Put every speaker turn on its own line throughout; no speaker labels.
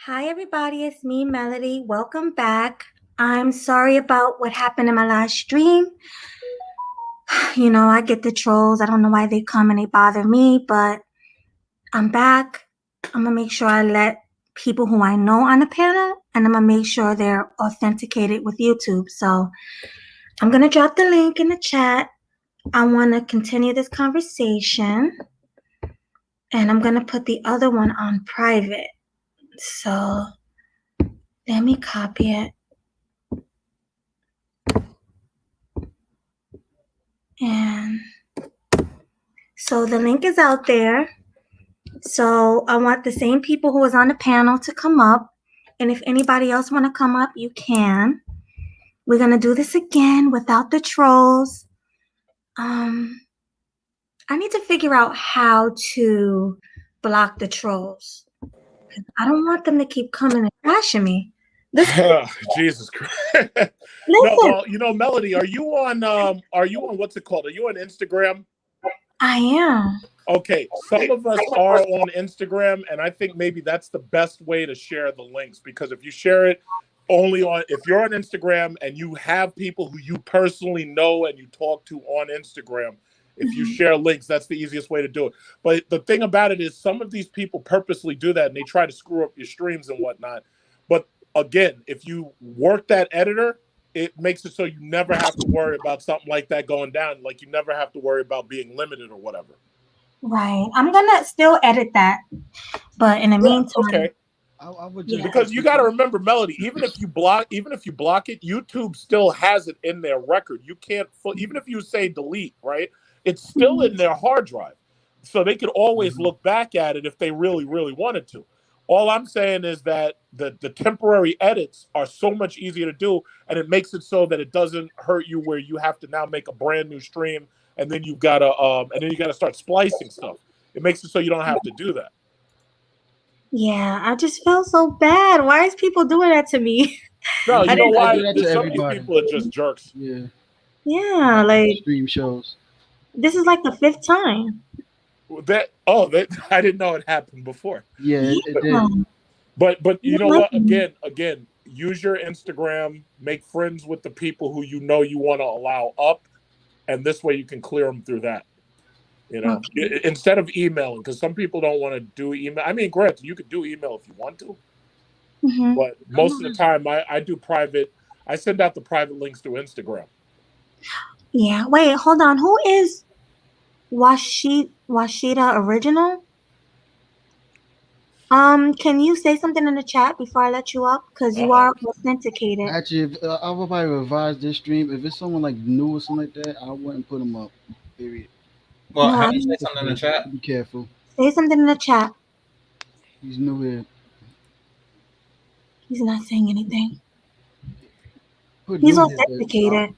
Hi, everybody. It's me, Melody. Welcome back. I'm sorry about what happened in my last stream. I get the trolls. I don't know why they come and they bother me, but I'm back. I'm going to make sure I let people who I know on the panel, and I'm going to make sure they're authenticated with YouTube. So I'm going to drop the link in the chat. I want to continue this conversation, and I'm going to put the other one on private. So let me copy it. And so the link is out there. So I want the same people who was on the panel to come up. And if anybody else want to come up, you can. We're going to do this again without the trolls. I need to figure out how to block the trolls. I don't want them to keep coming and crashing me.
Jesus Christ.
Listen.
No, Melody, are you on what's it called? Are you on Instagram?
I am.
Okay, some of us are on Instagram, and I think maybe that's the best way to share the links, because if you share it if you're on Instagram and you have people who you personally know and you talk to on Instagram, if you share links, that's the easiest way to do it. But the thing about it is some of these people purposely do that and they try to screw up your streams and whatnot. But again, if you work that editor, it makes it so you never have to worry about something like that going down. Like you never have to worry about being limited or whatever.
Right. I'm going to still edit that. But in the meantime.
Okay.
I would just
because you got to remember, Melody, even if you block it, YouTube still has it in their record. You can't, even if you say delete, right? It's still in their hard drive. So they could always look back at it if they really, really wanted to. All I'm saying is that the temporary edits are so much easier to do, and it makes it so that it doesn't hurt you where you have to now make a brand new stream and then you gotta start splicing stuff. It makes it so you don't have to do that.
Yeah, I just feel so bad. Why is people doing that to me?
No, you know why?
Some
people are just jerks.
Yeah.
Yeah, like
stream shows.
This is like the 5th time.
I didn't know it happened before.
Yeah, it did.
But you know what? Again, use your Instagram, make friends with the people who you want to allow up, and this way you can clear them through that. Instead of emailing, because some people don't want to do email. I mean, granted, you could do email if you want to, but most of the time I do private. I send out the private links through Instagram.
Yeah. Wait, hold on. Who is Washida Original? Can you say something in the chat before I let you up? Because you are authenticated.
Actually, I would probably revise this stream. If it's someone like new or something like that, I wouldn't put them up. Period.
Well, how do you say something in the chat?
Be careful.
Say something in the chat.
He's new here.
He's not saying anything. He's authenticated.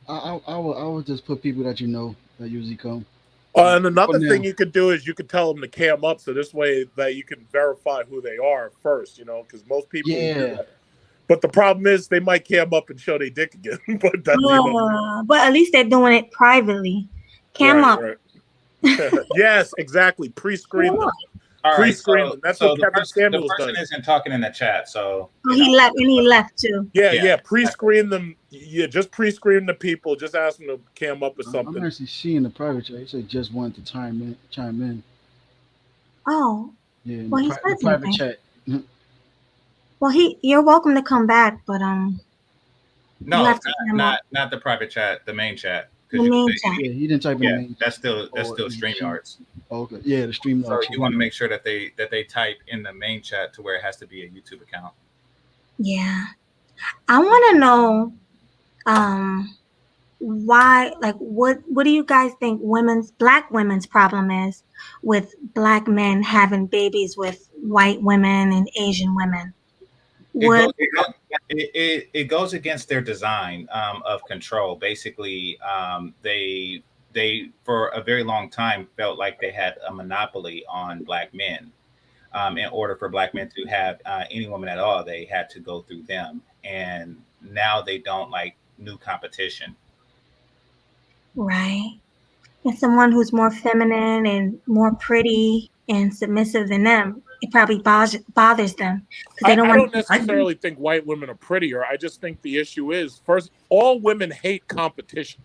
I would just put people that you know that usually come.
And another thing you could do is you could tell them to cam up, so this way that you can verify who they are first, because most people do that. But the problem is they might cam up and show their dick again. But
at least they're doing it privately. Cam up.
Right. Yes, exactly. Pre-screen them.
All right,
That's what Kevin Samuels does.
The person isn't talking in the chat, so
he left too.
Yeah. Pre-screen them. Yeah, just pre-screen the people. Just ask them to cam up or something.
I'm actually seeing the private chat. He said just wanted to chime in.
Oh.
Yeah. Well, he's the private chat.
Well, you're welcome to come back, but
no, not the private chat, the main chat.
The main chat.
Yeah, he didn't type in the main.
That's still StreamYards.
Okay. Yeah, the StreamYards.
So you want to make sure that they type in the main chat to where it has to be a YouTube account.
Yeah, I want to know, why? Like, what do you guys think Black women's problem is with Black men having babies with white women and Asian women?
It goes against their design of control. Basically, they for a very long time felt like they had a monopoly on Black men. In order for Black men to have any woman at all, they had to go through them. And now they don't like new competition.
Right. And someone who's more feminine and more pretty and submissive than them. it probably bothers them because they don't
I don't
want.
necessarily think white women are prettier. I just think the issue is, first, all women hate competition.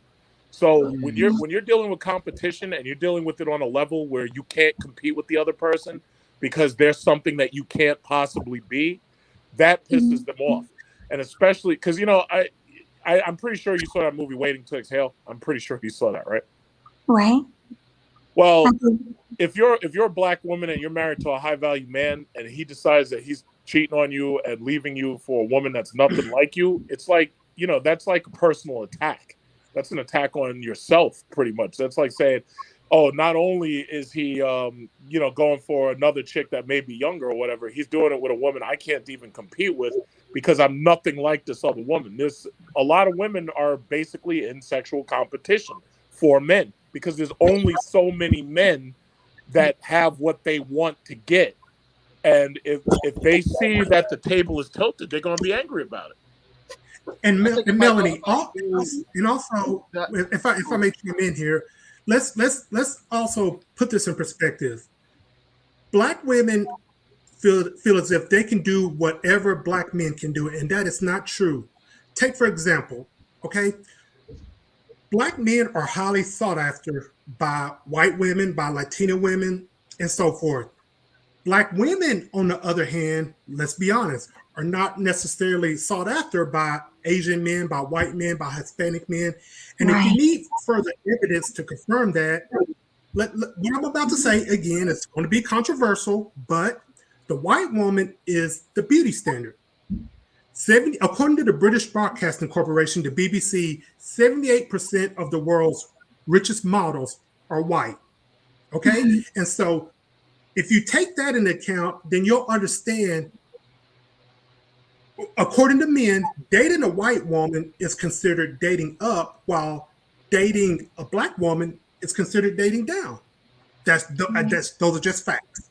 So when you're dealing with competition and you're dealing with it on a level where you can't compete with the other person because there's something that you can't possibly be, that pisses them off. And especially because I'm pretty sure you saw that movie Waiting to Exhale. I'm pretty sure you saw that, right?
Right.
Well, if you're a black woman and you're married to a high value man and he decides that he's cheating on you and leaving you for a woman that's nothing like you, it's like, that's like a personal attack. That's an attack on yourself, pretty much. That's like saying, oh, not only is he going for another chick that may be younger or whatever, he's doing it with a woman I can't even compete with because I'm nothing like this other woman. There's a lot of women are basically in sexual competition for men because there's only so many men that have what they want to get. And if they see that the table is tilted, they're going to be angry about it.
And Melanie, and also, if I may come in here, let's also put this in perspective. Black women feel as if they can do whatever black men can do, and that is not true. Take, for example, okay, black men are highly sought after by white women, by Latina women, and so forth. Black women, on the other hand, let's be honest, are not necessarily sought after by Asian men, by white men, by Hispanic men. And if you need further evidence to confirm that, what I'm about to say, again, it's going to be controversial, but the white woman is the beauty standard. According to the British Broadcasting Corporation, the BBC, 78% of the world's richest models are white. Okay? And so if you take that into account, then you'll understand, according to men, dating a white woman is considered dating up, while dating a black woman is considered dating down. Those are just facts.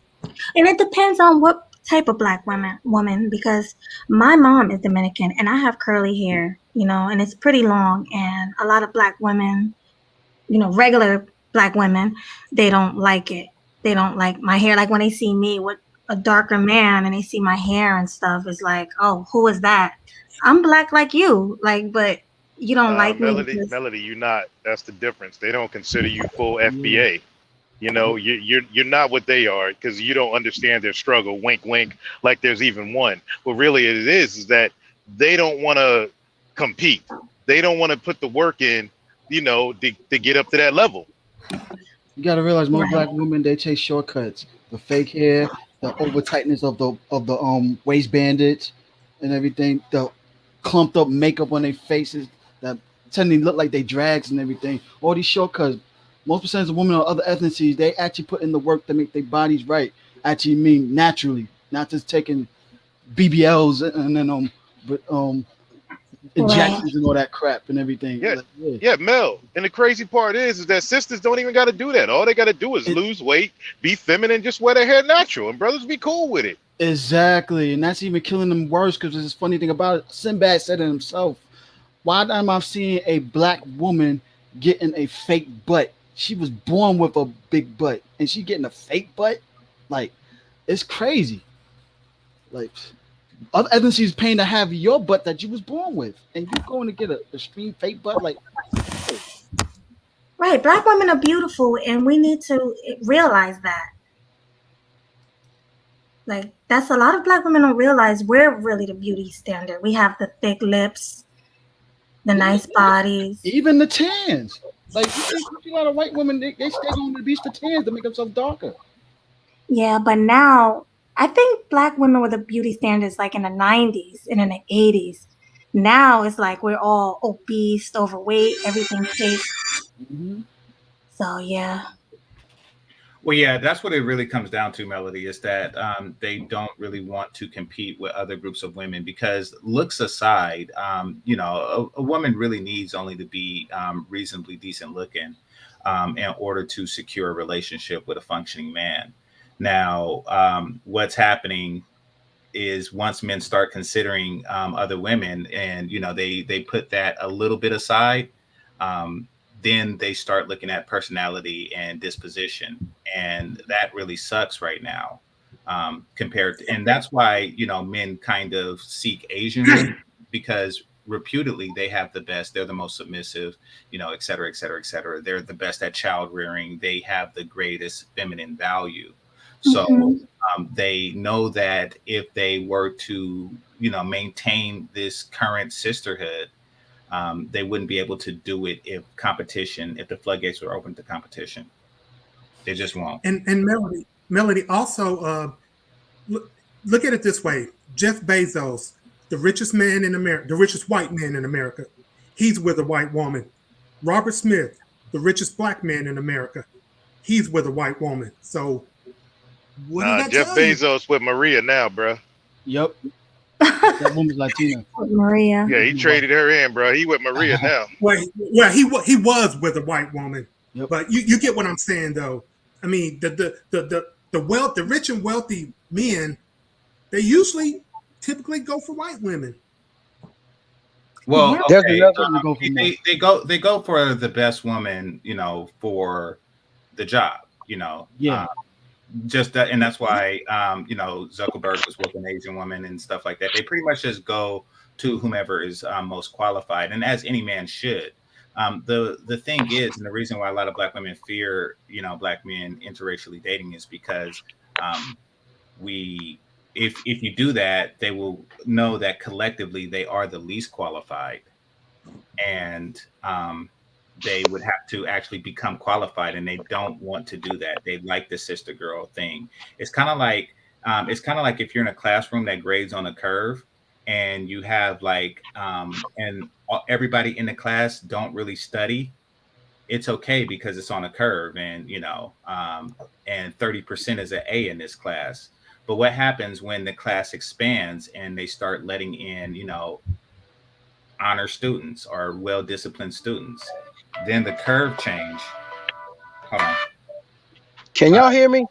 And it depends on what type of black woman, because my mom is Dominican and I have curly hair, and it's pretty long. And a lot of black women, regular black women, they don't like it. They don't like my hair. Like when they see me with a darker man and they see my hair and stuff, it's like, oh, who is that? I'm black like you, but you don't like
Melody,
me.
Melody, you're not. That's the difference. They don't consider you full FBA. You're not what they are because you don't understand their struggle. Wink, wink. Like there's even one. What really it is that they don't want to compete. They don't want to put the work in, to get up to that level.
You got to realize most black women, they chase shortcuts. The fake hair, the over tightness of the waist bandage and everything, the clumped up makeup on their faces that tend to look like they drags and everything. All these shortcuts. Most percentage of women of other ethnicities, they actually put in the work to make their bodies right. Actually mean naturally, not just taking BBLs and then injections and all that crap and everything.
Yeah, Mel. And the crazy part is that sisters don't even got to do that. All they got to do is lose weight, be feminine, just wear their hair natural, and brothers be cool with it.
Exactly, and that's even killing them worse because there's this funny thing about it. Sinbad said it himself. Why am I seeing a black woman getting a fake butt? She was born with a big butt, and she getting a fake butt. Like, it's crazy. Like, other ethnicities paying to have your butt that you was born with, and you going to get a extreme fake butt. Like,
right? Black women are beautiful, and we need to realize that. Like, that's a lot of black women don't realize we're really the beauty standard. We have the thick lips, the nice bodies,
even the tans. Like, you see a lot of white women, they stay on the beach for tans to make themselves darker.
Yeah, but now I think black women were the beauty standards like in the 90s and in the 80s. Now it's like we're all obese, overweight, everything fake. So, yeah.
Well, yeah, that's what it really comes down to, Melody, is that they don't really want to compete with other groups of women because looks aside, a woman really needs only to be reasonably decent looking in order to secure a relationship with a functioning man. Now, what's happening is once men start considering other women and, they put that a little bit aside, then they start looking at personality and disposition. And that really sucks right now. compared to, and that's why, you know, men kind of seek Asian women because reputedly they have the best, they're the most submissive, you know, et cetera, et cetera, et cetera. They're the best at child rearing. They have the greatest feminine value. So they know that if they were to, you know, maintain this current sisterhood, they wouldn't be able to do it if the floodgates were open to competition. They just won't.
And Melody also look at it this way: Jeff Bezos, the richest man in America, the richest white man in America, he's with a white woman. Robert Smith, the richest black man in America, he's with a white woman. So,
Jeff Bezos with Maria now, bro.
Yep. That woman's Latina.
Maria.
Yeah, he traded her in, bro. He with Maria now.
Well, he was with a white woman.
Yep.
But you get what I'm saying, though. I mean, the rich and wealthy men, they typically go for white women.
Well,
There's
okay.
another go for
They go for the best woman, you know, for the job, you know.
Yeah.
Just that, and that's why you know, Zuckerberg was with an Asian woman and stuff like that. They pretty much just go to whomever is most qualified, and as any man should. The thing is, and the reason why a lot of black women fear, you know, black men interracially dating is because if you do that, they will know that collectively they are the least qualified, and they would have to actually become qualified, and they don't want to do that. They like the sister girl thing. It's kind of like if you're in a classroom that grades on a curve, and you have like and everybody in the class don't really study. It's okay because it's on a curve, and you know, and 30% is an A in this class. But what happens when the class expands and they start letting in, you know, honor students or well-disciplined students? Then the curve change. Hold on.
Can y'all hear me?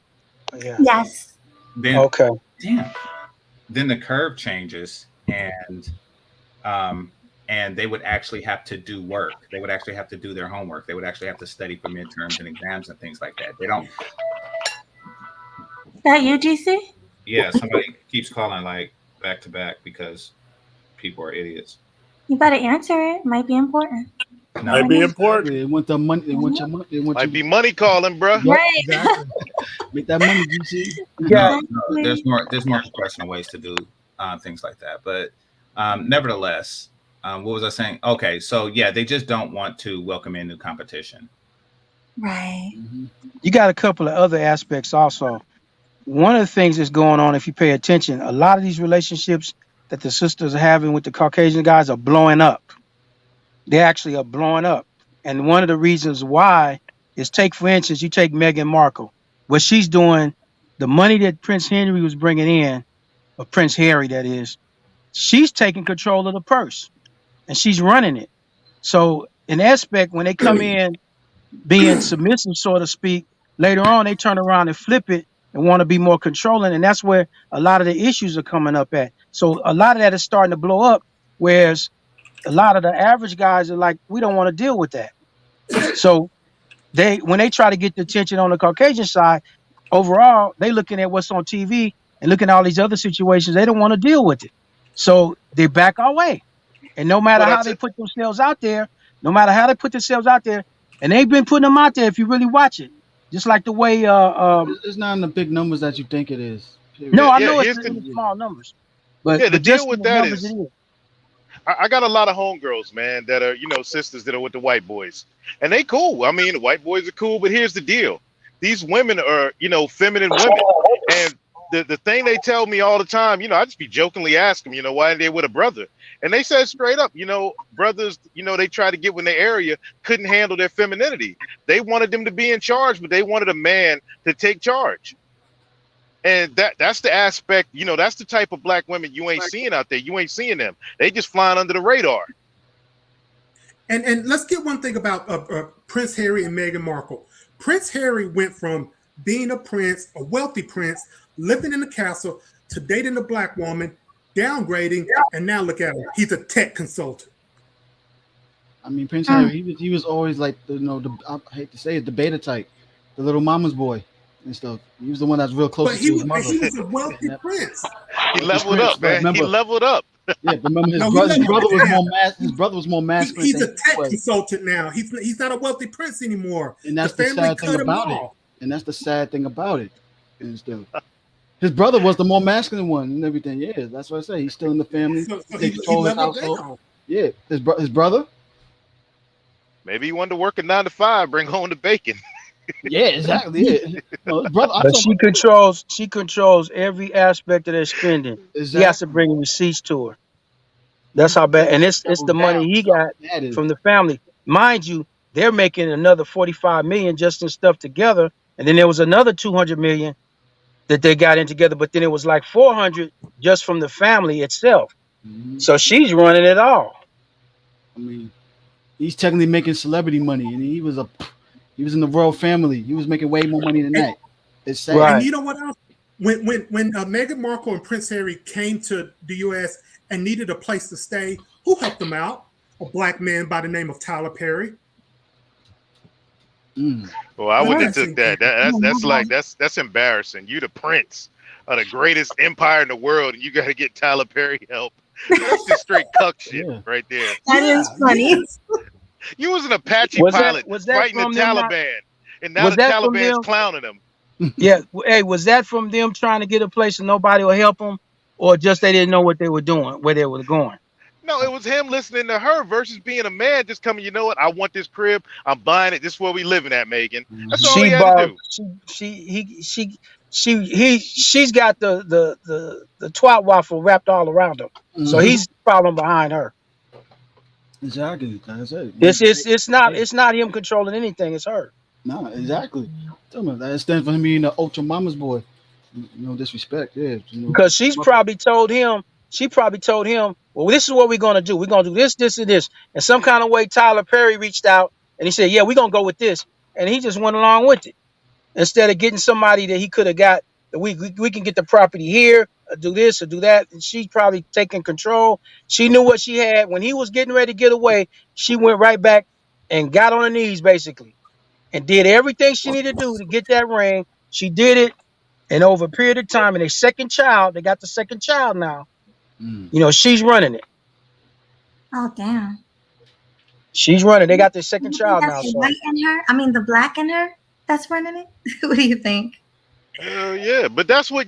Yeah. Yes.
Then,
okay.
Damn. Then the curve changes, and they would actually have to do work. They would actually have to do their homework. They would actually have to study for midterms and exams and things like that. They don't.
That UGC?
Yeah, somebody keeps calling like back to back because people are idiots.
You better answer it. Might be important.
Might be important.
They want the money. They want your money. They want
Might be money calling, bro.
Right.
Exactly. Make that money, GC.
Yeah.
No, there's more professional ways to do things like that. But nevertheless, what was I saying? Okay, so yeah, they just don't want to welcome in new competition.
Right.
You got a couple of other aspects also. One of the things that's going on, if you pay attention, a lot of these relationships that the sisters are having with the Caucasian guys are blowing up. They actually are blowing up. And one of the reasons why is, take, for instance, you take Meghan Markle. What she's doing, the money that Prince Henry was bringing in, or Prince Harry, that is, she's taking control of the purse and she's running it. So in aspect, when they come in being submissive, so to speak, later on, they turn around and flip it and want to be more controlling. And that's where a lot of the issues are coming up at. So a lot of that is starting to blow up, whereas a lot of the average guys are like, we don't want to deal with that. So when they try to get the attention on the Caucasian side, overall, they looking at what's on TV and looking at all these other situations. They don't want to deal with it. So they back our way. And no matter how they put themselves out there, and they've been putting them out there if you really watch it. Just like the way
it's not in the big numbers that you think it is.
No, I know it's in the small numbers. But
yeah, the
but just
deal with
the
that
numbers
is,
it is.
I got a lot of homegirls, man, that are, you know, sisters that are with the white boys. And they cool. I mean, the white boys are cool, but here's the deal. These women are, you know, feminine women. And the thing they tell me all the time, you know, I just be jokingly ask them, you know, why are they with a brother? And they said straight up, you know, brothers, you know, they try to get in their area, couldn't handle their femininity. They wanted them to be in charge, but they wanted a man to take charge. And that's the aspect, you know, that's the type of black women you ain't seeing out there. You ain't seeing them. They just flying under the radar.
And let's get one thing about Prince Harry and Meghan Markle. Prince Harry went from being a prince, a wealthy prince, living in a castle, to dating a black woman, downgrading, and now look at him. He's a tech consultant.
I mean, Prince Harry, he was always like, you know, I hate to say it, the beta type, the little mama's boy. and stuff. He was the one that's real close
But
to
he
his mother.
was a wealthy prince.
He leveled up, man. He
Remember-
leveled up.
Yeah, but remember his
No, he
brother. His
leveled
brother was
down.
more his brother was more masculine.
He's a
than he
tech
was.
consultant now. He's not a wealthy prince anymore.
And that's
the
the
family
sad thing
cut him
about it.
off.
And that's the sad thing about it. And stuff. His brother was the more masculine one and everything. Yeah, that's what I say. He's still in the family.
So
They
he
control his
leveled
household.
down.
Yeah, his brother.
Maybe he wanted to work a 9 to 5, bring home the bacon.
Yeah, exactly. Yeah. No, his brother. I'm
But
talking
she controls every aspect of their spending.
about-
He has to bring receipts to her. That's how bad. And it's the money he got
That is.
from the family. Mind you, they're making another 45 million just in stuff together. And then there was another 200 million that they got in together. But then it was like 400 just from the family itself.
Mhm.
So she's running it all.
I mean, he's technically making celebrity money, and he was in the royal family. He was making way more money than that. It's sad.
Right.
And you know what else? When Meghan Markle and Prince Harry came to the U.S. and needed a place to stay, who helped them out? A black man by the name of Tyler Perry.
Mm.
Well, I wouldn't have
Embarrassing.
took that. That's embarrassing. You the prince of the greatest empire in the world, and you got to get Tyler Perry help. That's just straight cuck shit
Yeah.
right there.
That is funny.
yes.
You was an Apache
Was that-
pilot
was that
fighting the
from them not-
Taliban, and now
was
the
that from
Taliban's
them?
clowning him.
Yeah. Hey, was that from them trying to get a place and nobody will help them? Or just they didn't know what they were doing, where they were going?
No, it was him listening to her versus being a man just coming, you know what? I want this crib. I'm buying it. This is where we living at, Megan. That's all he had to do.
She's got the twat waffle wrapped all around her. So
Mhm.
he's following behind her.
Exactly. That's it.
It's not him controlling anything, it's her.
No, exactly. Tell me that stands for him being the ultra mama's boy. No disrespect, yeah. You know.
Because she probably told him, well, this is what we're gonna do. We're gonna do this, this, and this. And some kind of way Tyler Perry reached out and he said, yeah, we're gonna go with this. And he just went along with it. Instead of getting somebody that he could have got, we can get the property here, or do this or do that. And she's probably taking control. She knew what she had. When he was getting ready to get away, she went right back and got on her knees basically and did everything she needed to do to get that ring. She did it. And over a period of time, and they got the second child now.
Mm.
You know, she's running it.
Oh damn.
She's running. They got their second
You think
child
that's
now.
the
So
white in her? I mean, the black in her that's running it. What do you think?
Hell yeah, but that's what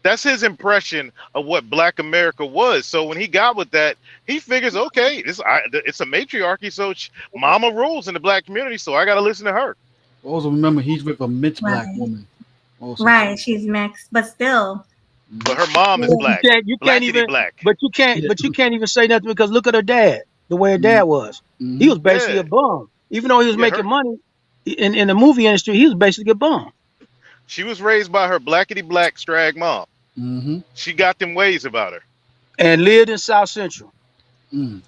that's his impression of what Black America was. So when he got with that, he figures, okay, it's a matriarchy, so mama rules in the black community, so I got to listen to her.
Also remember he's with a mixed black
Right.
woman. Also.
Right, she's mixed, but still.
But her mom is black,
you can't
blackity
even.
black.
But you can't even say nothing because look at her dad. The way her dad was.
Mhm.
He was basically
Yeah.
a bum. Even though he was
Yeah,
making
her-
money in the movie industry, he was basically a bum.
She was raised by her blackity black strag mom.
Mhm.
She got them ways about her.
And lived in South Central.
Mm.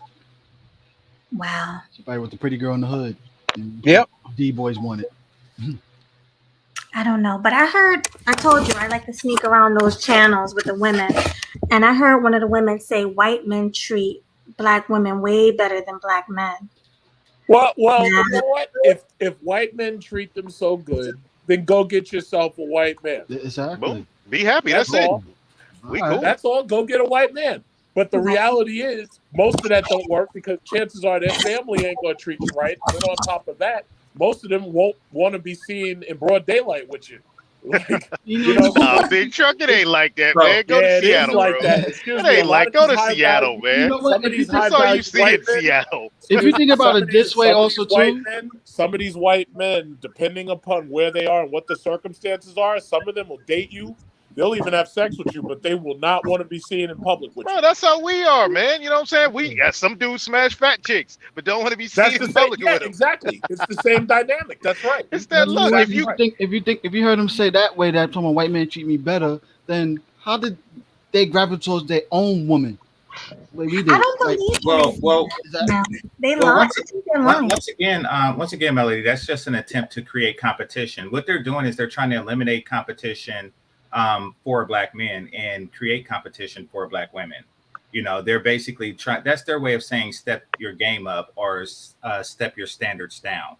Wow.
She probably was the pretty girl in the hood. And
Yep.
D boys wanted.
I don't know, but I told you I like to sneak around those channels with the women, and I heard one of the women say white men treat black women way better than black men.
Well,
Yeah.
you know what? If white men treat them so good, then go get yourself a white man.
Exactly.
Boom. Be happy. That's it.
all.
We
All right.
cool.
That's all. Go get a white man. But the reality is, most of that don't work because chances are their family ain't gonna treat you right. And then on top of that, most of them won't want to be seen in broad daylight with you. Like, you know,
Nah, big truck, it ain't like that,
Bro,
man. Go
yeah,
to
it is
Seattle,
like
bro.
that. Excuse
It
me, a
ain't
lot
like
of
go
these
to
high
Seattle,
value-
man.
You know what?
Some of these
That's
high
all you
value
see in
white men.
Seattle.
If you think about
Some
it
of
this
these-
way,
some of
also
these white
too.
men, some of these white men, depending upon where they are and what the circumstances are, some of them will date you. They'll even have sex with you, but they will not want to be seen in public with
Bro,
you.
that's how we are, man. You know what I'm saying? Some dudes smash fat chicks, but don't want to be seen
That's the
in
same.
public
Yeah,
with them.
exactly. It's the same dynamic. That's right.
It's that look.
But
If you
if you heard him say that way, that talking about white men treat me better, then how did they gravitate towards their own woman? Like we did.
I don't
Like,
believe
Well,
is that-
no. They
Well,
lie.
once-
I think they're lying.
once again, Melody, that's just an attempt to create competition. What they're doing is they're trying to eliminate competition for black men and create competition for black women. You know, they're basically trying. That's their way of saying step your game up or step your standards down.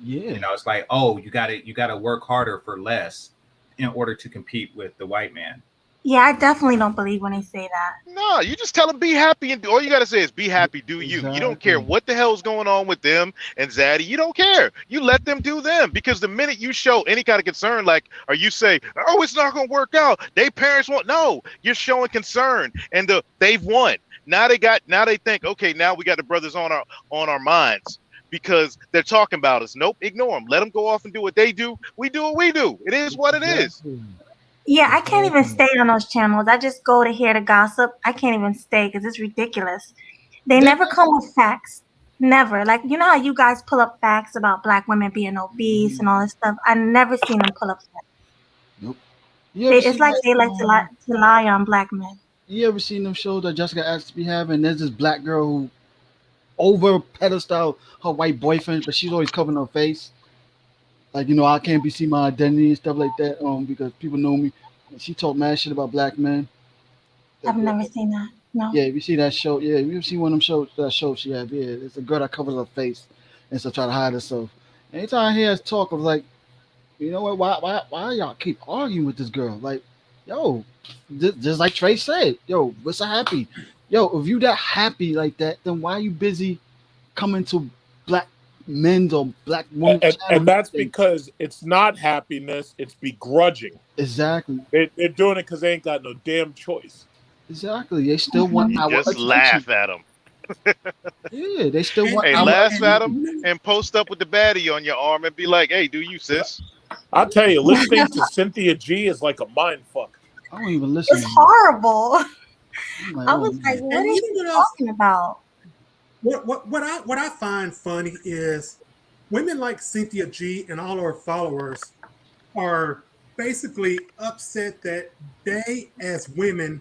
Yeah.
You know, it's like, oh, you gotta work harder for less in order to compete with the white man.
Yeah, I definitely don't believe when they say that.
No, you just tell them be happy, and all you gotta say is be happy, do you. You don't care
Exactly.
what the hell's going on with them and Zaddy. You don't care. You let them do them, because the minute you show any kind of concern, like, or you say, oh, it's not gonna work out, they parents won't. No, you're showing concern, and they've won. Now they think, okay, now we got the brothers on our minds because they're talking about us. Nope, ignore them. Let them go off and do what they do. We do what we do. It is what it is.
Exactly.
Yeah, I can't even stay on those channels. I just go to hear the gossip. I can't even stay because it's ridiculous. They never come with facts. Never. Like, you know how you guys pull up facts about black women being obese and all this stuff? I never seen them pull up facts.
Nope. You ever
It's
seen
like
that,
they like to lie on black men.
You ever seen them shows that Jessica Asked be having? There's this black girl who over pedestal her white boyfriend, but she's always covering her face. Like, you know, I can't be see my identity and stuff like that. Because people know me. And she talk mad shit about black men.
I've never seen that. No.
Yeah, if you see that show, yeah, you see one of them shows. That show she had, yeah, it's a girl that covers her face and so try to hide herself. Anytime I hear us talk, I was like, you know what? Why y'all keep arguing with this girl? Like, yo, just like Trey said, yo, what's so happy? Yo, if you that happy like that, then why are you busy coming to black men's or black women's
and that's because it's not happiness, it's begrudging.
Exactly.
They're doing it because they ain't got no damn choice.
Exactly. They still want our
Just
attention.
laugh at them.
Yeah, they still want
Hey,
our
laugh at
attention.
them and post up with the baddie on your arm and be like, hey, do you, sis?
I'll tell you, listening to Cynthia G is like a mind fuck.
I don't even listen.
It's horrible.
I'm like,
I
oh,
was like,
man.
what
And
are
you
you
know,
talking about?
what I find funny is women like Cynthia G and all her followers are basically upset that they, as women,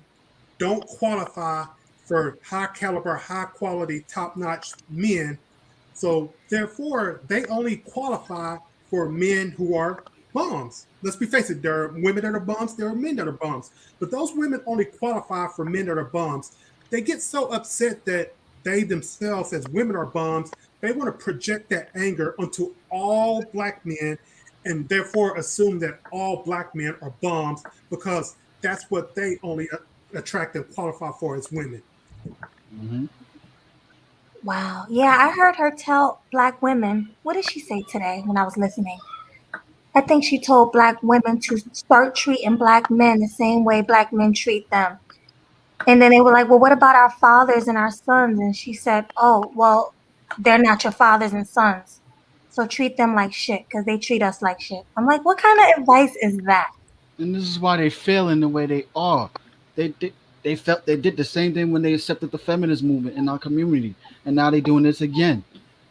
don't qualify for high caliber, high quality, top notch men. So therefore, they only qualify for men who are bums. Let's be face it, there are women that are bums, there are men that are bums. But those women only qualify for men that are bums. They get so upset that they themselves, as women, are bums. They want to project that anger onto all black men and therefore assume that all black men are bums because that's what they only attract and qualify for as women.
Mhm.
Wow. Yeah, I heard her tell black women, what did she say today when I was listening? I think she told black women to start treating black men the same way black men treat them. And then they were like, well, what about our fathers and our sons? And she said, oh, well, they're not your fathers and sons. So treat them like shit because they treat us like shit. I'm like, what kind of advice is that?
And this is why they failing the way they are. They felt they did the same thing when they accepted the feminist movement in our community, and now they're doing this again.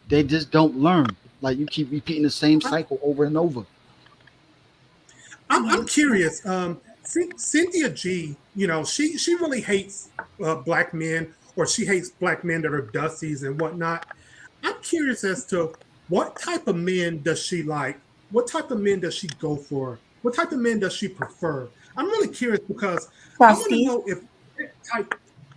They just don't learn. Like, you keep repeating the same cycle over and over.
I'm curious. Cynthia G, you know, she really hates black men, or she hates black men that are dusties and whatnot. I'm curious as to what type of men does she like? What type of men does she go for? What type of men does she prefer? I'm really curious because I want to
Dusty.
know if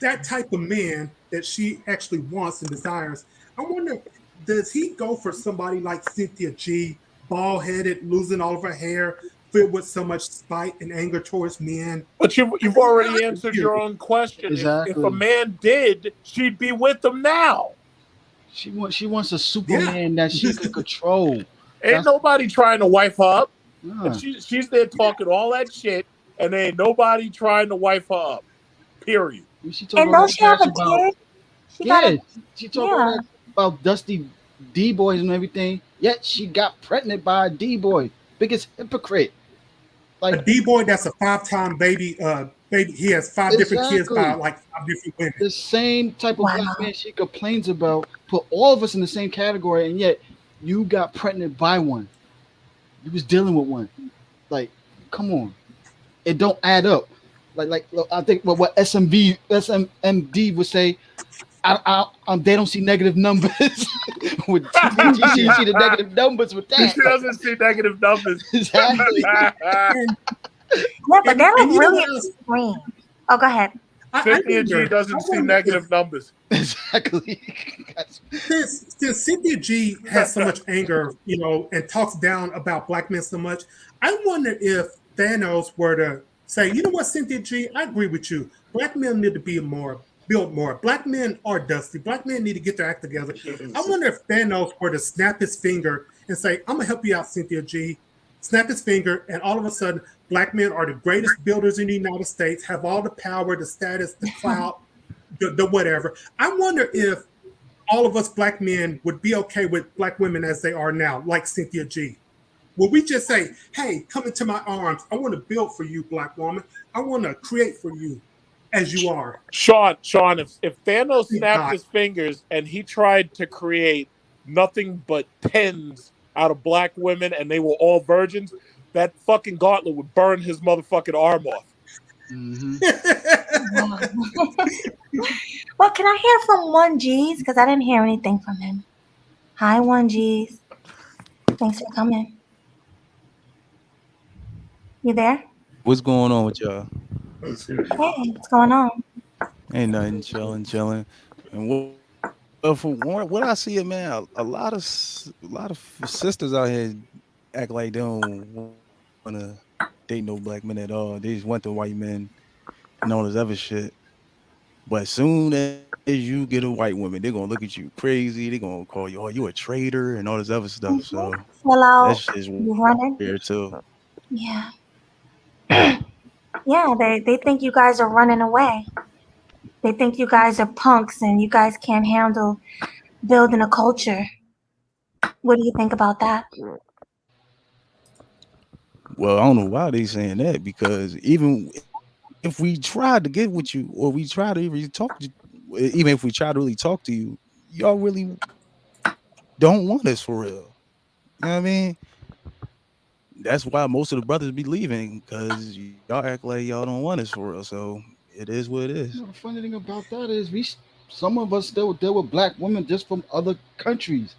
that type of man that she actually wants and desires, I wonder, does he go for somebody like Cynthia G, bald-headed, losing all of her hair, filled with so much spite and anger towards men?
But you've already answered your own question.
Exactly.
If a man did, she'd be with him now.
She wants a Superman that she could control.
Ain't nobody trying to wife her up.
Nah.
And she's there talking all that shit, and there ain't nobody trying to wife her up. Period.
She
And don't she have a
about,
kid? She got
yeah,
a,
she talked all that about Dusty D boys and everything. Yet she got pregnant by a D boy. Biggest hypocrite.
A
Like,
D-boy that's a 5-time baby. He has 5 different kids by
Exactly.
like 5 different women.
the same type of
Wow.
black man she complains about, put all of us in the same category, and yet you got pregnant by one. You was dealing with one. Like, come on. It don't add up. Like look, I think what SMD would say, they don't see negative numbers. With she see the negative numbers with
She
that.
doesn't see negative numbers.
Exactly.
yeah, but that
and
was
you know
really
what else?
extreme. Oh, go ahead.
Cynthia G
wonder-
doesn't
I
see
wonder
negative numbers.
Exactly.
Since Cynthia G has so much anger, and talks down about black men so much, I wonder if Thanos were to say, you know what, Cynthia G, I agree with you. Black men need to be built more. Black men are dusty. Black men need to get their act together. I wonder if Thanos were to snap his finger and say, I'm gonna help you out, Cynthia G. Snap his finger, and all of a sudden, black men are the greatest builders in the United States, have all the power, the status, the clout, the whatever. I wonder if all of us black men would be okay with black women as they are now, like Cynthia G. Would we just say, hey, come into my arms. I want to build for you, black woman. I want to create for you as you are.
Sean, if Thanos snapped
God.
his fingers and he tried to create nothing but tens out of black women and they were all virgins, that fucking gauntlet would burn his motherfucking arm off.
Mhm.
Well, can I hear from 1Gs? Because I didn't hear anything from him. Hi, 1Gs. Thanks for coming. You there?
What's going on with y'all?
Hey, what's going on?
Ain't nothing, chilling. And what I see it, man, a lot of sisters out here act like they don't want to date no black men at all. They just want the white men and all this other shit. But as soon as you get a white woman, they're gonna look at you crazy. They're gonna call you, oh, you a traitor and all this other stuff. So
Hello.
that's just
You running?
weird too.
Yeah. Yeah, they think you guys are running away. They think you guys are punks and you guys can't handle building a culture. What do you think about that?
Well, I don't know why they saying that, because even if we try to get with you, or we try to even talk to, even if we try to really talk to you, y'all really don't want us for real. You know what I mean? That's why most of the brothers be leaving, because y'all act like y'all don't want us for real. So it is what it is.
The funny thing about that is some of us still deal with black women just from other countries,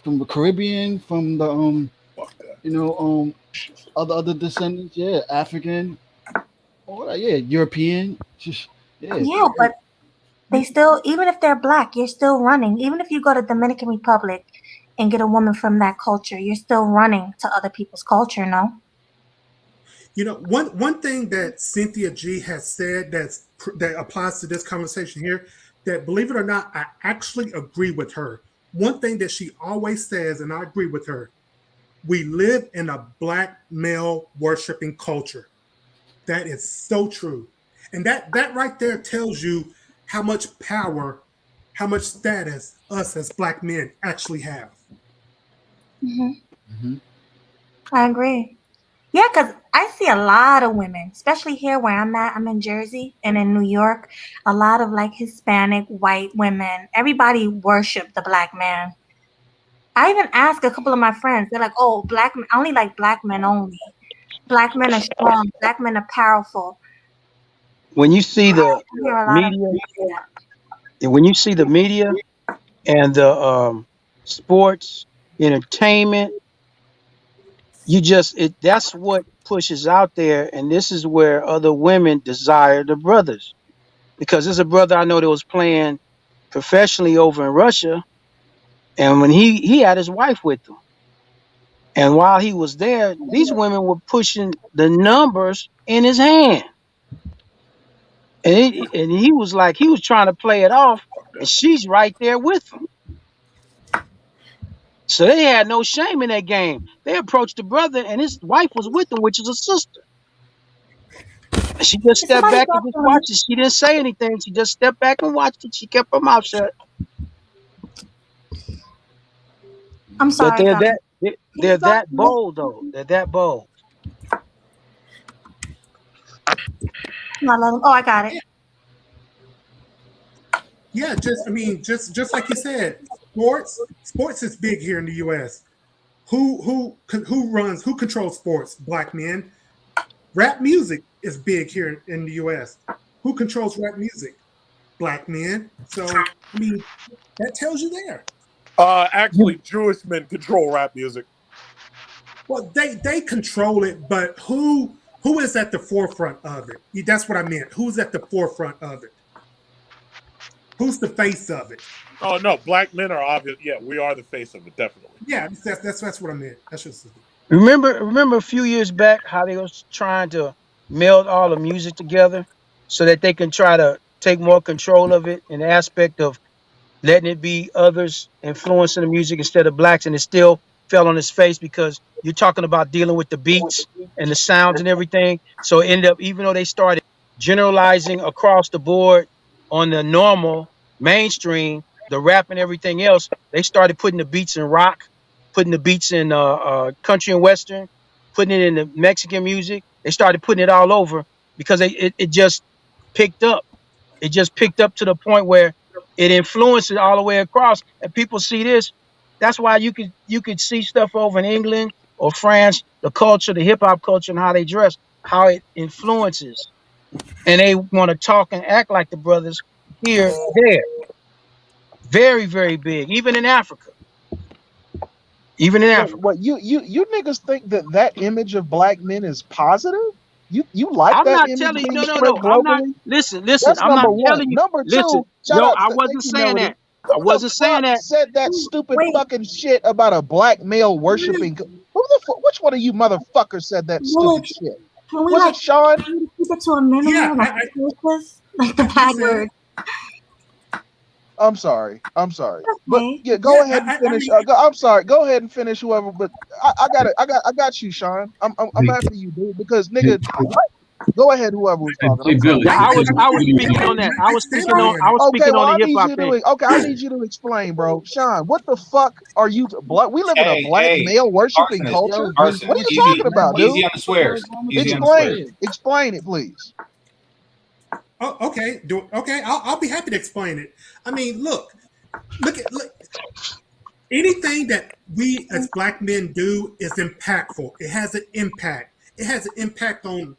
from the Caribbean, from the other descendants, African, all that, European,
Yeah, but they still, even if they're black, you're still running. Even if you go to Dominican Republic and get a woman from that culture, you're still running to other people's culture, no?
One thing that Cynthia G has said that applies to this conversation here, that, believe it or not, I actually agree with her. One thing that she always says, and I agree with her, we live in a black male worshiping culture. That is so true. And that right there tells you how much power, how much status us as black men actually have.
I agree. Yeah, because I see a lot of women, especially here where I'm at. I'm in Jersey and in New York. A lot of like Hispanic, white women. Everybody worship the black man. I even asked a couple of my friends. They're like, "Oh, black men. I only like black men only. Black men are strong. Black men are powerful."
When you see the
I hear a lot of
media,
people say that.
when you see the media and the sports, entertainment, that's what pushes out there, and this is where other women desire the brothers. Because there's a brother I know that was playing professionally over in Russia, and when he had his wife with him, and while he was there, these women were pushing the numbers in his hand, and he was like, he was trying to play it off, and she's right there with him. So they had no shame in that game. They approached the brother, and his wife was with him, which is a sister. And she just stepped
Somebody
back and
talk
just
to me.
watched it. She didn't say anything. She just stepped back and watched it. She kept her mouth shut.
I'm
But
sorry.
they're
Dom.
they're that bold, though. They're that bold.
Oh, I got it.
Yeah, just like you said, sports is big here in the U.S. Who controls sports? Black men. Rap music is big here in the U.S. Who controls rap music? Black men. So that tells you there.
Actually, Jewish men control rap music.
Well, they control it, but who is at the forefront of it? That's what I meant. Who's at the forefront of it? Who's the face of it?
Oh no, black men are obvious. Yeah, we are the face of it, definitely.
Yeah, that's what I meant. That's just
Remember a few years back how they was trying to meld all the music together so that they can try to take more control of it in the aspect of letting it be others influencing the music instead of blacks, and it still fell on his face because you're talking about dealing with the beats and the sounds and everything. So it ended up, even though they started generalizing across the board on the normal mainstream, the rap and everything else, they started putting the beats in rock, putting the beats in country and western, putting it in the Mexican music. They started putting it all over because it just picked up. It just picked up to the point where it influences all the way across, and people see this. That's why you could see stuff over in England or France, the culture, the hip hop culture, and how they dress, how it influences, and they want to talk and act like the brothers here, there. Very, very big, even in Africa. Even in Africa.
What you niggas think that image of black men is positive? You like
I'm
that
not
image
telling you.
being
No.
spread
I'm not.
globally?
Listen.
That's
I'm not
number one.
telling you.
Number
Listen.
two, shout
No,
out
I
to-
wasn't
thank you,
saying
Melody.
that.
Who
I
the
wasn't saying
fuck
that.
said that stupid
Wait.
fucking shit about a black male worshiping? Who the fuck? Which one of you motherfuckers said that stupid
Village,
shit?
can we
Was
like
it Sean?
keep it to a minimum?
Yeah,
Like like the bad
said-
word.
I'm sorry. But
Okay.
yeah, go
Yeah,
ahead and
I
finish.
mean-
I'm sorry. Go ahead and finish. Whoever. But I got you, Sean. I'm after you, dude. Because nigga, go ahead. Whoever was talking. I'm sorry.
Yeah, I was speaking on that. I was speaking on
Okay, well,
the
I
hip
need
hop
you
thing.
to. Okay, I need you to explain, bro. Sean, what the fuck are you? We live in a black male worshiping culture.
Carson,
What are you
easy-
talking about, dude?
Easy on the swears. Easy on the swears.
Explain it, please.
Oh, okay. Okay, I'll be happy to explain it. I mean, look. Anything that we as black men do is impactful. It has an impact. It has an impact on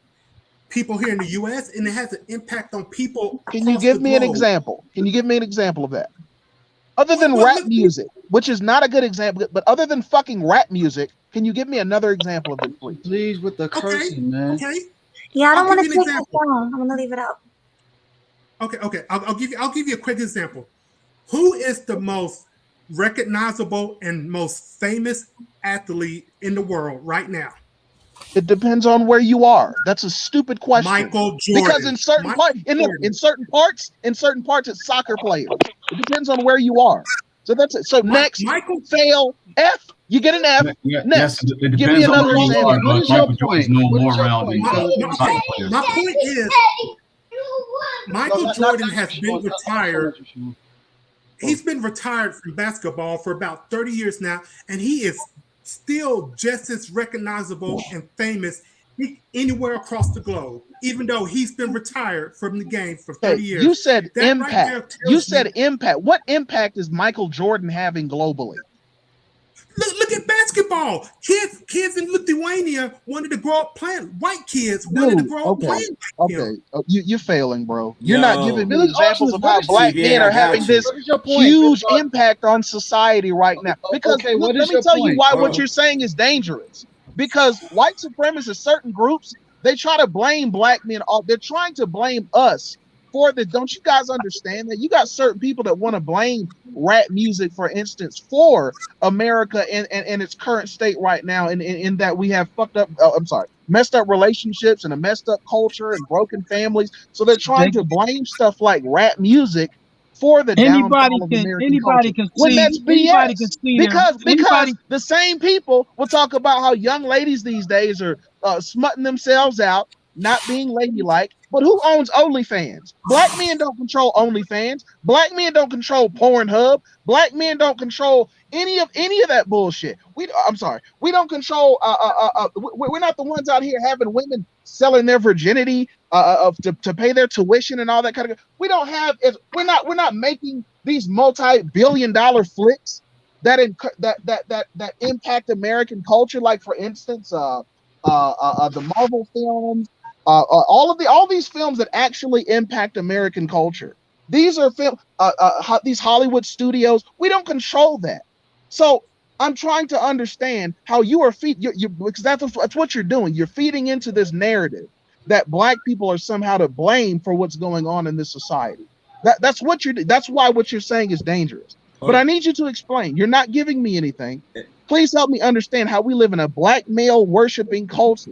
people here in the U.S. and it has an impact on people.
Can you
across
give
the
me an
globe.
example? Can you give me an example of that? Other than
Well,
rap
look-
music, which is not a good example, but other than fucking rap music, can you give me another example of it, please?
Please with the cursing, man.
Okay.
Yeah, I don't
I'll
want to
give you
take
an
this
example.
down. I'm gonna leave it out.
Okay. I'll give you a quick example. Who is the most recognizable and most famous athlete in the world right now?
It depends on where you are. That's a stupid question.
Michael Jordan.
Because in certain parts, in certain parts, it's soccer players. It depends on where you are. So that's it. So next,
Michael
fail F. You get an F.
Yes,
Next,
it
give me
depends on
another
where you
example.
are,
What
but
is your
Michael Jordan's
point?
no
What
more
is your
around
point?
than soccer players.
My point is, Michael
not
Jordan
that
has been
Sean.
retired. He's been retired from basketball for about 30 years now, and he is still just as recognizable and famous anywhere across the globe, even though he's been retired from the game for 30 years.
You said
That right there
impact.
tells
You
me-
said impact. What impact is Michael Jordan having globally?
Look at basketball. Kids in Lithuania wanted to grow up playing. White kids wanted to
Dude,
grow up
okay.
playing. like him.
Okay, you're failing, bro. You're not giving me
Billy
examples
Ocean,
of how
what is
black
your-
men
Yeah,
are
I got
having
you.
this
What is your point?
huge
Billy?
impact on society right now. Because
Okay,
look,
what
let
is
me
your
tell you
point?
why what you're saying is dangerous. Because white supremacists, certain groups, they try to blame black men. They're trying to blame us for the. Don't you guys understand that? You got certain people that want to blame rap music, for instance, for America and its current state right now, in that we have messed up relationships and a messed up culture and broken families. So they're trying to blame stuff like rap music for the downfall of American culture. When that's BS. Because the same people will talk about how young ladies these days are smutting themselves out, not being ladylike. But who owns OnlyFans? Black men don't control OnlyFans. Black men don't control Pornhub. Black men don't control any of that bullshit. We don't control. We're not the ones out here having women selling their virginity to pay their tuition and all that kind of. We don't have. We're not making these multi-billion-dollar flicks that impact American culture. Like for instance, the Marvel films. All these films that actually impact American culture. These are these Hollywood studios. We don't control that. So I'm trying to understand how you are because that's what you're doing. You're feeding into this narrative that black people are somehow to blame for what's going on in this society. That's what you're. That's why what you're saying is dangerous. But I need you to explain. You're not giving me anything. Please help me understand how we live in a black male worshiping culture.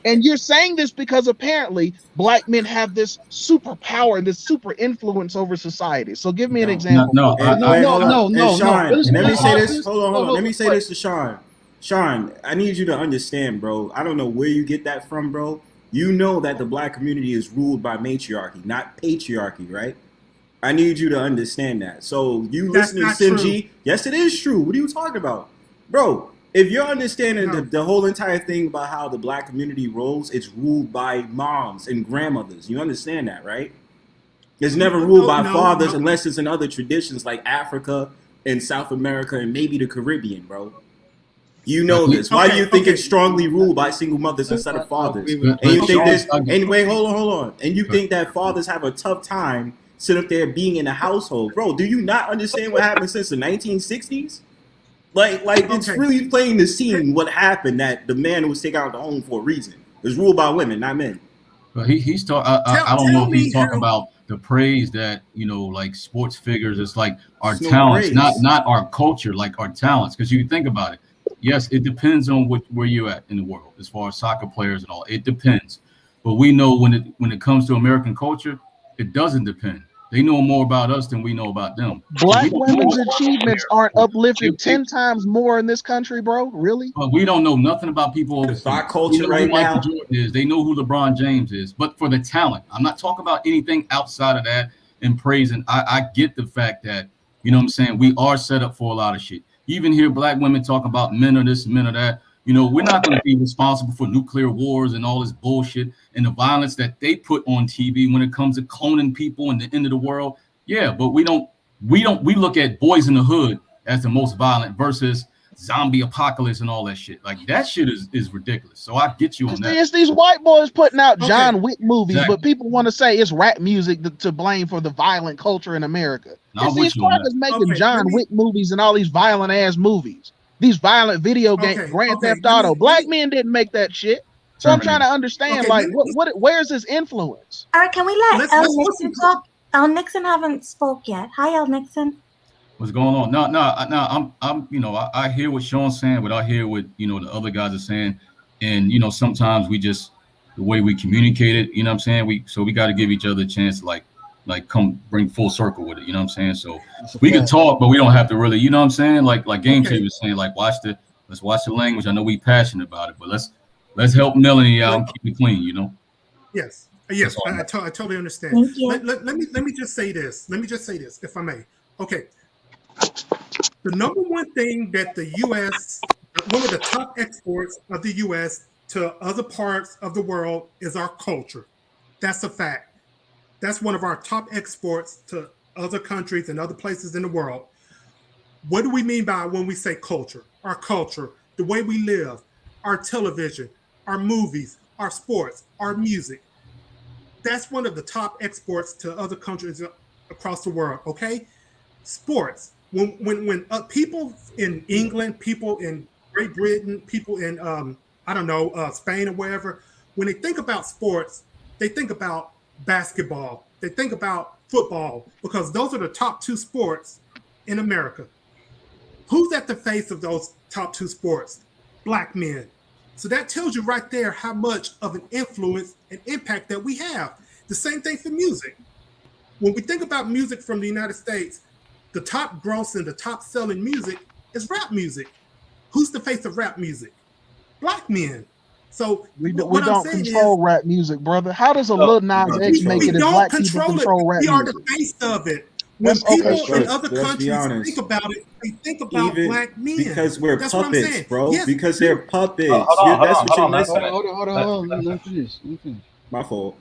And you're saying this because apparently black men have this superpower, this super influence over society. So give me an example.
No,
Sean,
Let
let me say this.
this.
Hold on. Let me say this to Sean. Sean, I need you to understand, bro. I don't know where you get that from, bro. You know that the black community is ruled by matriarchy, not patriarchy, right? I need you to understand that. So you listening to Sinji? Yes, it is true. What are you talking about? Bro, if you're understanding the whole entire thing about how the black community rolls, it's ruled by moms and grandmothers. You understand that, right? It's never ruled by fathers unless it's in other traditions like Africa and South America and maybe the Caribbean, bro. You know this. Why do you think it's strongly ruled by single mothers instead of fathers? And you think this, anyway, hold on. And you think that fathers have a tough time sitting up there being in a household. Bro, do you not understand what happened since the 1960s? Like it's really plain to see what happened, that the man who was taken out of the home for a reason. It was ruled by women, not men.
But he's talking. I don't know if he's talking about the praise that, you know, like sports figures. It's like our talents, not our culture, like our talents. Because you think about it. Yes, it depends on where you're at in the world as far as soccer players and all. It depends. But we know when it comes to American culture, it doesn't depend. They know more about us than we know about them.
Black women's achievements aren't uplifted 10 times more in this country, bro. Really?
But we don't know nothing about people.
Our culture right now.
Michael Jordan is. They know who LeBron James is. But for the talent, I'm not talking about anything outside of that and praising. I get the fact that, you know what I'm saying, we are set up for a lot of shit. You even hear black women talk about men of this, men of that. You know, we're not going to be responsible for nuclear wars and all this bullshit and the violence that they put on TV when it comes to cloning people and the end of the world. Yeah, but we look at Boys in the Hood as the most violent versus zombie apocalypse and all that shit. Like that shit is ridiculous. So I get you on that.
It's these white boys putting out John Wick movies, but people want to say it's rap music to blame for the violent culture in America. It's these crackers making John Wick movies and all these violent ass movies. These violent video games, Grand Theft Auto. Black men didn't make that shit. So I'm trying to understand, where's his influence?
All right, can we let El Nixon talk? El Nixon haven't spoke yet. Hi, El Nixon.
What's going on? No, I'm you know, I hear what Sean's saying, but I hear what, you know, the other guys are saying. And, you know, sometimes we just, the way we communicate it, you know what I'm saying? We got to give each other a chance to like come bring full circle with it, you know what I'm saying? So we can talk, but we don't have to really, you know what I'm saying? Like Game Changer was saying, like let's watch the language. I know we passionate about it, but let's help Melanie out and keep it clean, you know?
Yes, I totally understand. Let me just say this, if I may. Okay, the number one thing that the U.S., one of the top exports of the U.S. to other parts of the world is our culture. That's a fact. That's one of our top exports to other countries and other places in the world. What do we mean by when we say culture? Our culture, the way we live, our television, our movies, our sports, our music. That's one of the top exports to other countries across the world, okay? Sports. When people in England, people in Great Britain, people in, Spain or wherever, when they think about sports, they think about basketball, they think about football, because those are the top two sports in America. Who's at the face of those top two sports? Black men. So that tells you right there how much of an influence and impact that we have. The same thing for music. When we think about music from the United States, the top grossing, the top selling music is rap music. Who's the face of rap music? Black men. So
we don't control rap music, brother. How does a Lil Nas X make it if black people control rap music?
We are the face of it. When people in other countries think about it, they think about black men.
Because we're puppets, bro.
Yes.
Because they're puppets.
That's what you're missing. Hold on. Let me finish.
My fault.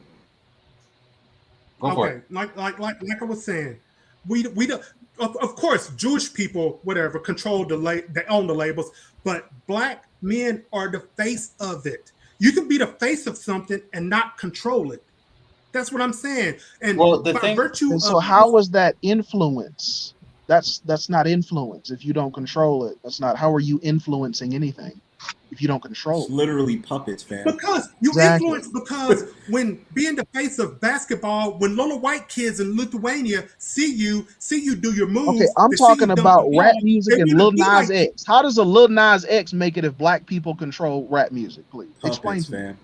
Go for it. Like I was saying, we don't. Of course, Jewish people, whatever, control they own the labels, but black men are the face of it. You can be the face of something and not control it. That's what I'm saying. And
so how was that influence? That's not influence if you don't control it. That's not. How are you influencing anything? if you don't control
It's
it.
literally puppets, fam.
Because you
Exactly.
influence, because when being the face of basketball, when little white kids in Lithuania see you do your moves,
Okay, I'm
they see you
talking
dunk
about
the
rap
ball,
music
they
and
want to
Lil
be
Nas
like you.
X. How does a Lil Nas X make it if black people control rap music? Please explain
Puppets,
to me.
fam.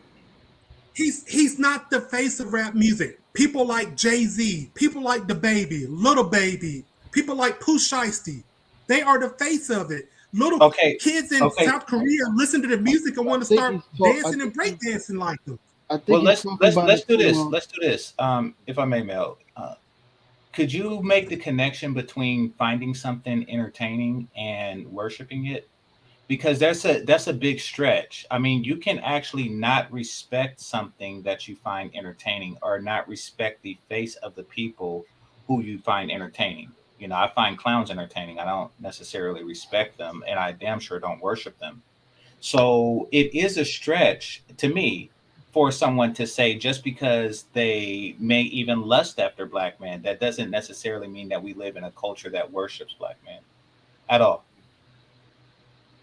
He's not the face of rap music. People like Jay-Z, people like the Baby, Little Baby, people like Pooh Shiesty, they are the face of it. Little
Okay,
kids in
okay.
South Korea listen to the music and want to
think
start
he's talk- I
dancing and
think
breakdancing like them.
I think
Well,
he's talking
let's
about
let's
it
do this.
from,
Let's do this. If I may, Mel, could you make the connection between finding something entertaining and worshiping it? Because that's a big stretch. I mean, you can actually not respect something that you find entertaining, or not respect the face of the people who you find entertaining. You know, I find clowns entertaining. I don't necessarily respect them, and I damn sure don't worship them. So it is a stretch to me for someone to say just because they may even lust after black men, that doesn't necessarily mean that we live in a culture that worships black men at all.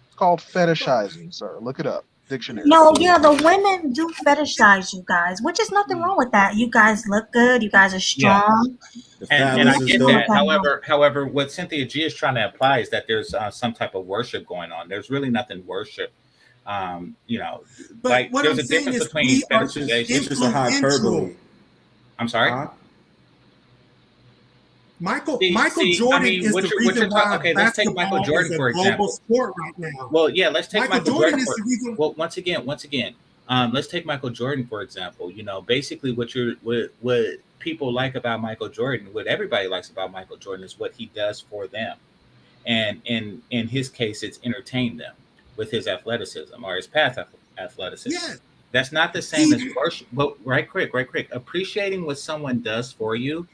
It's called fetishizing, sir. Look it up. Dictionary.
No, yeah, the women do fetishize you guys, which is nothing wrong with that. You guys look good. You guys are
Yeah.
strong.
The
And I
phalluses,
get
though.
that. However, what Cynthia G is trying to apply is that there's some type of worship going on. There's really nothing worship. You know,
But
like
what
there's
I'm
a
saying
difference
is
between
we are
fetishization.
It's just a hyperbole.
I'm sorry.
Huh?
Michael
See,
Jordan
I mean,
is
what
the
you're
reason
talking.
why
Okay, let's take Michael
basketball
Jordan
is a
for
global
example.
sport right now.
Well, yeah, let's take Michael
Jordan
Jordan
is
for.
the reason.
Well, once again, let's take Michael Jordan for example. You know, basically, what people like about Michael Jordan, what everybody likes about Michael Jordan, is what he does for them, and in his case, it's entertain them with his athleticism or his path athleticism.
Yeah.
That's not the same as worship. But right quick. Appreciating what someone does for you,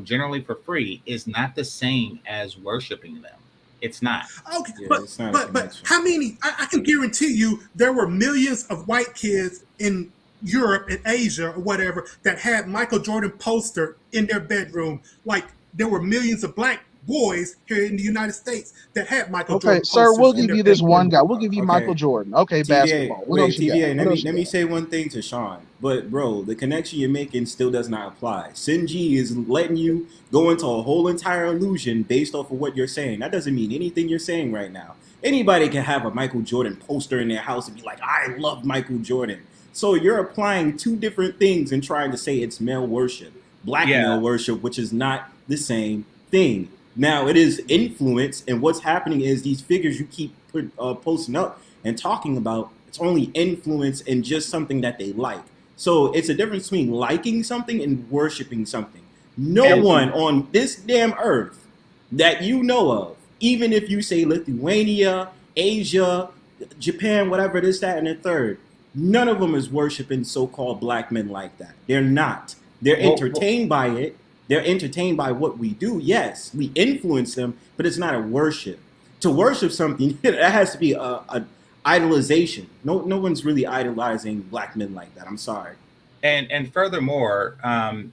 generally for free, is not the same as worshiping them. It's not.
Okay,
Yeah,
but
it's not a
but
connection.
how many? I can guarantee you there were millions of white kids in Europe and Asia or whatever that had Michael Jordan poster in their bedroom. Like there were millions of black boys here in the United States that had Michael
Okay,
Jordan
sir,
posters
we'll
in
give
their
you this
bedroom.
one guy. We'll give you
Okay.
Michael Jordan. Okay,
TVA,
basketball. What
wait,
else you got?
TVA.
What else
Let
you
me
got?
say one thing to Sean. But bro, the connection you're making still does not apply. Sinji is letting you go into a whole entire illusion based off of what you're saying. That doesn't mean anything you're saying right now. Anybody can have a Michael Jordan poster in their house and be like, I love Michael Jordan. So you're applying two different things and trying to say it's male worship, black
Yeah.
male worship, which is not the same thing. Now it is influence, and what's happening is these figures you keep posting up and talking about, it's only influence and just something that they like. So it's a difference between liking something and worshiping something. No
And-
one on this damn earth that you know of, even if you say Lithuania, Asia, Japan, whatever, this, that, and the third, none of them is worshiping so-called black men like that. They're not. They're
Well,
entertained by it. They're entertained by what we do. Yes, we influence them, but it's not a worship. To worship something, it has to be a idolization. No one's really idolizing black men like that. I'm sorry.
And furthermore,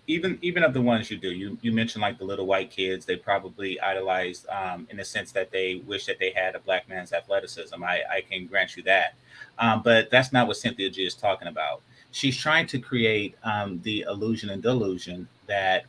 even of the ones you do, you mentioned like the little white kids, they probably idolize in the sense that they wish that they had a black man's athleticism. I can grant you that, but that's not what Cynthia G is talking about. She's trying to create the illusion and delusion that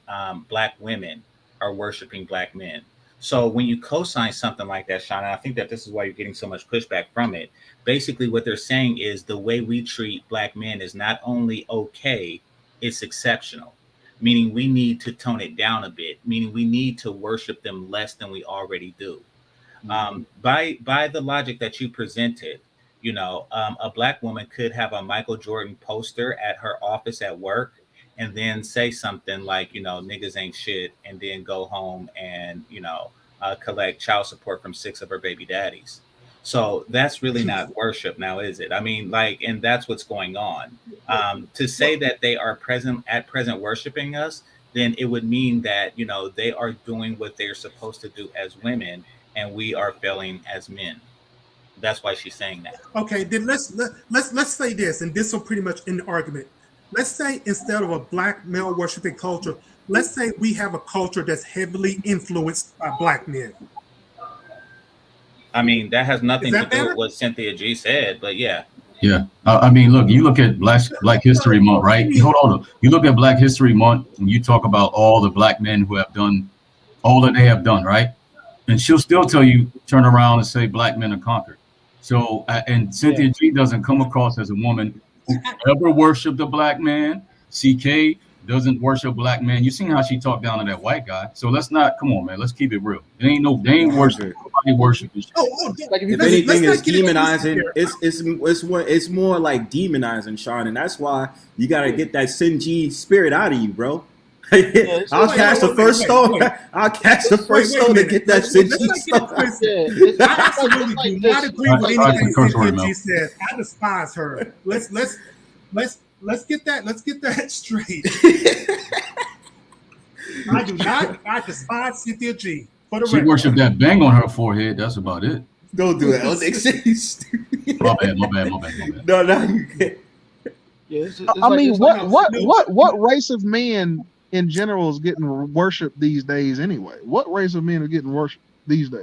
black women are worshiping black men. So when you co-sign something like that, Sean, and I think that this is why you're getting so much pushback from it. Basically, what they're saying is the way we treat black men is not only okay, it's exceptional. Meaning we need to tone it down a bit. Meaning we need to worship them less than we already do. By the logic that you presented, you know, a black woman could have a Michael Jordan poster at her office at work, and then say something like, you know, niggas ain't shit, and then go home and, you know, collect child support from 6 of her baby daddies. So that's really not worship now, is it? I mean, like, and that's what's going on. To say that they are present worshiping us, then it would mean that, you know, they are doing what they're supposed to do as women, and we are failing as men. That's why she's saying that.
Okay, then let's say this, and this will pretty much end the argument. Let's say instead of a black male worshiping culture, let's say we have a culture that's heavily influenced by black men.
I mean, that has nothing to
that
do
better?
with what Cynthia G said, but yeah.
Yeah, I mean, look, you look at Black History Month, right? Hold on, you look at Black History Month, and you talk about all the black men who have done all that they have done, right? And she'll still tell you, turn around and say black men are conquered. So, and Cynthia G doesn't come across as a woman who ever worshipped a black man. CK doesn't worship black men. You seen how she talked down to that white guy. So let's not, come on, man, let's keep it real. They ain't worship. Nobody worshiping shit.
If anything is demonizing, it's more like demonizing, Sean, and that's why you gotta get that Sinji spirit out of you, bro. I'll cast the first stone. I'll cast the first stone to get that Sinji stone.
I absolutely do not agree with anything Cynthia G says. I despise her. Let's get that straight. I do not. I despise Cynthia G. For the
She
record.
worshipped that bang on her forehead. That's about it.
Don't do that.
My bad.
No, you can't.
I mean, what race of men in general is getting worshipped these days anyway? What race of men are getting worshipped these days?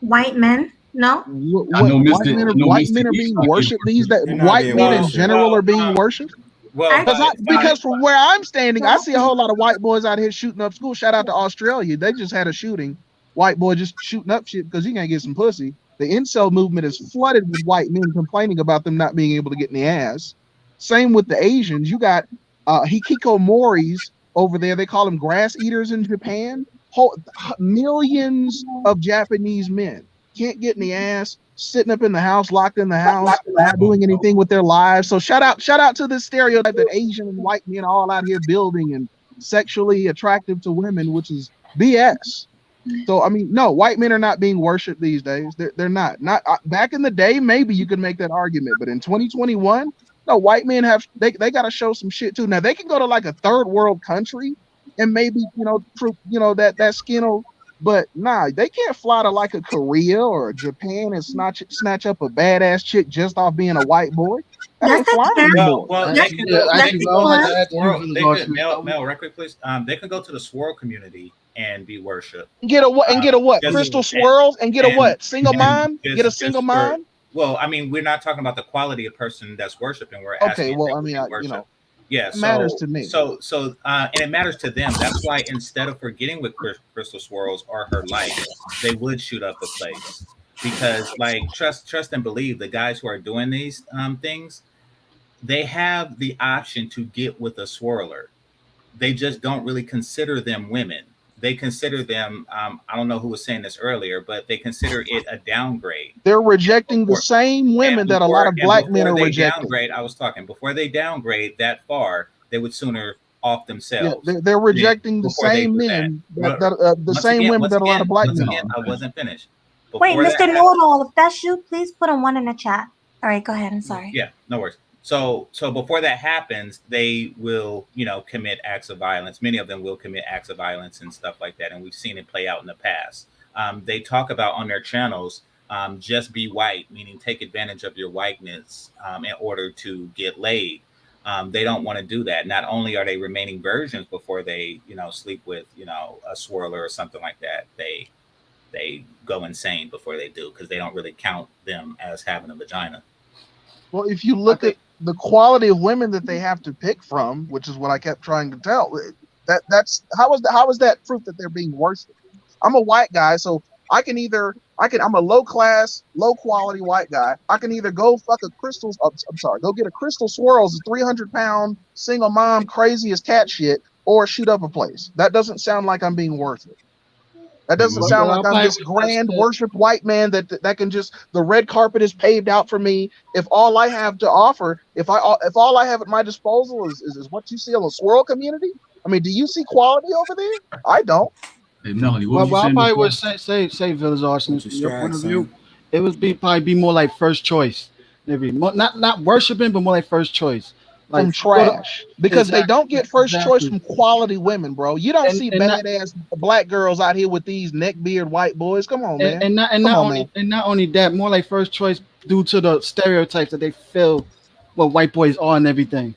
White men? No.
White men are being worshipped these days. White men in general are being worshipped.
Well,
because from where I'm standing, I see a whole lot of white boys out here shooting up school. Shout out to Australia. They just had a shooting. White boy just shooting up shit because he can't get some pussy. The incel movement is flooded with white men complaining about them not being able to get in the ass. Same with the Asians. You got hikikomoris over there. They call them grass eaters in Japan. Millions of Japanese men can't get in the ass, sitting up in the house, locked in the house, not doing anything with their lives. So shout out to this stereotype that Asian and white men are all out here building and sexually attractive to women, which is BS. So I mean, no, white men are not being worshipped these days. They're not. Back in the day, maybe you could make that argument, but in 2021, no, white men they got to show some shit too. Now they can go to like a third world country and maybe that skin will. But nah, they can't fly to like a Korea or a Japan and snatch up a badass chick just off being a white boy. That ain't flying anymore.
Well, they can go. They can go to the swirl. Mel, real quick, please. They can go to the swirl community and be worshipped.
Get a what? Crystal swirls and get a what? Single mom? Get a single mom?
Well, I mean, we're not talking about the quality of person that's worshiping. We're
okay.
Asking
Well, I mean,
yeah,
it matters to me.
So, and it matters to them. That's why instead of her getting with Crystal Swirls or her life, they would shoot up the place because, like, trust and believe the guys who are doing these things, they have the option to get with a swirler. They just don't really consider them women. They consider them. I don't know who was saying this earlier, but they consider it a downgrade.
They're rejecting the same women that a lot of black men are rejecting.
Before they downgrade that far, they would sooner off themselves.
Yeah, they're rejecting the same men the same women that a lot of black men are.
I wasn't finished.
Wait, Mr. Know-it-all, if that's you, please put a 1 in the chat. All right, go ahead. I'm sorry.
Yeah, no worries. So before that happens, they will, commit acts of violence. Many of them will commit acts of violence and stuff like that. And we've seen it play out in the past. They talk about on their channels, just be white, meaning take advantage of your whiteness in order to get laid. They don't want to do that. Not only are they remaining virgins before they, sleep with, a swirler or something like that, they go insane before they do because they don't really count them as having a vagina.
Well, if you look at the quality of women that they have to pick from, which is what I kept trying to tell, that's how is that proof that they're being worshipped? I'm a white guy, so I'm a low class, low quality white guy. I can either go fuck go get a Crystal Swirls, a 300-pound single mom, crazy as cat shit, or shoot up a place. That doesn't sound like I'm being worshipped. That doesn't sound like I'm this grand worshipped white man that can just, the red carpet is paved out for me. If all I have to offer, if all I have at my disposal is what you see on the swirl community, I mean, do you see quality over there? I don't.
Hey, Melanie, what
I probably would say Village Arsenal. From your point of view, it would probably be more like first choice. Maybe not worshiping, but more like first choice.
Like, from trash, because they don't get first choice from quality women, bro. You don't see badass black girls out here with these neckbeard white boys. Come on, man.
And not only that, more like first choice due to the stereotypes that they feel what white boys are and everything.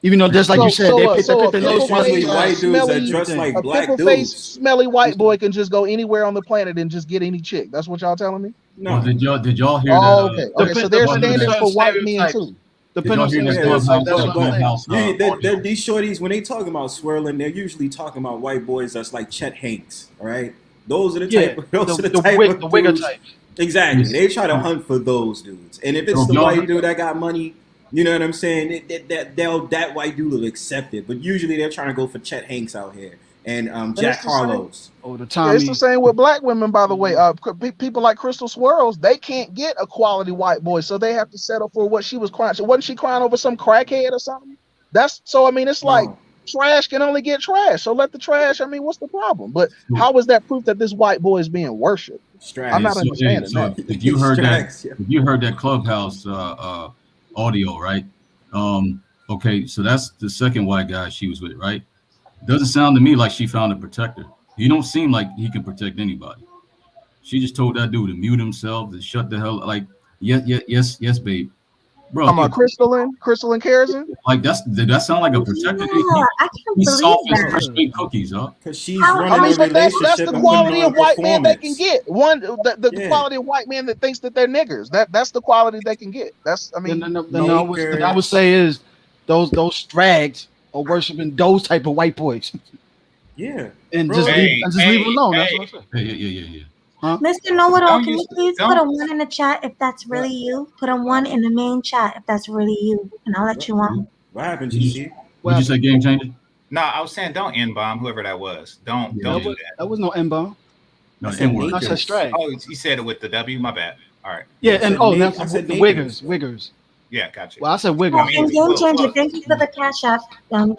Even though, just like you said, they pick the low
white dudes that dress like black dudes.
Smelly white boy can just go anywhere on the planet and just get any chick. That's what y'all telling me?
No.
Did y'all hear
Oh,
that?
okay. So they're
Depends-
standing
depends
for
on
white men
stereotypes.
too.
Depending on
Did y'all hear that
stereotypes,
Clubhouse,
that's what I'm saying.
Clubhouse,
these shorties, when they talking about swirling, they're usually talking about white boys that's like Chet Hanks, all right? Those are the
Yeah,
type. Those
the
are the type
wig-
of
the wigger
dudes.
type.
Exactly. They try to hunt for those dudes, and if it's
So
the
y'all
white
heard
dude that got money, you know what I'm saying? That white dude will accept it. But usually they're trying to go for Chet Hanks out here and Jack
it's the same.
Harlow's.
Oh, the
Yeah,
Tommy.
it's the same with black women, by the way. People like Crystal Swirls, they can't get a quality white boy, so they have to settle for what she was crying. So wasn't she crying over some crackhead or something? That's so. I mean, it's like
No.
trash can only get trash. So let the trash. I mean, what's the problem? But how is that proof that this white boy is being worshipped?
Strags.
I'm not understanding
so
that.
if you heard
Strags,
that,
yeah.
if you heard that Clubhouse audio, right? Okay, so that's the second white guy she was with, right? Doesn't sound to me like she found a protector. He don't seem like he can protect anybody. She just told that dude to mute himself, to shut the hell. Like, yes, babe, bro.
I'm a Crystal and Kerosene.
Like did that sound like a protector?
Yeah, I can't
He's
believe
soft as
that.
fresh baked cookies, huh?
Because she's
How-
running
I mean,
a
but that's
relationship
the
and
quality
putting
of
on
white man they can
performance.
get. The
Yeah.
quality of white man that thinks that they're niggers. That's the quality they can get. That's I mean,
I would say is those drags are worshiping those type of white boys.
Yeah.
And
Bro,
just
Hey,
leave them alone. That's
hey.
what I'm saying.
Yeah.
Mr. Know-It-All,
Don't
can you
use-
please
don't-
put a 1 in the chat if that's really you? Put a 1 in the main chat if that's really you, and I'll let you on.
What happened,
Did you-
GC?
What'd you say, game changer?
No, I was saying don't N-bomb whoever that was. Don't do that.
That was no N-bomb.
No,
I said
N-word.
I said strag.
Oh, you said it with the W. My bad. All right.
Yeah,
I
and
said
oh,
nigg-
that's
I said
the
niggers.
wiggers.
Yeah, gotcha.
Well, I said
Oh,
wiggers.
and Game
Look,
Changer,
look.
thank you for the cash app,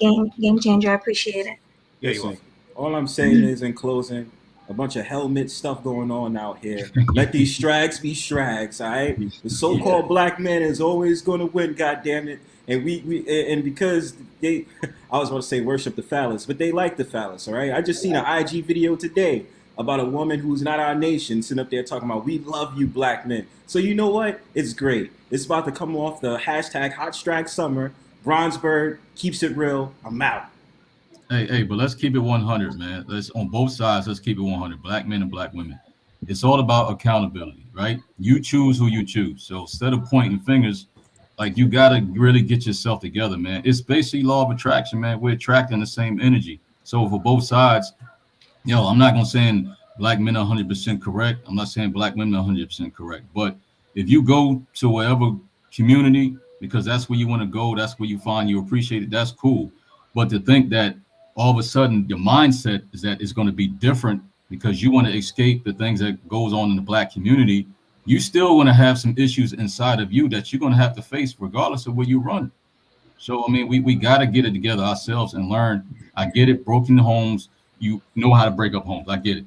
Game Changer. I appreciate it.
Yeah, you
Listen,
welcome.
all I'm saying is, in closing, a bunch of helmet stuff going on out here. Let these strags be strags, all right? The so-called black man is always going to win, goddammit. And we because they, I was about to say worship the phallus, but they like the phallus, all right? I just seen an IG video today about a woman who's not our nation sitting up there talking about, we love you black men. So you know what? It's great. It's about to come off the hashtag Hot Strag Summer. Bronzebird keeps it real. I'm out.
Hey, but let's keep it 100, man. Let's on both sides. Let's keep it 100. Black men and black women. It's all about accountability, right? You choose who you choose. So instead of pointing fingers, like you gotta really get yourself together, man. It's basically law of attraction, man. We're attracting the same energy. So for both sides, I'm not gonna say black men are 100% correct. I'm not saying black women are 100% correct. But if you go to wherever community, because that's where you want to go, that's where you find you appreciate it. That's cool. But to think that all of a sudden your mindset is that it's going to be different because you want to escape the things that goes on in the black community, you still want to have some issues inside of you that you're going to have to face regardless of where you run. So, I mean, we got to get it together ourselves and learn. I get it. Broken homes, you know how to break up homes. I get it.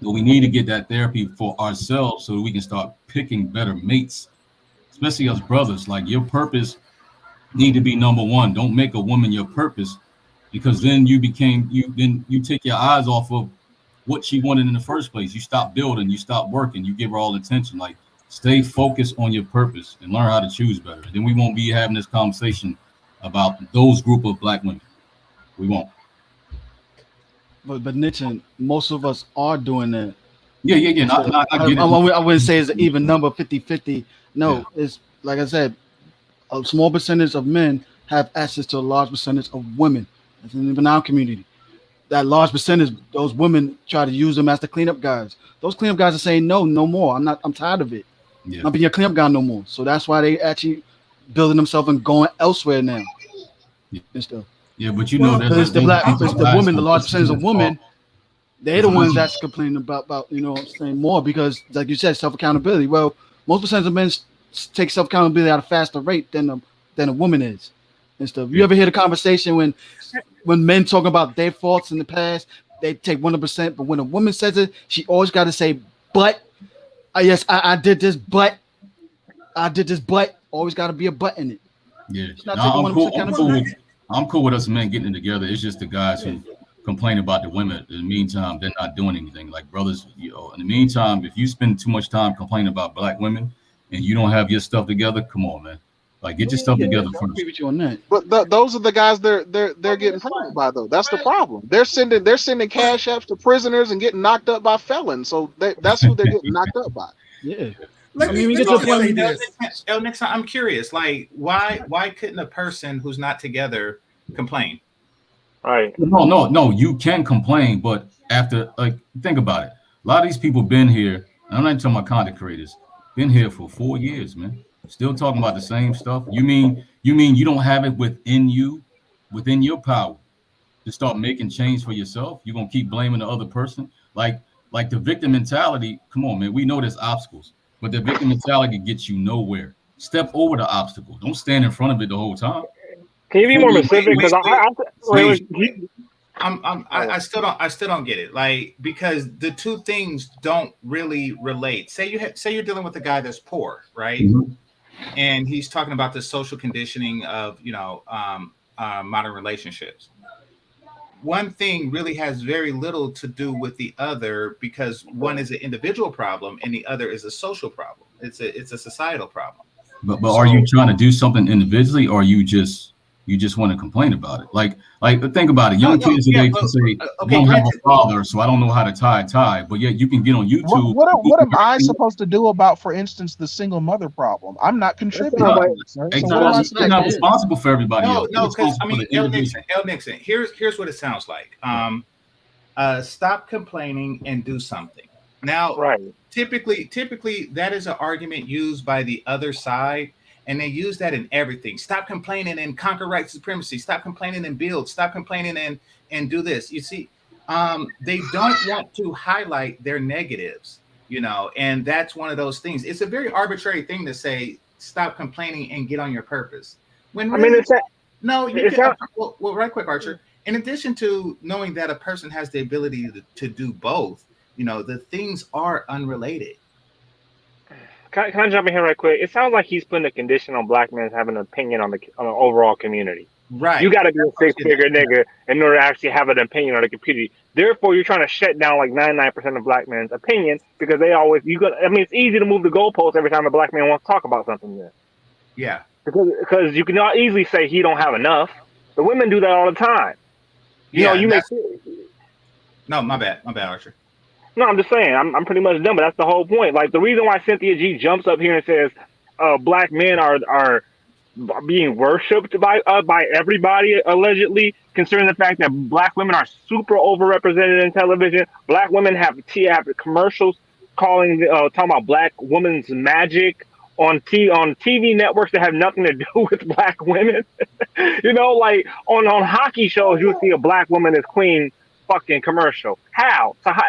But we need to get that therapy for ourselves so that we can start picking better mates, especially us brothers. Like your purpose need to be number one. Don't make a woman your purpose, because then you take your eyes off of what she wanted in the first place. You stop building, you stop working, you give her all attention. Like stay focused on your purpose and learn how to choose better. Then we won't be having this conversation about those group of black women. We won't.
But Nitin, most of us are doing that.
Yeah. I get it.
I wouldn't say it's an even number, 50-50. No, it's like I said, a small percentage of men have access to a large percentage of women. That's in our community. That large percentage, those women try to use them as the cleanup guys. Those cleanup guys are saying no more. I'm tired of it.
Yeah.
I'm not being your cleanup guy no more. So that's why they actually building themselves and going elsewhere now. And stuff.
Yeah, but you know that
it's the women, the large percentage of women, they're the ones that's complaining about saying more, because like you said, self-accountability. Well, most percentage of men take self-accountability at a faster rate than a woman is and stuff. You ever hear the conversation when men talk about their faults in the past, they take 100%, but when a woman says it, she always got to say, but yes, I did this, but always got to be a but in it.
Yeah,
not taking 100% accountability.
I'm cool with us men getting it together. It's just the guys who complain about the women. In the meantime, they're not doing anything. Like brothers, in the meantime, if you spend too much time complaining about black women and you don't have your stuff together, come on, man. Like get your stuff together
I
first.
agree with you on that.
But those are the guys they're getting pregnant by, though. That's the problem. They're sending cash apps to prisoners and getting knocked up by felons. So that's who they're getting knocked up by.
Yeah.
Let
I
me,
mean, we
let
get to
me
a point
say
when
this.
El Nixon, I'm curious, like why couldn't a person who's not together complain?
right.
No. You can complain, but after, like, think about it. A lot of these people been here. And I'm not talking about content creators. Been here for 4 years, man. Still talking about the same stuff. You mean you don't have it within you, within your power, to start making change for yourself? You're gonna keep blaming the other person, like the victim mentality. Come on, man. We know there's obstacles, but the victim mentality gets you nowhere. Step over the obstacle. Don't stand in front of it the whole time.
Can you be more specific? Because
I still don't get it. Like, because the two things don't really relate. Say you're dealing with a guy that's poor, right?
Mm-hmm.
And he's talking about the social conditioning of modern relationships. One thing really has very little to do with the other, because one is an individual problem and the other is a social problem. It's a societal problem.
But are you trying to do something individually, or you just want to complain about it? Like think about it. Young kids today can say, I don't have a father, so I don't know how to tie a tie. But yet you can get on YouTube.
What am I supposed to do about, for instance, the single mother problem? I'm not contributing.
You're not responsible for everybody else.
No, because I mean, El Nixon. Here's what it sounds like. Stop complaining and do something. Now,
right.
Typically, that is an argument used by the other side, and they use that in everything. Stop complaining and conquer white supremacy. Stop complaining and build. Stop complaining and do this. You see, they don't want to highlight their negatives, and that's one of those things. It's a very arbitrary thing to say, stop complaining and get on your purpose. When really, right quick, Archer. In addition to knowing that a person has the ability to do both, the things are unrelated.
Can I jump in here right quick? It sounds like he's putting a condition on black men having an opinion on the overall community.
Right.
You got to be a six-figure nigga in order to actually have an opinion on the community. Therefore, you're trying to shut down like 99% of black men's opinion, because they always it's easy to move the goalpost every time a black man wants to talk about something. Then.
Yeah.
Because you can not easily say he don't have enough. The women do that all the time.
No, my bad, Archer.
No, I'm just saying, I'm pretty much done, but that's the whole point. Like, the reason why Cynthia G jumps up here and says black men are being worshipped by everybody, allegedly, considering the fact that black women are super overrepresented in television. Black women have commercials talking about black women's magic on TV networks that have nothing to do with black women. Like on hockey shows, you'll see a black woman as queen fucking commercial. How? So how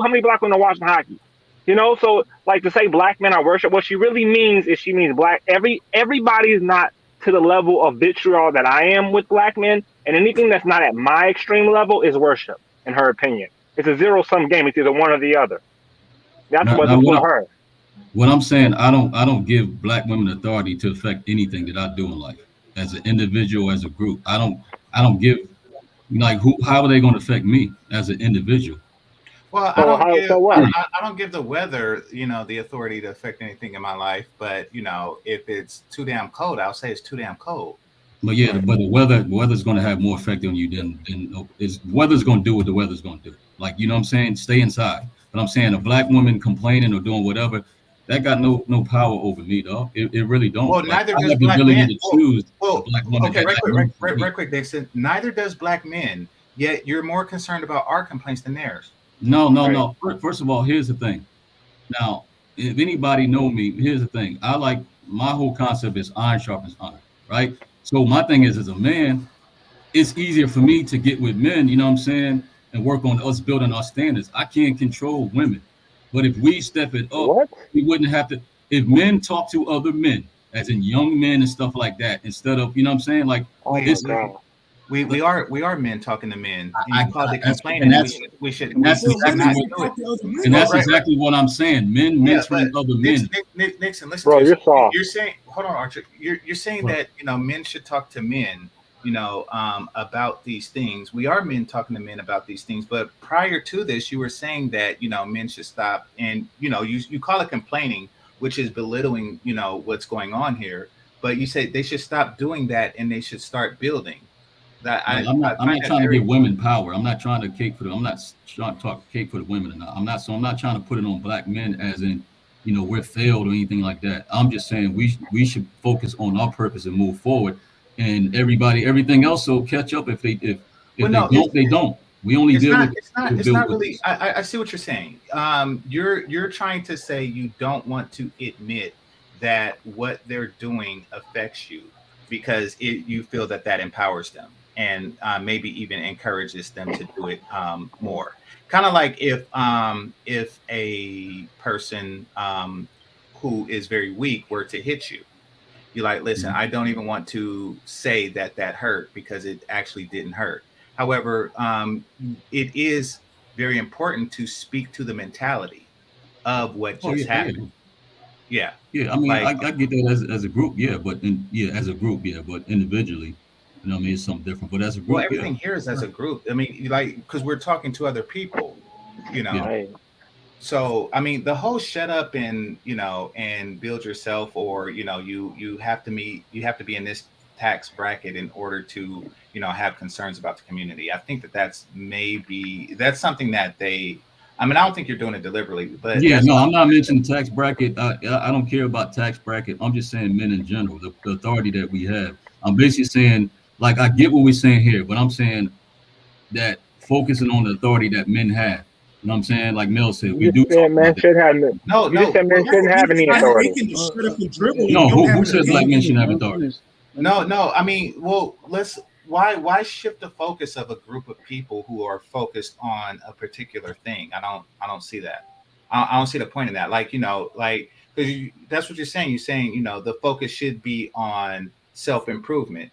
many black women are watching hockey? So like, to say black men are worship, what she really means is, she means everybody is not to the level of vitriol that I am with black men, and anything that's not at my extreme level is worship, in her opinion. It's a zero-sum game. It's either one or the other. That's what's for her.
What I'm saying, I don't give black women authority to affect anything that I do in life, as an individual, as a group. I don't give, how are they going to affect me as an individual?
Well, I don't give the weather, the authority to affect anything in my life. But if it's too damn cold, I'll say it's too damn cold.
But yeah, but the weather's going to have more effect on you than weather's going to do what the weather's going to do. Like, what I'm saying, stay inside. But I'm saying a black woman complaining or doing whatever, that got no power over me, though. It really don't.
Well, neither does black men. Okay, right quick, Dixon. Neither does black men. Yet you're more concerned about our complaints than theirs.
No. First of all, here's the thing. Now, if anybody know me, here's the thing. My whole concept is iron sharpens iron, right? So my thing is, as a man, it's easier for me to get with men, you know what I'm saying, and work on us building our standards. I can't control women. But if we step it up, we wouldn't have to. If men talk to other men, as in young men and stuff like that, instead of, you know what I'm saying, like,
we are men talking to men.
I call it complaining. We should. And that's exactly what I'm saying. Men mentoring other men.
Nixon, listen. Bro, you're soft. You're saying, hold on, Archer. You're saying that men should talk to men, about these things. We are men talking to men about these things. But prior to this, you were saying that men should stop, and you call it complaining, which is belittling what's going on here. But you say they should stop doing that and they should start building.
I'm not trying to give women power. I'm not trying to cape for them. I'm not trying to talk cape for the women. I'm not trying to put it on black men as in we're failed or anything like that. I'm just saying we should focus on our purpose and move forward, and everything else will catch up if they don't. We only deal with
it's not really. I see what you're saying. You're trying to say you don't want to admit that what they're doing affects you because you feel that empowers them and maybe even encourages them to do it more. Kind of like if a person who is very weak were to hit you, you're like, listen, I don't even want to say that hurt because it actually didn't hurt. However, it is very important to speak to the mentality of what just happened. Yeah.
I mean, I get that as a group, but as a group, but individually, it's something different. But as a group,
everything here is as a group. I mean, because we're talking to other people, So I mean, the whole shut up and and build yourself, or you have to be in this tax bracket in order to have concerns about the community. I think that's something that they. I mean, I don't think you're doing it deliberately, but
I'm not mentioning tax bracket. I don't care about tax bracket. I'm just saying men in general, the authority that we have. I'm basically saying, like, I get what we're saying here, but I'm saying that focusing on the authority that men have. You know what I'm saying? Like Mel said, we do.
Men should have no. You just said men shouldn't have any authority.
No, who says black men shouldn't have authority?
No. I mean, well, why shift the focus of a group of people who are focused on a particular thing? I don't see that. I don't see the point in that. Like, because that's what you're saying. You're saying, the focus should be on self-improvement.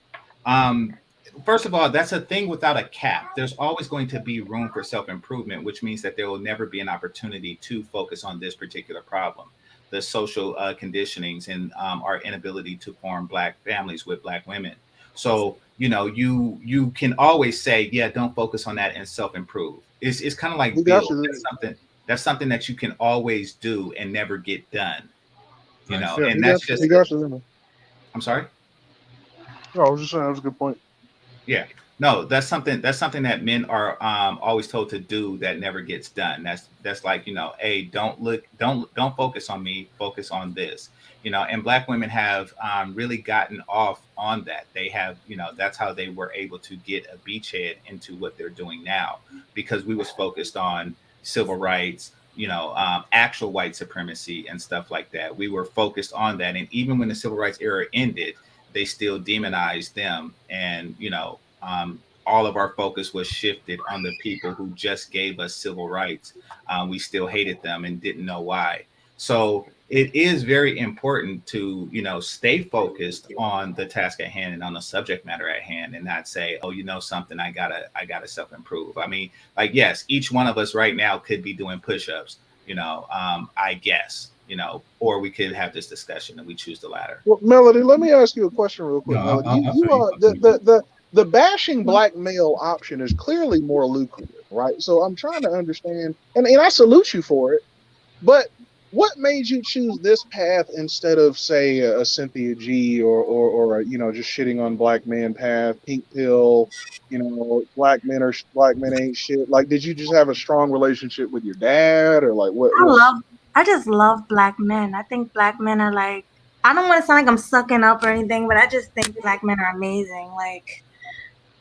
First of all, that's a thing without a cap. There's always going to be room for self-improvement, which means that there will never be an opportunity to focus on this particular problem. The social conditionings and our inability to form black families with black women. So, you can always say, don't focus on that and self-improve. It's kind of like that's something that you can always do and never get done. And that's just. I'm sorry.
No, I was just saying that was a good point.
Yeah. No, that's something that men are always told to do that never gets done. That's like, hey, don't focus on me, focus on this. And black women have really gotten off on that. They have, that's how they were able to get a beachhead into what they're doing now, because we was focused on civil rights, actual white supremacy and stuff like that. We were focused on that. And even when the civil rights era ended, they still demonized them. And, all of our focus was shifted on the people who just gave us civil rights. We still hated them and didn't know why. So it is very important to, stay focused on the task at hand and on the subject matter at hand, and not say, oh, something, I gotta self-improve. I mean, like, yes, each one of us right now could be doing push-ups, I guess, or we could have this discussion and we choose the latter.
Well, Melody, let me ask you a question real quick. The bashing black male option is clearly more lucrative, right? So I'm trying to understand, and I salute you for it, but what made you choose this path instead of, say, a Cynthia G or just shitting on black man path, pink pill, black men ain't shit? Like, did you just have a strong relationship with your dad, or like what?
I just love black men. I think black men are like, I don't want to sound like I'm sucking up or anything, but I just think black men are amazing. Like,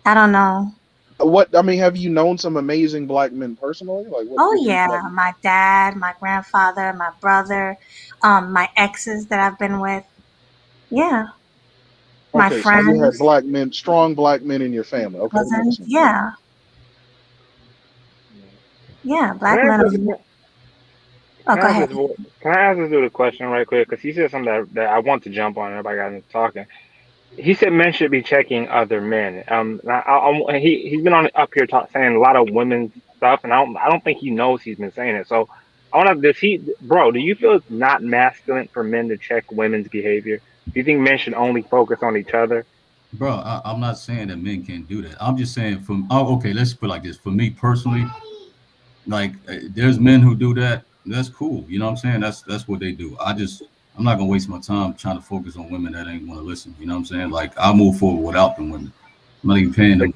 I don't know.
Have you known some amazing black men personally? Like,
my dad, my grandfather, my brother, my exes that I've been with. Yeah. My friends.
So you had black men, strong black men in your family. Okay.
Yeah. Yeah, black men. Oh, go ahead.
Can I ask this dude a question right quick? Because he said something that I want to jump on. Everybody got him talking. He said men should be checking other men. He's been on up here saying a lot of women's stuff, and I don't think he knows he's been saying it. So I want to. Do you feel it's not masculine for men to check women's behavior? Do you think men should only focus on each other?
Bro, I'm not saying that men can't do that. I'm just saying let's put it like this. For me personally, like, there's men who do that. That's cool. You know what I'm saying? That's what they do. I'm not gonna waste my time trying to focus on women that ain't want to listen. You know what I'm saying? Like, I'll move forward without them women. I'm not even paying them.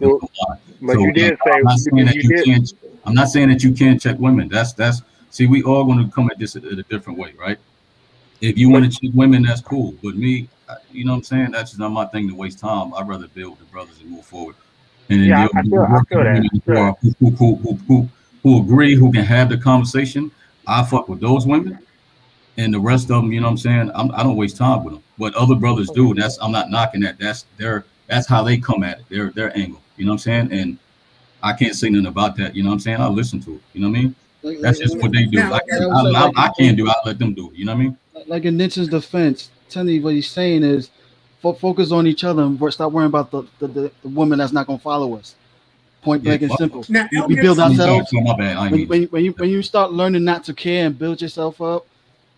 But you did say
I'm not saying that you can't check women. See, we all gonna come at this a different way, right? If you want to cheat women, that's cool. But me, you know what I'm saying? That's just not my thing to waste time. I'd rather build with the brothers and move forward. And then
Yeah,
deal
I
with
feel
women who agree, who can have the conversation. I fuck with those women. And the rest of them, you know what I'm saying? I don't waste time with them. But other brothers do. I'm not knocking that. That's how they come at it. Their angle. You know what I'm saying? And I can't say nothing about that. You know what I'm saying? I listen to it. You know what I mean? That's just what they do.
Now,
I can't do it. I let them do it. You know what I mean?
Like in Nixon's defense, Tony, what he's saying is focus on each other and stop worrying about the woman that's not gonna follow us. Point blank and simple.
Now,
We build ourselves.
My bad. I mean,
When you start learning not to care and build yourself up,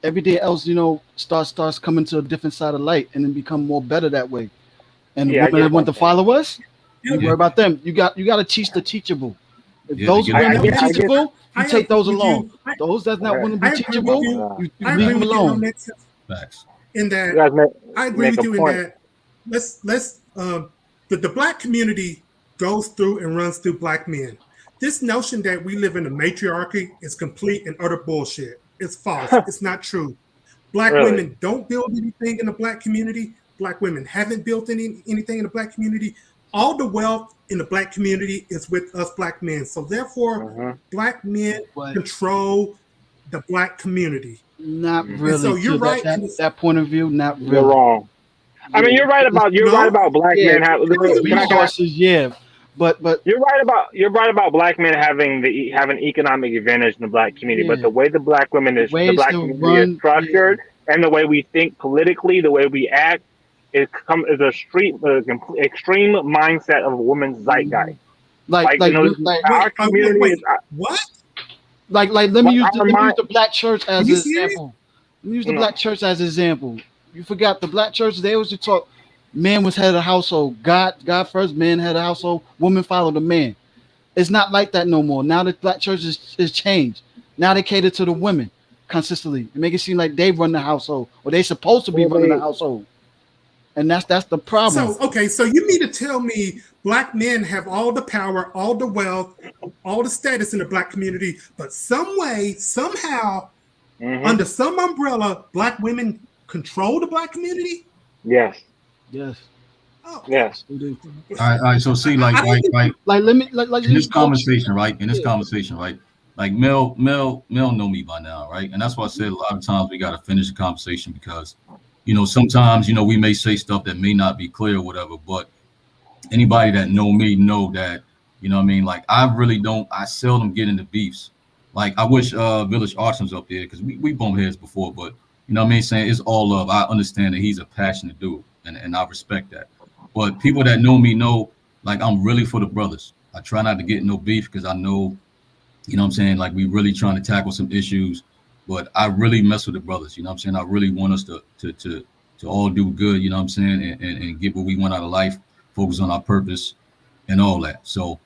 everything else, starts coming to a different side of light and then become more better that way. And the women that want to follow us, you worry about them. You got to teach the teachable. If those women are teachable, you take those along. Those that's not want to be teachable, you leave them alone.
Facts.
In that, I agree with you in that. Let's the black community goes through and runs through black men. This notion that we live in a matriarchy is complete and utter bullshit. It's false. It's not true. Black women don't build anything in the black community. Black women haven't built anything in the black community. All the wealth in the black community is with us black men. So therefore, black men control the black community.
Not really.
And so you're right.
That point of view, not really.
You're wrong. I mean, you're right about black men having
resources. But
you're right about black men having economic advantage in the black community. But the way the black community is structured, and the way we think politically, the way we act, is a extreme mindset of a woman's zeitgeist. Our community is
what?
Let me use the black church as an example. Let me use the black church as an example. You forgot the black church. They always talk. Man was head of the household. God first. Man head of the household. Woman followed the man. It's not like that no more. Now the black church is changed. Now they cater to the women consistently and make it seem like they run the household or they supposed to be running the household. And that's the problem.
So you mean to tell me black men have all the power, all the wealth, all the status in the black community, but some way, somehow, under some umbrella, black women control the black community?
Yes.
Yes.
Oh.
Yes.
All right. So see, like in this conversation, right? Like Mel know me by now, right? And that's why I said a lot of times we got to finish the conversation because, sometimes, we may say stuff that may not be clear or whatever, but anybody that know me know that, what I mean? Like, I seldom get into beefs. Like, I wish Village Arts was up there because we bumped heads before, but, saying it's all love. I understand that he's a passionate dude, and I respect that. But people that know me know, like, I'm really for the brothers. I try not to get no beef because I know, like, we really trying to tackle some issues. But I really mess with the brothers, I really want us to all do good, and get what we want out of life, focus on our purpose and all that. So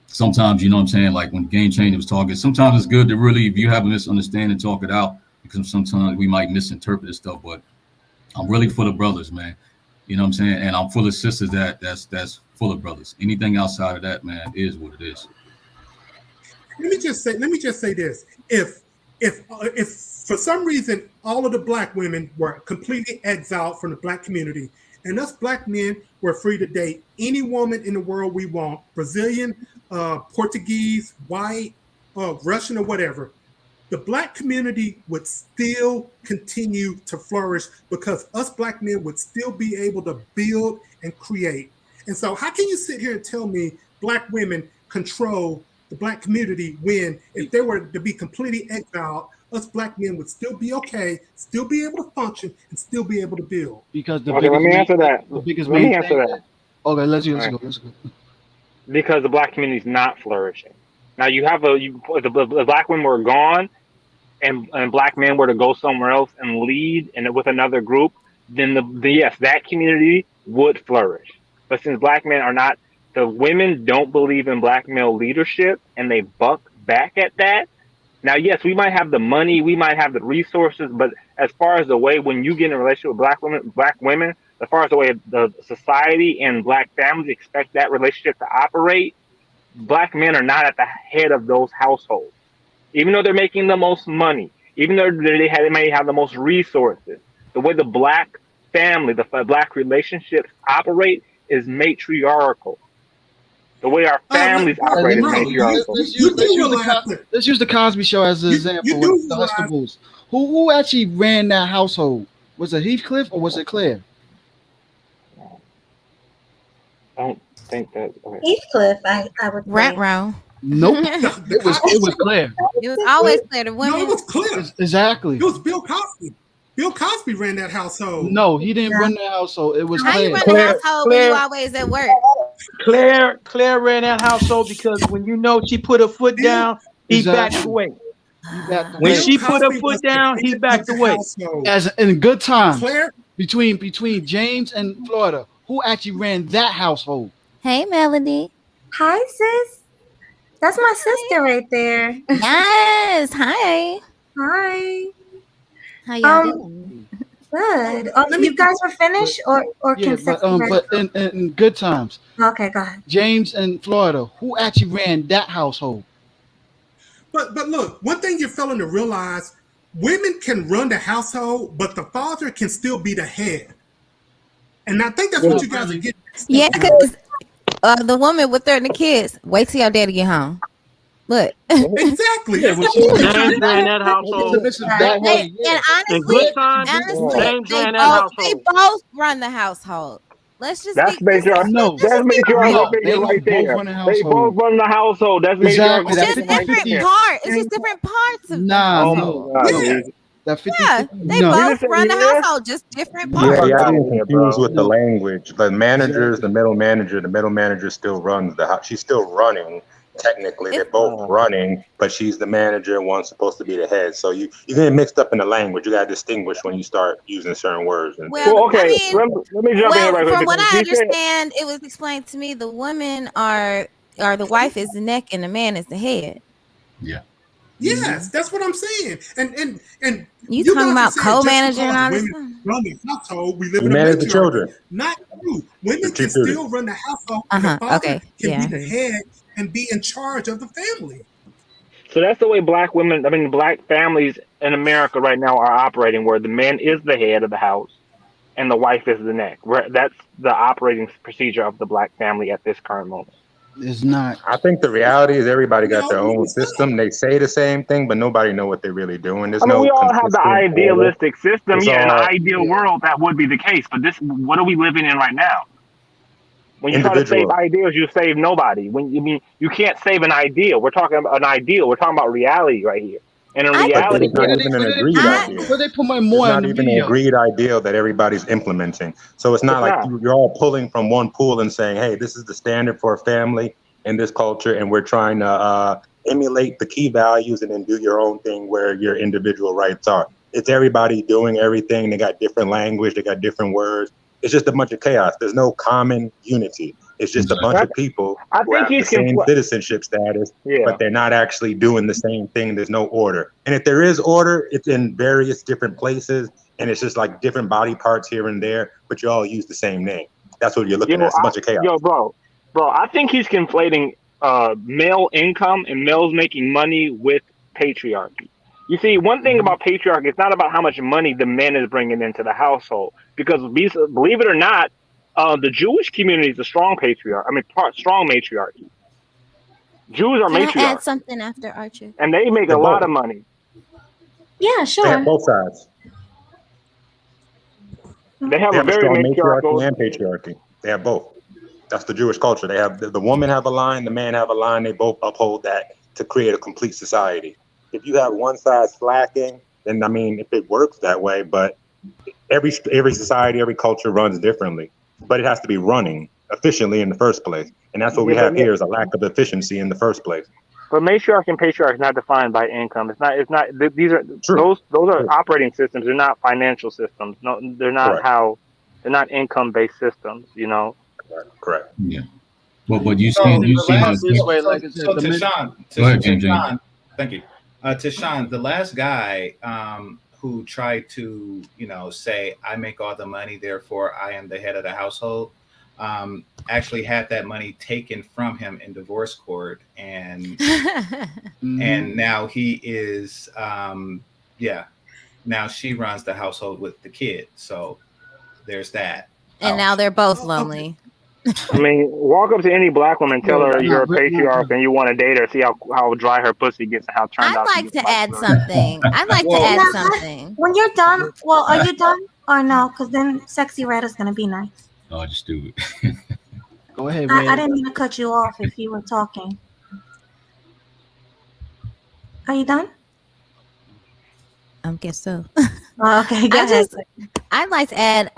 sometimes, like when Game Changer was talking, sometimes it's good to really, if you have a misunderstanding, talk it out, because sometimes we might misinterpret this stuff, but I'm really for the brothers, man. And I'm full of sisters that's full of brothers. Anything outside of that, man, is what it is.
Let me just say this. If for some reason all of the black women were completely exiled from the black community and us black men were free to date any woman in the world we want, Brazilian, Portuguese, white, Russian, or whatever, the black community would still continue to flourish because us black men would still be able to build and create. And so how can you sit here and tell me black women control the black community when if they were to be completely exiled, us black men would still be okay, still be able to function, and still be able to build?
Because let me answer that.
Okay, let's go.
Because the black community is not flourishing. Now the black women were gone, and black men were to go somewhere else and lead and with another group, then yes, that community would flourish. But since black men are not, the women don't believe in black male leadership, and they buck back at that. Now, yes, we might have the money, we might have the resources, but as far as the way when you get in a relationship with black women, as far as the way the society and black families expect that relationship to operate, black men are not at the head of those households. Even though they're making the most money, even though they may have the most resources. The way the black family, the black relationships operate is matriarchal. The way our families operate is matriarchal.
Let's use the Cosby Show as an example with the Huxtables. Who actually ran that household? Was it Heathcliff or was it Claire?
I don't think that. Okay.
Heathcliff, I would
Rat row.
Nope. it was Claire.
It was always Claire. The
No,
women.
it was Cliff.
Exactly.
It was Bill Cosby. Bill Cosby ran that household.
No, he didn't run the household. It was
How you
Claire.
run the household when you always at work?
Claire ran that household because when you know she put her foot down, he backed away. When she put her foot down, he backed away.
As in good times,
Claire?
between James and Florida, who actually ran that household?
Hey, Melody.
Hi, sis. That's my sister right there.
Yes. Hi.
Hi.
How y'all doing?
Good. You guys were finished or
Yeah,
can
but in good times,
Okay, go ahead.
James and Florida, who actually ran that household?
But look, one thing you're failing to realize, women can run the household, but the father can still be the head. And I think that's what you guys are getting.
Yeah, because the woman with her and the kids, wait till your daddy get home. Look.
Exactly.
Yeah, when she James ran that household.
And honestly,
good times, James ran that
they
household.
both run the household. Let's just
That's
be
matriarch.
No,
That's matriarchal
they
right
both
there.
run the
They
household.
both run the household. That's
Exactly.
matriarchal.
It's just different parts. It's just different parts of the household.
That 50,
Yeah, they
no.
both run the household, just different parts.
Yeah, y'all getting confused with the language. The managers, the middle manager still runs the house. She's still running. Technically, they're both running, but she's the manager and one's supposed to be the head. So you get mixed up in the language. You got to distinguish when you start using certain words.
Well,
okay.
I mean,
let me jump in right quick.
from what I
You said-
understand, it was explained to me the women are the wife is the neck and the man is the head.
Yeah.
Yes, that's what I'm saying. And
You
guys
talking
are
about
saying just
co-manager and all
because
this
women run the household, we live
You
in a
manage the
matriarchy.
children.
Not true. Women
The
can
children.
still run the household. And the father
Okay.
can
Yeah.
be the head and be in charge of the family.
So that's the way black women, black families in America right now are operating, where the man is the head of the house and the wife is the neck. That's the operating procedure of the black family at this current moment.
It's not.
I think the reality is everybody got their own system. They say the same thing, but nobody know what they're really doing. There's no
we all have the
consistent order.
idealistic system.
It's
Yeah, in the
all-
ideal world, that would be the case. But what are we living in right now? When you try to save
Individual.
ideals, you save nobody. You can't save an ideal. We're talking about an ideal. We're talking about reality right here. And in reality,
But it's not even an agreed idea.
But they put my
It's
more in
not
the
even an
video.
agreed ideal that everybody's implementing. So it's not like
not.
you're all pulling from one pool and saying, hey, this is the standard for a family in this culture, and we're trying to emulate the key values and then do your own thing where your individual rights are. It's everybody doing everything. They got different language. They got different words. It's just a bunch of chaos. There's no common unity. It's just a bunch of people who have the same citizenship status, but they're not actually doing the same thing. There's no order. And if there is order, it's in various different places, and it's just like different body parts here and there, but you all use the same name. That's what you're looking at. It's a bunch of chaos.
Bro, I think he's conflating male income and males making money with patriarchy. You see, one thing about patriarchy, it's not about how much money the man is bringing into the household. Because believe it or not, the Jewish community is a strong strong matriarchy. Jews are
Can I add
matriarchs,
something after Archer?
and they make a lot of money.
Yeah,
They have
sure.
both sides.
They have
They
a
have a
very
strong
matriarchal.
matriarchy and patriarchy. They have both. That's the Jewish culture. They have the woman have a line, the man have a line. They both uphold that to create a complete society. If you have one side slacking, then I mean, if it works that way, but every society, every culture runs differently. But it has to be running efficiently in the first place, and that's what we have here is a lack of efficiency in the first place.
But matriarch and patriarch is not defined by income. It's not. These are those are operating systems. They're not financial systems. No, they're not they're not income based systems. You know.
Correct.
Yeah. But you see,
Tashawn, thank you. Tashawn, the last guy who tried to, say, I make all the money, therefore I am the head of the household, actually had that money taken from him in divorce court, and and now he is Yeah. Now she runs the household with the kid. So there's that.
And now they're both lonely.
I mean, walk up to any black woman, tell her you're a patriarch and you want to date her, see how dry her pussy gets and how turned out.
I'd like to add something. I'd like to add something.
When you're done, well, are you done or no? Because then Sexy Red is going to be nice.
Oh, just do it.
Go ahead,
I
Red.
didn't mean to cut you off if you were talking. Are you done?
I guess so.
Oh, okay, go ahead.
I'd like to add,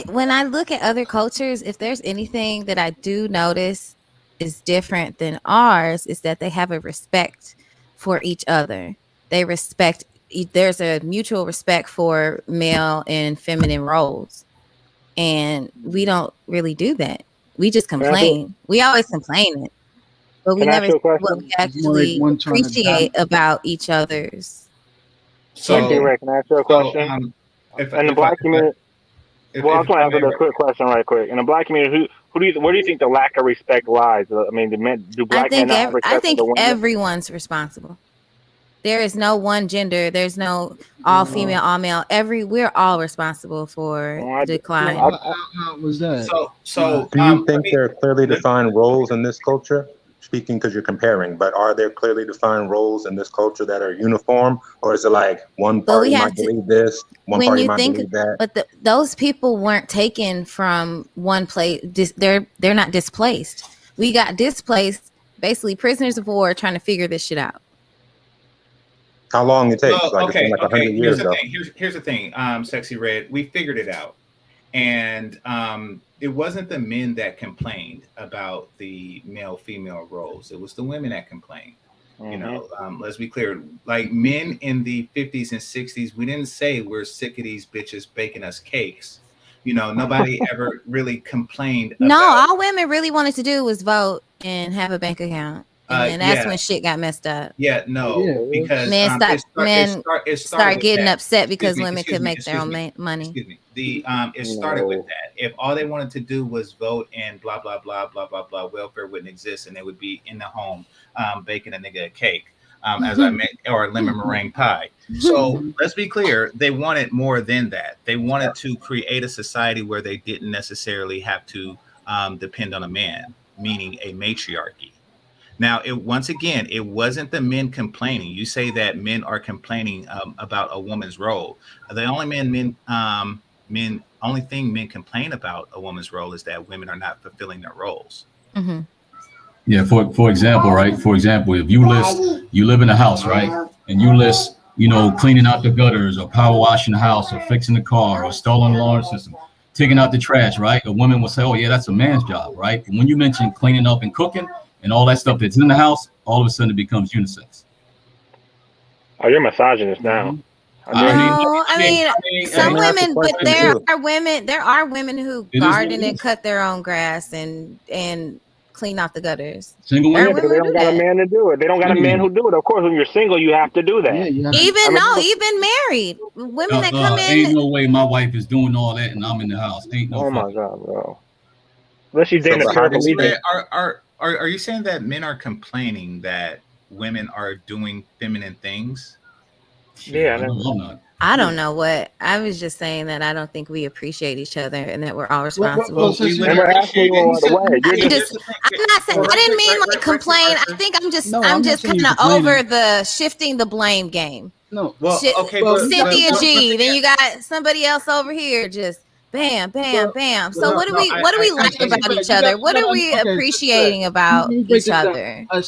when I look at other cultures, if there's anything that I do notice is different than ours, is that they have a respect for each other. They respect, there's a mutual respect for male and feminine roles. And we don't really do that. We just complain. We always complain it. But we never see what we actually appreciate about each other's.
So, Ray, can I ask you a question? In the black community, well, I just want to answer this quick question right quick. In the black community, where do you think the lack of respect lies? I mean, do black men not have respect for the women?
Everyone's responsible. There is no one gender. There's no all female, all male. We're all responsible for decline.
How was that?
So do you think there are clearly defined roles in this culture? Speaking because you're comparing, but are there clearly defined roles in this culture that are uniform, or is it like one party might believe this, one party might believe that?
But those people weren't taken from one place. They're not displaced. We got displaced, basically prisoners of war, trying to figure this shit out.
How long it takes?
Well,
like, it's been like 100 years ago.
Here's the thing, Sexy Red. We figured it out, and it wasn't the men that complained about the male-female roles. It was the women that complained. You know, let's be clear. Like men in the 50s and 60s, we didn't say we're sick of these bitches baking us cakes. You know, nobody ever really complained.
No, all women really wanted to do was vote and have a bank account. And that's when shit got messed up.
Yeah, no, because
men
it
start getting
that.
upset because women could make their own money.
Excuse me. It started with that. If all they wanted to do was vote and blah blah blah blah blah blah, welfare wouldn't exist, and they would be in the home baking a nigga a cake, as I meant, or a lemon meringue pie. So let's be clear, they wanted more than that. They wanted to create a society where they didn't necessarily have to depend on a man, meaning a matriarchy. Now, once again, it wasn't the men complaining. You say that men are complaining about a woman's role. The only only thing men complain about a woman's role is that women are not fulfilling their roles.
Mm-hmm.
Yeah, for example, right? For example, if you live in a house, right, and you list, cleaning out the gutters or power washing the house or fixing the car or installing the alarm system, taking out the trash, right? A woman will say, "Oh yeah, that's a man's job," right? But when you mention cleaning up and cooking and all that stuff that's in the house, all of a sudden it becomes unisex.
Oh, you're misogynist now.
I mean, some women, but there are women who garden and cut their own grass and clean out the gutters.
Single women,
they don't got a man to do it. They don't got a man who do it. Of course, when you're single, you have to do that.
Even married women that come in.
Ain't no way my wife is doing all that and I'm in the house. Ain't no.
Oh my god, bro. Unless you dating a paralegal.
Are you saying that men are complaining that women are doing feminine things?
Yeah,
I don't know what. I was just saying that I don't think we appreciate each other and that we're all responsible.
I'm not saying. I
didn't mean like complain. I think I'm just kind of over the shifting the blame game.
No,
Cynthia G. Then you got somebody else over here just bam, bam, bam. So what do we like about each other? What are we appreciating about each other?
Well,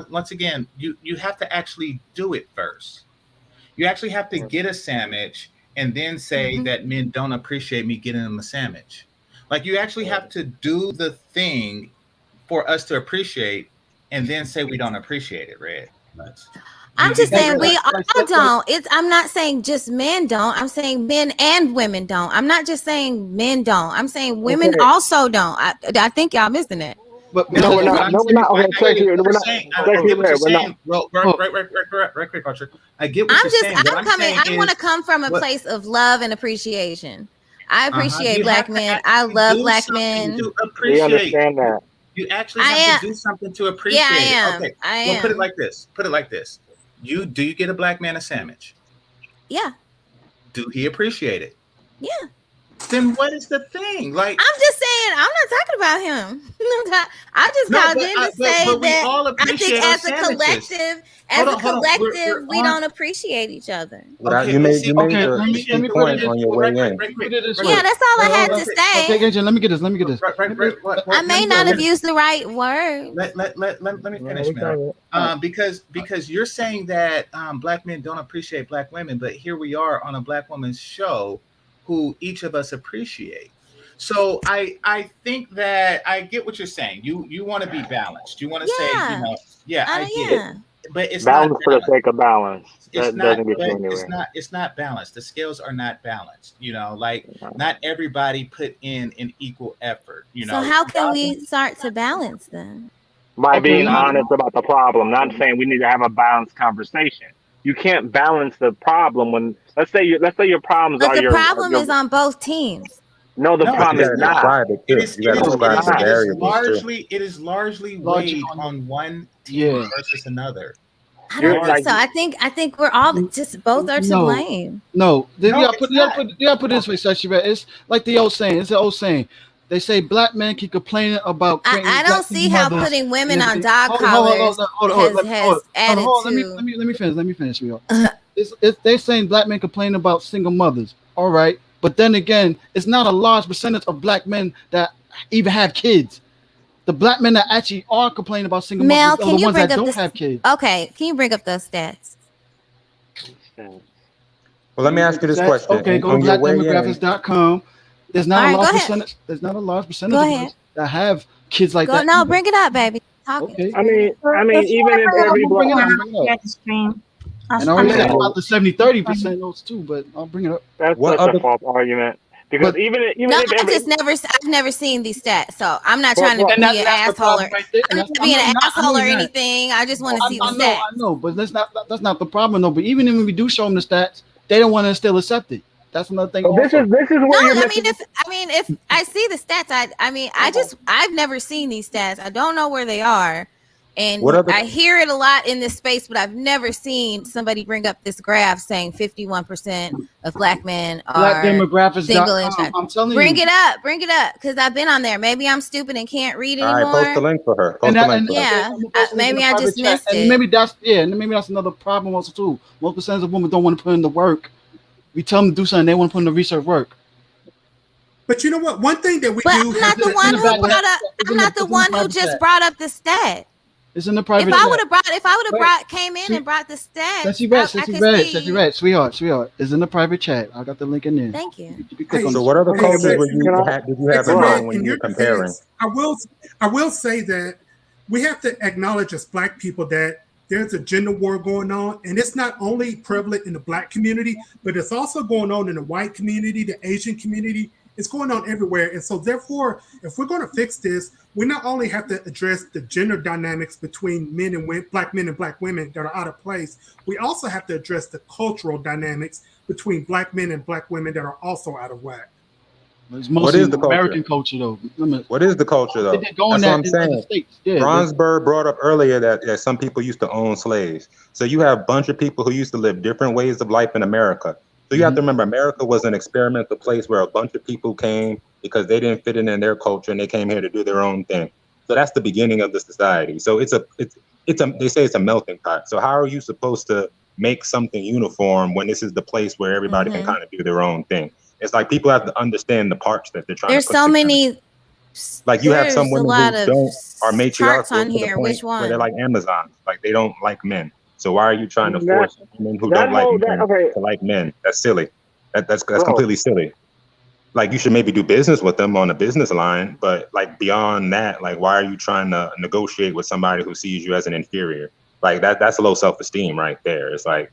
once again, you have to actually do it first. You actually have to get a sandwich and then say that men don't appreciate me getting them a sandwich. Like you actually have to do the thing for us to appreciate, and then say we don't appreciate it, Red.
I'm just saying we all don't. I'm not saying just men don't. I'm saying men and women don't. I'm not just saying men don't. I'm saying women also don't. I think y'all missing it.
But no, we're not. No, we're not. Okay, we're not.
Right, Archer. I get what you're saying.
I want to come from a place of love and appreciation. I appreciate black men. I love black men.
We understand that.
You actually have to do something to appreciate it.
I am.
Well, put it like this. do you get a black man a sandwich?
Yeah.
Do he appreciate it?
Yeah.
Then what is the thing? Like,
I'm just saying, I'm not talking about him. I just called in to say
but we
that
all
I think
appreciate our
as a
sandwiches.
collective,
Hold on.
we
We're on-
don't appreciate each other.
You made your point on your way in.
Yeah, that's all I had to say.
Okay, Agent, let me get this.
I may not have used the right word.
Let me finish, man. Because you're saying that black men don't appreciate black women, but here we are on a black woman's show, who each of us appreciate. So I think that I get what you're saying. You want to be balanced. You want to say, I get it. But it's
balance
not
for the sake of balance. That doesn't get you
but
anywhere.
it's not balanced. The scales are not balanced. Like not everybody put in an equal effort.
So how can we start to balance then?
By being honest about the problem, not saying we need to have a balanced conversation. You can't balance the problem when let's say your problems
But
are
the
your
problem is on both teams.
No, the problem is not.
It is largely weighed on one team versus another.
I don't think so. I think we're all just both are to blame.
No, you gotta put it this way, Sashi. It's like the old saying. It's the old saying. They say black men keep complaining about.
I don't see how putting women on dog collars has added to.
Let me finish. Let me finish. Sweetheart. They're saying black men complain about single mothers. All right, but then again, it's not a large percentage of black men that even have kids. The black men that actually are complaining about single mothers are the ones that don't have kids.
Okay, can you bring up those stats?
Well, let me ask you this question.
Okay, go to blackdemographics.com. There's not a large percentage. There's not a large percentage of us that have kids like that.
No, bring it up, baby. Okay.
I mean, even if every black
and I already said about the 70-30% those too, but I'll bring it up.
That's such a false argument. Because
I've never seen these stats, so I'm not trying to be an asshole or I'm not being an asshole or anything. I just want to see the stats.
I know, but that's not the problem though. But even when we do show them the stats, they don't want to still accept it. That's another thing.
This is where you're missing.
If I see the stats, I've never seen these stats. I don't know where they are. And I hear it a lot in this space, but I've never seen somebody bring up this graph saying 51% of black men are single and child.
I'm telling
bring it up, because I've been on there. Maybe I'm stupid and can't read anymore.
All right, post the link for her.
Maybe I just missed it.
And maybe that's another problem also too. Most percentage of women don't want to put in the work. We tell them to do something, they want to put in the research work.
But you know what? One thing that we do.
I'm not the one who just brought up the stat.
It's in the private.
If I would have came in and brought the stats,
Sassy Red, sweetheart. It's in the private chat. I got the link in there.
Thank you.
So what other cultures did you have in mind when you were comparing?
I will say that we have to acknowledge as black people that there's a gender war going on, and it's not only prevalent in the black community, but it's also going on in the white community, the Asian community. It's going on everywhere. And so therefore, if we're going to fix this, we not only have to address the gender dynamics between men and women, black men and black women that are out of place, we also have to address the cultural dynamics between black men and black women that are also out of whack.
What is the
American culture though?
What is the culture though? That's what I'm saying. Bronsberg brought up earlier that some people used to own slaves. So you have a bunch of people who used to live different ways of life in America. So you have to remember, America was an experimental place where a bunch of people came because they didn't fit in their culture and they came here to do their own thing. So that's the beginning of the society. So they say it's a melting pot. So how are you supposed to make something uniform when this is the place where everybody can kind of do their own thing? It's like people have to understand the parts that they're trying
to put
together.
many.
Like you have some women who are matriarchal
on here. Which one?
Where they're like Amazons, like they don't like men. So why are you trying to force women who don't like men to like men? That's silly. That's completely silly. Like you should maybe do business with them on a business line, but like beyond that, like why are you trying to negotiate with somebody who sees you as an inferior? Like that's low self-esteem right there. It's like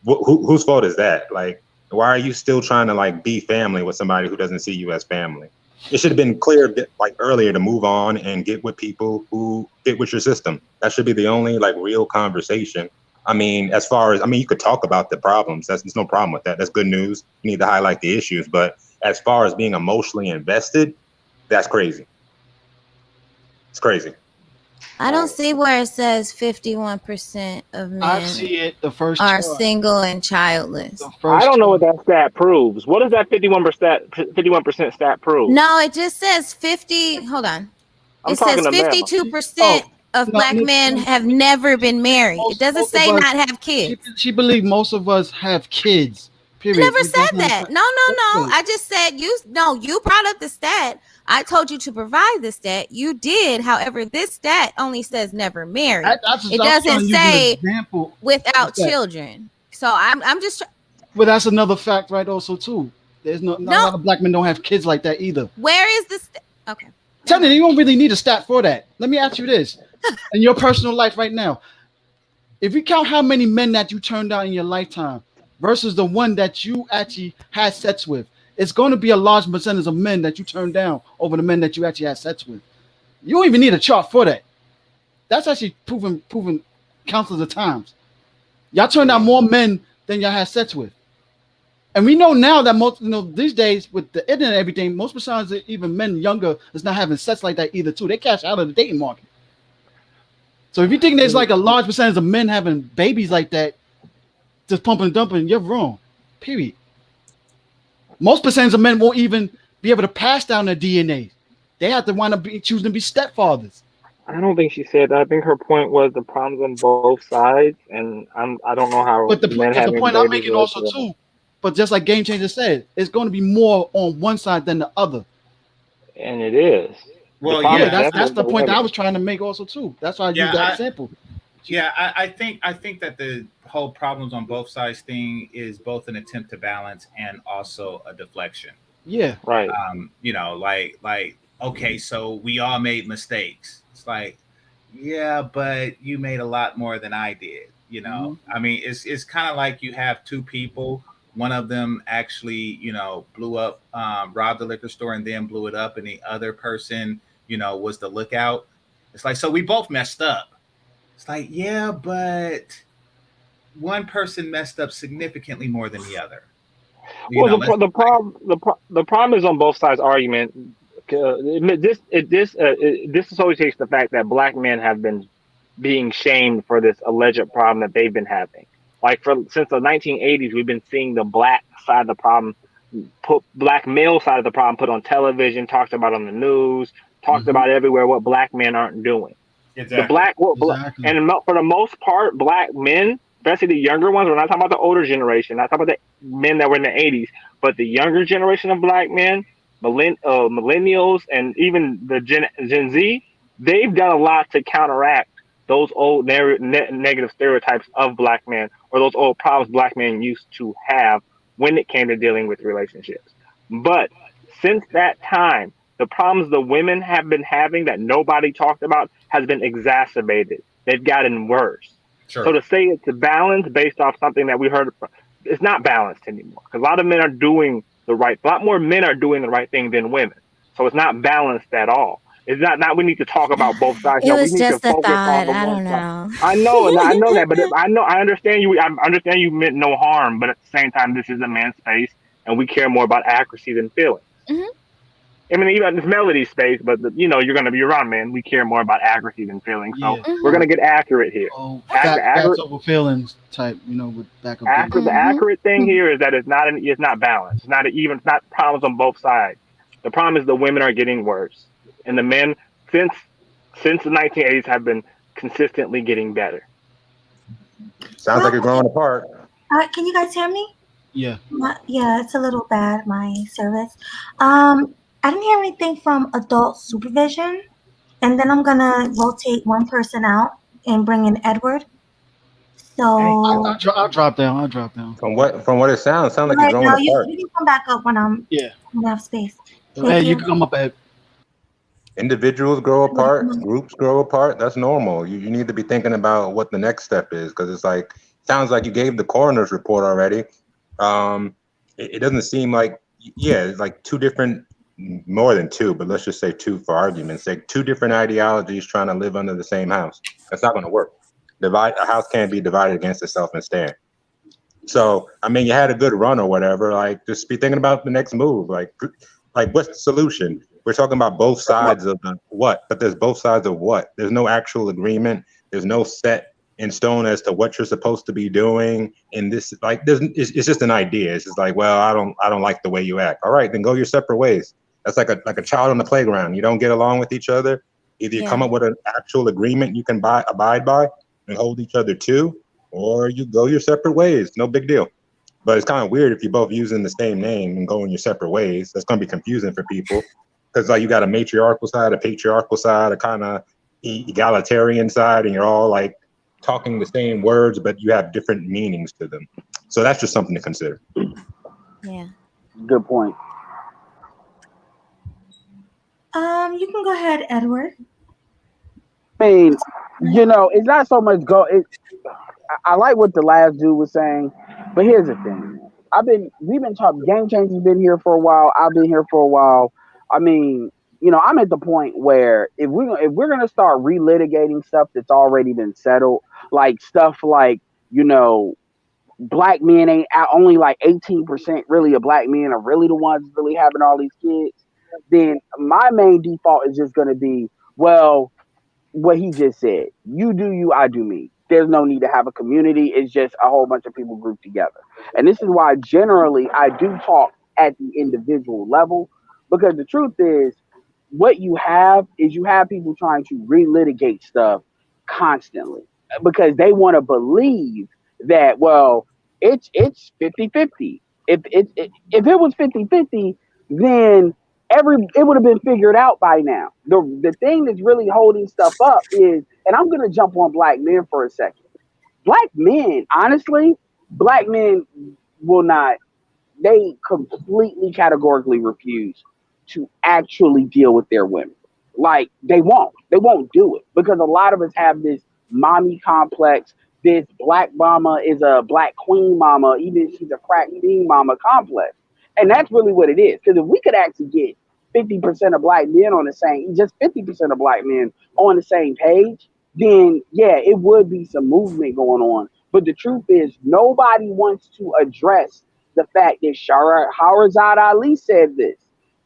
whose fault is that? Like why are you still trying to like be family with somebody who doesn't see you as family? It should have been clear like earlier to move on and get with people who fit with your system. That should be the only like real conversation. I mean, as far as, you could talk about the problems. There's no problem with that. That's good news. You need to highlight the issues. But as far as being emotionally invested, that's crazy. It's crazy.
I don't see where it says 51% of
I
men
see it. The first
are
chart.
single and childless.
The
I
first
don't know what
chart.
that stat proves. What does that 51% stat prove?
No, it just says 50. Hold on.
I'm
It says
talking to Mel.
52% of
No,
black men have never been married. It doesn't
most of
say
us-
not have kids.
She believed most of us have kids.
I
Period.
never
It does
said
not-
that. No. I just said you brought up the stat. I told you to provide the stat. You did. However, this stat only says never married.
I
It
was
doesn't
telling you the
say
example
without
stat.
children. So I'm just
But that's another fact, right? Also, too. There's not a lot of black men don't have kids like that either.
where is the stat? Okay.
Tell me, you don't really need a stat for that. Let me ask you this: in your personal life right now, if you count how many men that you turned down in your lifetime versus the one that you actually had sex with, it's going to be a large percentage of men that you turned down over the men that you actually had sex with. You don't even need a chart for that. That's actually proven countless of times. Y'all turned down more men than y'all had sex with. And we know now that most, these days with the internet and everything, most percentage of even men younger is not having sex like that either too. They cash out of the dating market. So if you think there's like a large percentage of men having babies like that, just pumping and dumping, you're wrong. Period. Most percentage of men won't even be able to pass down their DNA. They have to wind up choosing to be stepfathers.
I don't think she said that. I think her point was the problems on both sides, and I don't know how.
But the
men
that's the
having
point I'm
babies
making
relate to
also
that.
too. But just like Game Changer said, it's going to be more on one side than the other.
And it is.
Well,
The problem
yeah,
is
that's
definitely
the point that I
women.
was trying to make also too. That's why I
Yeah,
used that example.
I think that the whole problems on both sides thing is both an attempt to balance and also a deflection.
Yeah.
Right.
Like okay, so we all made mistakes. It's like, yeah, but you made a lot more than I did. I mean, it's kind of like you have two people. One of them actually, blew up, robbed the liquor store and then blew it up, and the other person, was the lookout. It's like, so we both messed up. It's like, yeah, but one person messed up significantly more than the other.
The problem is on both sides argument. This associates the fact that black men have been being shamed for this alleged problem that they've been having. Like since the 1980s, we've been seeing the black side of the problem, black male side of the problem put on television, talked about on the news, talked about everywhere what black men aren't doing.
Exactly.
And for the most part, black men, especially the younger ones, we're not talking about the older generation, not talking about the men that were in the 80s, but the younger generation of black men, millennials, and even the Gen Z, they've done a lot to counteract those old negative stereotypes of black men, or those old problems black men used to have when it came to dealing with relationships. But since that time, the problems the women have been having that nobody talked about has been exacerbated. They've gotten worse.
Sure.
So to say it's a balance based off something that we heard, it's not balanced anymore. Because a lot more men are doing the right thing than women. So it's not balanced at all. It's not we need to talk about both sides.
It was
we need
just
to
a
focus
thought.
on the
I
one
don't know.
side. I know that, but I understand you. I understand you meant no harm, but at the same time, this is a man's space, and we care more about accuracy than feelings.
Mhm.
I mean, even this melody space, but you're gonna be around, man. We care more about accuracy than feelings, so we're gonna get accurate here.
Facts over feelings type, with backup.
The accurate thing here is that it's not balanced. It's not problems on both sides. The problem is the women are getting worse, and the men since the 1980s have been consistently getting better.
Sounds like you're growing apart.
Can you guys hear me?
Yeah.
Yeah, it's a little bad, my service. I didn't hear anything from adult supervision, and then I'm gonna rotate one person out and bring in Edward. So
I'll drop down.
From what it sounds like you're growing
no,
apart.
you can come back up when when I have space. Thank
You can come up, Ed.
Individuals grow apart, groups grow apart. That's normal. You need to be thinking about what the next step is, because it's like, sounds like you gave the coroner's report already. It doesn't seem like, it's like two different, more than two, but let's just say two for argument's sake, two different ideologies trying to live under the same house. That's not going to work. A house can't be divided against itself and stand. So, I mean, you had a good run or whatever. Like, just be thinking about the next move. Like what's the solution? We're talking about both sides of the what, but there's both sides of what. There's no actual agreement. There's no set in stone as to what you're supposed to be doing. And this, like, it's just an idea. It's just like, well, I don't like the way you act. All right, then go your separate ways. That's like a child on the playground. You don't get along with each other. Either you come up with an actual agreement you can abide by and hold each other to, or you go your separate ways. No big deal. But it's kind of weird if you're both using the same name and going your separate ways. That's going to be confusing for people because like you got a matriarchal side, a patriarchal side, a kind of egalitarian side, and you're all like talking the same words, but you have different meanings to them. So that's just something to consider.
Yeah.
Good point.
You can go ahead, Edward.
I mean, it's not so much I like what the last dude was saying, but here's the thing. We've been talking, Game Changer's been here for a while. I've been here for a while. I mean, I'm at the point where if we're gonna start relitigating stuff that's already been settled, like stuff like, black men ain't only like 18% really of black men are really the ones really having all these kids, then my main default is just gonna be, well, what he just said. You do you, I do me. There's no need to have a community. It's just a whole bunch of people grouped together. And this is why generally I do talk at the individual level, because the truth is what you have people trying to relitigate stuff constantly because they want to believe that, well, it's 50-50. If it was 50-50, then it would have been figured out by now. The thing that's really holding stuff up is, and I'm going to jump on black men for a second. Black men, honestly, black men will not, they completely categorically refuse to actually deal with their women. Like, they won't do it because a lot of us have this mommy complex. This black mama is a black queen mama, even if she's a crack queen mama complex. And that's really what it is. Because if we could actually get 50% of black men on the same, just 50% of black men on the same page, then yeah, it would be some movement going on. But the truth is, nobody wants to address the fact that Shahrazad Ali said this.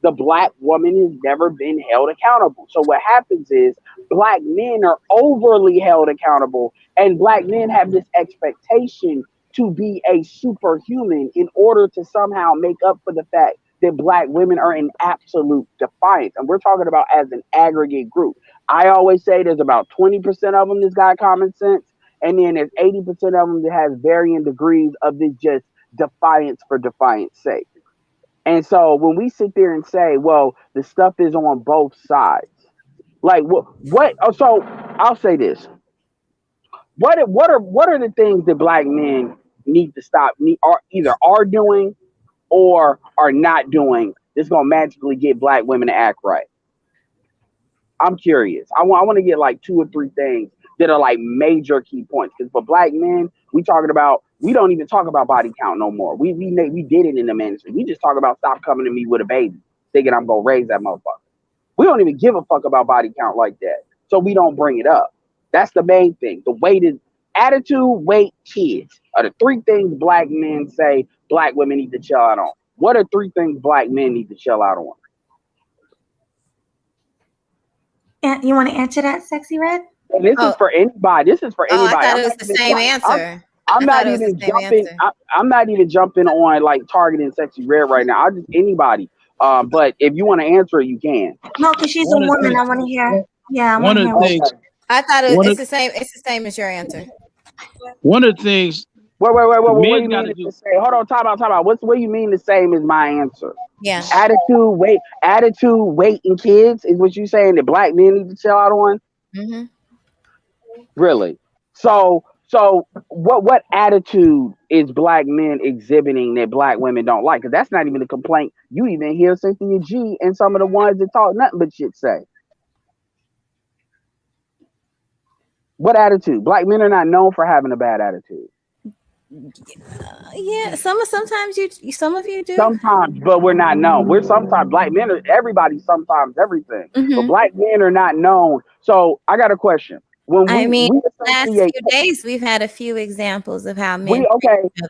The black woman has never been held accountable. So what happens is black men are overly held accountable, and black men have this expectation to be a superhuman in order to somehow make up for the fact that black women are in absolute defiance. And we're talking about as an aggregate group. I always say there's about 20% of them that's got common sense, and then there's 80% of them that has varying degrees of this just defiance for defiance sake. And so when we sit there and say, well, the stuff is on both sides, like what? So I'll say this. What are the things that black men need to stop, either are doing or are not doing that's going to magically get black women to act right? I'm curious. I want to get like 2 or 3 things that are like major key points. Because for black men, we don't even talk about body count no more. We did it in the ministry. We just talk about stop coming to me with a baby, thinking I'm going to raise that motherfucker. We don't even give a fuck about body count like that. So we don't bring it up. That's the main thing. The weight is attitude, weight, kids are the 3 things black men say black women need to chill out on. What are 3 things black men need to chill out on?
And you want to answer that, Sexy Red?
And this is for anybody. This is for anybody.
I thought it was the same answer.
I'm not even jumping. I'm not even jumping on like targeting Sexy Red right now. I just anybody. But if you want to answer it, you can.
No, because she's a woman. I want to hear. Yeah, I
One
want
of
to
the
hear.
things.
I thought it's the same. It's the same as your answer.
One of the things.
Wait. What do you
Men gotta
mean to say? Hold on, time out. What do you mean the same as my answer?
Yeah.
Attitude, weight, and kids is what you saying that black men need to chill out on?
Mm-hmm.
Really? So what attitude is black men exhibiting that black women don't like? Because that's not even a complaint. You even hear Cynthia G and some of the ones that talk nothing but shit say. What attitude? Black men are not known for having a bad attitude.
Yeah, sometimes some of you do.
Sometimes, but we're not known. We're sometimes black men are everybody, sometimes everything. But black men are not known. So I got a question. Last
few days we've had a few examples of how men.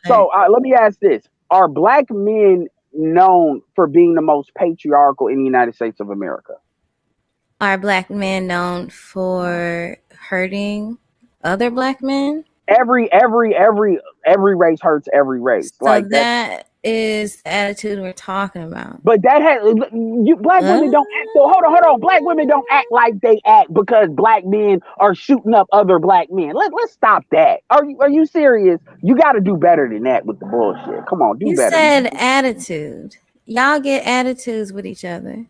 So let me ask this: are black men known for being the most patriarchal in the United States of America?
Are black men known for hurting other black men?
Every race hurts every race.
So
Like that.
that is the attitude we're talking about.
But that has black women don't act. So hold on. Black women don't act like they act because black men are shooting up other black men. Let's stop that. Are you serious? You got to do better than that with the bullshit. Come on, do
You
better.
said attitude. Y'all get attitudes with each other.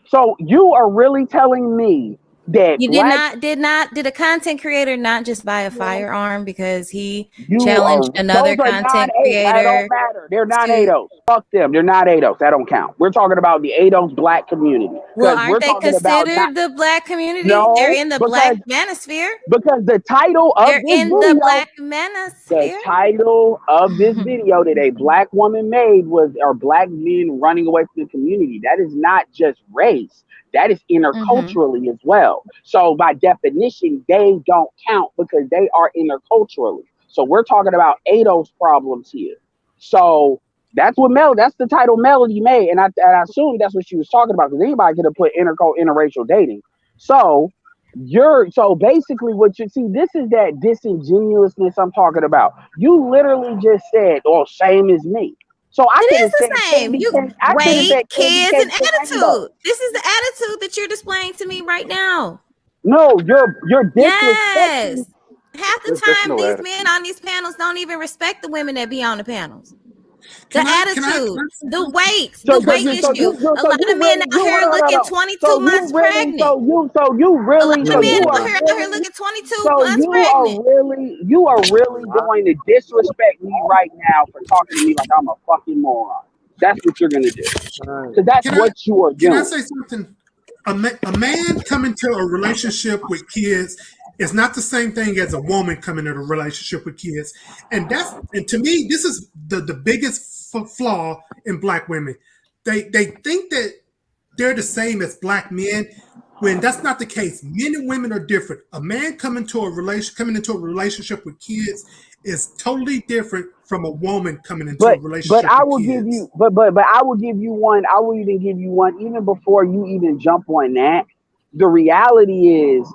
So you are really telling me that
You
black,
did a content creator not just buy a firearm because he
you
challenged
are,
another
those are
content
non-ADOS. That
creator?
don't matter. They're not ADOS. Fuck them. They're not ADOS. That don't count. We're talking about the ADOS black community.
Well,
We're
aren't they
talking about
considered the black community?
No,
They're in the black
because-
manosphere.
because the title of
They're
this
in
video,
the black
the
manosphere.
title of this video that a black woman made was "Are black men running away from the community?" That is not just race. That is interculturally as well. So by definition, they don't count because they are interculturally. So we're talking about ADOS problems here. So that's the title Melody made, and I assume that's what she was talking about because anybody could have put interracial dating. So basically what you see, this is that disingenuousness I'm talking about. You literally just said, "Oh, same as me." So I
It
could
is
have
the
said
same.
Candy
You
Cane- I could have
weight,
said Candy
kids,
Cane
and
to Rainbow.
attitude. This is the attitude that you're displaying to me right now.
No, you're disrespecting.
Yes. Half the
There's
time,
no
these
attitude.
men on these panels don't even respect the women that be on the panels. The
Can I-
attitude, the weight,
So
the weight issue. A lot of men out here looking 22 months pregnant.
So you
A lot
really,
of
so
men
you
out
are
here
really,
looking 22
so
months
you
pregnant.
are really going to disrespect me right now for talking to me like I'm a fucking moron. That's what you're gonna do. Because that's
Can I-
what you are
Can
doing.
I say something? A man coming to a relationship with kids is not the same thing as a woman coming to a relationship with kids, and to me, this is the biggest flaw in black women. They think that they're the same as black men when that's not the case. Men and women are different. A man coming into a relationship with kids is totally different from a woman coming into a relationship
But I will
with kids.
give you, but I will give you one. I will even give you one even before you even jump on that. The reality is,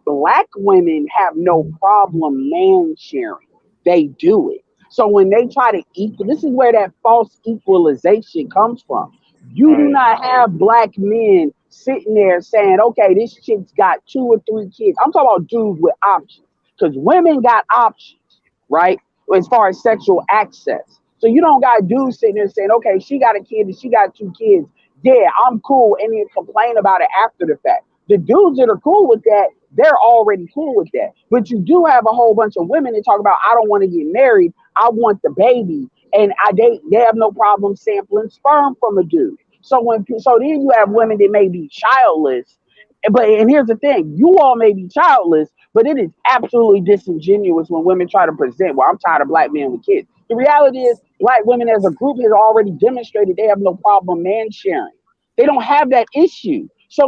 black women have no problem man sharing. They do it. So when they try to equal, this is where that false equalization comes from. You do not have black men sitting there saying, "Okay, this chick's got 2 or 3 kids." I'm talking about dudes with options, because women got options, right? As far as sexual access. So you don't got dudes sitting there saying, "Okay, she got a kid and she got 2 kids. Yeah, I'm cool," and then complain about it after the fact. The dudes that are cool with that, they're already cool with that. But you do have a whole bunch of women that talk about, "I don't want to get married. I want the baby." And they have no problem sampling sperm from a dude. So then you have women that may be childless. And here's the thing, you all may be childless, but it is absolutely disingenuous when women try to present, "Well, I'm tired of black men with kids." The reality is, black women as a group has already demonstrated they have no problem man sharing. They don't have that issue. So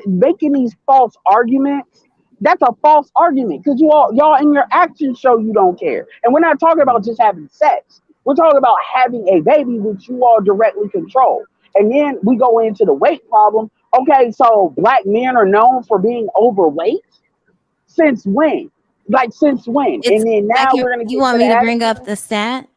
making these false arguments, that's a false argument because y'all in your actions show you don't care. And we're not talking about just having sex. We're talking about having a baby, which you all directly control. And then we go into the weight problem. Okay, so black men are known for being overweight. Since when? Like since when?
It's
And then now
like
we're gonna get
you want
to
me
the
to bring up the stat?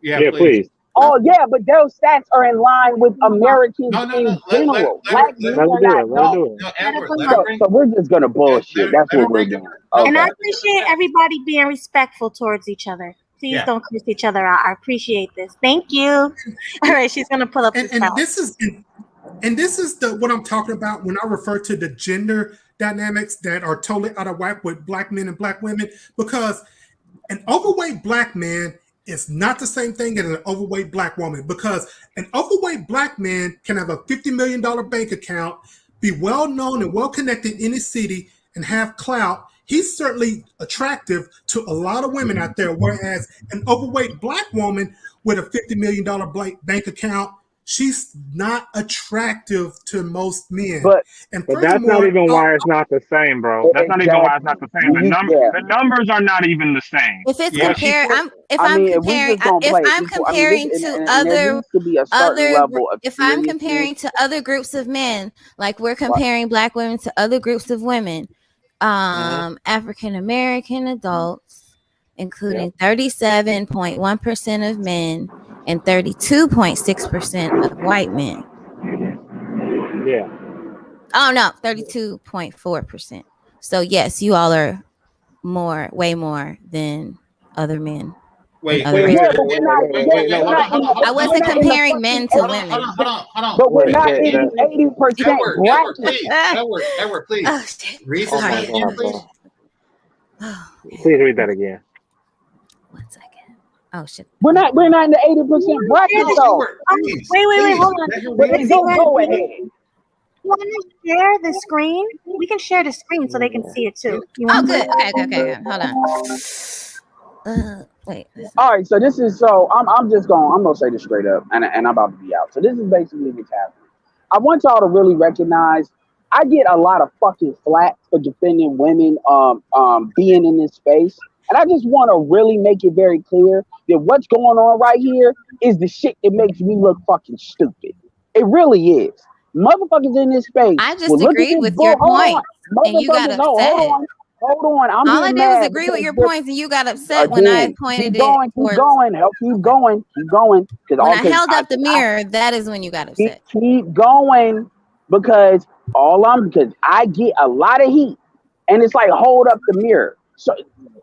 Yeah, please.
Oh yeah, but those stats are in line with Americans in general. Black men
Let her
are
do
not
it. Let her do
known.
it.
So we're just gonna bullshit. That's what we're doing.
And I
Okay.
appreciate everybody being respectful towards each other. Please
Yeah.
don't curse each other out. I appreciate this. Thank you. All right, she's gonna pull up the
And
spell.
this is what I'm talking about when I refer to the gender dynamics that are totally out of whack with black men and black women, because an overweight black man is not the same thing as an overweight black woman, because an overweight black man can have a $50 million bank account, be well known and well connected in his city, and have clout. He's certainly attractive to a lot of women out there, whereas an overweight black woman with a $50 million bank account, she's not attractive to most men.
But
and
But that's not even why it's not the same, bro. That's not even why it's not the same. The numbers are not even the same.
If it's
Yeah.
compared,
if
I'm comparing to other if I'm comparing to other groups of men, like we're comparing black women to other groups of women, African American adults, including 37.1% of men and 32.6% of white men.
Yeah.
Oh no, 32.4%. So yes, you all are way more than other men.
Wait,
Other
wait,
races.
I
wasn't comparing men to women.
Hold on.
But we're not in the 80% bracket.
Edward, please.
Oh, shit.
Read
Oh
this
my
again,
God,
please.
bro. Please read that again.
Oh shit.
We're not in the 80% bracket though.
Wait, hold on.
But then go ahead.
You want to share the screen? We can share the screen so they can see it too. You
Oh,
want
good.
to?
Okay. Hold on. Wait.
All right, so this is I'm gonna say this straight up, and I'm about to be out. So this is basically what's happening. I want y'all to really recognize I get a lot of fucking flack for defending women being in this space. And I just want to really make it very clear that what's going on right here is the shit that makes me look fucking stupid. It really is. Motherfuckers in this space.
I just agreed with your point, and you got upset.
Hold on.
All I did was agree with your points, and you got upset when I pointed
Keep going. Keep going.
When I held up the mirror, that is when you got upset.
Keep going because I get a lot of heat, and it's like hold up the mirror. So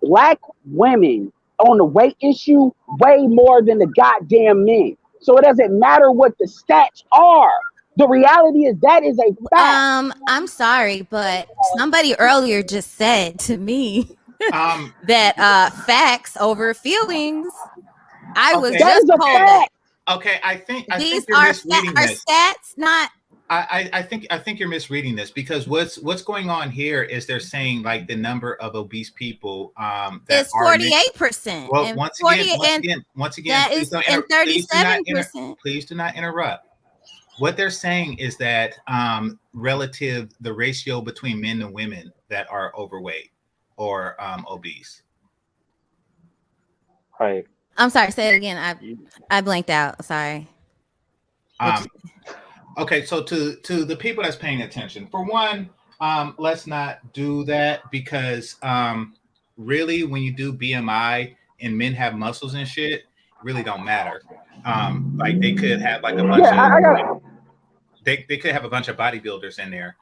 black women on the weight issue way more than the goddamn men. So it doesn't matter what the stats are. The reality is that is a fact.
I'm sorry, but somebody earlier just said to me that facts over feelings. I was just told that.
Okay, I think
These
you're
are
misreading this.
stats, not.
I think you're misreading this because what's going on here is they're saying like the number of obese people that
it's 48%.
Well,
and
once
40
again,
that is and 37%.
Please do not interrupt. What they're saying is that relative the ratio between men and women that are overweight or obese.
Right.
I'm sorry. Say it again. I blanked out. Sorry.
Okay, so to the people that's paying attention, for one, let's not do that because really when you do BMI and men have muscles and shit, really don't matter. Like they could have like a bunch of they could have a bunch of bodybuilders in there,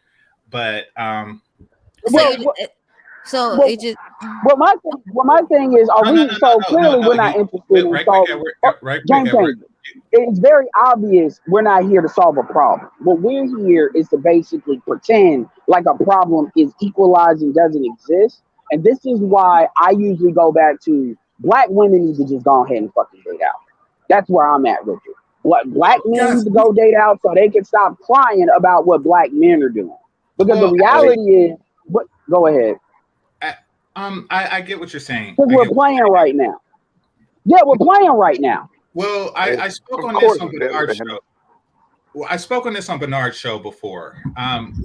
but
my thing is, clearly we're not interested in solving. It's very obvious we're not here to solve a problem. What we're here is to basically pretend like a problem is equalized and doesn't exist. And this is why I usually go back to black women need to just go ahead and fucking date out. That's where I'm at with it. Black men need to go date out so they can stop crying about what black men are doing. Because the reality is, go ahead.
I get what you're saying.
Because we're playing right now. Yeah, we're playing right now.
Well, I spoke on this on Bernard's show. Well, I spoke on this on Bernard's show before.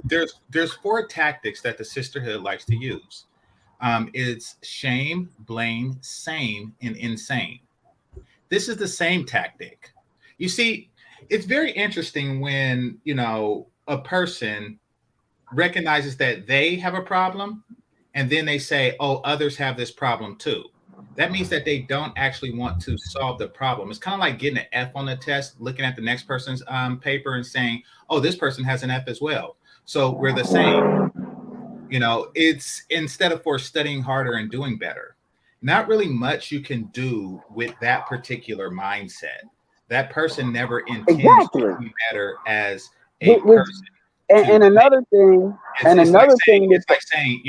There's 4 tactics that the sisterhood likes to use. It's shame, blame, same, and insane. This is the same tactic. You see, it's very interesting when a person recognizes that they have a problem, and then they say, "Oh, others have this problem too." That means that they don't actually want to solve the problem. It's kind of like getting an F on the test, looking at the next person's paper and saying, "Oh, this person has an F as well." So we're the same. It's instead of studying harder and doing better. Not really much you can do with that particular mindset. That person never intends to be better as a person.
And another thing,
it's like saying,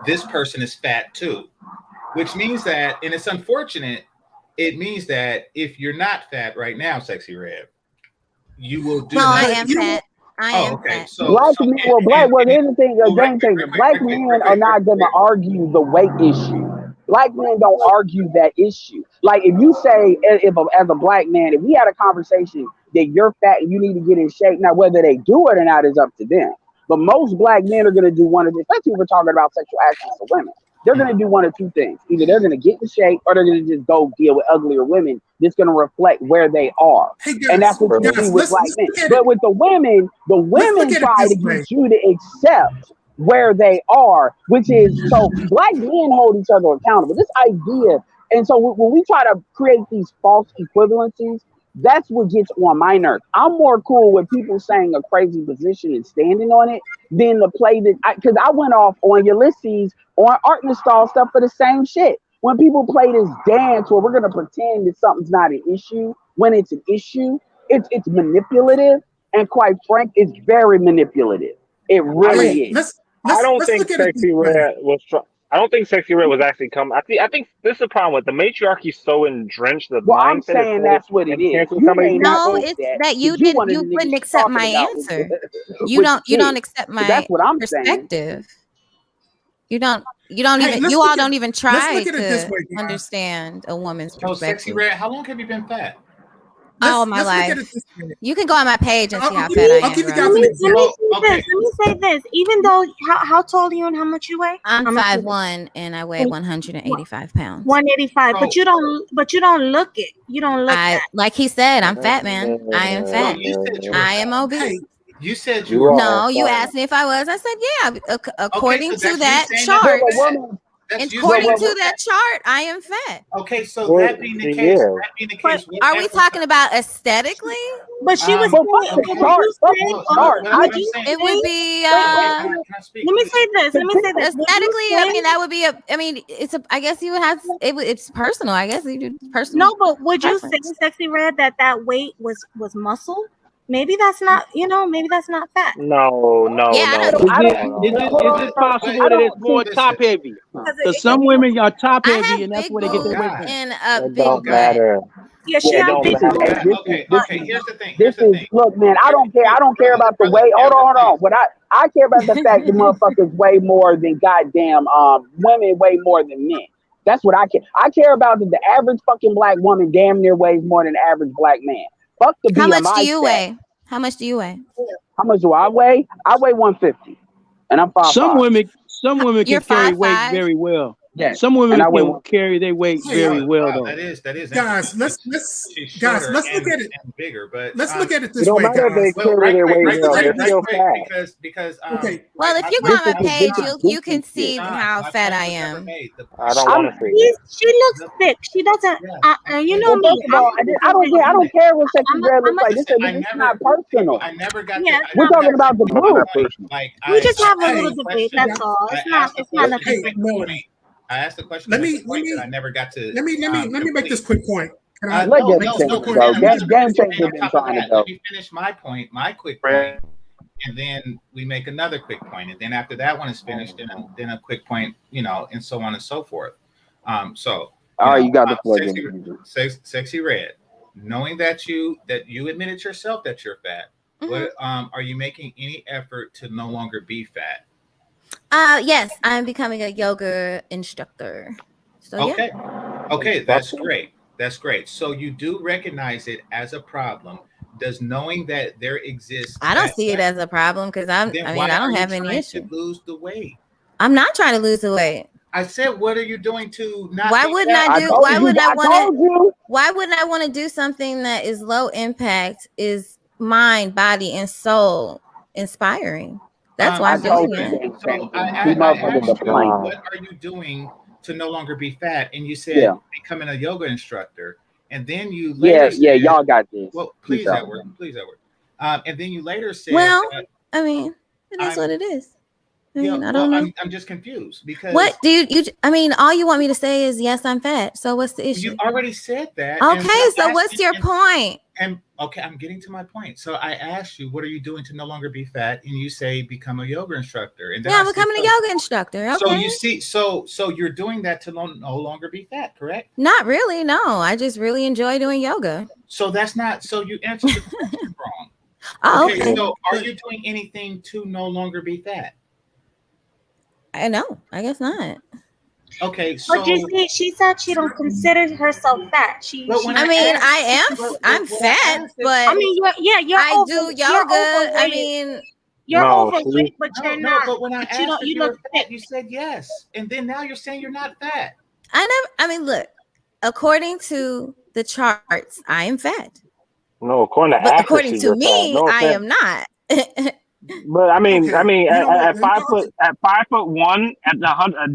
this person is fat too, which means that, and it's unfortunate, it means that if you're not fat right now, Sexy Red, you will do.
No, I am fat. I am
okay.
fat.
So
black men are not going to argue the weight issue. Black men don't argue that issue. Like if you say, as a black man, if we had a conversation that you're fat and you need to get in shape, now whether they do it or not is up to them. But most black men are going to do one of the, especially if we're talking about sexual actions of women. They're going to do one of two things. Either they're going to get in shape or they're going to just go deal with uglier women that's going to reflect where they are.
Hey guys,
And that's what you see with black men. But with the women try to get you to accept where they are, which is, so black men hold each other accountable. This idea, and so when we try to create these false equivalencies, that's what gets on my nerves. I'm more cool with people saying a crazy position and standing on it than the play that, because I went off on Ulysses, on Art Nostal stuff for the same shit. When people play this dance where we're going to pretend that something's not an issue, when it's an issue, it's manipulative, and quite frank, it's very manipulative. It really is.
I don't think Sexy Red was. I don't think Sexy Red was actually coming. I think this is the problem with the matriarchy so entrenched the
Well, I'm
mindset.
saying that's what it is.
No, it's that you wouldn't accept my answer. You don't accept my
that's what I'm saying.
perspective. You don't even you all don't even try to understand a woman's
So, Sexy
perspective.
Red, how long have you been fat?
All my life. You can go on my page and see how fat I am.
Let me say this. Even though, how tall are you and how much you weigh?
I'm 5'1" and I weigh 185 pounds.
185, but you don't look it. You don't look that.
Like he said, I'm fat, man. I am fat. I am obese.
You said you were.
No, you asked me if I was. I said, yeah. According to that chart, according to that chart, I am fat.
Okay, so that being the case,
Are we talking about aesthetically?
But she was
it would be
let me say this.
Aesthetically, I mean, that would be I guess you would have it's personal. I guess you do personal.
No, but would you say, Sexy Red, that weight was muscle? Maybe that's not, maybe that's not fat.
No.
Is it possible that it's more top heavy? Because some women are top heavy, and that's where they get their weight from.
And a
Don't matter.
Yeah, she has big
Okay, here's the thing.
Look, man, I don't care about the weight. Hold on. What I care about the fact that motherfuckers weigh more than goddamn women weigh more than men. That's what I care. I care about that the average fucking black woman damn near weighs more than the average black man. Fuck the BMI.
How much do you weigh? How much do you weigh?
How much do I weigh? I weigh 150, and I'm 5'5".
Some women
You're
can carry
5'5"?
weight very well.
Yeah.
Some women
And I
can carry their weight very well, though.
That is
Guys, let's look at it.
And bigger, but
let's look at it this
It don't
way,
matter if they
guys.
carry their weight well, they're still fat.
Because
Okay.
Well, if you go on my page, you can see how fat I am.
I don't want to see.
She looks thick. She doesn't. You know me.
First of all, I don't care what Sexy Red looks like. This is not personal.
I never got.
We're talking about the group.
We just have a little debate. That's all. It's not nothing.
I asked the question.
Let me
I never got to.
Let me make this quick point. Can I?
Let me
finish my point, my quick point, and then we make another quick point, and then after that one is finished, then a quick point, and so on and so forth. All
right, you got the floor.
Sexy Red, knowing that you admitted yourself that you're fat, what are you making any effort to no longer be fat?
Yes, I'm becoming a yoga instructor. So
okay.
Yeah.
Okay, that's great. That's great. So you do recognize it as a problem. Does knowing that there exists?
I don't see it as a problem because I don't have any issue.
Lose the weight.
I'm not trying to lose the weight.
I said, what are you doing to not?
Why wouldn't I do? Why wouldn't I want to? Why wouldn't I want to do something that is low impact, is mind, body, and soul inspiring? That's why I'm doing it.
So I asked you, what are you doing to no longer be fat? And you said becoming a yoga instructor. And then you later said,
y'all got this.
Well, please, Edward. And then you later said,
well, I mean, it is what it is. I mean, I don't know.
I'm just confused because
what do you? I mean, all you want me to say is yes, I'm fat. So what's the issue?
You already said that.
Okay, so what's your point?
And okay, I'm getting to my point. So I asked you, what are you doing to no longer be fat? And you say become a yoga instructor. And then
I'm becoming a yoga instructor. Okay.
So you see, so you're doing that to no longer be fat, correct?
Not really. No, I just really enjoy doing yoga.
So that's not. So you answered the question wrong.
Okay.
So are you doing anything to no longer be fat?
I know. I guess not.
Okay, so
But you see, she said she don't consider herself fat.
I'm fat, but
I mean, you're
I
over,
do
you're
yoga. I
overweight.
mean,
You're
No,
overweight, but
no,
you're
no,
not.
but when I
But you
asked
don't.
if
You
you were
look
fat, you said yes, and then now you're saying you're not fat.
I mean, look. According to the charts, I am fat.
no, according to
But
accuracy,
according to
you're fat.
me,
No
I
offense.
am not.
But I mean,
Okay, you know what?
at 5'1",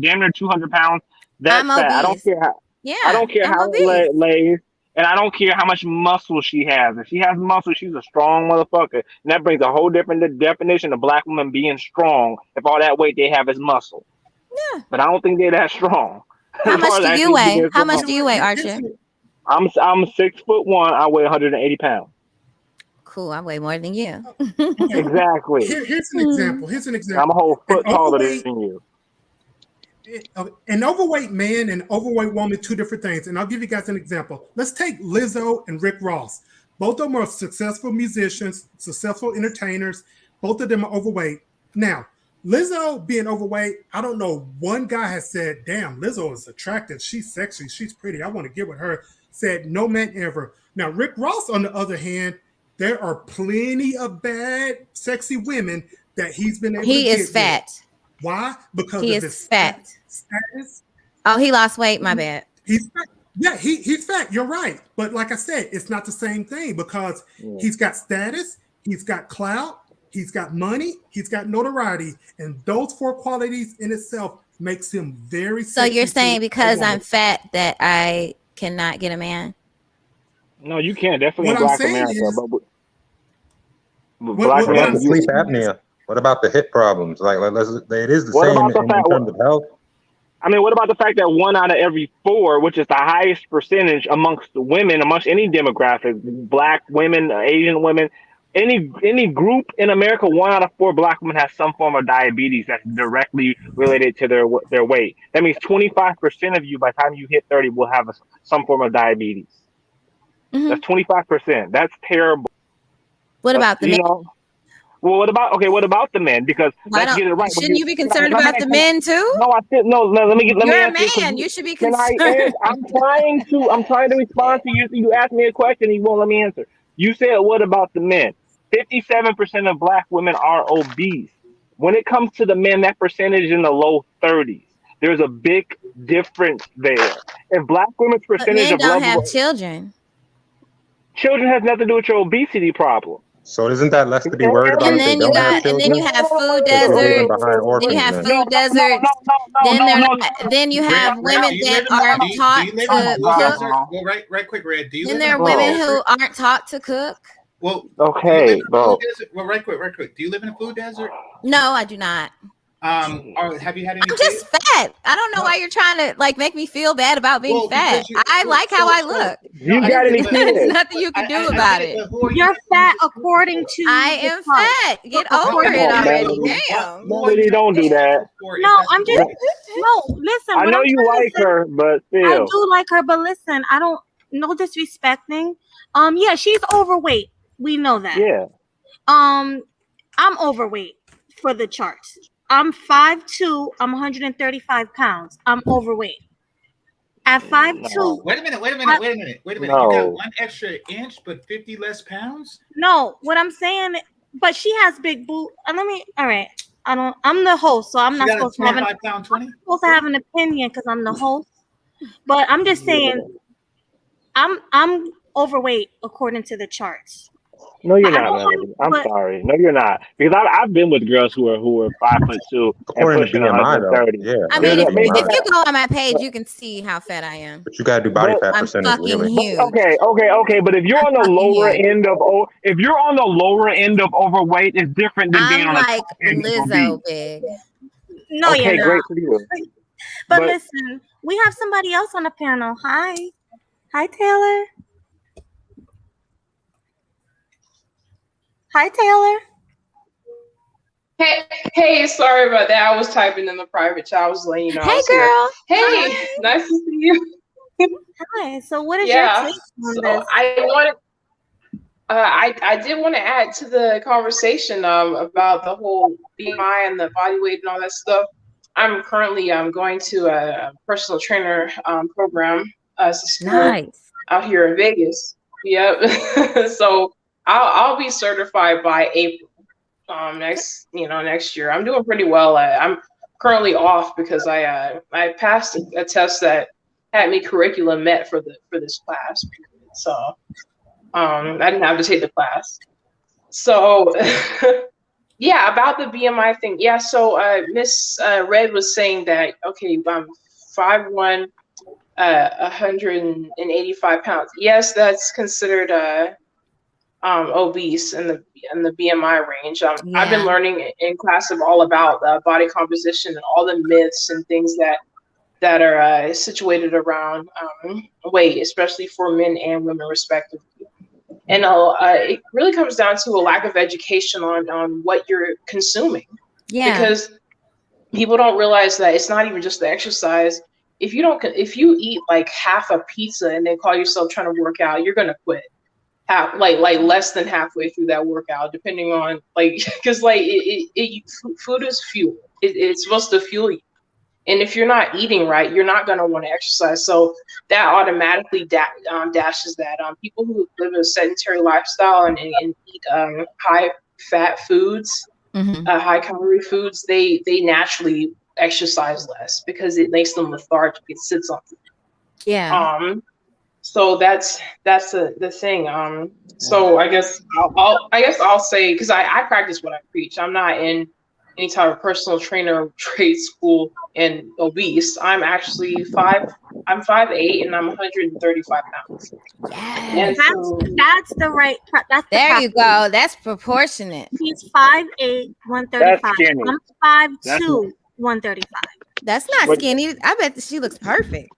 damn near 200 pounds, that's
I'm
fat. I don't
obese.
care how.
Yeah,
I don't care
I'm
how
obese.
it lays, and I don't care how much muscle she has. If she has muscle, she's a strong motherfucker, and that brings a whole different definition of black women being strong. If all that weight they have is muscle,
Yeah.
but I don't think they're that strong.
How
As far
much
as
do you
actually
weigh?
being
How much
strong.
do you weigh, Archer?
I'm 6'1". I weigh 180 pounds.
Cool. I weigh more than you.
Exactly.
Here's an example. Here's an
I'm a
example.
whole
An
foot taller
overweight,
than you.
an overweight man and overweight woman, two different things. And I'll give you guys an example. Let's take Lizzo and Rick Ross. Both of them are successful musicians, successful entertainers. Both of them are overweight. Now, Lizzo being overweight, I don't know. One guy has said, damn, Lizzo is attractive. She's sexy. She's pretty. I want to get with her. Said, no man ever. Now, Rick Ross, on the other hand, there are plenty of bad, sexy women that he's been able to get
He is fat.
with. Why? Because
He
of
is
his
fat.
status.
Oh, he lost weight. My bad.
He's fat. Yeah, he's fat. You're right. But like I said, it's not the same thing because he's got status, he's got clout, he's got money, he's got notoriety, and those four qualities in itself makes him very.
So you're
sexy
saying
to a
because
woman.
I'm fat that I cannot get a man?
No, you can't. Definitely in
What I'm
Black
saying
America.
is-
But
What-
Black
What about
men,
the sleep apnea? What about the hip problems? It is the
What
same
about the
in
fact-
terms of health.
I mean, what about the fact that 1 out of every 4, which is the highest percentage amongst the women, amongst any demographic, Black women, Asian women, any group in America, 1 out of 4 Black women has some form of diabetes that's directly related to their weight. That means 25% of you, by the time you hit 30, will have some form of diabetes.
Mhm.
That's 25%. That's terrible.
What about the men?
Well, what about the men? Because
Why
let's
don't-
get it right.
shouldn't you be concerned
Let me
about the
answer-
men too?
No, I said no. Let me
You're a
answer it, 'cause
man. You should be
Can I
concerned.
answer? I'm trying to respond to you. You asked me a question, and you won't let me answer. You said, "What about the men?" 57% of Black women are obese. When it comes to the men, that percentage is in the low 30s. There's a big difference there. If Black women's
But
percentage
men
of
don't have
lovable
children.
children has nothing to do with your obesity problem.
So isn't that less to be worried about
And
if they
then you
don't have
got, and
children?
then you have food
Because they're leaving
deserts.
behind
Then
orphans
you have
then.
food deserts. Then you have women that aren't taught to cook.
Well, right quick, Red. Do you
Then
live
there
in
are
a food
women
desert?
who aren't taught to cook.
Well,
Okay, bro.
Well, right quick. Do you live in a food desert?
No, I do not.
Or have you had any?
I'm just fat. I don't know why you're trying to like make me feel bad about being
Well,
fat.
because
I like how I look.
You got any
There's
kids?
nothing you can do about it.
You're fat according to.
I
the
am
chart.
fat. Get over
Come
it
on,
already.
Melody.
Damn.
Melody, don't do that.
No, I'm just no. Listen,
I
what
know
I'm
you
trying to
like
say-
her, but
I
still.
do like her, but listen, I don't. No disrespecting. Yeah, she's overweight. We know that.
Yeah.
I'm overweight for the charts. I'm 5'2". I'm 135 pounds. I'm overweight. At 5'2".
Wait a minute. You got
No.
1 extra inch, but 50 less pounds.
No, what I'm saying, but she has big boot. All right. I'm the host, so I'm
She
not
got a
supposed to have
25-pound 20.
supposed to have an opinion because I'm the host. But I'm just saying, I'm overweight according to the charts.
No, you're
I
not,
don't
Melody. I'm
but-
sorry. No, you're not. Because I've been with girls who are 5'2" and
According to
pushing
BMI, though.
130.
Yeah.
I mean, if
BMI.
you go on my page, you can see how fat I am.
But you gotta do body
But
fat
I'm
percentage,
fucking
really.
huge.
Okay. But if you're on the
fucking
lower
huge.
end of if you're on the lower end of overweight, it's different than being
I'm
on the
like
top end of
Lizzo
obese.
big.
No,
Okay,
you're not.
great for you.
But
But-
listen, we have somebody else on the panel. Hi, Taylor. Hi, Taylor.
Hey, sorry about that. I was typing in the private chat. I was letting you know. I
Hey,
was here.
girl.
Hey,
Hi.
nice to see you.
Hi. So, what is
Yeah.
your take on
So
this?
I wanted. I did want to add to the conversation about the whole BMI and the body weight and all that stuff. I'm currently going to a personal trainer program as a school
Nice.
out here in Vegas. Yep. So I'll be certified by April next year. I'm doing pretty well. I'm currently off because I passed a test that had me curriculum met for this class. So I didn't have to take the class. So yeah, about the BMI thing. Yeah, so Miss Red was saying that, okay, I'm 5'1", 185 pounds. Yes, that's considered obese in the BMI range. I've been learning in class all about body composition and all the myths and things that are situated around weight, especially for men and women respectively. And it really comes down to a lack of education on what you're consuming.
Yeah.
Because people don't realize that it's not even just the exercise. If you eat like half a pizza and then call yourself trying to work out, you're gonna quit. Like less than halfway through that workout, depending on because food is fuel. It's supposed to fuel you. And if you're not eating right, you're not going to want to exercise. So that automatically dashes that. People who live a sedentary lifestyle and eat high fat foods, high calorie foods, they naturally exercise less because it makes them lethargic. It sits on them.
Yeah.
So that's the thing. So I guess I'll say, because I practice what I preach. I'm not in any type of personal trainer trade school and obese. I'm actually 5'8" and I'm 135 pounds.
Yes.
That's the right. That's the
There you go. That's proportionate.
He's 5'8", 135.
That's skinny.
I'm 5'2", 135.
That's not skinny. I bet she looks perfect.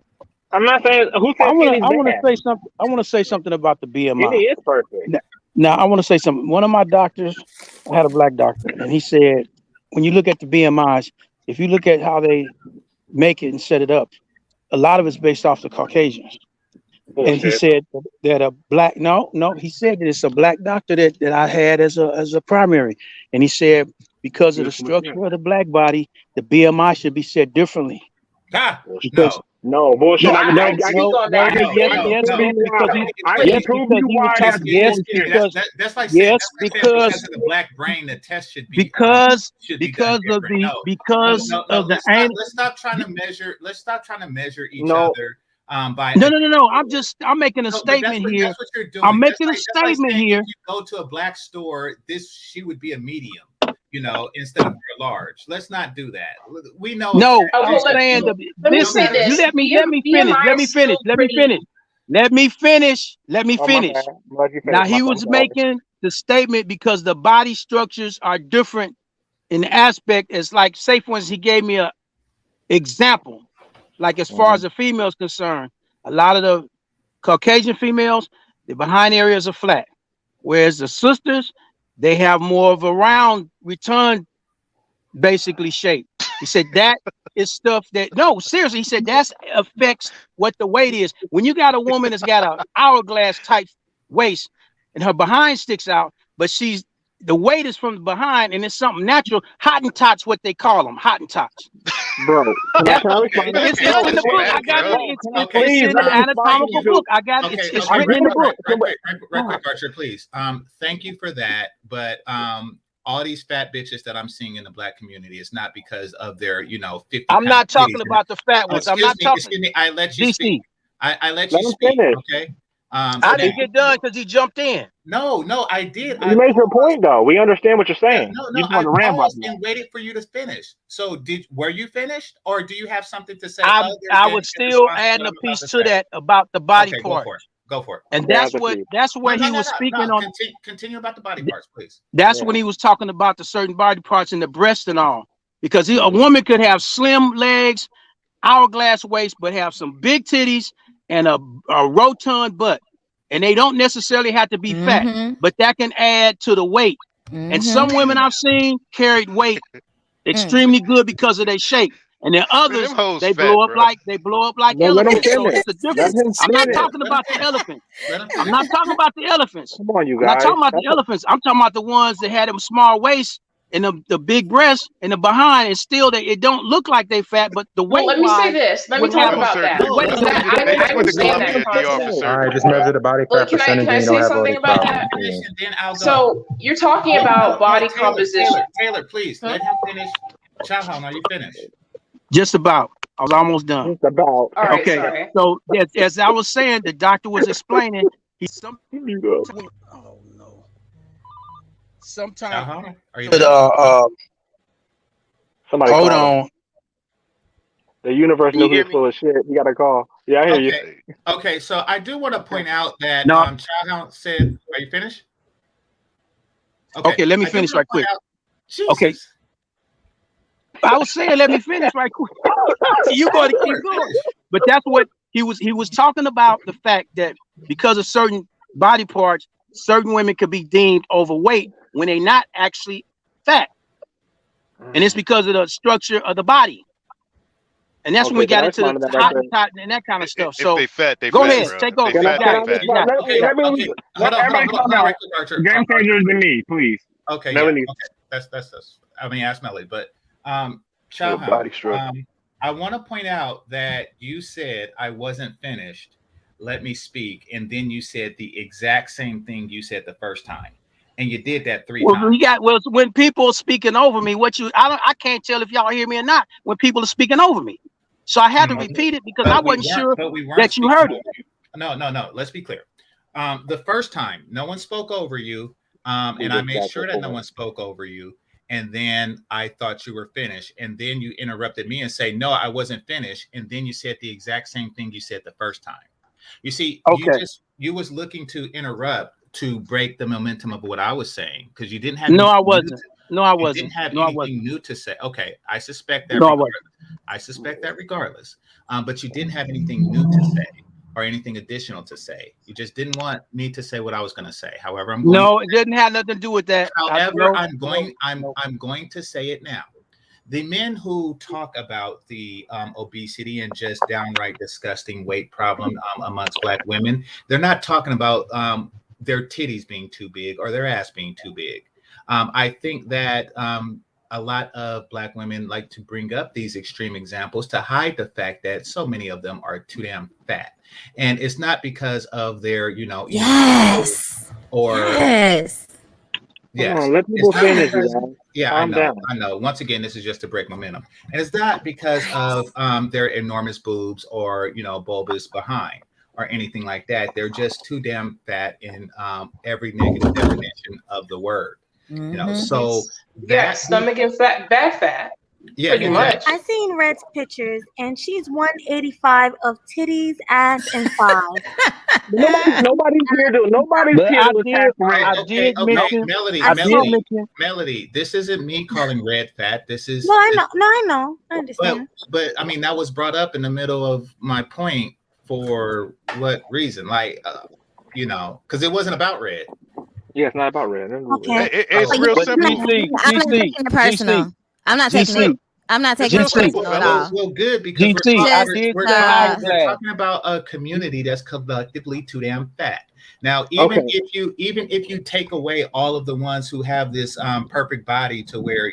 I'm not saying who said
I
skinny
want to
bad?
say something. I want to say something about the BMI.
Skinny is perfect.
Now, I want to say something. One of my doctors, I had a black doctor, and he said, when you look at the BMIs, if you look at how they make it and set it up, a lot of it's based off the Caucasians.
Bullshit.
And he said that he said that it's a black doctor that I had as a primary. And he said, because of the structure of the black body, the BMI should be set differently. Because
no bullshit.
I can
That's
like saying because of the black brain, the test should be
because
of
the
let's stop trying to measure. Let's stop trying to measure each other. By
no. I'm making a statement here.
That's what you're doing.
I'm making a statement here.
If you go to a black store, she would be a medium. Instead of a large. Let's not do that. We know.
No, I'm saying listen. You let me finish. Now he was making the statement because the body structures are different in the aspect. It's like, say for instance, he gave me a example. Like as far as the females concerned, a lot of the Caucasian females, the behind areas are flat, whereas the sisters, they have more of a round return, basically shape. He said that is stuff that seriously. He said that affects what the weight is. When you got a woman that's got an hourglass type waist and her behind sticks out, but the weight is from the behind and it's something natural. Hottentots, what they call them, Hottentots.
Bro,
it's in the book. I got it. It's in the anatomical book. I got it. It's written in the book.
Right quick, Archer, please. Thank you for that. But all these fat bitches that I'm seeing in the black community is not because of their 50.
I'm not talking about the fat ones. I'm not talking.
Excuse me. I let you speak. I let
you
speak.
Finish.
Okay.
I didn't get done because he jumped in.
No, I did.
You made your point though. We understand what you're saying.
No, I paused and waited for you to finish. So were you finished, or do you have something to say?
I was still adding a piece to that about the body part.
Go for it.
And that's where he was speaking on.
Continue about the body parts, please.
That's when he was talking about the certain body parts in the breast and all, because a woman could have slim legs, hourglass waist, but have some big titties and a rotund butt. And they don't necessarily have to be fat, but that can add to the weight. And some women I've seen carried weight extremely good because of their shape. And then others, they blow up like elephants. So it's the difference. I'm not talking about the elephants.
Come on, you guys.
I'm not talking about the elephants. I'm talking about the ones that had them small waists and the big breast and the behind is still that it don't look like they fat, but the weight.
Well, let me say this. Let me talk about that. I understand that concept.
All right, just measure the body fat percentage.
Can I say something about that? So you're talking about body composition.
Taylor, please let him finish. Chowhound, are you finished?
Just about. I was almost done.
Just about.
All right,
okay.
sorry.
So as I was saying, the doctor was explaining. Sometimes.
Somebody
hold
call him.
on.
The universe knew he was full of shit. You got a call. Yeah, I hear you.
Okay, so I do want to point out that
No.
Chowhound said, "Are you finished?"
Okay, let me finish right quick. Okay. I was saying, let me finish right quick. You got to keep going. But that's what he was talking about, the fact that because of certain body parts, certain women could be deemed overweight when they're not actually fat. And it's because of the structure of the body. And that's when we got into the hot and tight and that kind of stuff.
If
so
they fat, they
go
fat,
ahead,
bro.
take
They
over.
fat,
You got
they
it.
fat.
Let everybody calm down. Game changers than me, please.
Okay,
Melanie.
okay. That's. I mean, ask Melody, but Chowhound, I want to point out that you said I wasn't finished. Let me speak, and then you said the exact same thing you said the first time, and you did that 3 times.
When people are speaking over me, I can't tell if y'all hear me or not when people are speaking over me. So I had to repeat it because I wasn't sure that you heard it.
No. Let's be clear. The first time, no one spoke over you, and I made sure that no one spoke over you. And then I thought you were finished, and then you interrupted me and say, "No, I wasn't finished." And then you said the exact same thing you said the first time. You see, you was looking to interrupt to break the momentum of what I was saying because you didn't have.
No, I wasn't. No, I wasn't.
You didn't have
No, I
anything
wasn't.
new to say. Okay, I suspect that.
No, I wasn't.
I suspect that regardless. But you didn't have anything new to say or anything additional to say. You just didn't want me to say what I was going to say. However, I'm going.
No, it didn't have nothing to do with that.
However, I'm going to say it now. The men who talk about the obesity and just downright disgusting weight problem amongst Black women, they're not talking about their titties being too big or their ass being too big. I think that a lot of Black women like to bring up these extreme examples to hide the fact that so many of them are too damn fat. And it's not because of their,
Yes.
Or
yes.
Yes.
Come on, let people finish,
Because,
guys.
yeah,
Calm down.
I know. Once again, this is just to break momentum. And it's not because of their enormous boobs or, bulbous behind or anything like that. They're just too damn fat in every negative definition of the word. So that
stomach and fat, bad fat.
Yeah,
pretty much.
I seen Red's pictures, and she's 185 of titties, ass, and thighs.
Nobody's here to attack Red.
Melody, this isn't me calling Red fat. This is
No, I know. I understand.
But I mean, that was brought up in the middle of my point for what reason? Like, because it wasn't about Red.
Yeah, it's not about Red.
Okay.
It's real simple.
I'm not taking it personal. I'm not taking it. I'm not taking it personal at all.
Well, good, because we're talking about a community that's collectively too damn fat. Now, even if you take away all of the ones who have this perfect body to where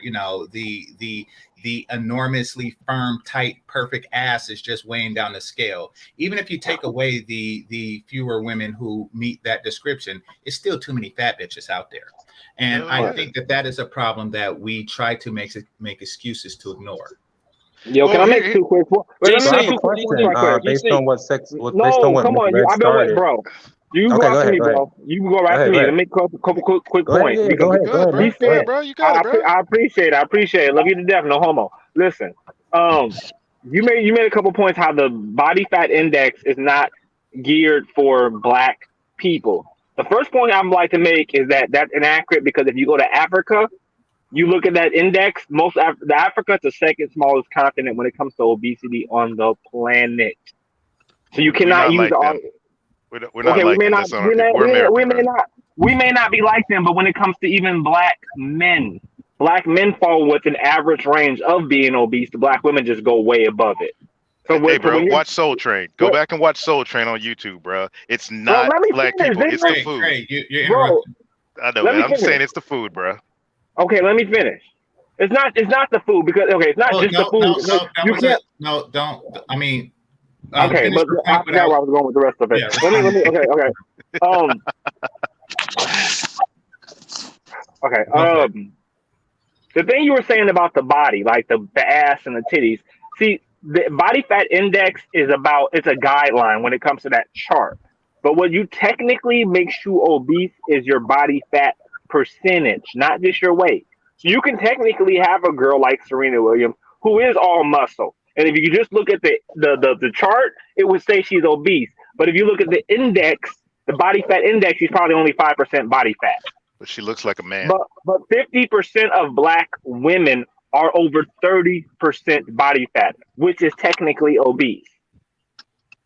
the enormously firm, tight, perfect ass is just weighing down the scale. Even if you take away the fewer women who meet that description, it's still too many fat bitches out there. And I think that is a problem that we try to make excuses to ignore.
Yo, can I make two quick points?
Based on what sex?
No, come on. I've been waiting, bro. You go after me, bro. You can go right after me. Let me make a couple quick points.
Go ahead,
bro. You got it, bro. I appreciate it. Love you to death. No homo. Listen, you made a couple points how the body fat index is not geared for Black people. The first point I'd like to make is that that's inaccurate because if you go to Africa, you look at that index, Africa is the second smallest continent when it comes to obesity on the planet. So you cannot use
We're not like them.
We may not be like them, but when it comes to even Black men fall within average range of being obese. The Black women just go way above it. So
hey, bro, watch Soul Train. Go back and watch Soul Train on YouTube, bro. It's not Black people. It's the food.
You're
bro,
I know, man. I'm just saying it's the food, bro.
Okay, let me finish. It's not the food because it's not just the food. You can't.
Don't. I mean,
Okay, but I forgot where I was going with the rest of it.
Yeah.
Let me. Okay. The thing you were saying about the body, like the ass and the titties. See, the body fat index it's a guideline when it comes to that chart. But what you technically makes you obese is your body fat percentage, not just your weight. So you can technically have a girl like Serena Williams who is all muscle. And if you just look at the chart, it would say she's obese. But if you look at the index, the body fat index, she's probably only 5% body fat.
But she looks like a man.
But 50% of black women are over 30% body fat, which is technically obese.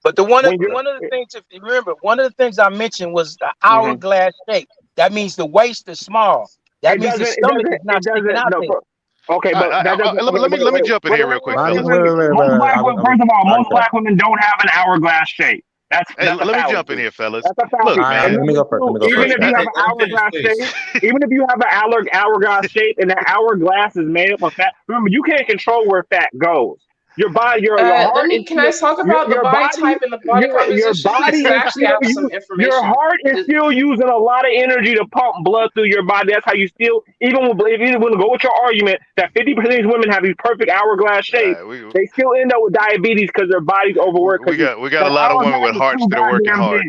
But one of the things, if you remember, one of the things I mentioned was the hourglass shape. That means the waist is small. That means the stomach is not sticking out there.
Okay, but
let me jump in here real quick.
First of all, most black women don't have an hourglass shape. That's
let me jump in here, fellas.
That's a fallacy,
Look, man.
Let me go first.
Even if you have an hourglass shape, even if you have an hourglass shape, and that hourglass is made up of fat, remember you can't control where fat goes. Your body, your heart.
Can I talk about the body type and the body composition?
Your body
I actually have some information.
Your heart is still using a lot of energy to pump blood through your body. That's how you still, even when go with your argument that 50% of these women have these perfect hourglass shapes, they still end up with diabetes because their body's overworked.
We got a lot of women with hearts that are working hard.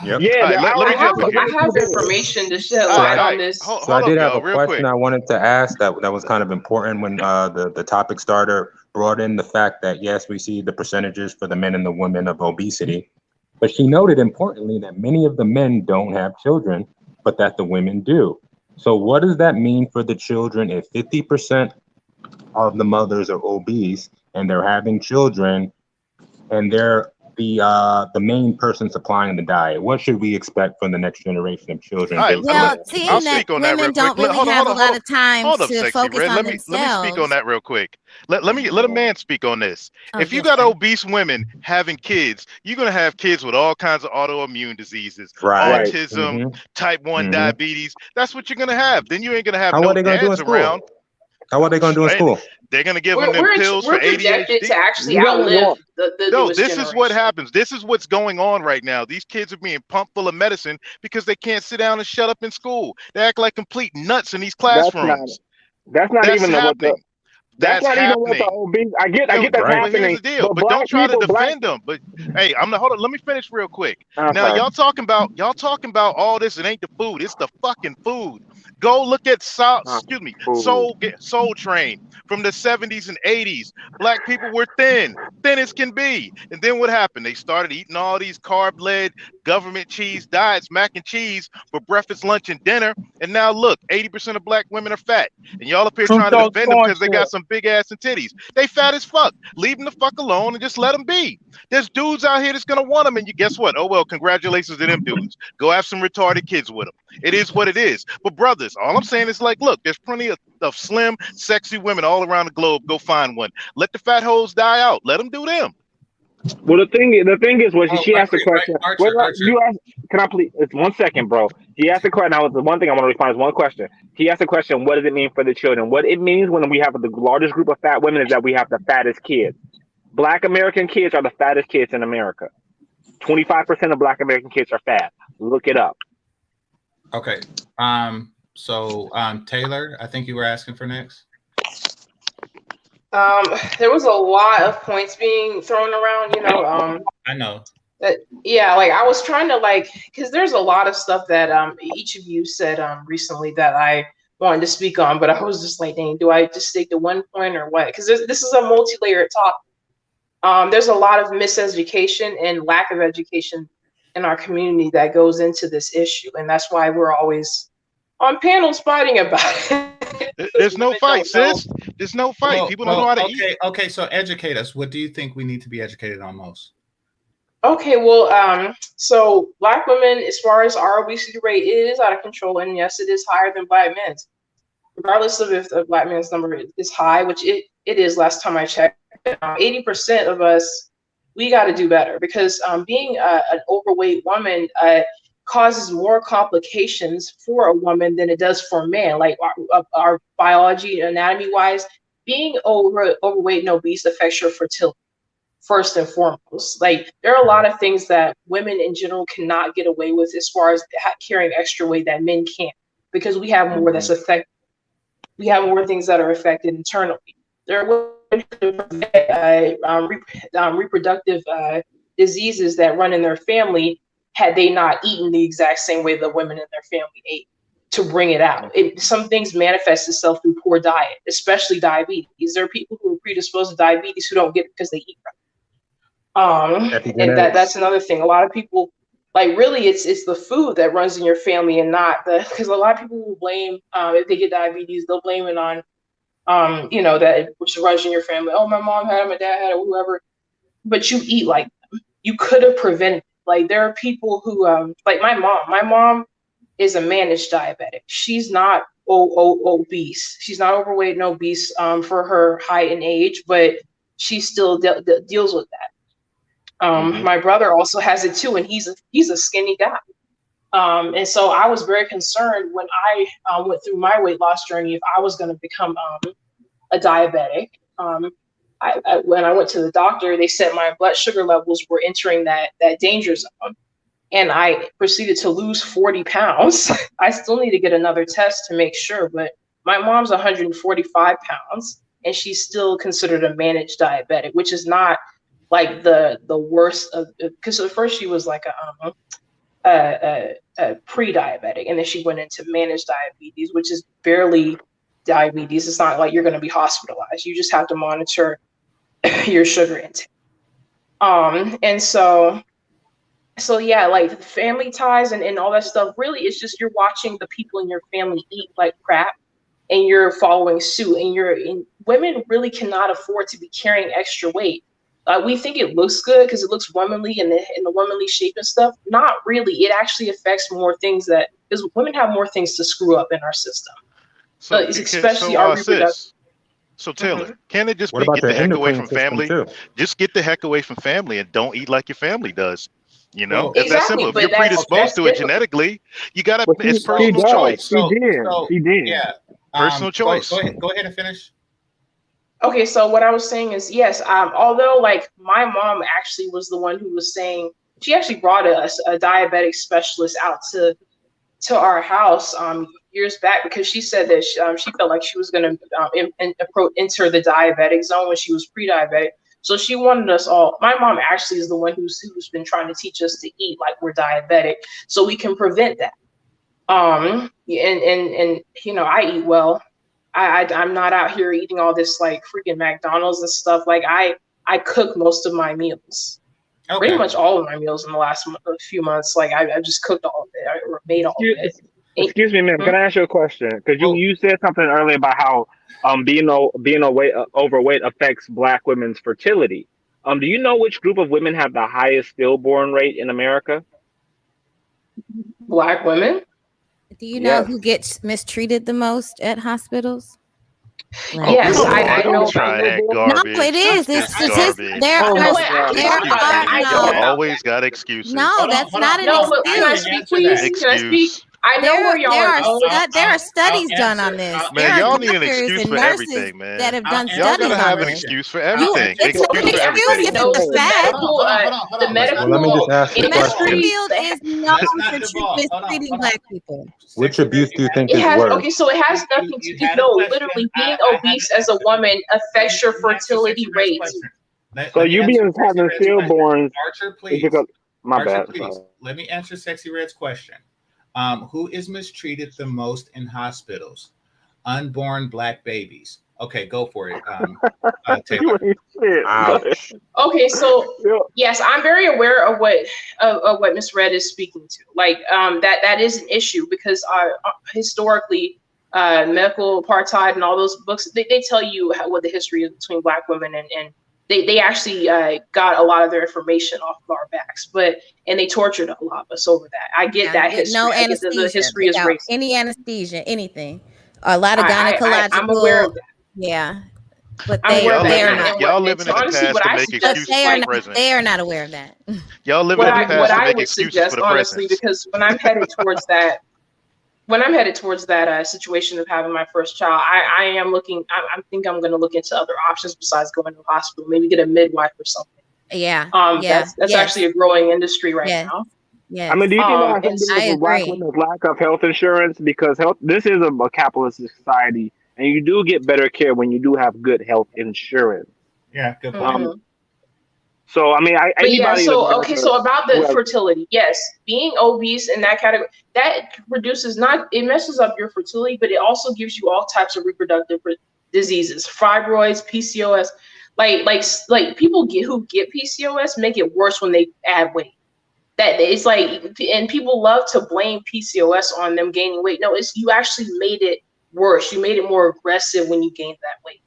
Yep.
Yeah,
I have information to shed light on this.
So I did have a question I wanted to ask that was kind of important when the topic starter brought in the fact that, yes, we see the percentages for the men and the women of obesity, but she noted importantly that many of the men don't have children, but that the women do. So what does that mean for the children if 50% of the mothers are obese and they're having children and they're the main person supplying the diet? What should we expect from the next generation of children?
Well, seeing that women don't really have a lot of time to focus on themselves.
Let me speak on that real quick. Let a man speak on this. If you got obese women having kids, you're gonna have kids with all kinds of autoimmune diseases, autism, type 1 diabetes. That's what you're gonna have. Then you ain't gonna have no dads around.
How are they gonna do in school?
They're gonna give them pills for ADHD.
Projected to actually outlive the
No,
newest
this
generation.
is what happens. This is what's going on right now. These kids are being pumped full of medicine because they can't sit down and shut up in school. They act like complete nuts in these classrooms.
That's not even
happening.
That's not even what the obese. I get that's happening.
Here's the deal, but don't try to defend them. But hey, hold on. Let me finish real quick. Now y'all talking about all this. It ain't the food. It's the fucking food. Go look at Soul Train from the 70s and 80s. Black people were thin as can be. And then what happened? They started eating all these carb-led government cheese diets, mac and cheese for breakfast, lunch, and dinner. And now look, 80% of black women are fat. And y'all up here trying to defend them because they got some big ass and titties. They fat as fuck. Leave them the fuck alone and just let them be. There's dudes out here that's gonna want them, and you guess what? Oh well, congratulations to them dudes. Go have some retarded kids with them. It is what it is. But brothers, all I'm saying is like, look, there's plenty of slim, sexy women all around the globe. Go find one. Let the fat hoes die out. Let them do them.
Well, the thing is, she asked the question. Can I please? It's 1 second, bro. He asked the question. Now, the one thing I want to respond is one question. He asked the question, what does it mean for the children? What it means when we have the largest group of fat women is that we have the fattest kids. Black American kids are the fattest kids in America. 25% of Black American kids are fat. Look it up.
Okay. So Taylor, I think you were asking for next.
There was a lot of points being thrown around,
I know.
Yeah, like I was trying to because there's a lot of stuff that each of you said recently that I wanted to speak on, but I was just like, dang, do I just stick to one point or what? Because this is a multi-layered topic. There's a lot of miseducation and lack of education in our community that goes into this issue, and that's why we're always on panels fighting about it.
There's no fight, sis. There's no fight. People don't know how to eat.
Okay, so educate us. What do you think we need to be educated on most?
Okay, well, so Black women, as far as our obesity rate, it is out of control, and yes, it is higher than Black men's. Regardless of if the Black men's number is high, which it is last time I checked, 80% of us, we got to do better because being an overweight woman causes more complications for a woman than it does for a man. Like our biology, anatomy wise, being overweight and obese affects your fertility first and foremost. Like there are a lot of things that women in general cannot get away with as far as carrying extra weight that men can't, because we have more that's affected. We have more things that are affected internally. There are women who prevent reproductive diseases that run in their family had they not eaten the exact same way the women in their family ate to bring it out. Some things manifest itself through poor diet, especially diabetes. There are people who are predisposed to diabetes who don't get it because they eat right. And that's another thing. A lot of people, like, really it's the food that runs in your family and not because a lot of people will blame, if they get diabetes, they'll blame it on, that which runs in your family. Oh, my mom had it, my dad had it, whoever. But you eat like them. You could have prevented it. Like there are people who, like my mom is a managed diabetic. She's not obese. She's not overweight and obese for her height and age, but she still deals with that. My brother also has it too, and he's a skinny guy. And so I was very concerned when I went through my weight loss journey if I was going to become a diabetic. When I went to the doctor, they said my blood sugar levels were entering that danger zone, and I proceeded to lose 40 pounds. I still need to get another test to make sure, but my mom's 145 pounds, and she's still considered a managed diabetic, which is not like the worst of, because at first she was like a pre-diabetic, and then she went into managed diabetes, which is barely diabetes. It's not like you're going to be hospitalized. You just have to monitor your sugar intake. And so yeah, like family ties and all that stuff, really it's just you're watching the people in your family eat like crap and you're following suit, and women really cannot afford to be carrying extra weight. We think it looks good because it looks womanly and in the womanly shape and stuff. Not really. It actually affects more things because women have more things to screw up in our system. Especially our reproductive.
So Taylor, can it just be get the heck away from family? Just get the heck away from family and don't eat like your family does. You know, it's that simple. If you're predisposed to it genetically, you gotta. It's personal choice.
She did.
Yeah.
Personal choice.
Go ahead and finish.
Okay, so what I was saying is yes. Although like my mom actually was the one who was saying, she actually brought us a diabetic specialist out to our house years back, because she said that she felt like she was going to enter the diabetic zone when she was pre-diabetic. So she wanted us all. My mom actually is the one who's been trying to teach us to eat like we're diabetic, so we can prevent that. And I eat well. I'm not out here eating all this like freaking McDonald's and stuff. Like I cook most of my meals. Okay. Pretty much all of my meals in the last few months. Like I just cooked all of it. I made all of it.
Excuse me, ma'am. Can I ask you a question? Because you said something earlier about how being overweight affects Black women's fertility. Do you know which group of women have the highest stillborn rate in America?
Black women.
Do you know who gets mistreated the most at hospitals?
Yes, I know.
No, it is. It's statistics. There
are always got excuses.
No, that's not an excuse.
Can I speak, please? Can I speak? I know where y'all are.
There are studies done on this.
Man, y'all need an excuse for everything, man.
That have done
y'all
studies
gotta have
on
an
it.
excuse for everything.
It's an excuse if it's a fact.
The medical
Let me just ask you a
medical
question.
field is known for mistreating Black people.
Which abuse do you think
It
is
has
worse?
okay, so it has nothing to do. No, literally, being obese as a woman affects your fertility rates.
So you being having stillborns.
Archer, please.
My
Archer,
bad.
please. Let me answer Sexy Red's question. Who is mistreated the most in hospitals? Unborn Black babies. Okay, go for it. Taylor.
Okay, so yes, I'm very aware of what Ms. Red is speaking to. Like that is an issue because historically, medical apartheid and all those books they tell you what the history is between Black women and they actually got a lot of their information off of our backs, and they tortured a lot of us over that. I get that history.
No
I get
anesthesia.
The history is racist.
Any anesthesia, anything. A lot of gynecological.
I'm aware of that.
Yeah. But
I'm
they
aware of
they
that.
are
And
not.
what,
Y'all
and
living
so
in the
honestly,
past
what
to
I
make
suggest
excuses
They
for
are
the
not.
present.
They are not aware of that.
Y'all living in the
what
past to
I
make
would
excuses
suggest
for the
honestly,
present.
because when I'm headed towards that, situation of having my first child, I am looking. I think I'm going to look into other options besides going to the hospital. Maybe get a midwife or something.
Yeah.
That's actually a growing industry right
Yes.
now.
I mean, do you think that has
And
something to do
I
with black
agree.
women's lack of health insurance? Because this is a capitalist society, and you do get better care when you do have good health insurance.
Yeah, good point.
Mhm.
So I mean,
But yeah,
anybody in
so okay,
America
so about
who
the
has
fertility, yes, being obese in that category, that reduces it messes up your fertility, but it also gives you all types of reproductive diseases, fibroids, PCOS, like people who get PCOS make it worse when they add weight. That it's like, and people love to blame PCOS on them gaining weight. No, it's you actually made it worse. You made it more aggressive when you gained that weight.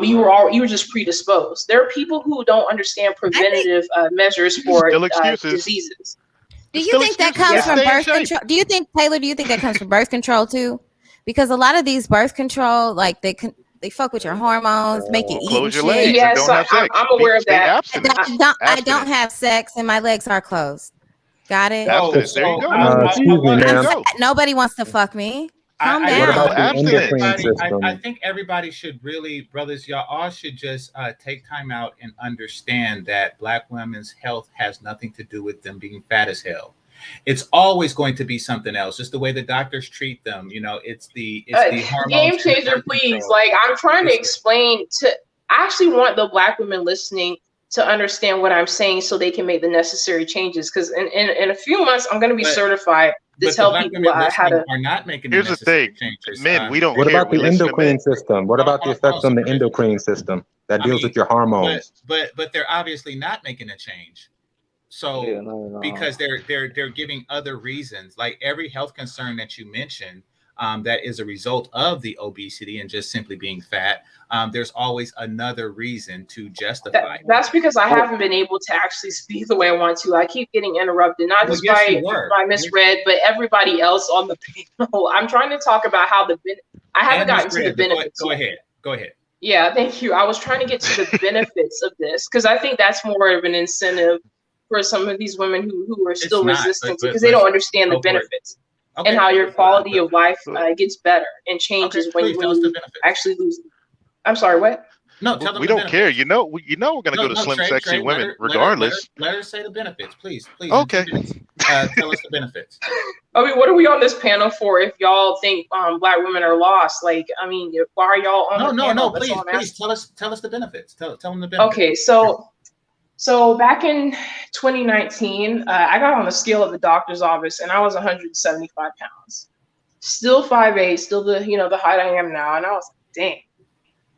You were just predisposed. There are people who don't understand preventative measures for
Still excuses.
diseases.
Do
It's
you
still
think that
excuses.
comes
Just
from
stay in
birth
shape.
control? Do you think, Taylor? Do you think that comes from birth control too? Because a lot of these birth control, like they fuck with your hormones, make you eat and
Close your
shit.
legs
Yeah,
and don't
so
have sex.
I'm aware of
Stay
that.
abstinent.
I don't
Abstinent.
have sex and my legs are closed. Got it?
Abstinence. There you
So
go.
Excuse me,
There you
ma'am.
go.
Nobody wants to fuck me. Calm
I
What
down.
about the
Abstinence.
endocrine system?
I think everybody should really, brothers, y'all all should just take time out and understand that Black women's health has nothing to do with them being fat as hell. It's always going to be something else, just the way the doctors treat them. You know, it's the hormones.
Game changer, please. Like, I'm trying to explain I actually want the Black women listening to understand what I'm saying so they can make the necessary changes. Because in a few months, I'm going to be certified to
But the
tell
Black
people
women
how to.
are not making
Here's the
necessary
thing,
changes.
men. We don't
What
care.
about
We
the
listen to
endocrine
men.
system? What about the effects on the endocrine system that deals with your hormones?
But they're obviously not making a change. So
Yeah, no.
because they're giving other reasons, like every health concern that you mentioned, that is a result of the obesity and just simply being fat. There's always another reason to justify.
That's because I haven't been able to actually speak the way I want to. I keep getting interrupted, not
Well,
just
yes, you
by
were.
misread, but everybody else on the panel. I'm trying to talk about how I haven't gotten to the benefits.
Go
yet.
ahead.
Yeah, thank you. I was trying to get to the benefits of this because I think that's more of an incentive for some of these women who are still
not,
resistant
but
because they don't understand the
go for it.
benefits
Okay.
and how your quality of life gets better and changes when
please tell us the
you
benefits.
actually lose. I'm sorry, what?
No, tell them
We
the
don't
benefits.
care. You know, we're going to go to slim,
Trey,
sexy
let
women
her-
regardless.
Let her say the benefits, please.
Okay.
In 2 minutes. Tell us the benefits.
I mean, what are we on this panel for if y'all think Black women are lost? Like, I mean, why are y'all on the panel?
No,
That's all I'm
please
asking.
tell us the benefits. Tell them the benefits.
Okay, so back in 2019, I got on the scale at the doctor's office and I was 175 pounds. Still 5'8", still the height I am now. And I was like, dang.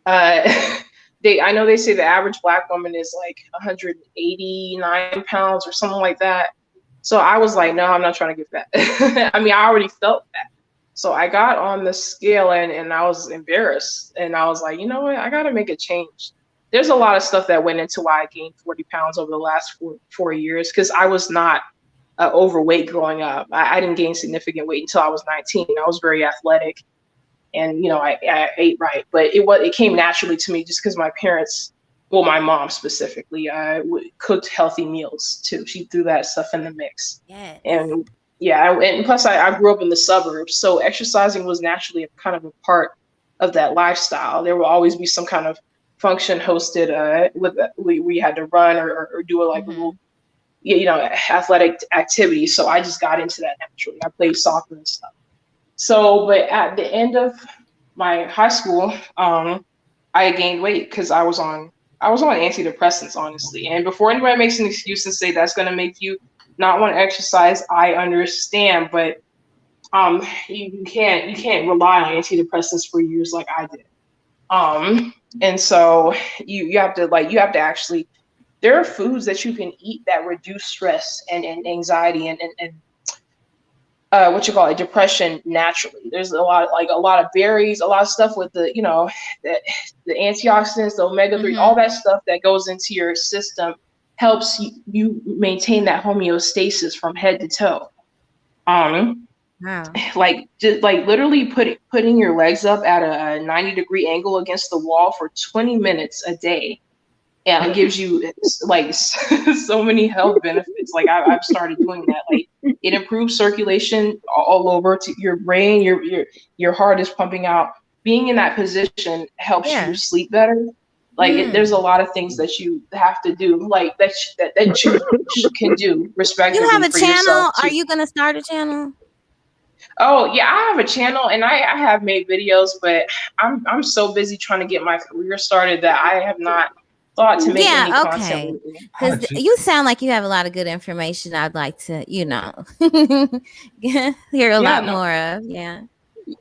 I know they say the average Black woman is like 189 pounds or something like that. So I was like, no, I'm not trying to get fat. I mean, I already felt that. So I got on the scale and I was embarrassed. And I was like, you know what? I got to make a change. There's a lot of stuff that went into why I gained 40 pounds over the last four years because I was not overweight growing up. I didn't gain significant weight until I was 19. I was very athletic and, I ate right. But it came naturally to me just because my parents, well, my mom specifically, cooked healthy meals too. She threw that stuff in the mix.
Yes.
And yeah, and plus I grew up in the suburbs. So exercising was naturally a kind of a part of that lifestyle. There will always be some kind of function hosted we had to run or do a little athletic activity. So I just got into that naturally. I played soccer and stuff. So but at the end of my high school, I gained weight because I was on antidepressants, honestly. And before anybody makes an excuse and say that's going to make you not want to exercise, I understand, but you can't rely on antidepressants for years like I did. And so you have to actually, there are foods that you can eat that reduce stress and anxiety and depression naturally. There's a lot of berries, a lot of stuff with the antioxidants, the omega-3, all that stuff that goes into your system helps you maintain that homeostasis from head to toe.
Wow.
Like just like literally putting your legs up at a 90-degree angle against the wall for 20 minutes a day. Yeah, it gives you like so many health benefits. Like I've started doing that. Like it improves circulation all over to your brain. Your heart is pumping out. Being in that position helps
Yeah.
you sleep better. Like there's a lot of things that you have to do, like that you can do respectively.
You have a
for
channel?
yourself
Are
too.
you gonna start a channel?
Oh yeah, I have a channel and I have made videos, but I'm so busy trying to get my career started that I have not thought to make any
Yeah,
content
okay.
lately.
Because you sound like you have a lot of good information. I'd like to, hear a
Yeah,
lot
no,
more of. Yeah.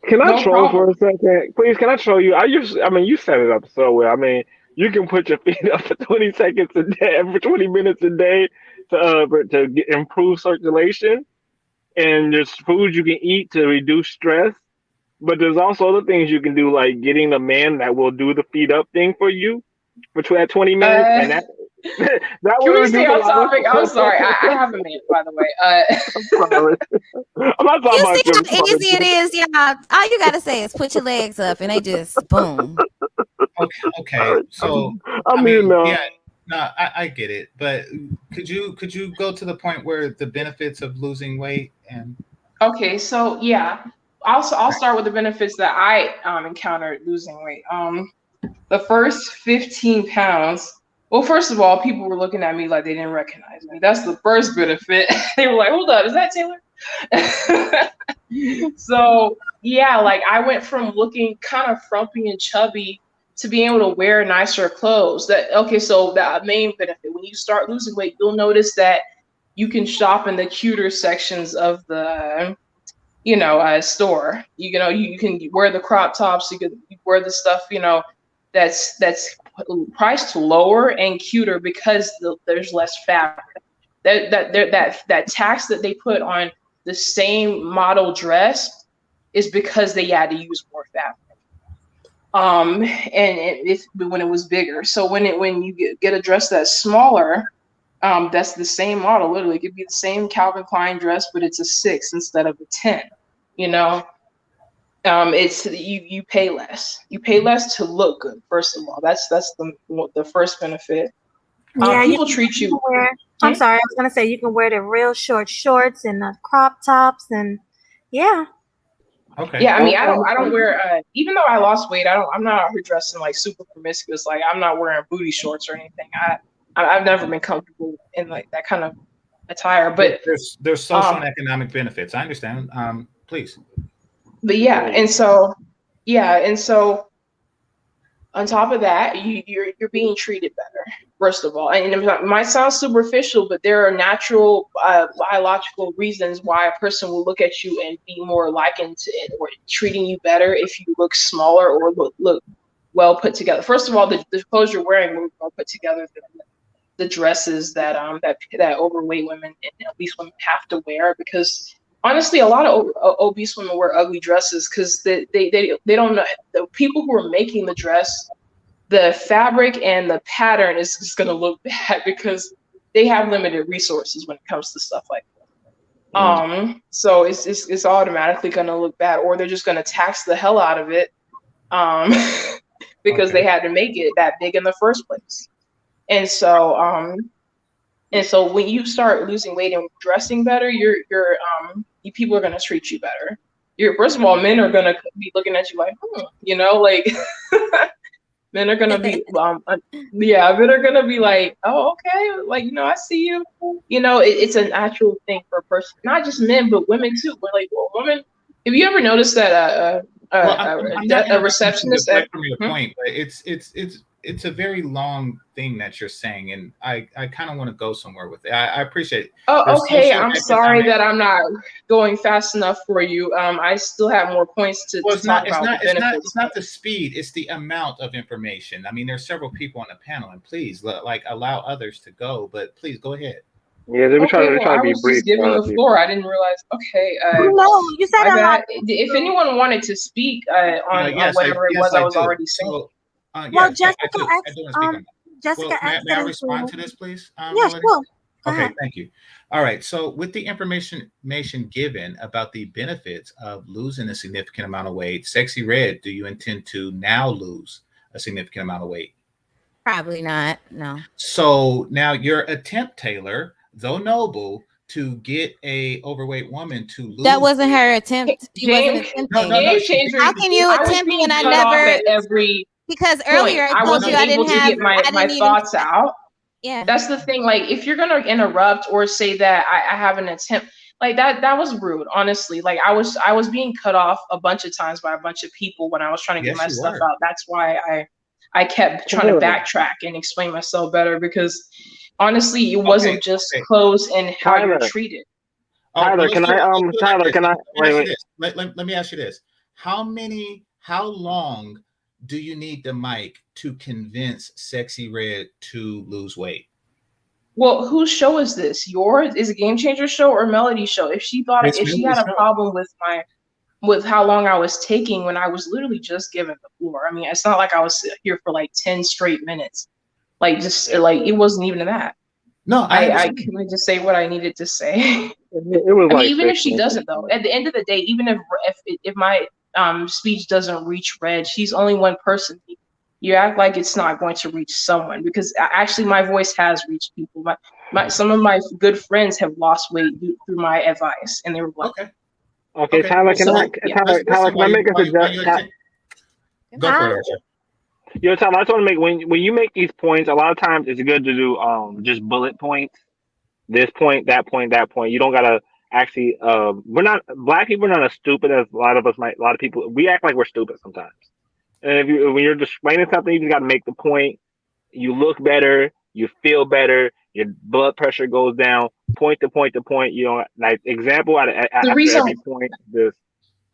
Can I
no
troll for
problem.
a second? Please, can I troll you? I mean, you set it up so well. I mean, you can put your feet up for 20 seconds a day, for 20 minutes a day to improve circulation. And there's food you can eat to reduce stress. But there's also other things you can do, like getting a man that will do the feet up thing for you for that 20 minutes. And that that
Can
will
we stay
reduce a
on
lot of
topic? I'm sorry. I have a minute, by the way.
I'm sorry. I'm not talking
You
about
see
your
how easy it is, y'all. All you gotta say is put your legs up and they just boom.
Okay. So
I mean,
yeah, no, I get it, but could you go to the point where the benefits of losing weight and
Okay, so yeah, I'll start with the benefits that I encountered losing weight. The first 15 pounds. Well, first of all, people were looking at me like they didn't recognize me. That's the first benefit. They were like, "Hold up, is that Taylor?" So yeah, like I went from looking kind of frumpy and chubby to being able to wear nicer clothes. So the main benefit when you start losing weight, you'll notice that you can shop in the cuter sections of the store. You can wear the crop tops. You can wear the stuff that's priced lower and cuter because there's less fabric. That tax that they put on the same model dress is because they had to use more fabric. And it's when it was bigger. So when you get a dress that's smaller, that's the same model. Literally, it could be the same Calvin Klein dress, but it's a 6 instead of a 10. It's you pay less. You pay less to look good. First of all, that's the first benefit.
Yeah,
People treat you.
I'm sorry, I was gonna say you can wear the real short shorts and the crop tops and yeah.
Okay.
Yeah, I mean, I don't wear. Even though I lost weight, I'm not out here dressing like super promiscuous. Like I'm not wearing booty shorts or anything. I've never been comfortable in like that kind of attire. But
there's social and economic benefits. I understand. Please.
But yeah, and so on top of that, you're being treated better. First of all, and it might sound superficial, but there are natural biological reasons why a person will look at you and be more likened to it or treating you better if you look smaller or look well put together. First of all, the clothes you're wearing will well put together. The dresses that overweight women and obese women have to wear, because honestly, a lot of obese women wear ugly dresses because they don't know. The people who are making the dress, the fabric and the pattern is just going to look bad because they have limited resources when it comes to stuff like that. So it's automatically going to look bad, or they're just going to tax the hell out of it because they had to make it that big in the first place. And so when you start losing weight and dressing better, people are going to treat you better. First of all, men are going to be looking at you like, men are going to be, men are going to be like, oh, okay. Like, I see you, it's a natural thing for a person, not just men, but women too. We're like, well, women, have you ever noticed that a receptionist
from your point, but it's a very long thing that you're saying, and I kind of want to go somewhere with it. I appreciate it.
Oh, okay. I'm sorry that I'm not going fast enough for you. I still have more points to talk about.
It's not the speed; it's the amount of information. I mean, there's several people on the panel, and please, allow others to go. But please go ahead.
Yeah, they were trying to be brief.
Just giving the floor. I didn't realize. Okay.
No, you said a lot.
If anyone wanted to speak on whatever it was, I was already saying.
Well, Jessica
May I respond to this, please?
Yes,
Melody?
well,
Okay, thank you. All right. So with the information given about the benefits of losing a significant amount of weight, Sexy Red, do you intend to now lose a significant amount of weight?
Probably not. No.
So now your attempt, Taylor, though noble, to get a overweight woman to lose.
That wasn't her attempt. She wasn't attempting.
Game changer.
How can you
I was
attempt
being
when I
cut off
never?
at every
Because
point.
earlier I told
wasn't
you I
able
didn't
to
have
get my
even-
thoughts out.
Yeah,
that's the thing. Like, if you're gonna interrupt or say that I have an attempt, like that was rude. Honestly, like I was being cut off a bunch of times by a bunch of people when I was trying to get my stuff out. That's why I kept trying to backtrack and explain myself better, because honestly, it wasn't just clothes and how you're treated.
Tyler, can I wait?
Let me ask you this. How long do you need the mic to convince Sexy Red to lose weight?
Well, whose show is this? Yours? Is it Game Changer show or Melody show? If she had a problem with how long I was taking when I was literally just given the floor. I mean, it's not like I was here for like 10 straight minutes. Like it wasn't even that.
No,
I couldn't just say what I needed to say.
It was like
even if she doesn't, though, at the end of the day, even if my speech doesn't reach Red, she's only one person. You act like it's not going to reach someone, because actually my voice has reached people. Some of my good friends have lost weight through my advice, and they were like,
"Okay, Tyler, can I make a suggestion?"
Go for it, Archer.
Yo, Tyler, I just want to make when you make these points, a lot of times it's good to do just bullet points. This point, that point, that point. You don't gotta actually. Black people are not as stupid as a lot of people. We act like we're stupid sometimes. And when you're explaining something, you just gotta make the point. You look better. You feel better. Your blood pressure goes down. Point to point to point. You know, like example after every point.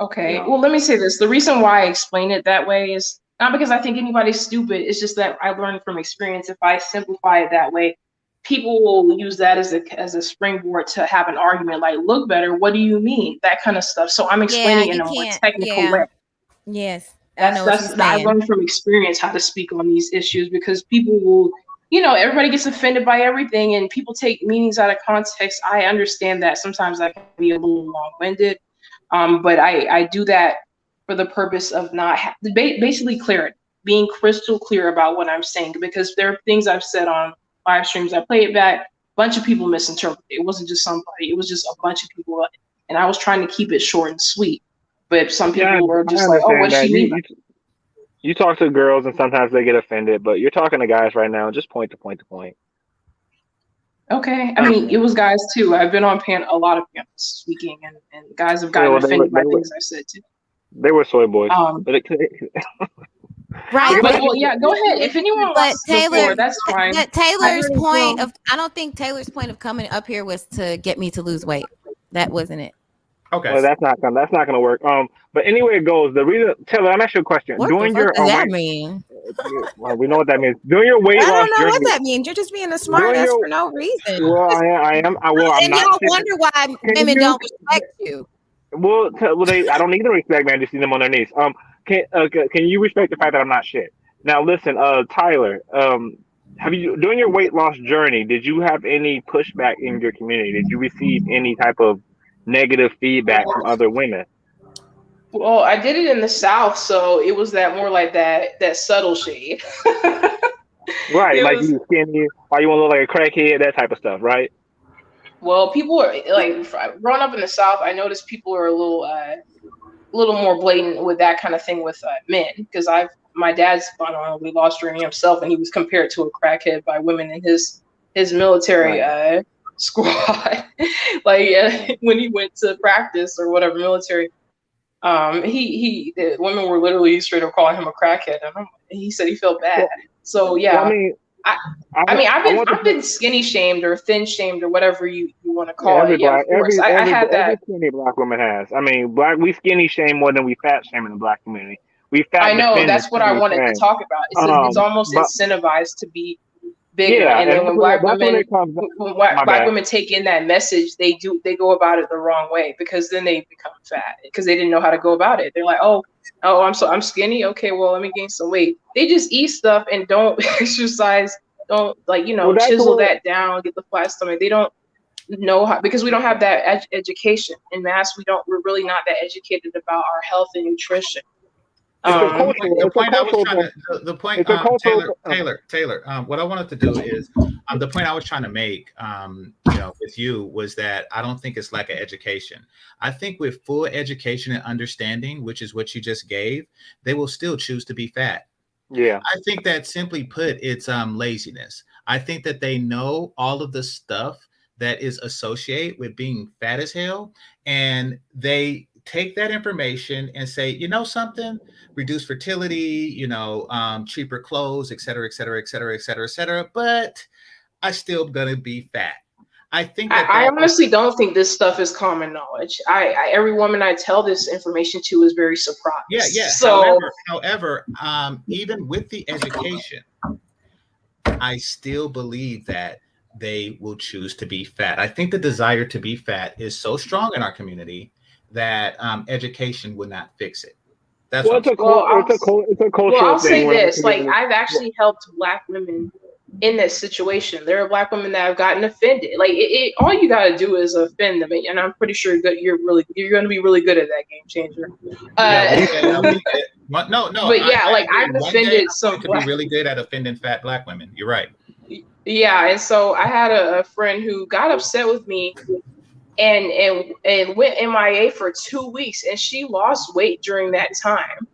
Okay. Well, let me say this. The reason why I explain it that way is not because I think anybody's stupid. It's just that I learned from experience. If I simplify it that way, people will use that as a springboard to have an argument. Like, look better. What do you mean? That kind of stuff. So I'm explaining in a more technical way.
Yes.
I learned from experience how to speak on these issues, because people will, everybody gets offended by everything and people take meanings out of context. I understand that sometimes that can be a little long-winded, but I do that for the purpose of not basically clarity, being crystal clear about what I'm saying, because there are things I've said on live streams. I play it back, a bunch of people misinterpret it. It wasn't just somebody, it was just a bunch of people, and I was trying to keep it short and sweet. But some people were just like, "Oh, what she mean?"
You talk to girls and sometimes they get offended, but you're talking to guys right now. Just point to point to point.
Okay, I mean, it was guys too. I've been on a lot of panels speaking, and guys have gotten offended by things I said too.
They were soy boys.
Right.
Well, yeah, go ahead. If anyone wants to
Taylor,
before, that's fine.
But Taylor's point I don't think Taylor's point of coming up here was to get me to lose weight. That wasn't it.
Okay. Well, that's not gonna work. But anyway, it goes. The reason, Taylor, I'm asking you a question.
What the fuck does that mean?
Well, we know what that means. Doing your weight loss
I don't know
journey,
what that means. You're just being a smart ass for no reason.
Well, I am. I'm
and
not.
y'all wonder why women don't respect you.
Well, I don't need the respect, man. Just see them on their knees. Can you respect the fact that I'm not shit? Now, listen, Tyler. Have you, during your weight loss journey, did you have any pushback in your community? Did you receive any type of negative feedback from other women?
Well, I did it in the South, so it was more like that subtle shade.
Right, like you skinny, why you want to look like a crackhead, that type of stuff, right?
Well, people are like, growing up in the South, I noticed people are a little more blatant with that kind of thing with men, because my dad's gone on a weight loss journey himself, and he was compared to a crackhead by women in his military squad. When he went to practice or whatever military, the women were literally straight up calling him a crackhead, and he said he felt bad. So yeah,
well,
I've been skinny shamed or thin shamed or whatever you want to call it. Yeah, of course. I had that.
Every skinny black woman has. I mean, we skinny shame more than we fat shame in the black community.
I know, that's what I wanted to talk about. It's almost incentivized to be bigger, and then when black women take in that message, they go about it the wrong way, because then they become fat because they didn't know how to go about it. They're like, oh, I'm skinny. Okay, well, let me gain some weight. They just eat stuff and don't exercise like, you know,
Well, that's
chisel
where
that down, get the flat stomach. They don't know how, because we don't have that education in mass. We're really not that educated about our health and nutrition.
it's a
Um,
cultural.
The
It's a
point I was
cultural
trying
thing.
to the point
It's a cultural.
Taylor, what I wanted to do is the point I was trying to make, you know, with you was that I don't think it's lack of education. I think with full education and understanding, which is what you just gave, they will still choose to be fat.
Yeah.
I think that simply put, it's laziness. I think that they know all of the stuff that is associated with being fat as hell, and they take that information and say, you know something, reduce fertility, you know, cheaper clothes, et cetera, et cetera, et cetera, et cetera, et cetera. But I still gonna be fat. I think that
I
that is,
honestly don't think this stuff is common knowledge. Every woman I tell this information to is very surprised.
yeah.
So
However, even with the education, I still believe that they will choose to be fat. I think the desire to be fat is so strong in our community that education would not fix it. That's
Well,
what I'm
it's a
well,
cultural
I'll say
thing. Where
this: like,
community.
I've actually helped Black women in that situation. There are Black women that have gotten offended. Like, all you got to do is offend them, and I'm pretty sure that you're going to be really good at that, Game Changer.
I'll be good. No.
But yeah, like, I've
one day
offended
I'm
some
going to be really good at offending fat Black women. You're right.
Yeah, and so I had a friend who got upset with me and went MIA for 2 weeks, and she lost weight during that time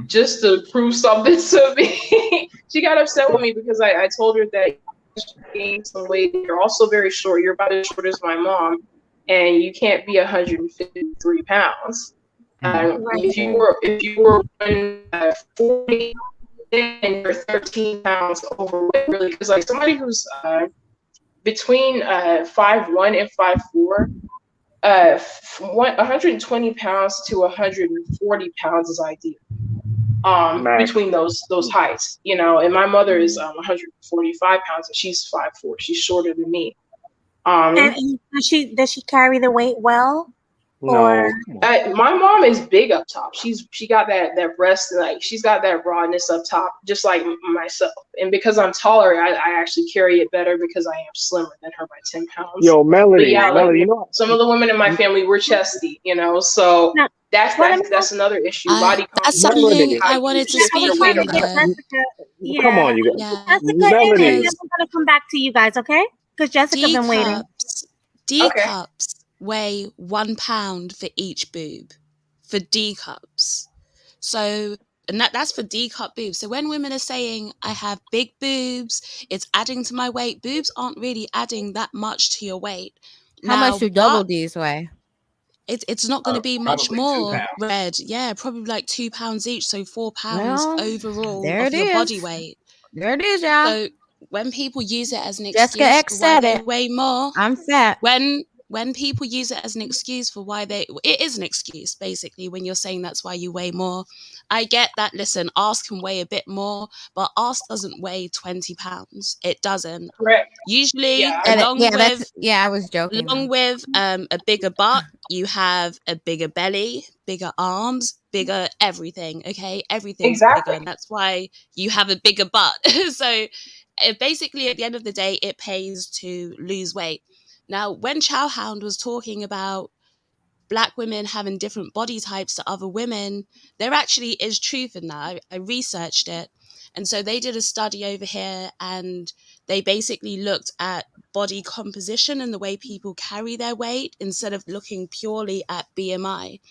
just to prove something to me. She got upset with me because I told her that she gained some weight. You're also very short. You're about as short as my mom, and you can't be 153 pounds. If you were 40 and you're 13 pounds overweight, really, because like somebody who's between 5'1" and 5'4", 120 pounds to 140 pounds is ideal. Between those heights, you know, and my mother is 145 pounds and she's 5'4". She's shorter than me.
And does she carry the weight well?
Or my mom is big up top. She got that breast, like she's got that rawness up top, just like myself. And because I'm taller, I actually carry it better because I am slimmer than her by 10 pounds.
Yo, Melody,
but yeah,
Melody,
like,
you know,
some of the women in my family were chesty, you know, so that's another issue. Body
That's
composition,
something
how
I
you
wanted to
shift
speak
your
on
weight
though.
around.
Come on, you guys.
Yeah.
Jessica,
Melody.
and then I'm gonna come back to you guys, okay? Because Jessica been waiting.
D cups weigh 1 pound for each boob, for D cups. So, and that's for D cup boobs. So when women are saying I have big boobs, it's adding to my weight. Boobs aren't really adding that much to your weight.
How much do double D's weigh?
It's not going to be much
probably 2
more,
pounds.
Red. Yeah, probably like 2 pounds each, so 4 pounds
Well,
overall
there
of
it
your
is.
body weight.
There it is, y'all.
So when people use it as an
Jessica
excuse
X
for why
said
they
it.
weigh more,
I'm fat.
when people use it as an excuse for why it is an excuse basically when you're saying that's why you weigh more. I get that. Listen, arse can weigh a bit more, but arse doesn't weigh 20 pounds. It doesn't.
Correct.
Usually,
Yeah,
I was joking.
along with a bigger butt, you have a bigger belly, bigger arms, bigger everything. Okay, everything's
Exactly.
bigger. And that's why you have a bigger butt. So basically, at the end of the day, it pays to lose weight. Now, when Chowhound was talking about Black women having different body types to other women, there actually is truth in that. I researched it. And so they did a study over here and they basically looked at body composition and the way people carry their weight instead of looking purely at BMI.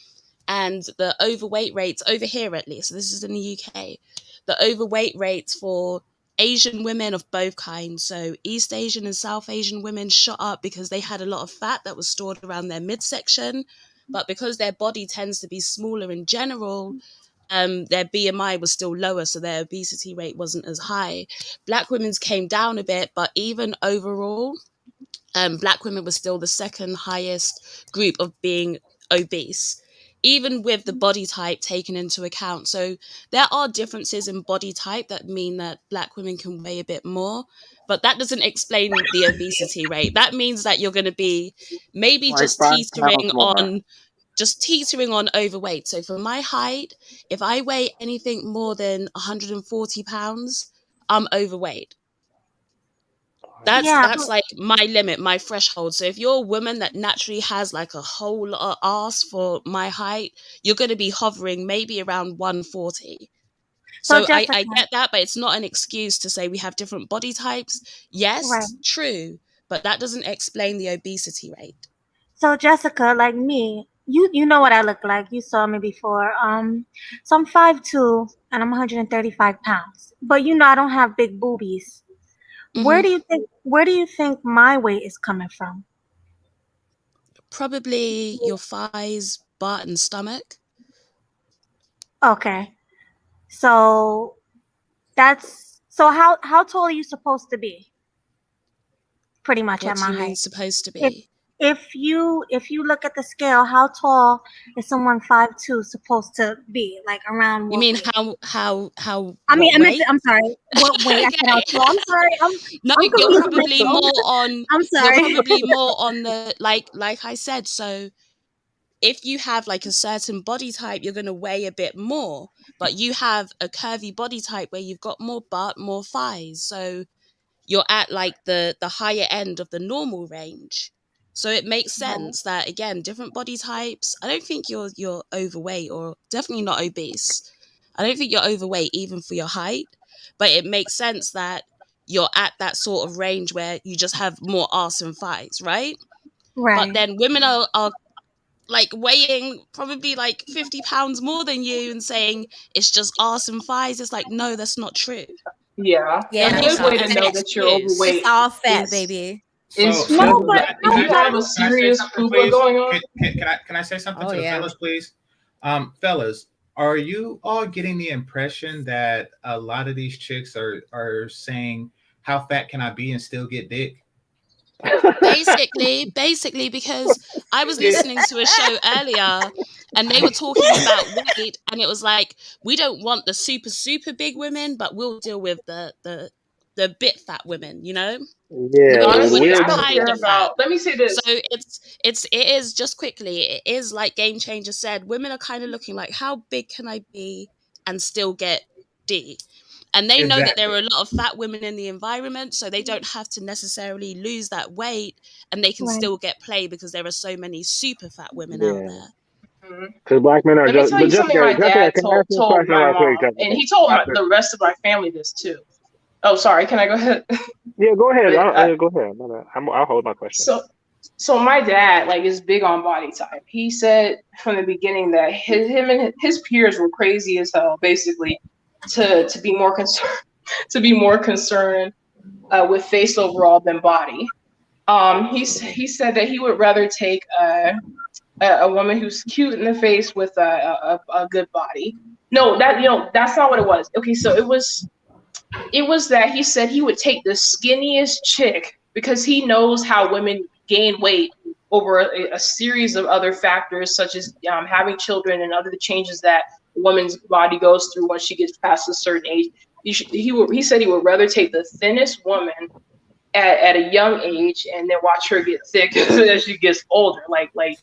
And the overweight rates over here, at least, so this is in the UK, the overweight rates for Asian women of both kinds, so East Asian and South Asian women, shot up because they had a lot of fat that was stored around their midsection, but because their body tends to be smaller in general, their BMI was still lower, so their obesity rate wasn't as high. Black women's came down a bit, but even overall, Black women were still the second highest group of being obese, even with the body type taken into account. So there are differences in body type that mean that Black women can weigh a bit more, but that doesn't explain the obesity rate. That means that you're going to be maybe
Like
just
5
teetering
pounds more.
on overweight. So for my height, if I weigh anything more than 140 pounds, I'm overweight. That's like my limit, my threshold. So if you're a woman that naturally has like a whole lot of ass for my height, you're going to be hovering maybe around 140. So I get that, but it's not an excuse to say we have different body types. Yes,
Right.
true, but that doesn't explain the obesity rate.
So Jessica, like me, you know what I look like. You saw me before. So I'm 5'2" and I'm 135 pounds. But I don't have big boobies. Where do you think my weight is coming from?
Probably your thighs, butt, and stomach.
Okay. So how tall are you supposed to be? Pretty much
What
at
do
my
you mean
height.
supposed to be?
If you look at the scale, how tall is someone 5'2" supposed to be? Like around
You
what
mean
weight?
how
I mean,
what weight?
I'm sorry. What weight? I said how tall. I'm sorry.
No,
I'm
you're
confused
probably
myself.
more on.
I'm
You're
sorry.
probably more on the like I said. So if you have like a certain body type, you're going to weigh a bit more. But you have a curvy body type where you've got more butt, more thighs. So you're at like the higher end of the normal range. So it makes sense that, again, different body types. I don't think you're overweight, or definitely not obese. I don't think you're overweight even for your height, but it makes sense that you're at that sort of range where you just have more arse and thighs, right? But
Right.
then women are like weighing probably like 50 pounds more than you and saying it's just arse and thighs. It's like, no, that's not true.
Yeah.
Yeah,
A
And
good
it's
way
not
to
an
know that you're
excuse.
overweight.
It's all fat,
is-
baby.
Is
So,
No,
food.
but
If you have a
can I say
serious
something,
fupa
please?
going on,
Can I say something
Oh,
to the
yeah.
fellas, please? Fellas, are you all getting the impression that a lot of these chicks are saying, "How fat can I be and still get dick"?
Basically, because I was listening to a show earlier and they were talking about weight, and it was like, we don't want the super big women, but we'll deal with the bit fat women,
Yeah,
the women
honestly,
that's
I don't
kind
care
of fat.
about. Let me say this.
So it is just quickly, it is like Game Changer said, women are kind of looking like, how big can I be and still get D? And they know that there are a lot of fat women in the environment, so they don't have to necessarily lose that weight, and they can
Right.
still get play because there are so many super fat women out
yeah.
there.
Because black men are
Let me
just.
tell
But
you something
Jessica,
my dad
can I
told
ask you a
told
question
my
right quick,
mom, and
Jessica?
he told
After,
the rest of my family this too. Oh, sorry. Can I go ahead?
yeah, go ahead.
But,
Go ahead. I'll hold my question.
So my dad is big on body type. He said from the beginning that him and his peers were crazy as hell, basically, to be more concerned with face overall than body. He said that he would rather take a woman who's cute in the face with a good body. No, that's not what it was. Okay, so it was that he said he would take the skinniest chick because he knows how women gain weight over a series of other factors, such as having children and other changes that a woman's body goes through once she gets past a certain age. He said he would rather take the thinnest woman at a young age and then watch her get thick as she gets older, like be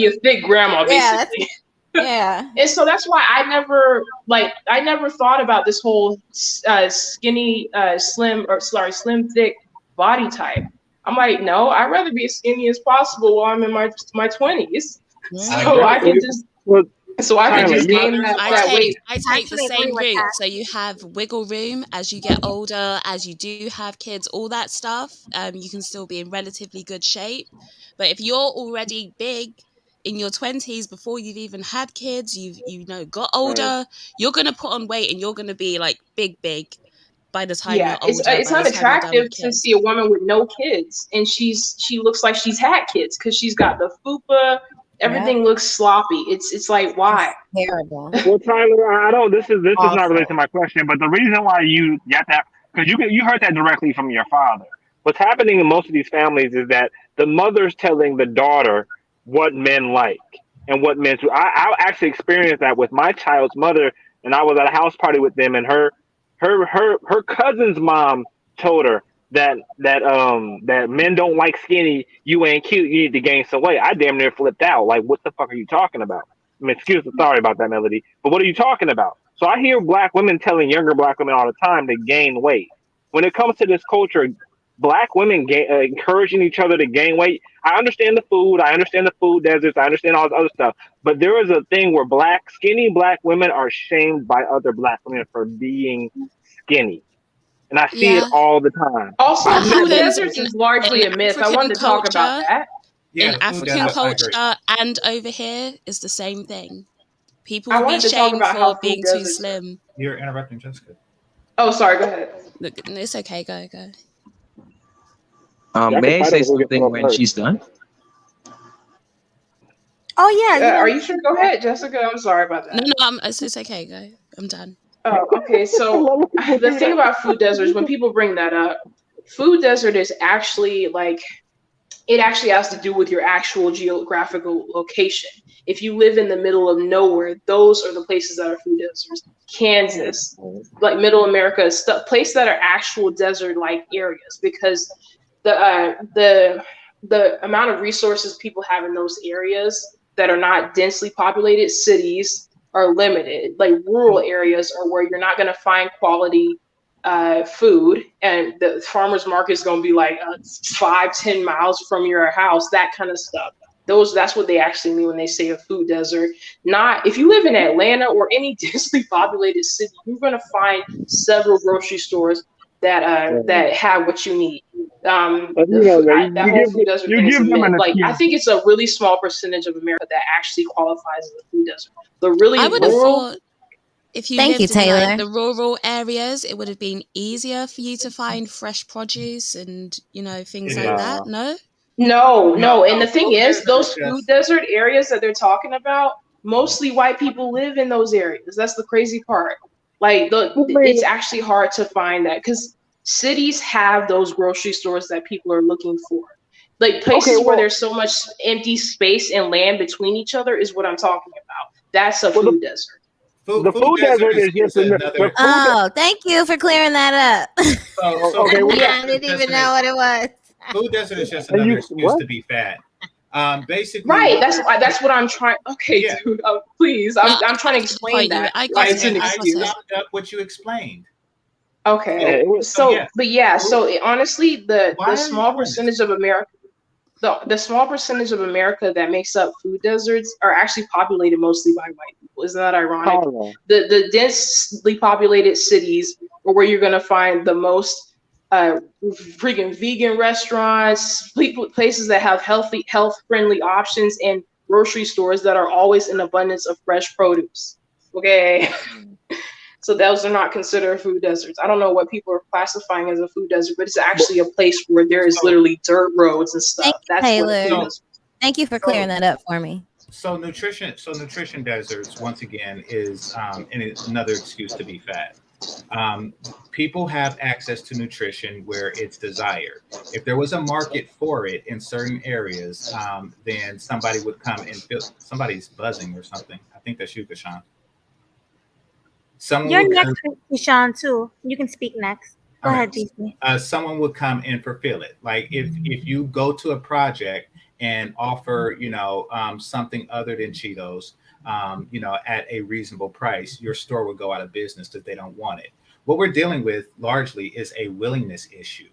a thick grandma, basically.
Yeah.
And so that's why I never thought about this whole skinny, slim thick body type. I'm like, no, I'd rather be as skinny as possible while I'm in my 20s, so I can just gain that weight.
I take the same route. So you have wiggle room as you get older, as you do have kids, all that stuff. You can still be in relatively good shape. But if you're already big in your 20s before you've even had kids, you've got older, you're gonna put on weight and you're gonna be like big by the time you're older.
It's unattractive to see a woman with no kids, and she looks like she's had kids because she's got the fupa. Everything looks sloppy. It's like, why?
It's terrible.
Well, Tyler, I don't. This is not related to my question, but the reason why you got that, because you heard that directly from your father. What's happening in most of these families is that the mother's telling the daughter what men like and what men do. I actually experienced that with my child's mother, and I was at a house party with them, and her cousin's mom told her that men don't like skinny. You ain't cute. You need to gain some weight. I damn near flipped out. Like, what the fuck are you talking about? I mean, sorry about that, Melody. But what are you talking about? So I hear black women telling younger black women all the time to gain weight. when it comes to this culture, black women encouraging each other to gain weight. I understand the food. I understand the food deserts. I understand all this other stuff. But there is a thing where skinny black women are shamed by other black women for being skinny. And I see it all the time.
Also,
What
food
happens
deserts
in-
is largely a
in
myth. I
African
wanted to talk about
culture-
that.
Yeah,
in
the food
African
deserts, I agree.
culture and over here is the same thing. People
I
will be
wanted to talk
shamed
about how
for
food
being too
deserts-
slim.
You're interrupting Jessica.
Oh, sorry. Go ahead.
Look, it's okay. Go.
May I say something when she's done?
Oh yeah.
Are you sure? Go ahead, Jessica. I'm sorry about that.
No, it's okay. Go. I'm done.
Oh, okay. So the thing about food deserts, when people bring that up, food desert is actually like, it actually has to do with your actual geographical location. If you live in the middle of nowhere, those are the places that are food deserts. Kansas, like Middle America, places that are actual desert-like areas, because the amount of resources people have in those areas that are not densely populated5 are limited. Like rural areas are where you're not going to find quality food, and the farmer's market is going to be like 5-10 miles from your house, that kind of stuff. That's what they actually mean when they say a food desert. Not if you live in Atlanta or any densely populated city, you're going to find several grocery stores that have what you need. That whole food desert thing is a myth. Like, I think it's a really small percentage of America that actually qualifies as a food desert. The really
I would have
rural,
thought if you
Thank
lived
you,
in like
Taylor.
the rural areas, it would have been easier for you to find fresh produce and things
It
like
is.
that. No.
No. And the thing
food
is,
desert
those
is
food
just-
desert areas that they're talking about, mostly white people live in those areas. That's the crazy part. Like, it's actually hard to find that because cities have those grocery stores that people are looking for. Like places where there's so much empty space and land between each other is what I'm talking about. That's a food desert.
The food desert is just another.
Oh, thank you for clearing that up.
So
Okay,
food
I
desert
didn't
is
even
just
know what it was.
Food desert is just
And
another
you-
excuse
what?
to be fat. Basically,
Right. That's what I'm trying. Okay,
Yeah.
dude. Please. I'm trying to explain that.
I
Why
got
it's an
it.
I
excuse.
summed up what you explained.
Okay.
So, yes.
But yeah. So honestly, the
Why are you
small
doing this?
percentage of America. The small percentage of America that makes up food deserts are actually populated mostly by white people. Isn't that ironic?
Oh,
The densely populated cities are where you're gonna find the most freaking vegan restaurants, places that have health friendly options, and grocery stores that are always in abundance of fresh produce. Okay. So those are not considered food deserts. I don't know what people are classifying as a food desert, but it's actually a place where there is literally dirt roads and stuff.
Thank you,
That's what a
Taylor.
food desert.
Thank you for clearing that up for me.
So nutrition deserts once again is another excuse to be fat. People have access to nutrition where it's desired. If there was a market for it in certain areas, then somebody would come and fill. Somebody's buzzing or something. I think that's you, Kashan. Someone
You're
would
next, Sean, too. You can speak next. Go
All
ahead,
right.
DC.
Someone would come and fulfill it. Like if you go to a project and offer, something other than Cheetos, at a reasonable price, your store would go out of business because they don't want it. What we're dealing with largely is a willingness issue.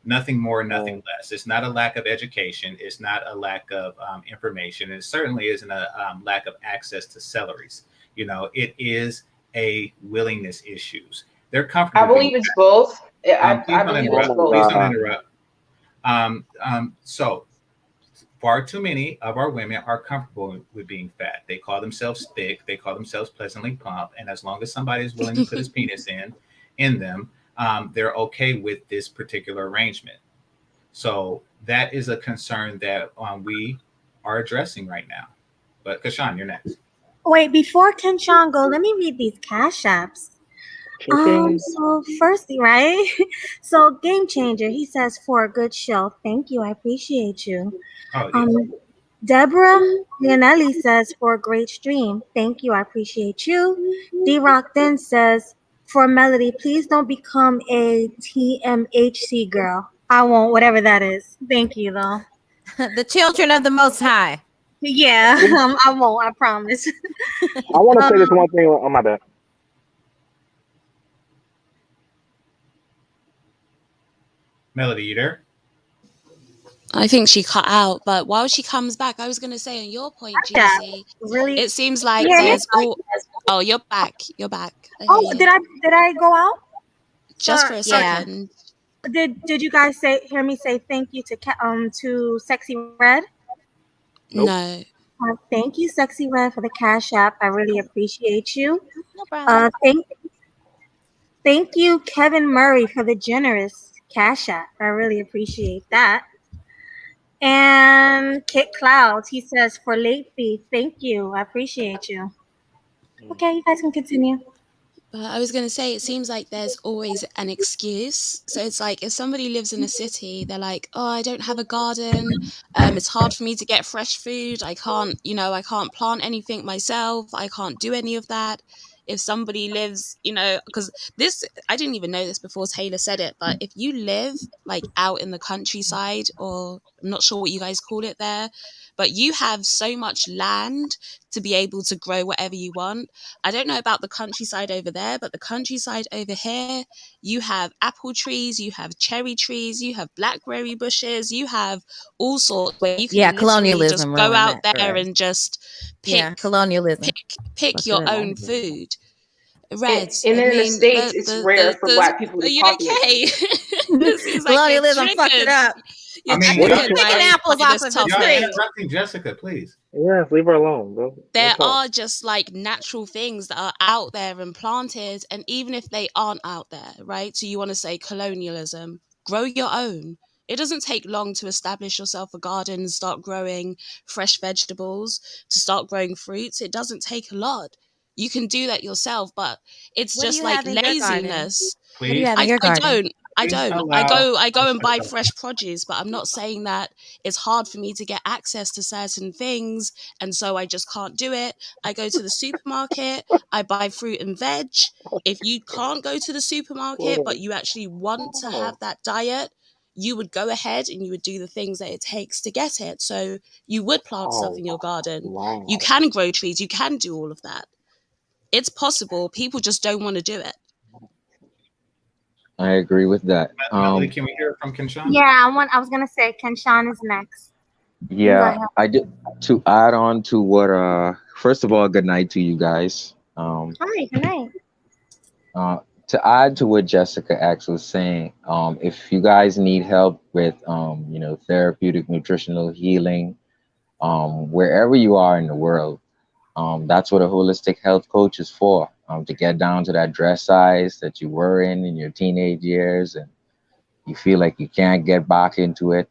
Nothing more, nothing less. It's not a lack of education. It's not a lack of information. It certainly isn't a lack of access to salaries. It is a willingness issues. They're comfortable.
I believe it's both. I
Please don't
believe it's
interrupt.
both.
Please don't interrupt. So far too many of our women are comfortable with being fat. They call themselves thick. They call themselves pleasantly plump. And as long as somebody is willing to put his penis in them, they're okay with this particular arrangement. So that is a concern that we are addressing right now. But Kashan, you're next.
Wait, before Ken Sean go, let me read these cash apps. So firstly, right? So Game Changer, he says, for a good show. Thank you. I appreciate you.
Oh, yeah.
Deborah Leonelli says, for a great stream. Thank you. I appreciate you. D-Rock then says, for Melody, please don't become a TMHC girl. I won't, whatever that is. Thank you, though.
The children of the Most High.
Yeah, I won't. I promise.
I want to say this one thing. Oh, my bad.
Melody, you there?
I think she cut out, but while she comes back, I was going to say on your point,
Yeah,
GC,
really.
it seems like
Yeah,
there's all. Oh, you're back. You're back. I hear
Oh,
you.
did I go out?
Just for a
Yeah.
second.
Did you guys hear me say thank you to Sexy Red?
No.
Thank you, Sexy Red, for the Cash App. I really appreciate you.
No problem.
Thank you, Kevin Murray, for the generous Cash App. I really appreciate that. And Kit Clouds, he says, for late fee, thank you. I appreciate you. Okay, you guys can continue.
But I was going to say, it seems like there's always an excuse. So it's like if somebody lives in a city, they're like, oh, I don't have a garden. It's hard for me to get fresh food. I can't plant anything myself. I can't do any of that. If somebody lives, because I didn't even know this before Taylor said it, but if you live like out in the countryside, or I'm not sure what you guys call it there, but you have so much land to be able to grow whatever you want. I don't know about the countryside over there, but the countryside over here, you have apple trees, you have cherry trees, you have blackberry bushes, you have all sorts where you can literally just
colonialism
go
ruined
out
that for
there
us.
and just
Yeah, colonialism.
pick
That's
your
what it
own
was.
food. Red,
And
I
in the
mean,
States, it's rare for Black people
are
to
you
talk
okay? It seems like you're
Colonialism fucked it
triggered.
up.
You're
I mean,
triggered
y'all-
by
apples
this
off of his
topic.
Y'all interrupting Jessica, please.
Yeah, leave her alone, bro.
There are just like natural things that are out there and planted, and even if they aren't out there, right? So you want to say colonialism, grow your own. It doesn't take long to establish yourself a garden and start growing fresh vegetables, to start growing fruits. It doesn't take a lot. You can do that yourself, but it's
What do
just
you
like
have in your garden?
laziness.
What do you have in your garden?
I
Please
don't.
allow
I go and buy
Jessica.
fresh produce, but I'm not saying that it's hard for me to get access to certain things, and so I just can't do it. I go to the supermarket, I buy fruit and veg. If you can't go to the supermarket, but you actually want to have that diet, you would go ahead and you would do the things that it takes to get it. So you would plant stuff in your garden. You can grow trees. You can do all of that. It's possible. People just don't want to do it.
I agree with that.
Melody, can we hear from Kinshawn?
Yeah, I was gonna say Kenshawn is next.
Yeah,
ahead.
I did to add on to what first of all, good night to you guys.
Hi, good night.
To add to what Jessica X was saying, if you guys need help with therapeutic nutritional healing, wherever you are in the world, that's what a holistic health coach is for. To get down to that dress size that you were in your teenage years and you feel like you can't get back into it.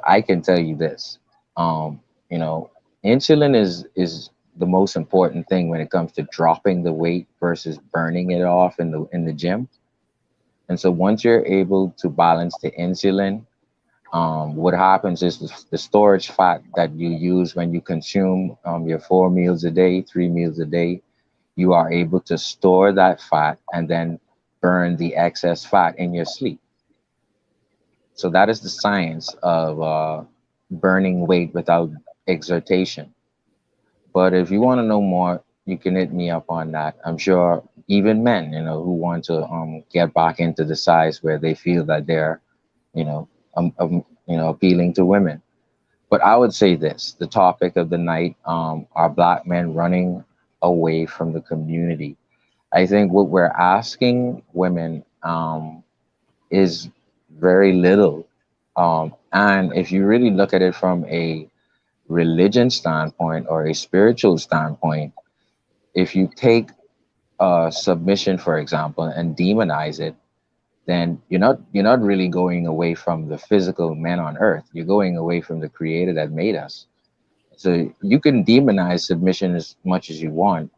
I can tell you this, insulin is the most important thing when it comes to dropping the weight versus burning it off in the gym. And so once you're able to balance the insulin, what happens is the storage fat that you use when you consume your 4 meals a day, 3 meals a day, you are able to store that fat and then burn the excess fat in your sleep. So that is the science of burning weight without exertion. But if you want to know more, you can hit me up on that. I'm sure even men, who want to get back into the size where they feel that they're, appealing to women. But I would say this: the topic of the night are Black men running away from the community. I think what we're asking women is very little. And if you really look at it from a religion standpoint or a spiritual standpoint, if you take submission, for example, and demonize it, then you're not really going away from the physical men on earth. You're going away from the creator that made us. So you can demonize submission as much as you want.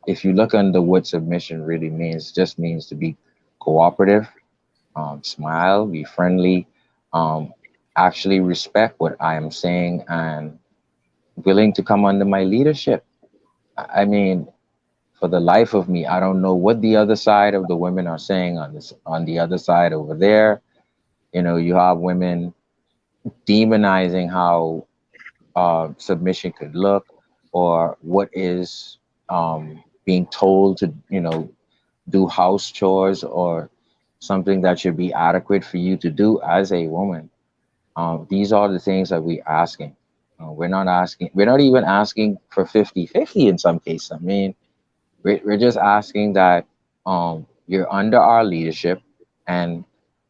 If you look under what submission really means, it just means to be cooperative, smile, be friendly, actually respect what I am saying, and willing to come under my leadership. I mean, for the life of me, I don't know what the other side of the women are saying on the other side over there. You have women demonizing how submission could look, or what is being told to do house chores or something that should be adequate for you to do as a woman. These are the things that we're asking. We're not even asking for 50-50 in some cases. I mean, we're just asking that you're under our leadership, and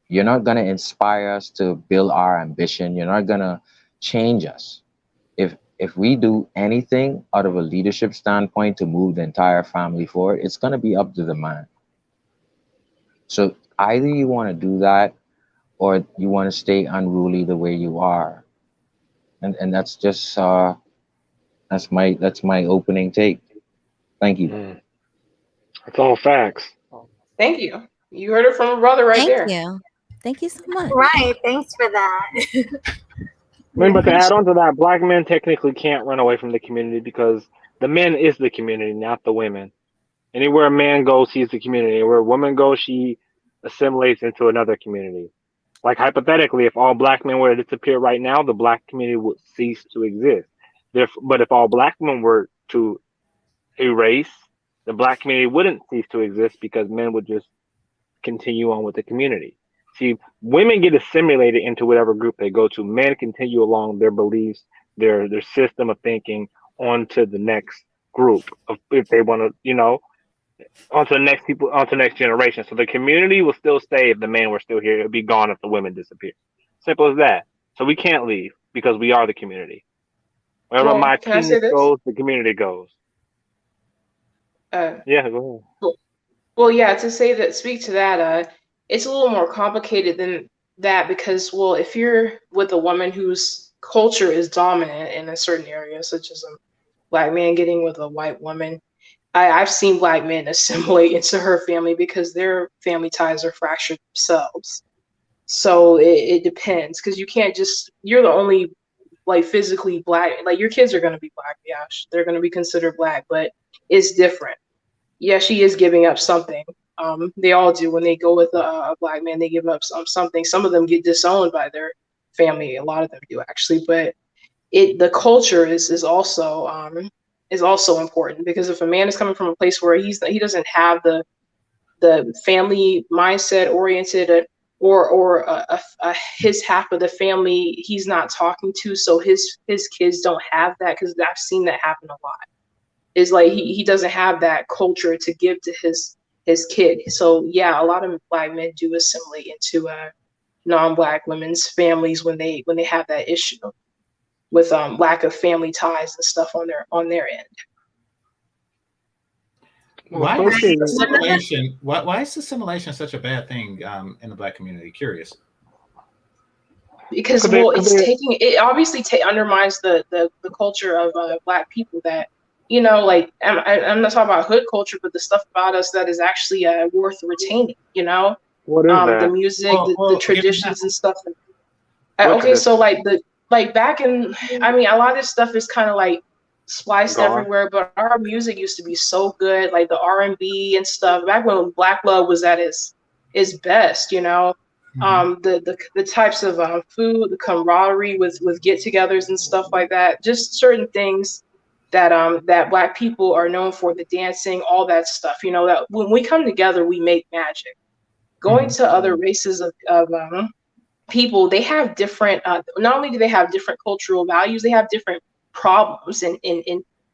you're not going to inspire us to build our ambition. You're not going to change us. If we do anything out of a leadership standpoint to move the entire family forward, it's going to be up to the man. So either you want to do that, or you want to stay unruly the way you are. And that's just that's my opening take. Thank you.
It's all facts.
Thank you. You heard it from a brother right there.
Thank you so much.
Right. Thanks for that.
I mean, but to add on to that, black men technically can't run away from the community because the men is the community, not the women. Anywhere a man goes, he's the community. Where a woman goes, she assimilates into another community. Like hypothetically, if all black men were to disappear right now, the black community would cease to exist. But if all black men were to erase, the black community wouldn't cease to exist because men would just continue on with the community. See, women get assimilated into whatever group they go to. Men continue along their beliefs, their system of thinking onto the next group if they want to, onto the next people, onto the next generation. So the community will still stay if the men were still here. It would be gone if the women disappear. Simple as that. So we can't leave because we are the community. Wherever my penis goes, the community goes. Yeah, go ahead.
Well, yeah, speak to that, it's a little more complicated than that because, well, if you're with a woman whose culture is dominant in a certain area, such as a black man getting with a white woman, I've seen black men assimilate into her family because their family ties are fractured themselves. So it depends because you can't you're the only like physically black, like your kids are going to be black. Yeah, they're going to be considered black, but it's different. Yeah, she is giving up something. They all do when they go with a black man. They give up something. Some of them get disowned by their family. A lot of them do actually, but the culture is also important because if a man is coming from a place where he doesn't have the family mindset oriented or his half of the family he's not talking to, so his kids don't have that, because I've seen that happen a lot. Is like he doesn't have that culture to give to his kid. So yeah, a lot of black men do assimilate into non-black women's families when they have that issue with lack of family ties and stuff on their end.
Why is assimilation such a bad thing in the black community? Curious.
Because it obviously undermines the culture of black people that, like I'm not talking about hood culture, but the stuff about us that is actually worth retaining.
What is that?
The music, the traditions and stuff. Okay, so back in, I mean, a lot of this stuff is kind of like spliced everywhere, but our music used to be so good, like the R&B and stuff. Back when Black love was at its best, the types of food, the camaraderie with get-togethers and stuff like that. Just certain things that Black people are known for, the dancing, all that stuff. That when we come together, we make magic. Going to other races of people, they have different. Not only do they have different cultural values, they have different problems and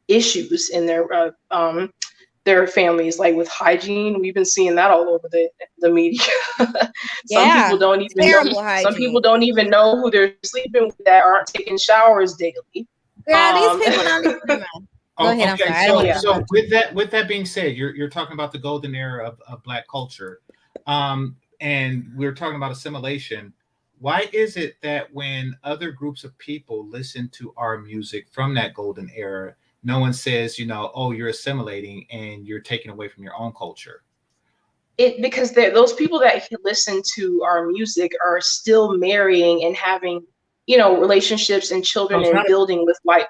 issues in their families, like with hygiene. We've been seeing that all over the media. Some people don't even know who they're sleeping with that aren't taking showers daily.
Girl, these people don't even Go ahead.
Okay,
I'm sorry.
So with that being said, you're talking about the golden era of Black culture, and we're talking about assimilation. Why is it that when other groups of people listen to our music from that golden era, no one says, oh, you're assimilating and you're taking away from your own culture?
Because those people that listen to our music are still marrying and having, relationships and children and building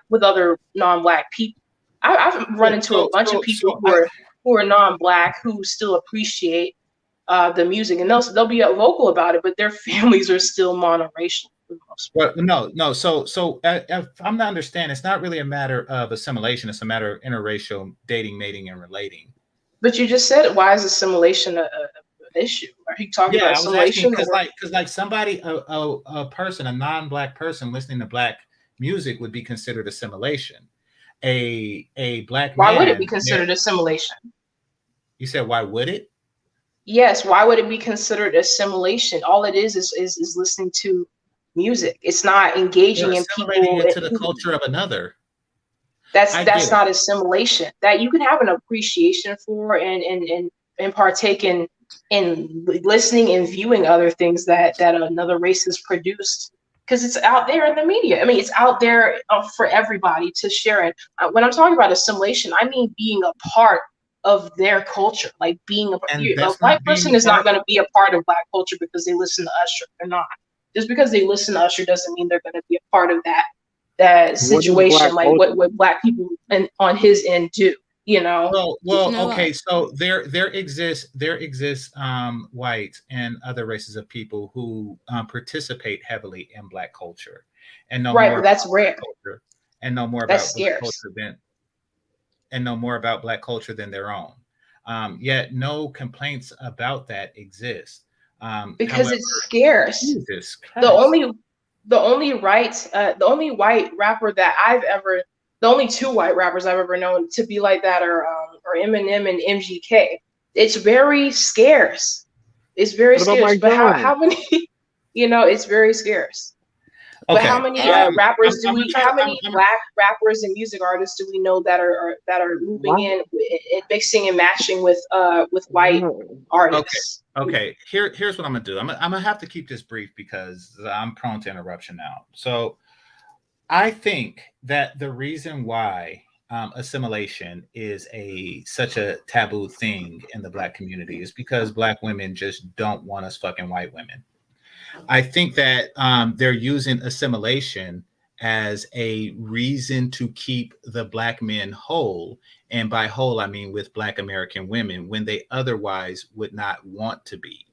with other non-Black people. I've run into a bunch of people who are non-Black who still appreciate the music, and they'll be vocal about it, but their families are still monoracial.
Well, no. So if I'm not understanding, it's not really a matter of assimilation. It's a matter of interracial dating, mating, and relating.
But you just said, why is assimilation issue? Are you talking
Yeah,
about
I was asking
assimilation?
because like somebody, a person, a non-black person listening to black music would be considered assimilation. A black
Why would it be
man,
considered assimilation?
you said why would it?
Yes, why would it be considered assimilation? All it is listening to music. It's not
You're
engaging in
assimilating
people.
it to the culture of another.
That's
I get it.
not assimilation. That you can have an appreciation for and partake in listening and viewing other things that another race has produced, because it's out there in the media. I mean, it's out there for everybody to share it. When I'm talking about assimilation, I mean being a part of their culture, like being a white person is not going to be a part of black culture because they listen to Usher. They're not. Just because they listen to Usher doesn't mean they're going to be a part of that situation, like what black people on his end do. You know.
Well, okay. So there exists whites and other races of people who participate heavily in black culture, and know more.
But that's rare.
Culture, and know more
that's
about black
scarce.
culture and know more about black culture than their own. Yet no complaints about that exist.
Because
however,
it's scarce.
Jesus Christ.
The only white rapper that the only two white rappers I've ever known to be like that are Eminem and MGK. It's very scarce. It's very scarce. But how many? It's very scarce.
Okay.
But how many rappers do we? How many black rappers and music artists do we know that are moving in and mixing and matching with white artists?
Okay. Here's what I'm gonna do. I'm gonna have to keep this brief because I'm prone to interruption now. So I think that the reason why assimilation is such a taboo thing in the black community is because black women just don't want us fucking white women. I think that they're using assimilation as a reason to keep the black men whole. And by whole, I mean with black American women when they otherwise would not want to be.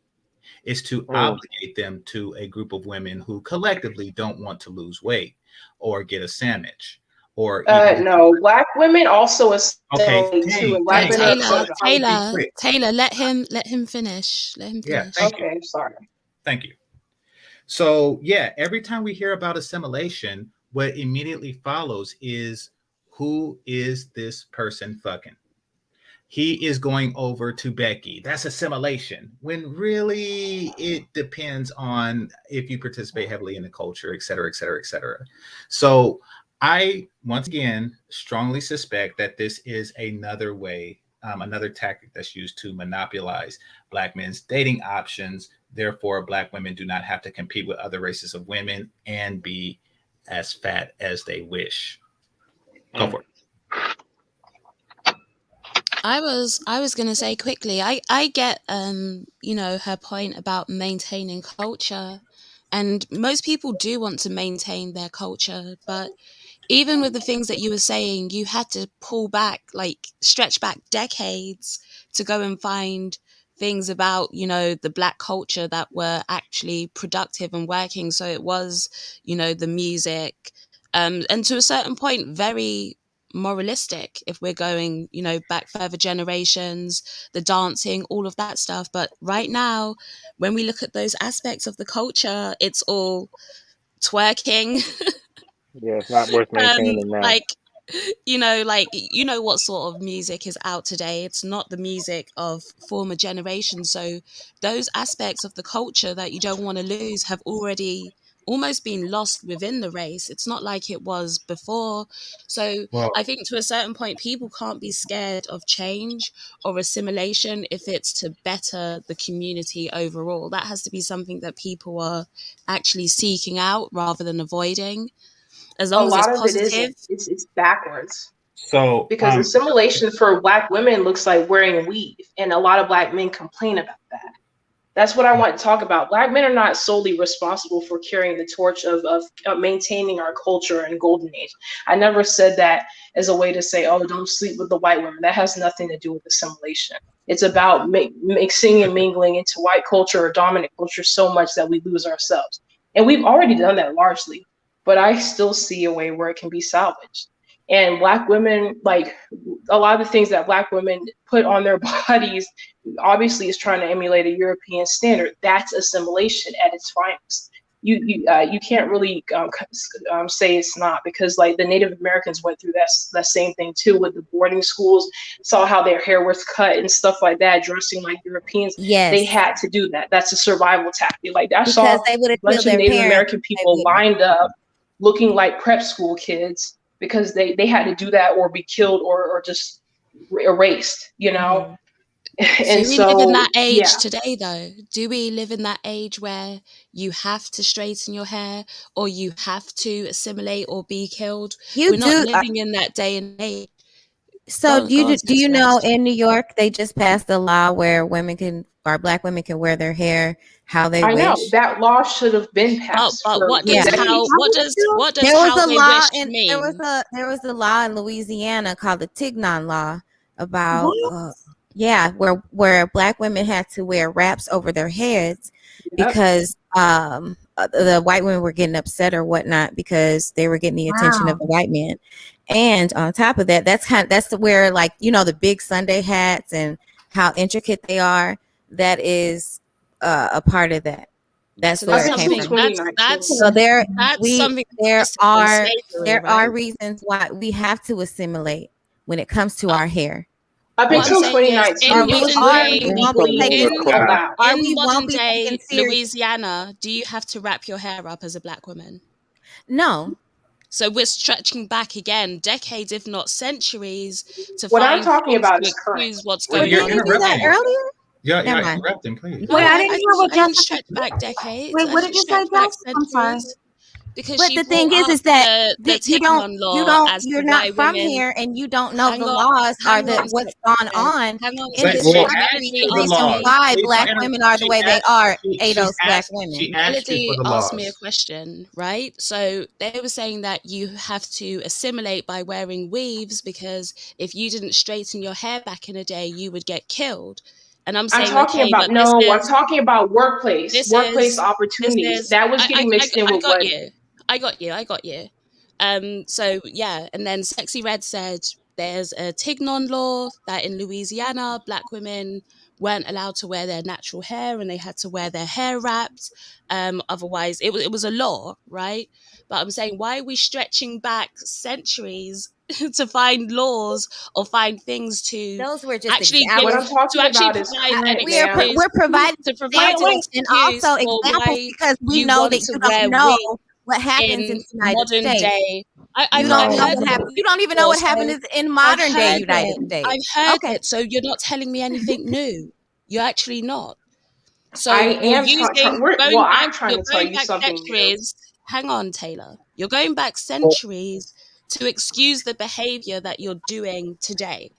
It's to obligate them to a group of women who collectively don't want to lose weight or get a sandwich. Or
no, black women also assimilate too. And black
Taylor, let him finish. Let him finish.
Yeah, thank you.
I'm sorry.
Thank you. So yeah, every time we hear about assimilation, what immediately follows is, who is this person fucking? He is going over to Becky. That's assimilation. When really it depends on if you participate heavily in the culture, et cetera, et cetera, et cetera. So I, once again, strongly suspect that this is another way, another tactic that's used to monopolize black men's dating options. Therefore, black women do not have to compete with other races of women and be as fat as they wish. Go for it.
I was gonna say quickly, I get her point about maintaining culture, and most people do want to maintain their culture, but even with the things that you were saying, you had to pull back, like stretch back decades to go and find things about the black culture that were actually productive and working. So it was the music, and to a certain point very moralistic if we're going back further generations, the dancing, all of that stuff. But right now when we look at those aspects of the culture, it's all twerking.
Yeah, it's not worth maintaining now.
What sort of music is out today. It's not the music of former generations. So those aspects of the culture that you don't want to lose have already almost been lost within the race. It's not like it was before. So I think to a certain point, people can't be scared of change or assimilation if it's to better the community overall. That has to be something that people are actually seeking out rather than avoiding. As long as it's positive.
It's backwards.
So
because assimilation for black women looks like wearing weave, and a lot of black men complain about that. That's what I want to talk about. Black men are not solely responsible for carrying the torch of maintaining our culture and golden age. I never said that as a way to say, oh, don't sleep with the white women. That has nothing to do with assimilation. It's about mixing and mingling into white culture or dominant culture so much that we lose ourselves. And we've already done that largely, but I still see a way where it can be salvaged. And Black women, like a lot of the things that Black women put on their bodies, obviously is trying to emulate a European standard. That's assimilation at its finest. You can't really say it's not, because like the Native Americans went through that same thing too with the boarding schools, saw how their hair was cut and stuff like that, dressing like Europeans.
Yes.
They had to do that. That's a survival tactic. Like I saw
Because they would
a
have
bunch
killed
of
their
Native
parents.
American people lined up looking like prep school kids because they had to do that or be killed or just erased, you know? And
Do we live in that age
yeah.
today, though? Do we live in that age where you have to straighten your hair or you have to assimilate or be killed?
You
We're not
do.
living in that day and age.
So
Go on,
do you
Sis
know
Rest.
in New York they just passed a law where Black women can wear their hair how they
I know
wish?
that law should have been passed.
But
for
what does
decades.
what does
There was
how
a
they
law
wish
in
mean?
there was a law in Louisiana called the Tignon law about
What?
where Black women had to wear wraps over their heads because the white women were getting upset or whatnot because they were getting the attention
Wow.
of the white men. And on top of that, that's where, like, you know, the big Sunday hats and how intricate they are. That is a part of that. That's
So
where
that's
it came
something
from.
that's
So there
something
there
based on slavery,
are
right?
reasons why we have to assimilate when it comes to our hair.
Up
What I'm
until
saying is,
2019,
in
Or we
it was
modern day,
won't be
legally
taken
allowed.
or
in
we
modern
won't be
day
taken serious.
Louisiana, do you have to wrap your hair up as a Black woman?
No.
So we're stretching back again decades, if not centuries, to
What I'm
find
talking
things
about
to
is current.
excuse what's
Well,
going
you're
on.
Didn't we do that
interrupting.
earlier?
Yeah,
Never
yeah,
mind.
interrupt him, please.
No,
Wait, I
I
didn't hear what
didn't
Jessica.
stretch back decades.
Wait,
I
what
didn't
did you say,
stretch back
Jess? I'm sorry.
centuries. Because
But
she
the thing
brought
is
up
that
the
you
Tignon law as
you're
to
not
why
from
women.
here and you don't know
Hang
the
on,
laws or
hang on,
what's
Sis
gone
Reds.
on
Hang on,
in
But
this
Sis
she
Reds.
country.
asked
Melody
for the
asked
laws.
me.
Why
Please
Black
don't
women are the way they
asked,
are,
she
ADOS Black
asked,
women.
she asked you
Melody
for the
asked me a
laws.
question, right? So they were saying that you have to assimilate by wearing weaves because if you didn't straighten your hair back in a day, you would get killed. And I'm
I'm
saying,
talking
okay,
about
but this
I'm
is
talking about workplace
this
opportunities.
is
That was getting mixed in
I
with
got
what.
you. I got you. So yeah, and then Sexy Red said there's a Tignon law that in Louisiana, Black women weren't allowed to wear their natural hair and they had to wear their hair wrapped. Otherwise, it was a law, right? But I'm saying, why are we stretching back centuries to find laws or find things to
Those were just
actually
What
give
I'm talking
actually
about is
provide an
current,
we're
ma'am.
excuse
providing
to provide an
examples and
excuse
also
for
examples
why
because we
you
know
want
that
to
you
wear
don't know
wigs
what happens in
in
the United
modern
States.
day.
You
I've
don't know
heard
what
it
happened. You don't even know
before,
what happened
so
in
I've
modern day
heard
United
it.
States.
I've heard
Okay.
it. So you're not telling me anything new. You're actually not. So
I
you're
am
using
well, I'm trying
you're
to tell
going
you
back
something new.
centuries. Hang on, Taylor. You're going back centuries to excuse the behavior that you're doing today.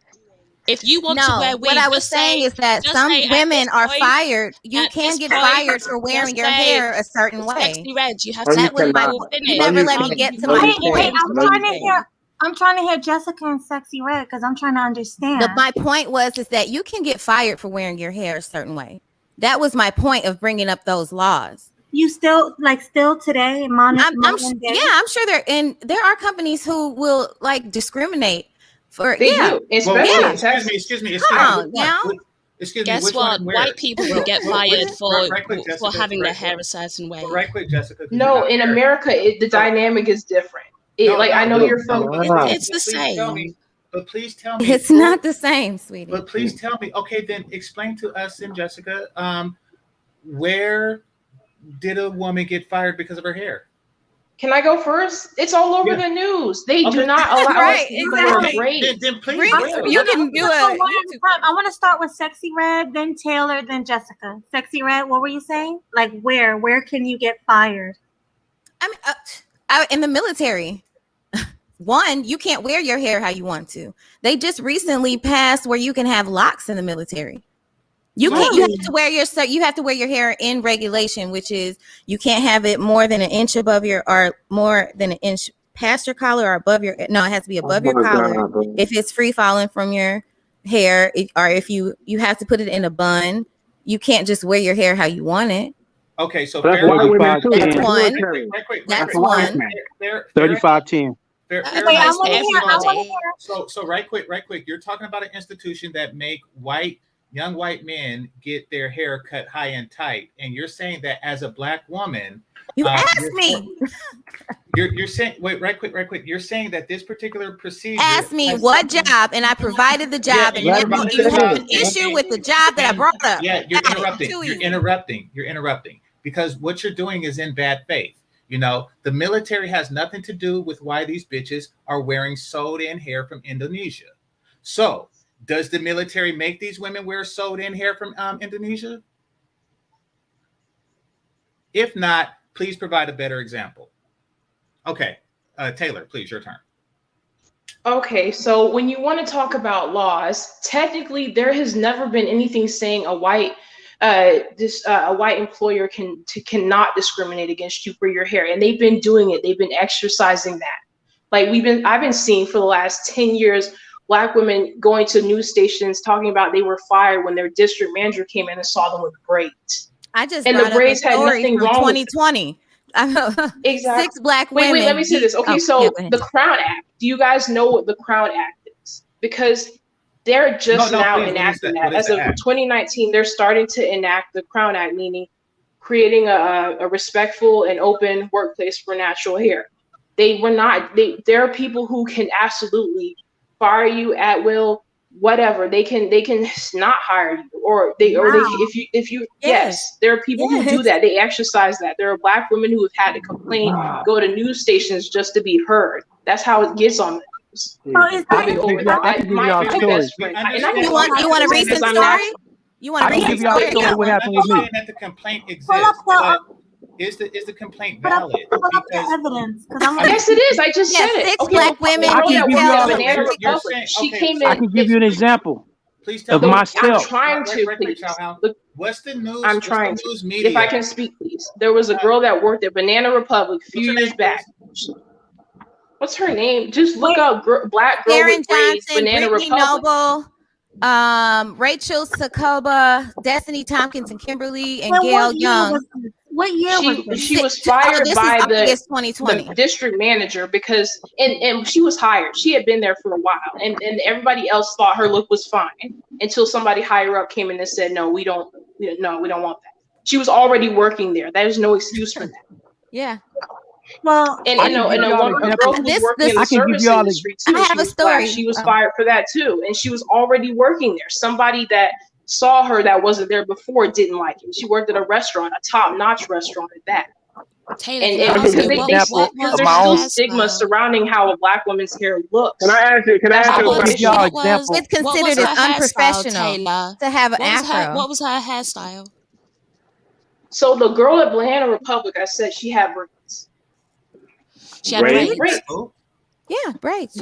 If you want to wear
No, what
weave,
I was saying is that some
at
women
this
are
point,
fired. You
at
can
this
get
point,
fired for
just
wearing your
say,
hair a certain
Sexy
way.
Red, you have
No,
to
you
That was my
cannot.
people
point.
finish.
You
No,
never
you
let me
can't.
get to
No,
my
you
Wait,
can't.
point.
I'm
No,
trying
you
to
can't.
hear. I'm trying to hear Jessica and Sexy Red because I'm trying to understand.
My point was is that you can get fired for wearing your hair a certain way. That was my point of bringing up those laws.
You still today in modern day?
I'm sure there are companies who will like discriminate for
They do, especially in Texas.
Excuse me.
Come on now.
Excuse me.
Guess
Which
what?
one and where?
White people can get fired
right quick,
for
Jessica,
having their
right
hair
quick.
a certain way.
Right quick, Jessica. 'cause
No,
you're not
in
fair.
America, the dynamic is different. I know you're from.
It's the same.
But please tell me.
It's not the same, sweetie.
But please tell me. Okay, then explain to us and Jessica. Where did a woman get fired because of her hair?
Can I go first? It's all over the news. They do not allow us to wear braids.
Then please,
you can do it.
I want to start with Sexy Red, then Taylor, then Jessica. Sexy Red, what were you saying? Like where? Where can you get fired?
I mean, in the military. One, you can't wear your hair how you want to. They just recently passed where you can have locks in the military. You can't. You have to wear your hair in regulation, which is you can't have it more than an inch above or more than an inch past your collar or above your. No, it has to be above your collar. If it's free falling from your hair, or if you have to put it in a bun, you can't just wear your hair how you want it.
Okay, so
That's
fair
why
enough.
women too.
That's one.
Right quick.
That's one.
3510.
Fair
Wait, I
enough.
want to hear. I want to hear.
So right quick. You're talking about an institution that make young white men get their hair cut high and tight, and you're saying that as a black woman,
you asked me.
You're saying right quick. You're saying that this particular procedure.
Ask me what job, and I provided the job, and you have an issue with the job that I brought up.
Yeah, you're interrupting. You're interrupting because what you're doing is in bad faith. You know, the military has nothing to do with why these bitches are wearing sewed-in hair from Indonesia. So, does the military make these women wear sewed-in hair from Indonesia? If not, please provide a better example. Okay, Taylor, please, your turn.
Okay, so when you want to talk about laws, technically there has never been anything saying a white employer cannot discriminate against you for your hair, and they've been doing it. They've been exercising that. Like I've been seeing for the last 10 years, Black women going to news stations talking about they were fired when their district manager came in and saw them with braids.
I just
and the braids had nothing wrong.
2020. Exactly. 6 Black women.
Wait, let me say this. Okay, so the Crown Act. Do you guys know what the Crown Act is? Because they're just enacting that. As of 2019, they're starting to enact the Crown Act, meaning creating a respectful and open workplace for natural hair. There are people who can absolutely fire you at will, whatever. They can not hire you, yes, there are people who do that. They exercise that. There are Black women who have had to complain, go to news stations just to be heard. That's how it gets on.
You want
a recent story? You want a recent story?
What happened with me?
That the complaint exists, but is the complaint valid?
Evidence.
Yes, it is. I just said it.
6 Black women.
I can give you an example.
Please tell
of myself.
I'm trying to. Please.
What's the news?
I'm trying to.
News media?
If I can speak, please. There was a girl that worked at Banana Republic a few years back. What's her name? Just look up Black girl
Karen
with braids,
Johnson,
Banana
Brittany
Republic.
Noble, Rachel Sakoba, Destiny Tompkins, and Kimberly and Gail Young.
What year was this?
She was fired by
August 2020.
the district manager because and she was hired. She had been there for a while, and everybody else thought her look was fine until somebody higher up came in and said, "No, we don't want that." She was already working there. There's no excuse for that.
Yeah.
Well,
and a girl who was working in the service industry too.
I have a story.
She was fired for that too, and she was already working there. Somebody that saw her that wasn't there before didn't like it. She worked at a restaurant, a top-notch restaurant at that.
Taylor,
Because there's still stigma surrounding how a Black woman's hair looks.
Can I ask you?
It's considered as unprofessional to have an afro.
What was her hairstyle?
So the girl at Banana Republic, I said she had braids.
She had braids.
Yeah, braids.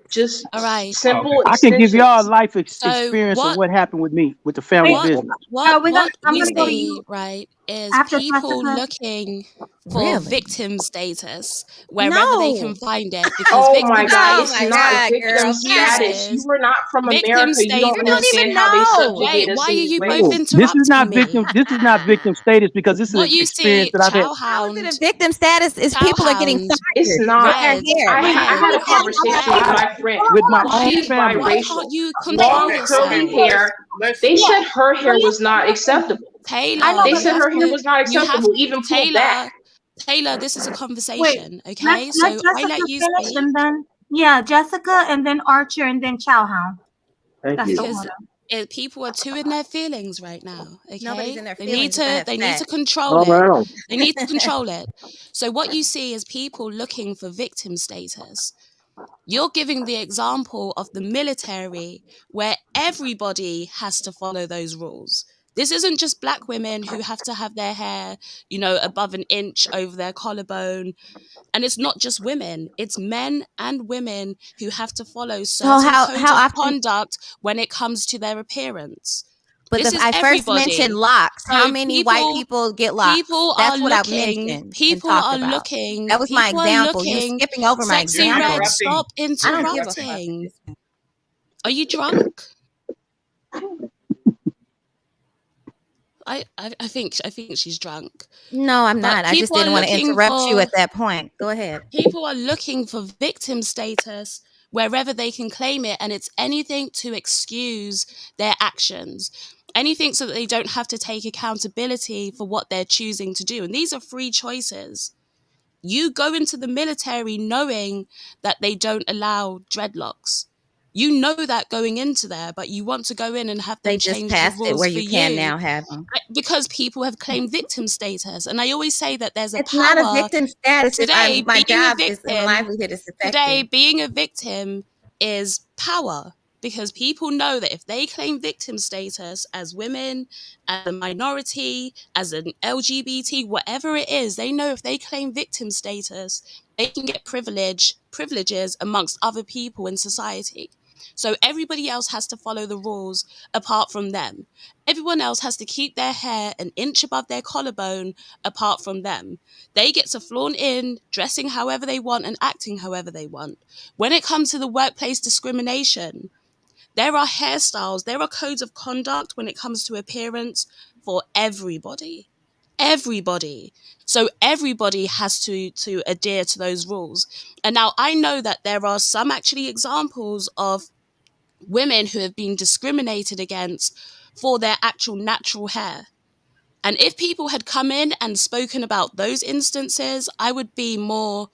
Just
all right.
Simple.
I can give y'all a life experience of what happened with me with the family business.
What we see, right, is people looking for victim status wherever they can find it. Because
my God, it's not victim status. You were not from America. You don't understand how they subjugate us.
Why are you both interrupting
This is not
me?
victim. This is not victim status because this is an experience that I've had.
How is it a victim status? Is people are getting fired.
It's not. I had a conversation with my friend.
With my own
She's
family.
biracial.
You
Long curly hair. They said her hair was not acceptable.
Taylor,
they said her hair was not acceptable. Even pulled back.
Taylor, this is a conversation, okay?
Let
So I
Jessica
let you
finish,
speak.
and then Jessica, and then Archer, and then Chowhound. That's the
Because
order.
people are too in their feelings right now. Okay,
Nobody's in their
they need
feelings.
to
It's
control
Oh,
it. They need to control it. So what you see is people looking for victim status. You're giving the example of the military where everybody has to follow those rules. This isn't just Black women who have to have their hair, above an inch over their collarbone. And it's not just women. It's men and women who have to follow certain codes of conduct when it comes to their appearance.
But
This is
I first
everybody.
mentioned locks.
So
How many white people get locks?
People
That's
are
what I've
looking.
mentioned.
People
and talked
are
about.
looking.
That was my
people are
example. You're
looking.
skipping over my
Sexy
example.
Red, stop
I don't give a fuck.
interrupting. Are you drunk? I think she's drunk.
No, I'm
But
not. I just
people are
didn't want to
looking
interrupt you
for
at that point. Go ahead.
people are looking for victim status wherever they can claim it, and it's anything to excuse their actions, anything so that they don't have to take accountability for what they're choosing to do. And these are free choices. You go into the military knowing that they don't allow dreadlocks. You know that going into there, but you want to go in and have them
They just
change the
passed it
rules
where
for
you can
you
now have them.
because people have claimed victim status. And I always say that there's a
It's not a
power
victim status if
today.
my
Being a
job is and
victim
livelihood is
today,
affected.
being a victim is power, because people know that if they claim victim status as women, as a minority, as an LGBT, whatever it is, they know if they claim victim status, they can get privileges amongst other people in society. So everybody else has to follow the rules apart from them. Everyone else has to keep their hair an inch above their collarbone apart from them. They get to flaunt in, dressing however they want and acting however they want. When it comes to the workplace discrimination, there are hairstyles, there are codes of conduct when it comes to appearance for everybody. Everybody. So everybody has to adhere to those rules. And now I know that there are some actually examples of women who have been discriminated against for their actual natural hair. And if people had come in and spoken about those instances, I would be more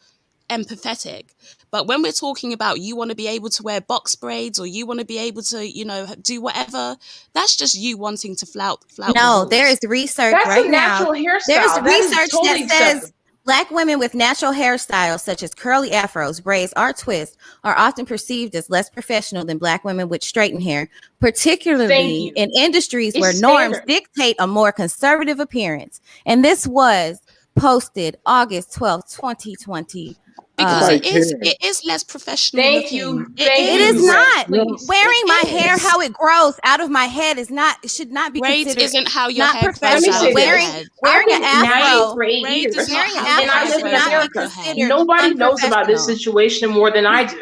empathetic. But when we're talking about you want to be able to wear box braids or you want to be able to, do whatever, that's just you wanting to flout the
No,
rules.
there is research
That's
right
a
now.
natural hairstyle.
There's
That is
research
totally
that says
acceptable.
Black women with natural hairstyles such as curly afros, braids, or twists are often perceived as less professional than Black women with straightened hair,
Thank
particularly
you.
in industries
It's
where norms
standard.
dictate a more conservative appearance. And this was posted August 12th, 2020.
Because
Like
it is less professional
Thank
looking.
you.
It
Thank
It
you,
is
is.
not.
please.
Wearing my
It
hair
is.
how it grows out of my head is not, it should not be
Braids
considered
isn't how your
not
hair grows
Let me
out
professional.
say
of your
this.
Wearing
head.
I've
wearing an
been married
afro,
for 8
Braids
years,
is not
wearing an
how your
and I
afro
hair
live
should
in
grows
not be
out of your
America.
head.
considered
Nobody knows about this
unprofessional.
situation more than I do.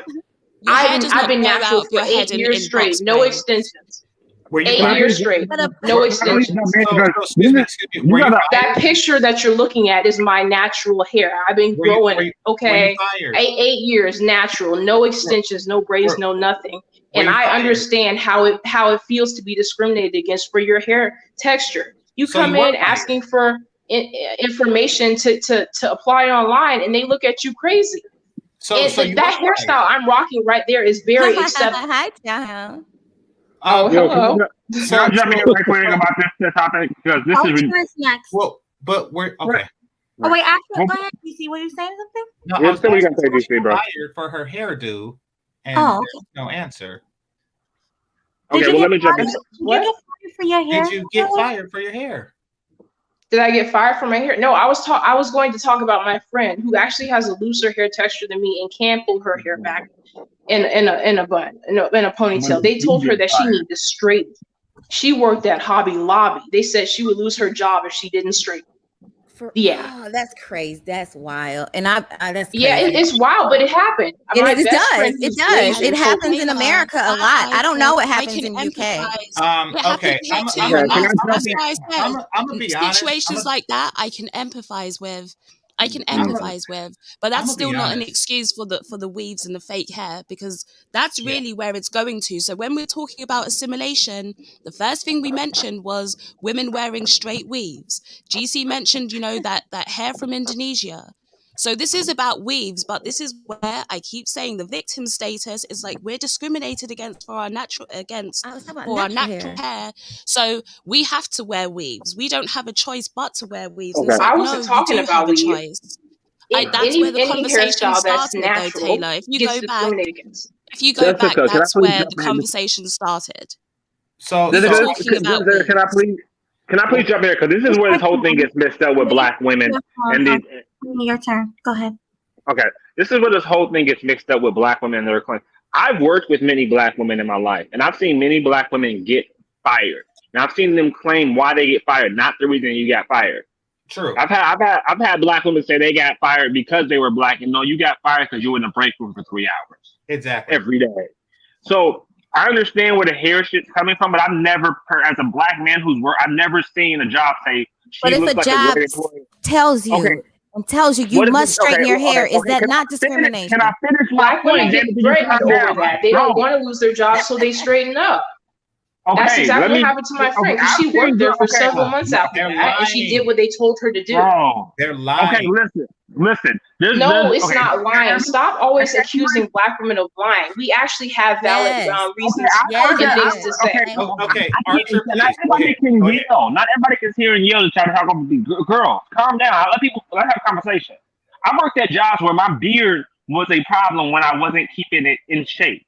Your hair
I've
does
I've
not
been
grow
natural
out of
for
your head
8 years
in
straight,
box
no
braids.
extensions.
Were you
8
Can I
years
please,
straight,
But a
no
were,
can I please jump
extensions.
in?
so,
Because
so excuse me,
you
were you
gotta,
That picture that you're looking at is my natural hair. I've been growing it.
were you
Okay,
fired?
8 years natural, no
Were,
extensions, no braids,
were,
no nothing.
were
And
you
I
fired?
understand how it feels to be discriminated against for your hair texture. You
So you
come
were
in
fired.
asking for information to apply online, and they look at you crazy.
So
And
you were
that
fired.
hairstyle I'm rocking right there is very acceptable.
Hi, John.
Oh,
yo,
hello.
can I jump in right quick about this topic? Because this is
Culture is next.
Well, but we're okay.
Oh wait, actually,
Well,
go ahead, DC. Were you saying something?
No, I
yeah,
was
still we
asking,
gotta say
was she
DC, bro.
fired for her hairdo, and
Oh,
there's no answer.
did
Okay,
you
well,
get
let me jump
fired?
in.
Did you
What?
get fired for your hair?
Did you get fired for your hair?
Did I get fired from my hair? No, I was going to talk about my friend who actually has a looser hair texture than me and can pull her hair back in a bun, in a ponytail. They told her that she needed to straighten. She worked at Hobby Lobby. They said she would lose her job if she didn't straighten. Yeah.
Oh, that's crazy. That's wild. And that's
Yeah,
crazy.
it's wild, but it happened.
And
My
it
best
does.
friend
It
who's
does.
Asian
It
told
happens
me.
in America a lot. I don't know what happens in the UK.
It happens here
I'm
too,
gonna
and that's
be
why I said
honest.
situations like that I can empathize with. I can empathize with, but that's
I'ma
still
be
not an
honest.
excuse for the weaves and the fake hair, because that's really where it's going to. So when we're talking about assimilation, the first thing we mentioned was women wearing straight weaves. GC mentioned, that hair from Indonesia. So this is about weaves, but this is where I keep saying the victim status is like we're discriminated against for our natural hair. So we have to wear weaves. We don't have a choice but to wear weaves. And it's
I
like,
wasn't
no,
talking
you do
about
have a
weave.
choice. That's where the
Any
conversation
hairstyle that's
started, though,
natural
Taylor. If you
gets
go back,
discriminated against.
Jessica, can I
that's
please
where
jump
the
in?
conversation started.
So
We were
Jessica,
talking about weaves.
can I please jump in? Because this is where this whole thing gets mixed up with black women and these.
Your turn. Go ahead.
Okay, this is where this whole thing gets mixed up with black women and their claims. I've worked with many black women in my life, and I've seen many black women get fired. And I've seen them claim why they get fired, not the reason you got fired.
True.
I've had black women say they got fired because they were black, and no, you got fired because you were in a break room for 3 hours.
Exactly.
Every day. So I understand where the hair shit's coming from, but I've never, as a black man I've never seen a job say
But
she
if
looks
a
like a
job
great employee.
tells you
Okay,
and tells you
what if
must straighten your hair, is that
can
not
I finish?
discrimination?
Can I finish my
Black women
point?
get
Then can you
threatened
calm
over
down,
that. They don't
bro?
want to lose their job, so they straighten up. That's
Okay,
exactly
let
what
me.
happened to my
Okay,
friend, because
I've
she
seen
worked there
girls.
for
Okay,
several months after
They're
that, and she did
lying.
what they told her to do.
bro.
They're
Okay,
lying.
listen.
No, it's
Okay,
not
can you
lying.
hear me?
Stop always
Can you hear me?
accusing black women of lying. We actually have valid
Yes.
Okay,
reasons
I heard
and
that.
things to say.
Okay,
Oh, okay,
I
Archer,
can't. Not
please go
everybody
ahead.
can
Go ahead.
yell. Not everybody can hear and yell to try to talk over the girls. Calm down. Let's have a conversation. I worked at jobs where my beard was a problem when I wasn't keeping it in shape.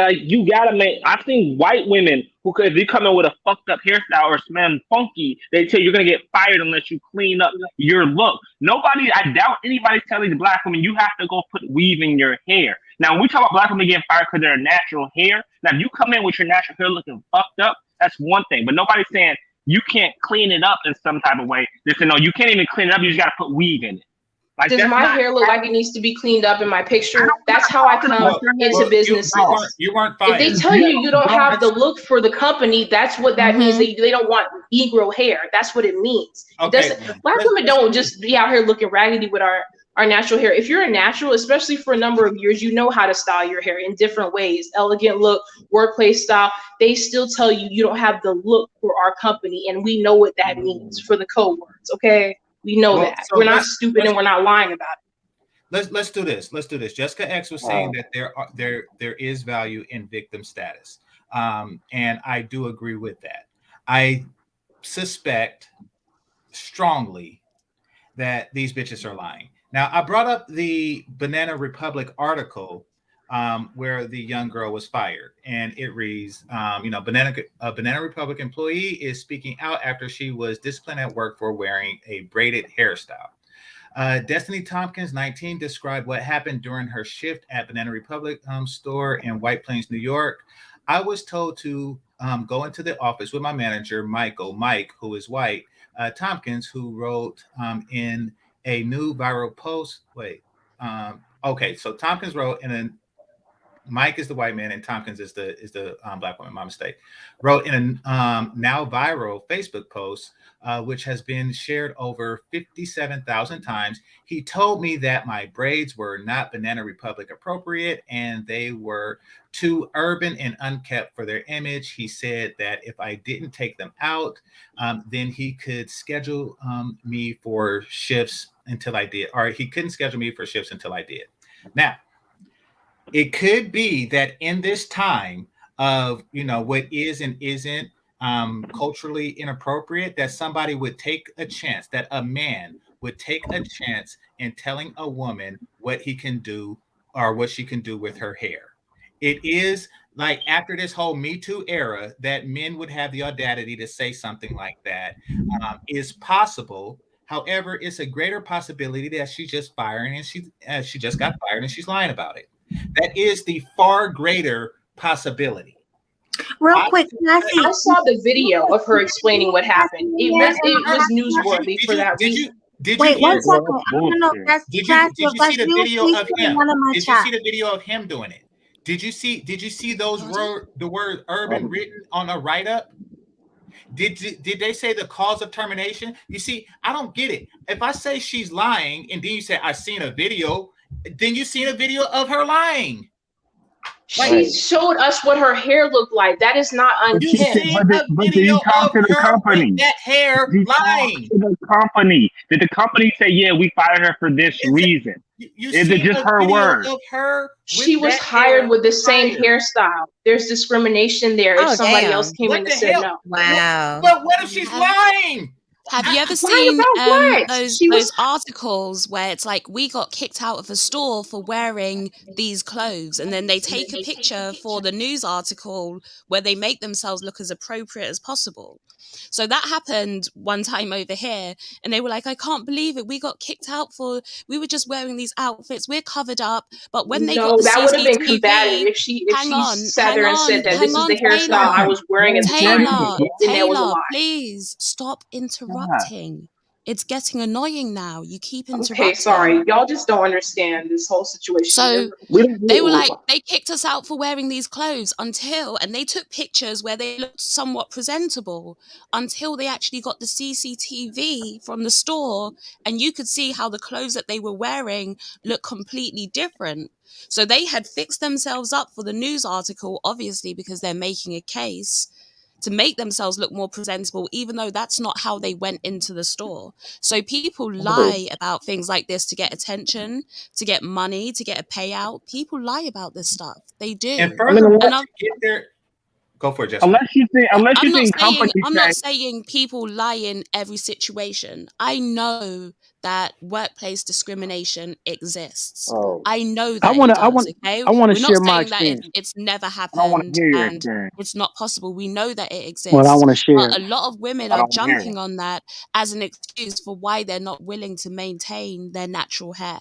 You gotta make. I've seen white women who could, if you come in with a fucked up hairstyle or smelling funky, they tell you you're gonna get fired unless you clean up your look. I doubt anybody's telling the black woman you have to go put weave in your hair. Now, when we talk about black women getting fired because they're natural hair, now if you come in with your natural hair looking fucked up, that's one thing. But nobody's saying you can't clean it up in some type of way. They're saying no, you can't even clean it up. You just gotta put weave in it. Like
Does
that's
my
not.
hair look like it needs to be cleaned up in my picture? That's how I come
Well,
into businesses.
you weren't
If they
fired.
tell you don't have the look for the company, that's what that means. They don't want Negro hair. That's what it means. It
Okay,
doesn't. Black women don't just be out here looking raggedy with our natural hair. If you're a natural, especially for a number of years, you know how to style your hair in different ways. Elegant look, workplace style. They still tell you you don't have the look for our company, and we know what that means for the code words. Okay, we know
Well,
that.
so
We're not stupid and we're not lying about it.
Let's do this. Let's do this. Jessica X was saying that there is value in victim status, and I do agree with that. I suspect strongly that these bitches are lying. Now, I brought up the Banana Republic article where the young girl was fired, and it reads, Banana Republic employee is speaking out after she was disciplined at work for wearing a braided hairstyle. Destiny Tompkins, 19, described what happened during her shift at Banana Republic store in White Plains, New York. I was told to go into the office with my manager, Mike, who is white, Tompkins, who wrote in a new viral post. So Tompkins wrote in a Mike is the white man and Tompkins is the black woman. My mistake. Wrote in a now viral Facebook post, which has been shared over 57,000 times. He told me that my braids were not Banana Republic appropriate and they were too urban and unkept for their image. He said that if I didn't take them out, then he could schedule me for shifts until I did, or he couldn't schedule me for shifts until I did. Now, it could be that in this time of, what is and isn't culturally inappropriate, that somebody would take a chance, that a man would take a chance in telling a woman what he can do or what she can do with her hair. It is like after this whole Me Too era that men would have the audacity to say something like that is possible. However, it's a greater possibility that she's just firing and she just got fired and she's lying about it. That is the far greater possibility.
Real quick,
I saw the video of her explaining what happened. It was newsworthy for that reason.
Wait, 1 second. I don't know if that's
Did you see the video of him? Did you
chat.
see the video of him doing it? Did you see the word urban written on a write-up? Did they say the cause of termination? You see, I don't get it. If I say she's lying and then you say I seen a video, then you seen a video of her lying.
She showed us what her hair looked like. That is not uncanny.
But did you talk to the company?
That hair lying.
To the company. Did the company say, yeah, we fired her for this reason? Is it just her word?
She was hired with the same hairstyle. There's discrimination there if somebody else came in and said no.
Wow.
But what if she's lying?
Have you ever
Lying
seen
about what?
those articles where it's like we got kicked out of a store for wearing these clothes, and then they take a picture for the news article where they make themselves look as appropriate as possible? So that happened one time over here, and they were like, I can't believe it. We got kicked out we were just wearing these outfits. We're covered up. But when they got the
that would have been
CCTV,
combative if she sat there and said that this is the hairstyle I was wearing at the time.
Taylor, please stop interrupting. It's getting annoying now. You keep interrupting.
Okay, sorry. Y'all just don't understand this whole situation.
So
We
they were like, they kicked us out for wearing these clothes and they took pictures where they looked somewhat presentable until they actually got the CCTV from the store and you could see how the clothes that they were wearing looked completely different. So they had fixed themselves up for the news article, obviously, because they're making a case to make themselves look more presentable, even though that's not how they went into the store. So people lie about things like this to get attention, to get money, to get a payout. People lie about this stuff. They do.
And furthermore,
And
to get there, go for it, Jessica.
I'm not saying people lie in every situation. I know that workplace discrimination exists. I know that
I want
it
to.
does. Okay,
I want
we're
to
not
share my
saying that
experience.
it's never
I don't want
happened
to hear your
and
experience.
it's not possible. We know that it exists.
Well, I want to share.
But a lot of women
I
are
don't want to hear
jumping
it.
on that as an excuse for why they're not willing to maintain their natural hair.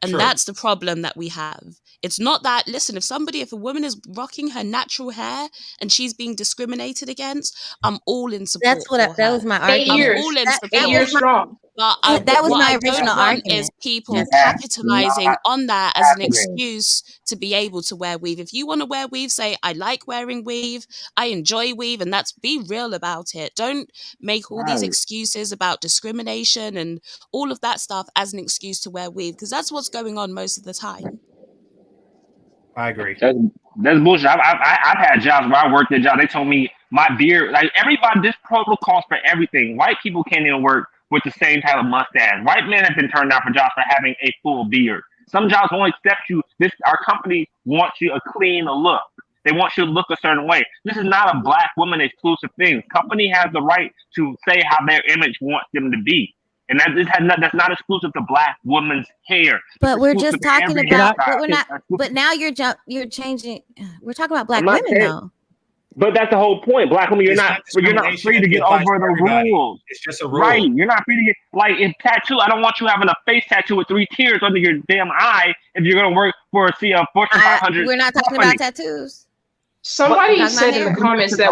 And
True.
that's the problem that we have. It's not that, listen, if a woman is rocking her natural hair and she's being discriminated against, I'm all in support.
That was my
8
argument.
years.
I'm all in
That
support.
8 years strong.
But
That was
what
my
I don't
original
want
argument.
is people
Yeah,
capitalizing
not
on that as an
happening.
excuse to be able to wear weave. If you want to wear weave, say, I like wearing weave, I enjoy weave, and be real about it. Don't make all these
Right.
excuses about discrimination and all of that stuff as an excuse to wear weave, because that's what's going on most of the time.
I agree.
That's bullshit. I've had jobs where I worked at jobs. They told me my beard, like everybody, this protocols for everything. White people can't even work with the same type of mustache. White men have been turned down for jobs for having a full beard. Some jobs won't accept you. Our company wants you a clean look. They want you to look a certain way. This is not a black woman exclusive thing. Company has the right to say how their image wants them to be. And that's not exclusive to black women's hair.
But we're
Exclusive
just
to
talking
every
about.
hairstyle.
But we're not.
It's
But now you're changing. We're talking about black
I'm not
women
saying-
though.
But that's the whole point. Black women, you're not free to get over the rules.
It's just a rule.
Right. You're not free to get in tattoo. I don't want you having a face tattoo with 3 tears under your damn eye if you're gonna work for a Fortune 500.
We're not talking
company.
about tattoos.
Somebody
Talking about
said in
hair.
the comments that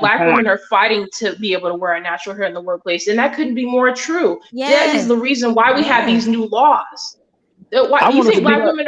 black women are fighting to be able to wear a natural hair in the workplace, and that couldn't be more true. That
Yes.
is the reason why we have these new laws. Why
I
you
wanna
think black
speak up.
women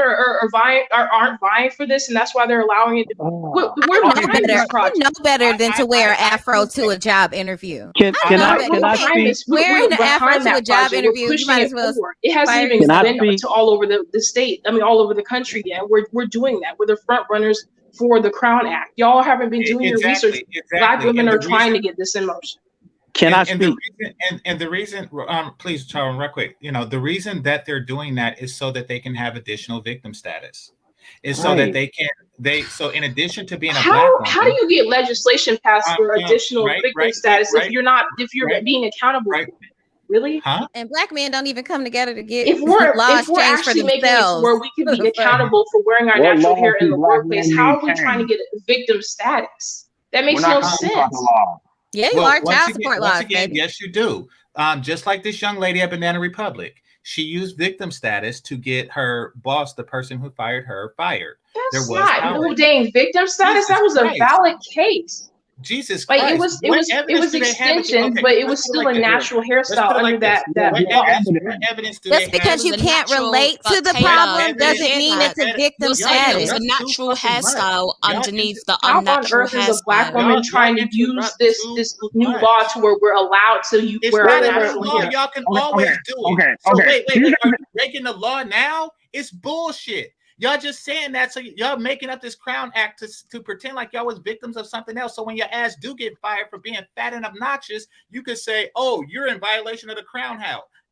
aren't vying for this, and that's why they're allowing it? We're
I
behind this project.
know better than to wear an afro to a job interview.
Can I speak?
Wearing an afro
behind
to a
that
job
project.
interview,
We're
you might
pushing
as well.
it forward. It hasn't
fire
even
Can I
been
speak?
to all over the state. I mean, all over the country yet. We're doing that. We're the front runners for the Crown Act. Y'all haven't been doing your research. Black women are trying to get this in motion.
Can I
And
speak?
the reason, please, Charles, real quick. The reason that they're doing that is so that they can have additional victim status. Is so that
Right.
so in addition to being a black woman,
How do you get legislation passed for additional victim status if you're being accountable for it? Really?
Huh?
And black men don't even come together to get
If we're
laws changed for
actually making it
themselves.
where we can be accountable for wearing our
What
natural
laws
hair in
do
the
black
workplace,
men
how
need
are we trying to
changed?
get victim status? That makes
We're
no
not talking
sense.
about the law.
Yeah, you
Well,
are.
once
Child
again-
support
once
laws,
again,
baby.
yes, you do. Just like this young lady at Banana Republic, she used victim status to get her boss, the person who fired her, fired.
That's
There was
not
power.
no dang victim status. That was a
Christ.
valid case.
Jesus
Like
Christ.
it was
What evidence do they have?
extensions,
Okay,
but it was
let's put it
still
like
a
this.
natural
Let's put
hairstyle
it
under
like
that
this.
that
What
law.
evidence do
Just
they
because
have?
you can't relate to the
Taylor,
problem
it
doesn't
is
mean
like-
it's a victim
You're saying
status.
it's a natural hairstyle underneath the
How on
unnatural
earth is a black
hairstyle.
woman trying to use this new law to where we're allowed to
It's
wear
not
our
a new
natural
law.
hair?
Y'all can
Okay,
always
okay,
do it.
okay,
So
okay.
wait.
You
Are you
guys-
breaking the law now? It's bullshit. Y'all just saying that, so y'all making up this Crown Act to pretend like y'all was victims of something else. So when your ass do get fired for being fat and obnoxious, you could say, "Oh, you're in violation of the Crown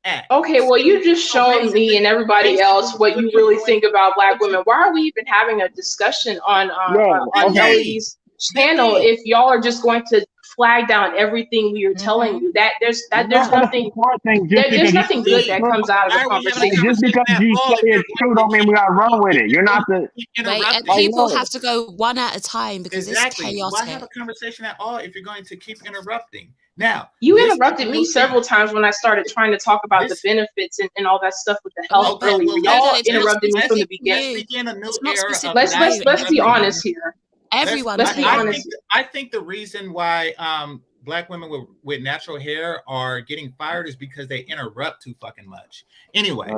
Act."
Okay, well, you just shown me and everybody else what you really think about black women. Why are we even having a discussion on
okay.
Melody's channel if y'all are just going to flag down everything we are telling you? That there's nothing there's nothing good that comes out of the conversation.
Just because you say it's true don't mean we gotta run with it. You're not the
Right, and people have to go one at a time because
Exactly.
it's
Why have
chaotic.
a conversation at all if you're going to keep interrupting? Now,
You
this
interrupted
is
me several times when I started trying to talk about the benefits and all that stuff with the health
Okay,
earlier.
well,
Y'all
let's
interrupted me from the
begin
beginning.
a new
It's not
era
specific
of
Let's
black
be honest here.
Everyone
Let's be
can.
honest.
I think the reason why black women with natural hair are getting fired is because they interrupt too fucking much. Anyway,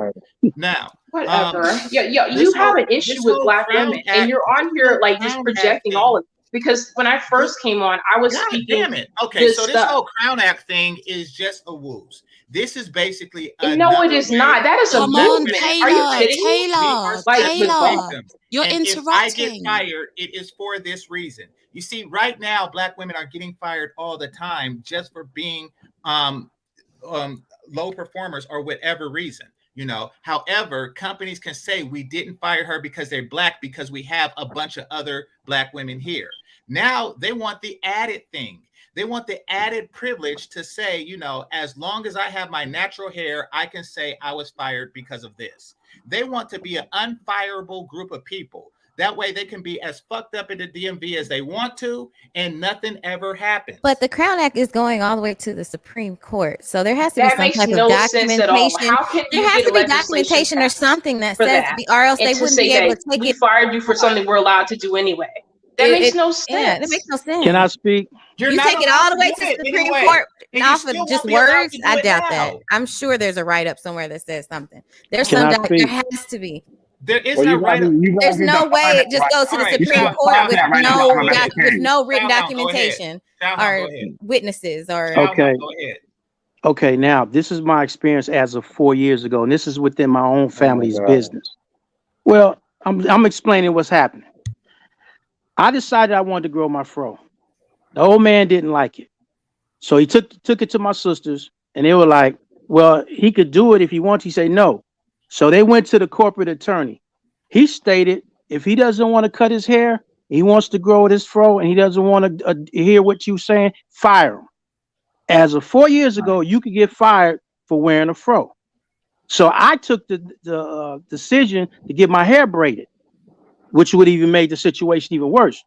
now
whatever. You have an issue with black women, and you're on here like just projecting all of it. Because when I first came on, I was speaking.
Damn it. Okay, so this whole Crown Act thing is just a wooz. This is basically
no, it is not. That is a movement.
Taylor,
are you kidding me?
Taylor, you're interrupting.
If I get fired, it is for this reason. You see, right now, black women are getting fired all the time just for being low performers or whatever reason. You know, however, companies can say we didn't fire her because they're black because we have a bunch of other black women here. Now they want the added thing. They want the added privilege to say, you know, as long as I have my natural hair, I can say I was fired because of this. They want to be an unfireable group of people. That way they can be as fucked up in the DMV as they want to, and nothing ever happens.
But the Crown Act is going all the way to the Supreme Court. So there has to be some type of documentation. There has to be documentation or something that says, or else they wouldn't be able to take it.
Fired you for something we're allowed to do anyway. That makes no sense.
Yeah, that makes no sense.
Can I speak?
You take it all the way to the Supreme Court off of just words? I doubt that. I'm sure there's a write-up somewhere that says something. There's there has to be.
There is no write-up.
There's no way it just goes to the Supreme Court with no written documentation or witnesses or.
Okay. Okay, now this is my experience as of 4 years ago, and this is within my own family's business. Well, I'm explaining what's happening. I decided I wanted to grow my fro. The old man didn't like it. So he took it to my sisters, and they were like, well, he could do it if he wants. He said no. So they went to the corporate attorney. He stated if he doesn't want to cut his hair, he wants to grow his fro, and he doesn't want to hear what you're saying, fire him. As of 4 years ago, you could get fired for wearing a fro. So I took the decision to get my hair braided, which would even make the situation even worse.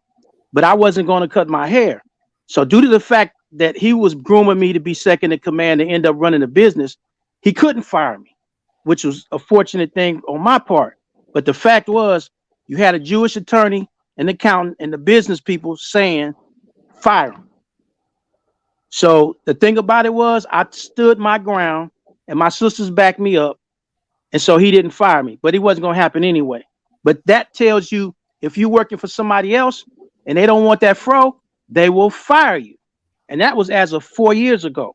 But I wasn't going to cut my hair. So due to the fact that he was grooming me to be second in command and end up running the business, he couldn't fire me, which was a fortunate thing on my part. But the fact was, you had a Jewish attorney, an accountant, and the business people saying, fire him. So the thing about it was, I stood my ground, and my sisters backed me up, and so he didn't fire me. But it wasn't going to happen anyway. But that tells you, if you're working for somebody else and they don't want that fro, they will fire you. And that was as of 4 years ago.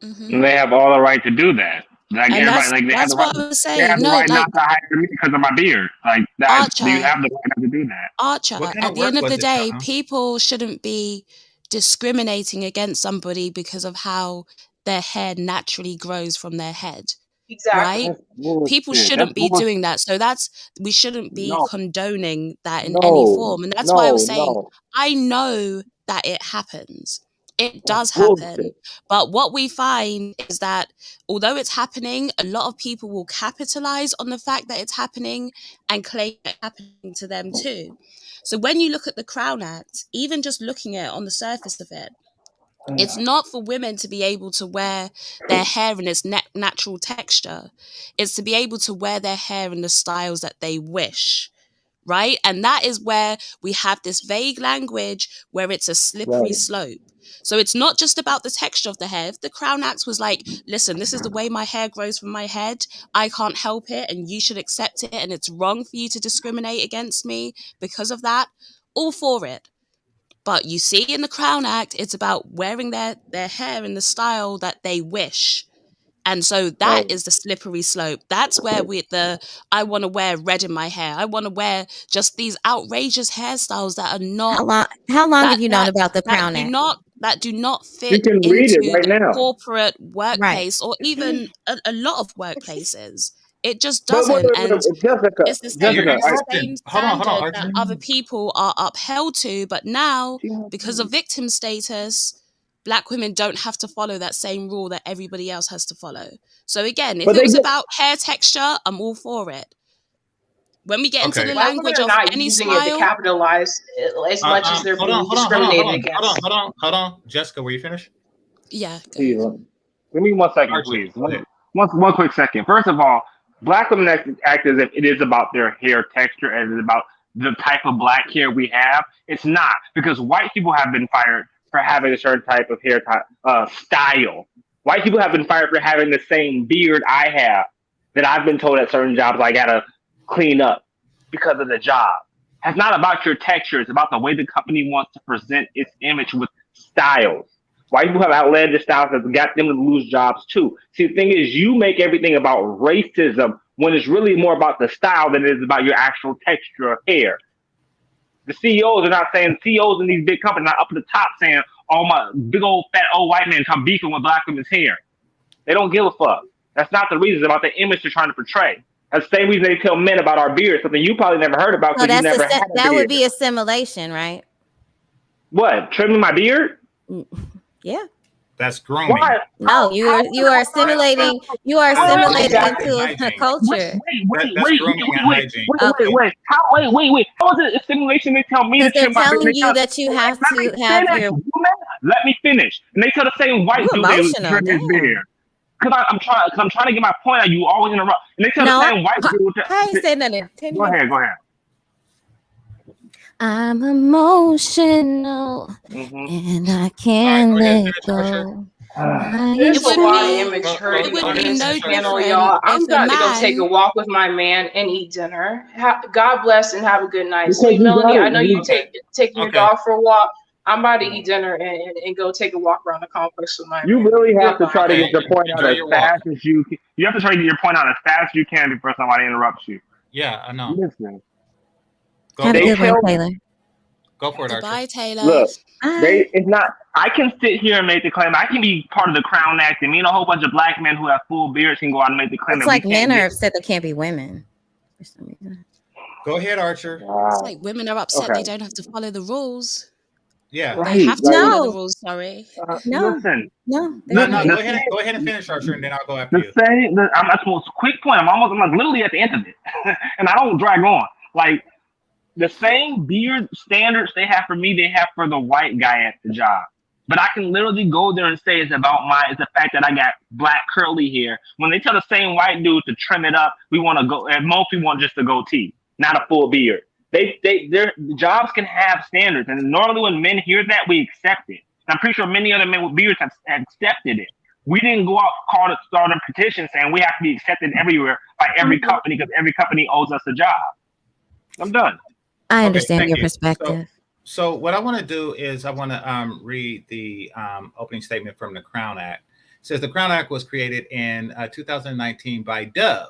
And they have all the right to do that. Like
And
everybody, like they have the right,
what I was
they
saying.
have the
No,
right
like
not to hire me because of my beard. Like that,
Archer.
you have the right to do that.
Archer,
What kind
at
of
the
work
end of
was
the
it,
day,
Shauna?
people shouldn't be discriminating against somebody because of how their hair naturally grows from their head.
Exactly.
Right?
That's
People
bullshit.
shouldn't be
That's
doing that. So we shouldn't be
no,
condoning that in any
no,
form. And that's why I was saying,
no.
I know that it happens. It does
That's
happen.
bullshit.
But what we find is that although it's happening, a lot of people will capitalize on the fact that it's happening and claim it's happening to them too. So when you look at the Crown Act, even just looking at it on the surface of it, it's not for women to be able to wear their hair in its natural texture. It's to be able to wear their hair in the styles that they wish, right? And that is where we have this vague language where it's a slippery
Right.
slope. So it's not just about the texture of the hair. If the Crown Act was like, listen, this is the way my hair grows from my head, I can't help it, and you should accept it, and it's wrong for you to discriminate against me because of that, all for it. But you see in the Crown Act, it's about wearing their hair in the style that they wish. And so that
Right.
is the slippery slope. That's where I want to wear red in my hair. I want to wear just these outrageous hairstyles that are not
How long
that
have you known
that
about the
that
Crown
do
Act?
not do not
You
fit
can read it
into
right
the
now.
corporate
Right.
workplace or even a lot of workplaces. It just
But
doesn't. And
Jessica,
it's the
You're
same
interrupting. Hold on,
standard
Archie.
that other people are upheld to, but now
she has
because of victim status, Black women don't have to follow that same rule that everybody else has to follow. So again, if
but
it
they
was
get
about hair texture, I'm all for it. When we get into
Okay.
the
Black women
language
are
of
not
any
using it to
style,
capitalize as much as they're
Hold
being
on.
discriminated against.
Hold on. Jessica, were you finished?
yeah, go
Please,
ahead.
give me 1 second,
Archie,
please.
go ahead.
One quick second. First of all, black women act as if it is about their hair texture and it's about the type of black hair we have. It's not, because white people have been fired for having a certain type of hair style. White people have been fired for having the same beard I have that I've been told at certain jobs I gotta clean up because of the job. It's not about your texture. It's about the way the company wants to present its image with styles. White people have outlandish styles that got them to lose jobs too. See, the thing is, you make everything about racism when it's really more about the style than it is about your actual texture of hair. The CEOs are not saying, CEOs in these big companies not up at the top saying, "Oh, my big old fat old white man come beefing with black women's hair." They don't give a fuck. That's not the reason. It's about the image they're trying to portray. That's the same reason they tell men about our beard, something you probably never heard about
So
because you
that's
never had a
that
beard.
would be assimilation, right?
What? Trimming my beard?
Yeah.
That's grooming.
Why?
No, you are assimilating. You are assimilating into a culture.
Wait. How is it assimilation? They tell me to
Because they're
trim my beard.
telling
They
you
tell-
that you have
Let me
to have
finish.
your.
Let me finish. And they tell the same white
You
dude they
emotional,
trim his
damn.
beard. Because I'm trying to get my point out. You always interrupt. And they tell
No,
the same white dude.
I ain't said nothing.
Go ahead.
I'm emotional and I can't let go.
There's a lot of immaturity
it would
on
be
this
no
panel,
different
y'all. I'm
if a
about to go
man-
take a walk with my man and eat dinner. God bless and have a good night.
Because
Sweet
you
Melanie,
gotta
I know you
leave.
taking your dog for a walk. I'm about to eat dinner and go take a walk around the complex with my
You
man.
really have to
Goodbye.
try to get your point out
Enjoy
as
your walk.
fast as you can. You have to try to get your point out as fast as you can before somebody interrupts you.
Yeah, I know.
Listen.
Have a
They
good one,
tell-
Taylor.
Go for it, Archer.
Goodbye, Taylor.
Look, it's not. I can sit here and make the claim. I can be part of the Crown Act, and me and a whole bunch of black men who have full beards can go out and make the claim.
It's
that we
like
can't
men are
get-
upset they can't be women. For some reason.
Go ahead, Archer.
It's like women are upset
Okay.
they don't have to follow the rules.
Yeah.
They have to
Right.
follow
No.
the rules, sorry.
No.
Listen.
No. they
No,
don't.
go ahead and finish, Archer, and then I'll go after
The
you.
same. That's the most quick point. I'm like literally at the end of it, and I don't drag on. Like the same beard standards they have for me, they have for the white guy at the job. But I can literally go there and say it's the fact that I got black curly hair. When they tell the same white dude to trim it up, we want to go. At most, we want just a goatee, not a full beard. Their jobs can have standards, and normally when men hear that, we accept it. I'm pretty sure many other men with beards have accepted it. We didn't go out and start a petition saying we have to be accepted everywhere by every company because every company owes us a job. I'm done.
I understand
thank
your
you.
perspective.
So what I want to do is I want to read the opening statement from the Crown Act. It says the Crown Act was created in 2019 by Dove.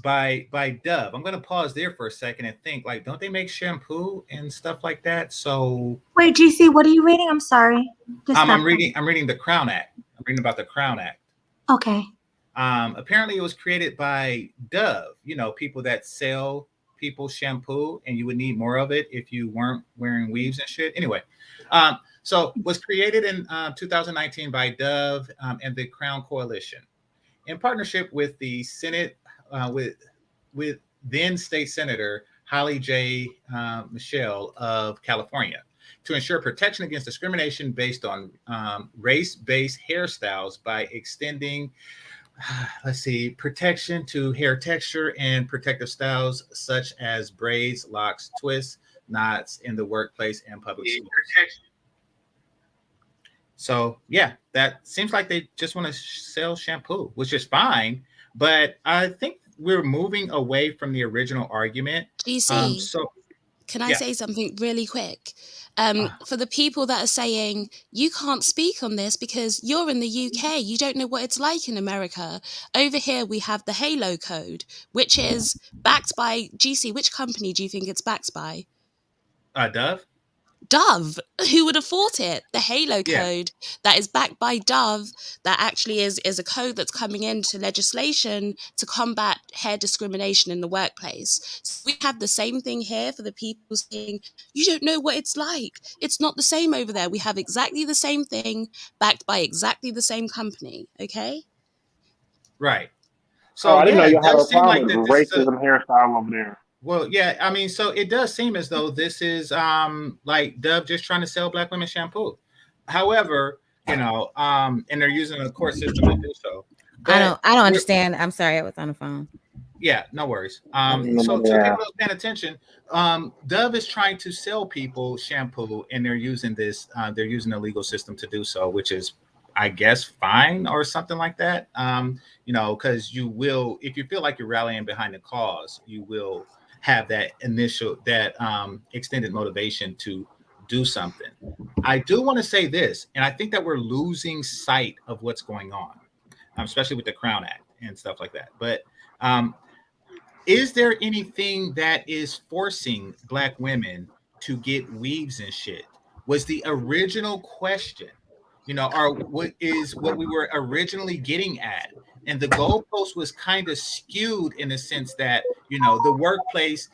By Dove. I'm going to pause there for a second and think, like, don't they make shampoo and stuff like that? So
Wait, GC, what are you reading? I'm sorry. Just
I'm
happened.
reading the Crown Act. I'm reading about the Crown Act.
Okay.
Apparently it was created by Dove, people that sell people shampoo, and you would need more of it if you weren't wearing weaves and shit. Anyway, so it was created in 2019 by Dove and the Crown Coalition in partnership with the Senate, with then State Senator Holly J. Michelle of California, to ensure protection against discrimination based on race-based hairstyles by extending protection to hair texture and protective styles such as braids, locks, twists, knots in the workplace and public schools. So yeah, that seems like they just want to sell shampoo, which is fine. But I think we're moving away from the original argument.
GC, can I say something really quick? For the people that are saying you can't speak on this because you're in the UK, you don't know what it's like in America. Over here, we have the Halo Code, which is backed by GC. Which company do you think it's backed by?
Dove.
Dove. Who would have thought it? The Halo
Yeah.
Code that is backed by Dove, that actually is a code that's coming into legislation to combat hair discrimination in the workplace. So we have the same thing here for the people saying, you don't know what it's like. It's not the same over there. We have exactly the same thing backed by exactly the same company. Okay?
Right. So
I didn't know
yeah,
you
it
had a
does seem like
problem
that
with
this is a-
racism hairstyle over there.
Well, yeah, I mean, so it does seem as though this is like Dove just trying to sell black women shampoo. However, and they're using a court system to do so.
I don't understand. I'm sorry, I was on the phone.
Yeah, no worries. So to
Yeah.
people paying attention, Dove is trying to sell people shampoo, and they're using this. They're using the legal system to do so, which is, I guess, fine or something like that. Because you will, if you feel like you're rallying behind the cause, you will have that extended motivation to do something. I do want to say this, and I think that we're losing sight of what's going on, especially with the Crown Act and stuff like that. But is there anything that is forcing Black women to get weaves and shit? Was the original question, or what we were originally getting at? And the goalpost was kind of skewed in the sense that, the workplace,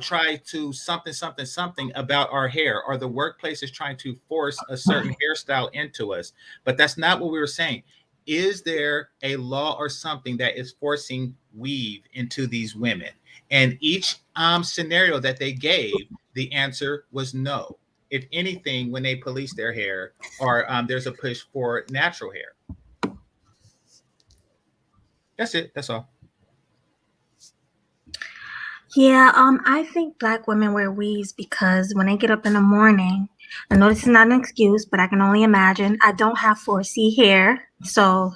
tried to something about our hair, or the workplace is trying to force a certain hairstyle into us. But that's not what we were saying. Is there a law or something that is forcing weave into these women? And each scenario that they gave, the answer was no. If anything, when they police their hair, or there's a push for natural hair. That's it. That's all.
Yeah, I think Black women wear weaves because when they get up in the morning, I know this is not an excuse, but I can only imagine. I don't have 4C hair, so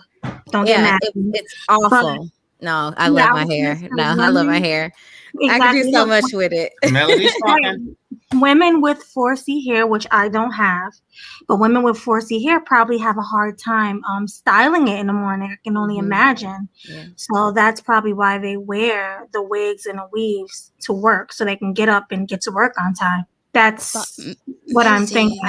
don't get mad at me.
It's awful. No, I love my hair. No, I love my hair. I can do so much with it.
Melody's talking.
Women with 4C hair, which I don't have, but women with 4C hair probably have a hard time styling it in the morning. I can only imagine.
Yeah.
So that's probably why they wear the wigs and the weaves to work, so they can get up and get to work on time. That's what I'm thinking.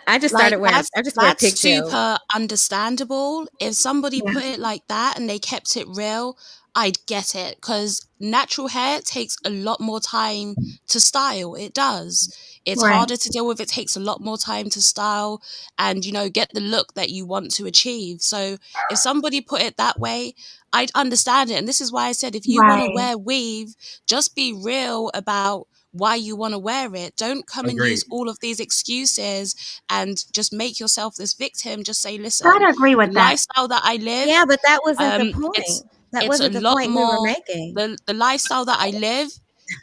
I just started wearing. I just wear
That's
pigtails.
super understandable. If somebody put it like that and they kept it real, I'd get it, because natural hair takes a lot more time to style. It does. It's
Right.
harder to deal with. It takes a lot more time to style and, get the look that you want to achieve. So if somebody put it that way, I'd understand it. And this is why I said, if you want to
Right.
wear weave, just be real about why you want to wear it. Don't come and use all of these excuses and just make yourself this victim. Just say, listen,
I'd agree with
the
that.
lifestyle that I live,
Yeah, but that wasn't the point. That
it's
wasn't
a
the
lot
point we were
more
making.
the lifestyle that I live.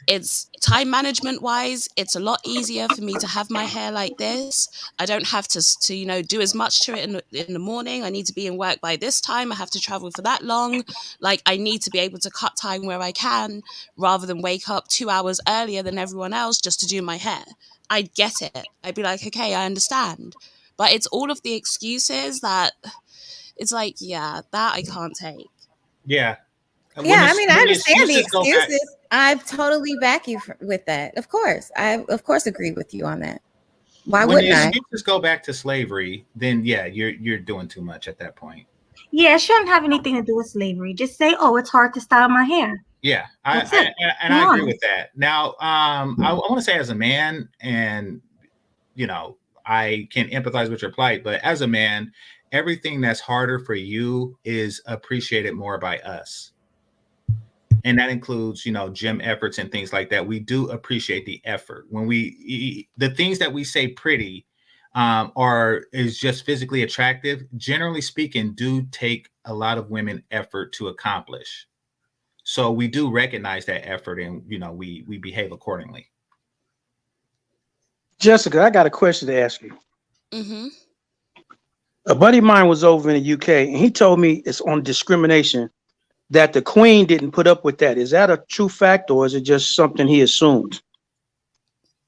It's time management wise, it's a lot easier for me to have my hair like this. I don't have to do as much to it in the morning. I need to be in work by this time. I have to travel for that long. Like, I need to be able to cut time where I can, rather than wake up 2 hours earlier than everyone else just to do my hair. I'd get it. I'd be like, okay, I understand. But it's all of the excuses that it's like, yeah, that I can't take.
Yeah. And
Yeah,
when
I mean, I
when
understand the
go back-
excuses. I totally back you with that. Of course, I agree with you on that. Why
when
wouldn't
the
I?
excuses go back to slavery, then yeah, you're doing too much at that point.
Yeah, it shouldn't have anything to do with slavery. Just say, oh, it's hard to style my hair.
Yeah,
That's it.
and I agree with that. Now, I want to say, as a man, and I can empathize with your plight, but as a man, everything that's harder for you is appreciated more by us. And that includes, gym efforts and things like that. We do appreciate the effort. When the things that we say pretty is just physically attractive, generally speaking, do take a lot of women effort to accomplish. So we do recognize that effort, and we behave accordingly.
Jessica, I got a question to ask you.
Mm-hmm.
A buddy of mine was over in the UK, and he told me it's on discrimination, that the Queen didn't put up with that. Is that a true fact, or is it just something he assumed?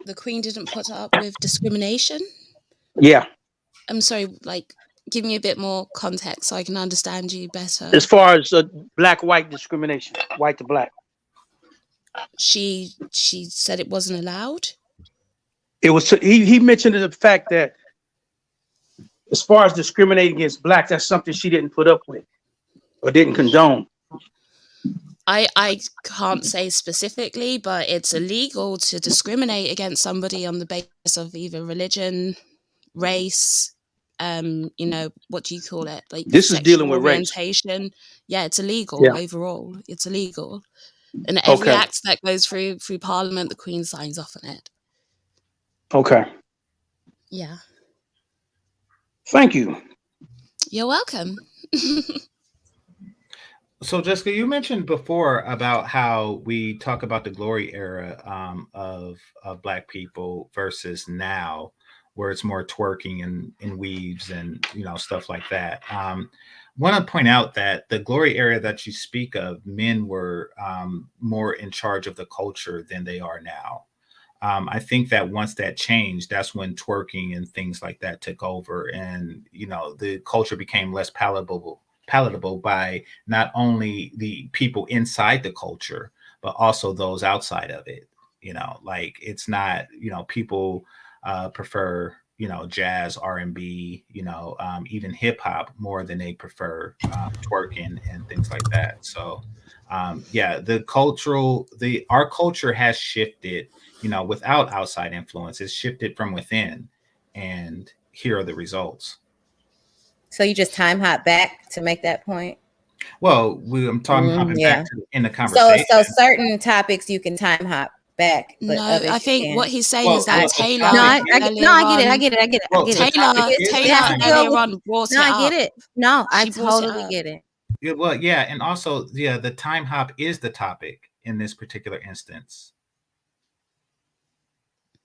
The Queen didn't put up with discrimination?
Yeah.
I'm sorry, give me a bit more context so I can understand you better.
As far as black-white discrimination, white to black.
She said it wasn't allowed?
It was. He mentioned the fact that as far as discriminating against blacks, that's something she didn't put up with or didn't condone.
I can't say specifically, but it's illegal to discriminate against somebody on the basis of either religion, race, what do you call it? Like,
this is dealing with race.
orientation. Yeah, it's illegal overall. It's illegal. And every act that goes through Parliament, the Queen signs off on it.
Okay.
Yeah.
Thank you.
You're welcome.
So, Jessica, you mentioned before about how we talk about the glory era of Black people versus now, where it's more twerking and weaves and stuff like that. Want to point out that the glory era that you speak of, men were more in charge of the culture than they are now. I think that once that changed, that's when twerking and things like that took over, and the culture became less palatable by not only the people inside the culture, but also those outside of it. Like it's not people prefer jazz, R&B, even hip hop more than they prefer twerking and things like that. So yeah, our culture has shifted, without outside influence. It's shifted from within, and here are the results.
So you just time hop back to make that point?
Well, I'm talking hopping
Yeah.
back in the conversation.
So certain topics you can time hop back, but
No,
others
I
you
think
can't.
what he's saying
Well,
is that
well, the
Taylor
No,
topic
I
is,
get it.
well, the topic is
Taylor
time.
earlier on brought
No,
it
I get
up.
it. No, I
She brought it
totally
up.
get it.
Yeah, well, yeah, and also, yeah, the time hop is the topic in this particular instance.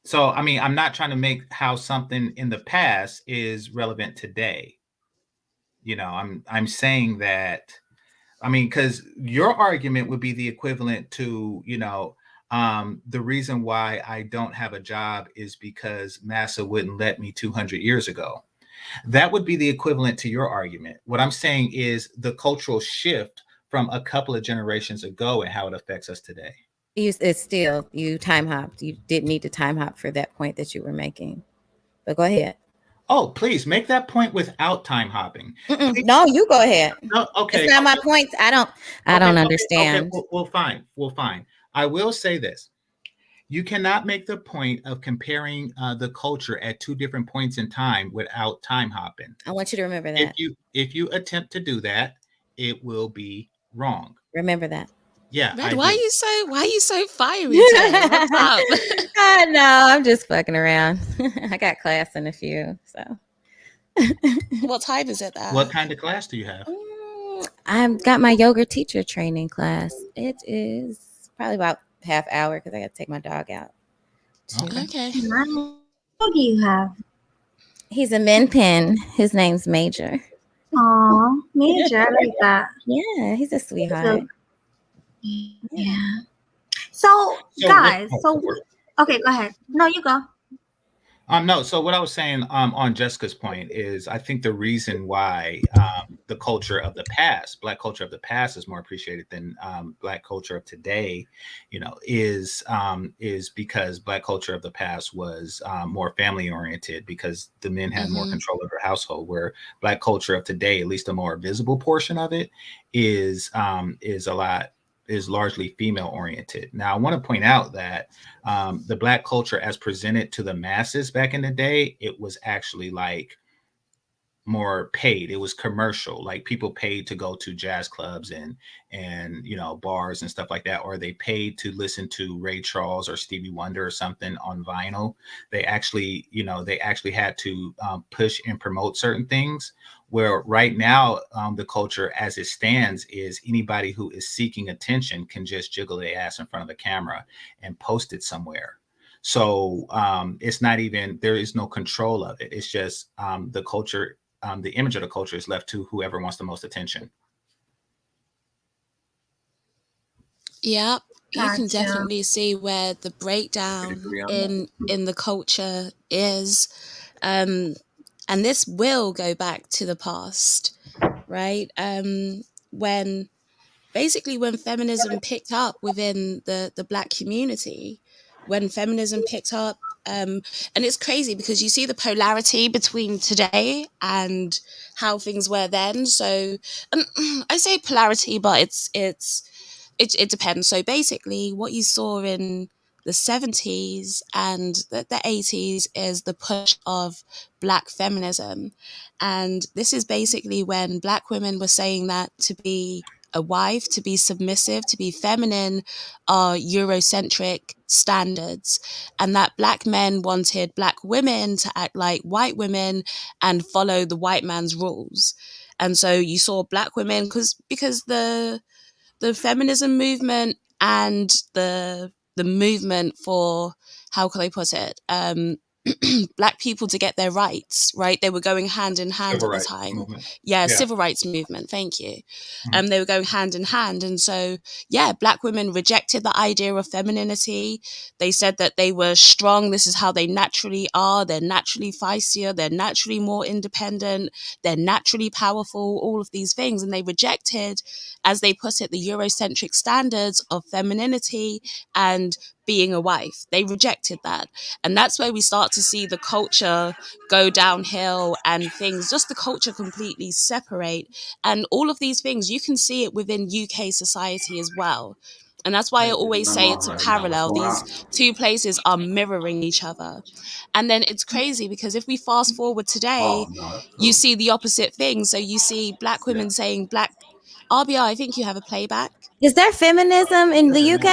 So, I mean, I'm not trying to make how something in the past is relevant today. I'm saying that, I mean, because your argument would be the equivalent to, the reason why I don't have a job is because Massa wouldn't let me 200 years ago. That would be the equivalent to your argument. What I'm saying is the cultural shift from a couple of generations ago and how it affects us today.
It's still, you time hopped. You didn't need to time hop for that point that you were making. But go ahead.
Oh, please make that point without time hopping.
No, you go ahead.
No, okay.
It's not my point. I don't understand.
Okay, well, fine. I will say this. You cannot make the point of comparing the culture at two different points in time without time hopping.
I want you to remember that.
If you attempt to do that, it will be wrong.
Remember that.
Yeah.
Red,
I
why
do.
are you so fiery today? What's up?
I know. I'm just fucking around. I got class in a few, so.
What time is it there?
What kind of class do you have?
I've got my yoga teacher training class. It is probably about half hour because I got to take my dog out.
Okay.
What do you have?
He's a min pin. His name's Major.
Aw, Major, I like that.
Yeah, he's a sweetheart.
Yeah. So guys, okay, go ahead. No, you go.
No, so what I was saying on Jessica's point is I think the reason why the culture of the past, Black culture of the past, is more appreciated than Black culture of today, is because Black culture of the past was more family oriented because the men had more control of their household, where Black culture of today, at least a more visible portion of it, is largely female oriented. Now, I want to point out that the Black culture as presented to the masses back in the day, it was actually like more paid. It was commercial. Like people paid to go to jazz clubs and bars and stuff like that, or they paid to listen to Ray Charles or Stevie Wonder or something on vinyl. They actually had to push and promote certain things. Where right now, the culture as it stands is anybody who is seeking attention can just jiggle their ass in front of the camera and post it somewhere. So it's not even, there is no control of it. It's just the culture, the image of the culture is left to whoever wants the most attention.
Yeah, you can
Gotcha.
definitely see where the breakdown in the culture is. And this will go back to the past, right? When feminism picked up within the Black community, when feminism picked up, and it's crazy because you see the polarity between today and how things were then. So I say polarity, but it depends. So basically what you saw in the 70s and the 80s is the push of Black feminism. And this is basically when Black women were saying that to be a wife, to be submissive, to be feminine are Eurocentric standards, and that Black men wanted Black women to act like white women and follow the white man's rules. And so you saw black women because the feminism movement and the movement for, how can I put it, black people to get their rights, right? They were going hand in hand
Civil
at the
rights
time.
movement.
Yeah,
Yeah.
civil rights movement. Thank you. They were going hand in hand. And so, yeah, black women rejected the idea of femininity. They said that they were strong. This is how they naturally are. They're naturally feistier. They're naturally more independent. They're naturally powerful, all of these things. And they rejected, as they put it, the Eurocentric standards of femininity and being a wife. They rejected that. And that's where we start to see the culture go downhill and things, just the culture completely separate. And all of these things, you can see it within UK society as well. And that's why I always say it's a parallel. These two places are mirroring each other. And then it's crazy because if we fast forward today, you see the opposite thing. So you see black women saying RBR, I think you have a playback.
Is there feminism in the UK?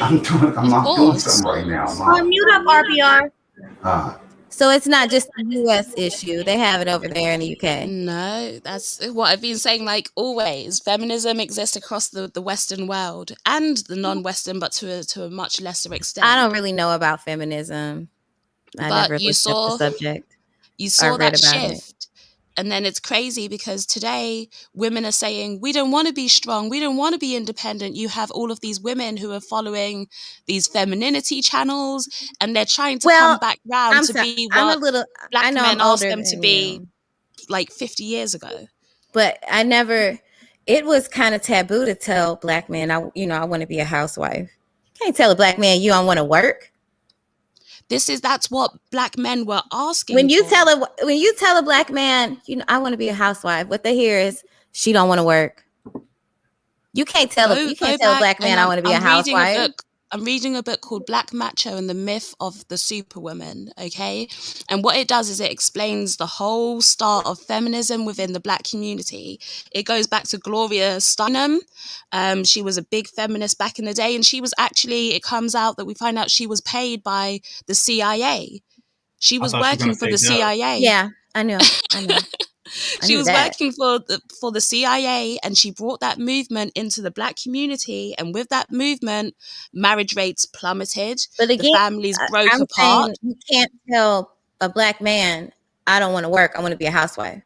I'm not doing something right now.
Mute up, RBR.
So it's not just a US issue. They have it over there in the UK.
No, that's what I've been saying, like always. Feminism exists across the Western world and the non-Western, but to a much lesser extent.
I don't really know about feminism. I
But
never
you
looked up the
saw
subject.
you
I
saw
read
that
about it.
shift. And then it's crazy because today women are saying, we don't want to be strong. We don't want to be independent. You have all of these women who are following these femininity channels and they're trying to come back round to be
I'm
what
a little. I
black
know
men
I'm
asked
older
them to
than
be
you,
like 50 years ago.
but I never. It was kind of taboo to tell black men, I want to be a housewife. You can't tell a black man you don't want to work.
That's what black men were asking
When you
for.
tell a black man, I want to be a housewife, what they hear is she don't want to work. You can't tell a black man I want to be a housewife.
I'm reading a book called Black Macho and the Myth of the Superwoman, okay? And what it does is it explains the whole start of feminism within the black community. It goes back to Gloria Steinem. She was a big feminist back in the day, and she was actually, it comes out that we find out she was paid by the CIA. She was working for the CIA.
Yeah, I know.
She was working for the CIA, and she brought that movement into the black community. And with that movement, marriage rates plummeted.
But again,
the families broke
I'm
apart.
saying you can't tell a black man, I don't want to work. I want to be a housewife.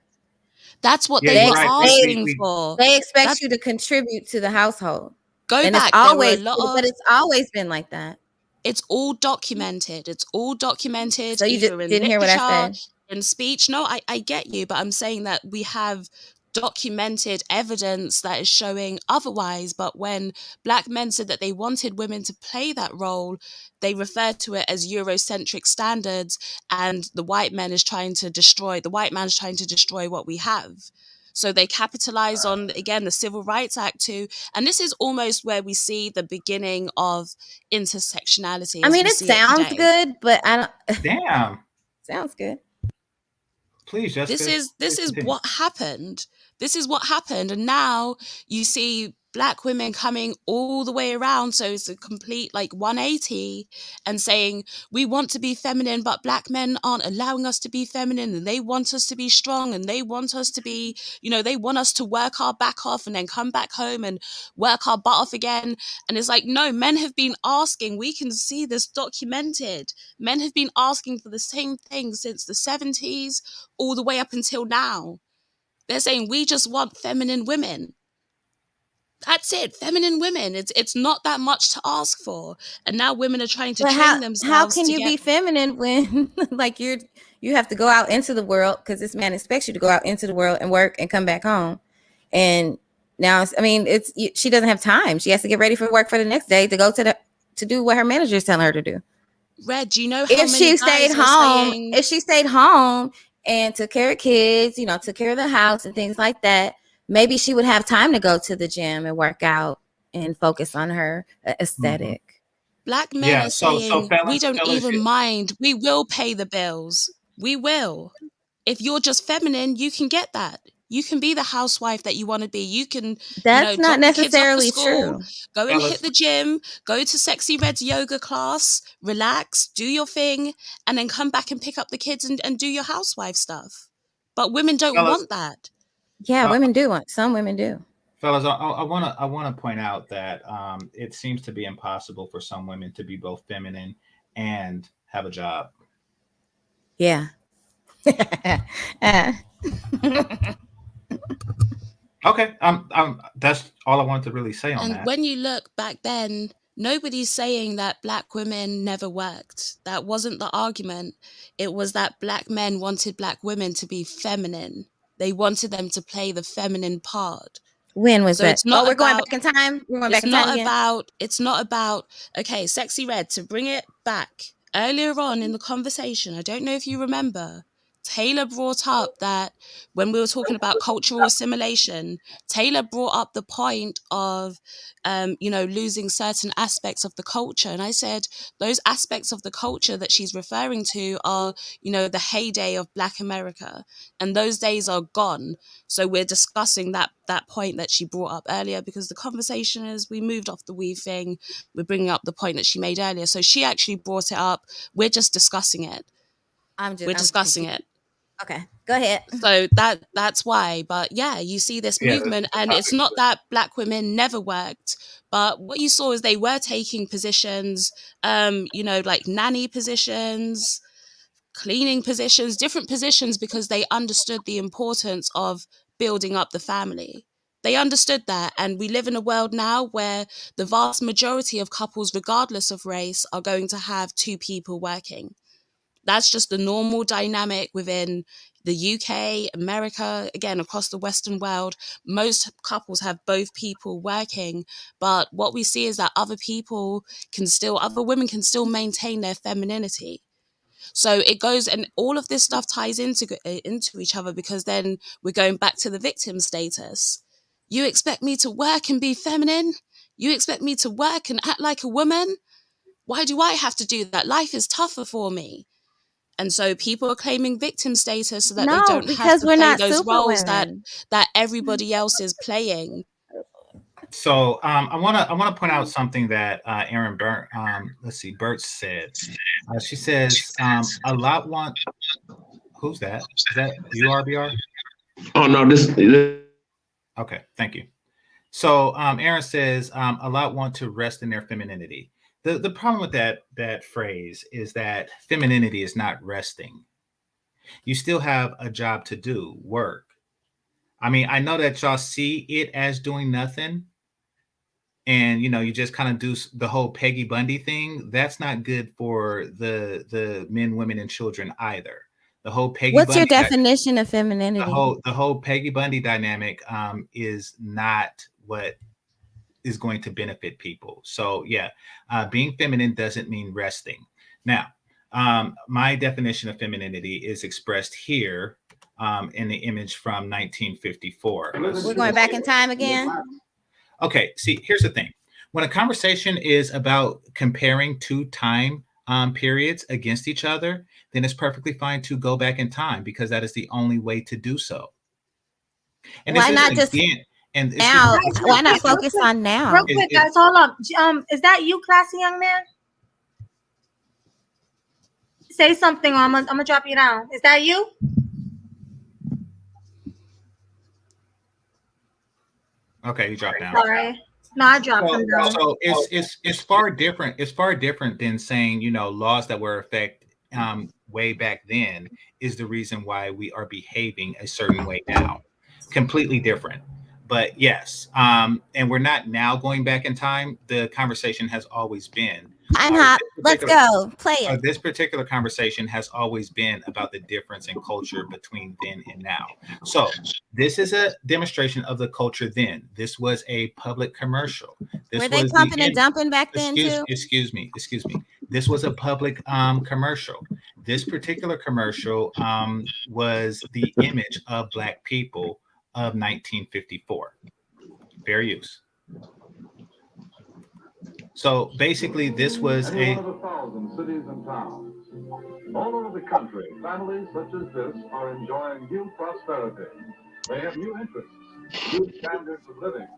That's what they were asking for.
They expect you to contribute to the household.
But it's
always been like that.
It's all documented.
So you just didn't hear what I said?
In speech. No, I get you, but I'm saying that we have documented evidence that is showing otherwise. But when black men said that they wanted women to play that role, they referred to it as Eurocentric standards, and the white man is trying to destroy what we have. So they capitalize on, again, the Civil Rights Act too. And this is almost where we see the beginning of intersectionality.
I mean, it sounds good, but I don't.
Damn.
Sounds good.
Please, Jessica.
This is what happened. This is what happened. And now you see black women coming all the way around. So it's a complete 180 and saying, we want to be feminine, but black men aren't allowing us to be feminine, and they want us to be strong, and they want us to be, they want us to work our back off and then come back home and work our butt off again. And it's like, no, men have been asking, we can see this documented. Men have been asking for the same thing since the 70s all the way up until now. They're saying, we just want feminine women. That's it, feminine women. It's not that much to ask for. And now women are trying to train themselves.
How can you be feminine when you have to go out into the world, because this man expects you to go out into the world and work and come back home. And now she doesn't have time. She has to get ready for work for the next day to go to do what her manager is telling her to do.
Red, do you know how
if
many
she stayed
guys are
home,
saying-
if she stayed home and took care of kids, took care of the house and things like that, maybe she would have time to go to the gym and work out and focus on her aesthetic.
Black men are saying, we don't even mind. We will pay the bills. We will. If you're just feminine, you can get that. You can be the housewife that you want to be. You can.
That's not
drop the kids off to
necessarily
school,
true.
Go and hit the gym. Go to Sexy Red's yoga class. Relax. Do your thing, and then come back and pick up the kids and do your housewife stuff. But women don't want that.
Yeah, women do want. Some women do.
Fellas, I want to point out that it seems to be impossible for some women to be both feminine and have a job.
Yeah.
Okay, that's all I wanted to really say on
And
that.
when you look back then, nobody's saying that black women never worked. That wasn't the argument. It was that black men wanted black women to be feminine. They wanted them to play the feminine part.
When was
So
that?
it's not
Oh, we're going
about,
back in time. We're going back
it's
in time
not
again.
about, it's not about, okay, Sexy Red, to bring it back earlier on in the conversation, I don't know if you remember, Taylor brought up that when we were talking about cultural assimilation, Taylor brought up the point of, losing certain aspects of the culture. And I said, those aspects of the culture that she's referring to are, the heyday of Black America. And those days are gone. So we're discussing that point that she brought up earlier, because the conversation is, we moved off the weave thing. We're bringing up the point that she made earlier. So she actually brought it up. We're just discussing it.
I'm
discussing
confused.
it.
Okay, go ahead.
So that's why. But yeah, you see this movement, and it's not that black women never worked, but what you saw is they were taking positions, like nanny positions, cleaning positions, different positions, because they understood the importance of building up the family. They understood that. And we live in a world now where the vast majority of couples, regardless of race, are going to have two people working. That's just the normal dynamic within the UK, America, again, across the Western world. Most couples have both people working. But what we see is that other women can still maintain their femininity. So it goes, and all of this stuff ties into each other, because then we're going back to the victim status. You expect me to work and be feminine? You expect me to work and act like a woman? Why do I have to do that? Life is tougher for me. And so people are claiming victim status so that they
No,
don't have
because
to
we're
play
not
those
super
roles
women.
that everybody else is playing.
So I want to point out something that Aaron Burt said. She says a lot want. Who's that? Is that you, RBR?
Oh no, this.
Okay, thank you. So Aaron says a lot want to rest in their femininity. The problem with that phrase is that femininity is not resting. You still have a job to do, work. I mean, I know that y'all see it as doing nothing, and you just kind of do the whole Peggy Bundy thing. That's not good for the men, women, and children either. The whole Peggy
What's
Bundy
your definition of femininity?
the whole Peggy Bundy dynamic is not what is going to benefit people. So yeah, being feminine doesn't mean resting. Now, my definition of femininity is expressed here in the image from 1954.
We're going back in time again.
Okay, see, here's the thing. When a conversation is about comparing two time periods against each other, then it's perfectly fine to go back in time, because that is the only way to do so. And
Why not just now? Why not focus on now?
Real quick, guys, hold up. Is that you, classy young man? Say something, or I'm gonna drop you down. Is that you?
Okay, you dropped down.
Sorry. No, I dropped him down.
So it's far different. It's far different than saying, laws that were effect way back then is the reason why we are behaving a certain way now. Completely different. But yes, and we're not now going back in time. The conversation has always been.
Let's go. Play it.
This particular conversation has always been about the difference in culture between then and now. So this is a demonstration of the culture then. This was a public commercial.
Were they pumping and dumping back then too?
Excuse me. This was a public commercial. This particular commercial was the image of Black people of 1954. Fair use. So basically, this was
Any one of 1,000 cities and towns. All over the country, families such as this are enjoying new prosperity. They have new interests, new standards of living,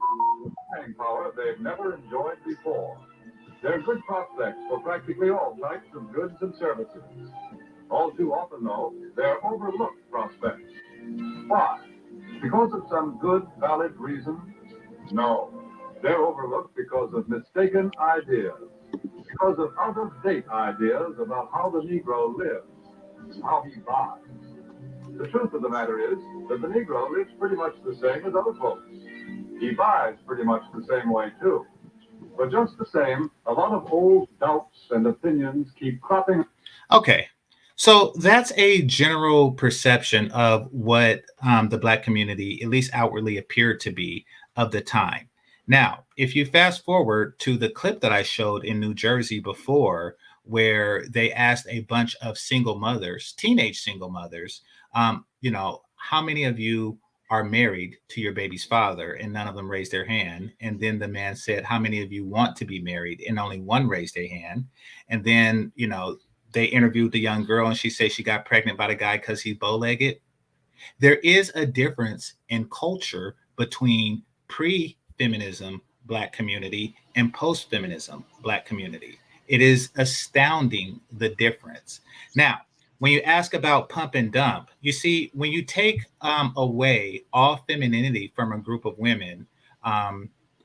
buying power they've never enjoyed before. There are good prospects for practically all types of goods and services. All too often, though, they're overlooked prospects. Why? Because of some good, valid reason? No. They're overlooked because of mistaken ideas, because of out-of-date ideas about how the Negro lives, how he buys. The truth of the matter is that the Negro lives pretty much the same as other folks. He buys pretty much the same way, too. But just the same, a lot of old doubts and opinions keep cropping.
Okay. So that's a general perception of what the Black community, at least outwardly, appeared to be of the time. Now, if you fast forward to the clip that I showed in New Jersey before, where they asked a bunch of single mothers, teenage single mothers, how many of you are married to your baby's father? And none of them raised their hand. And then the man said, how many of you want to be married? And only one raised their hand. And then, they interviewed the young girl and she said she got pregnant by the guy because he's bow-legged. There is a difference in culture between pre-feminism Black community and post-feminism Black community. It is astounding, the difference. Now, when you ask about pump and dump, you see, when you take away all femininity from a group of women,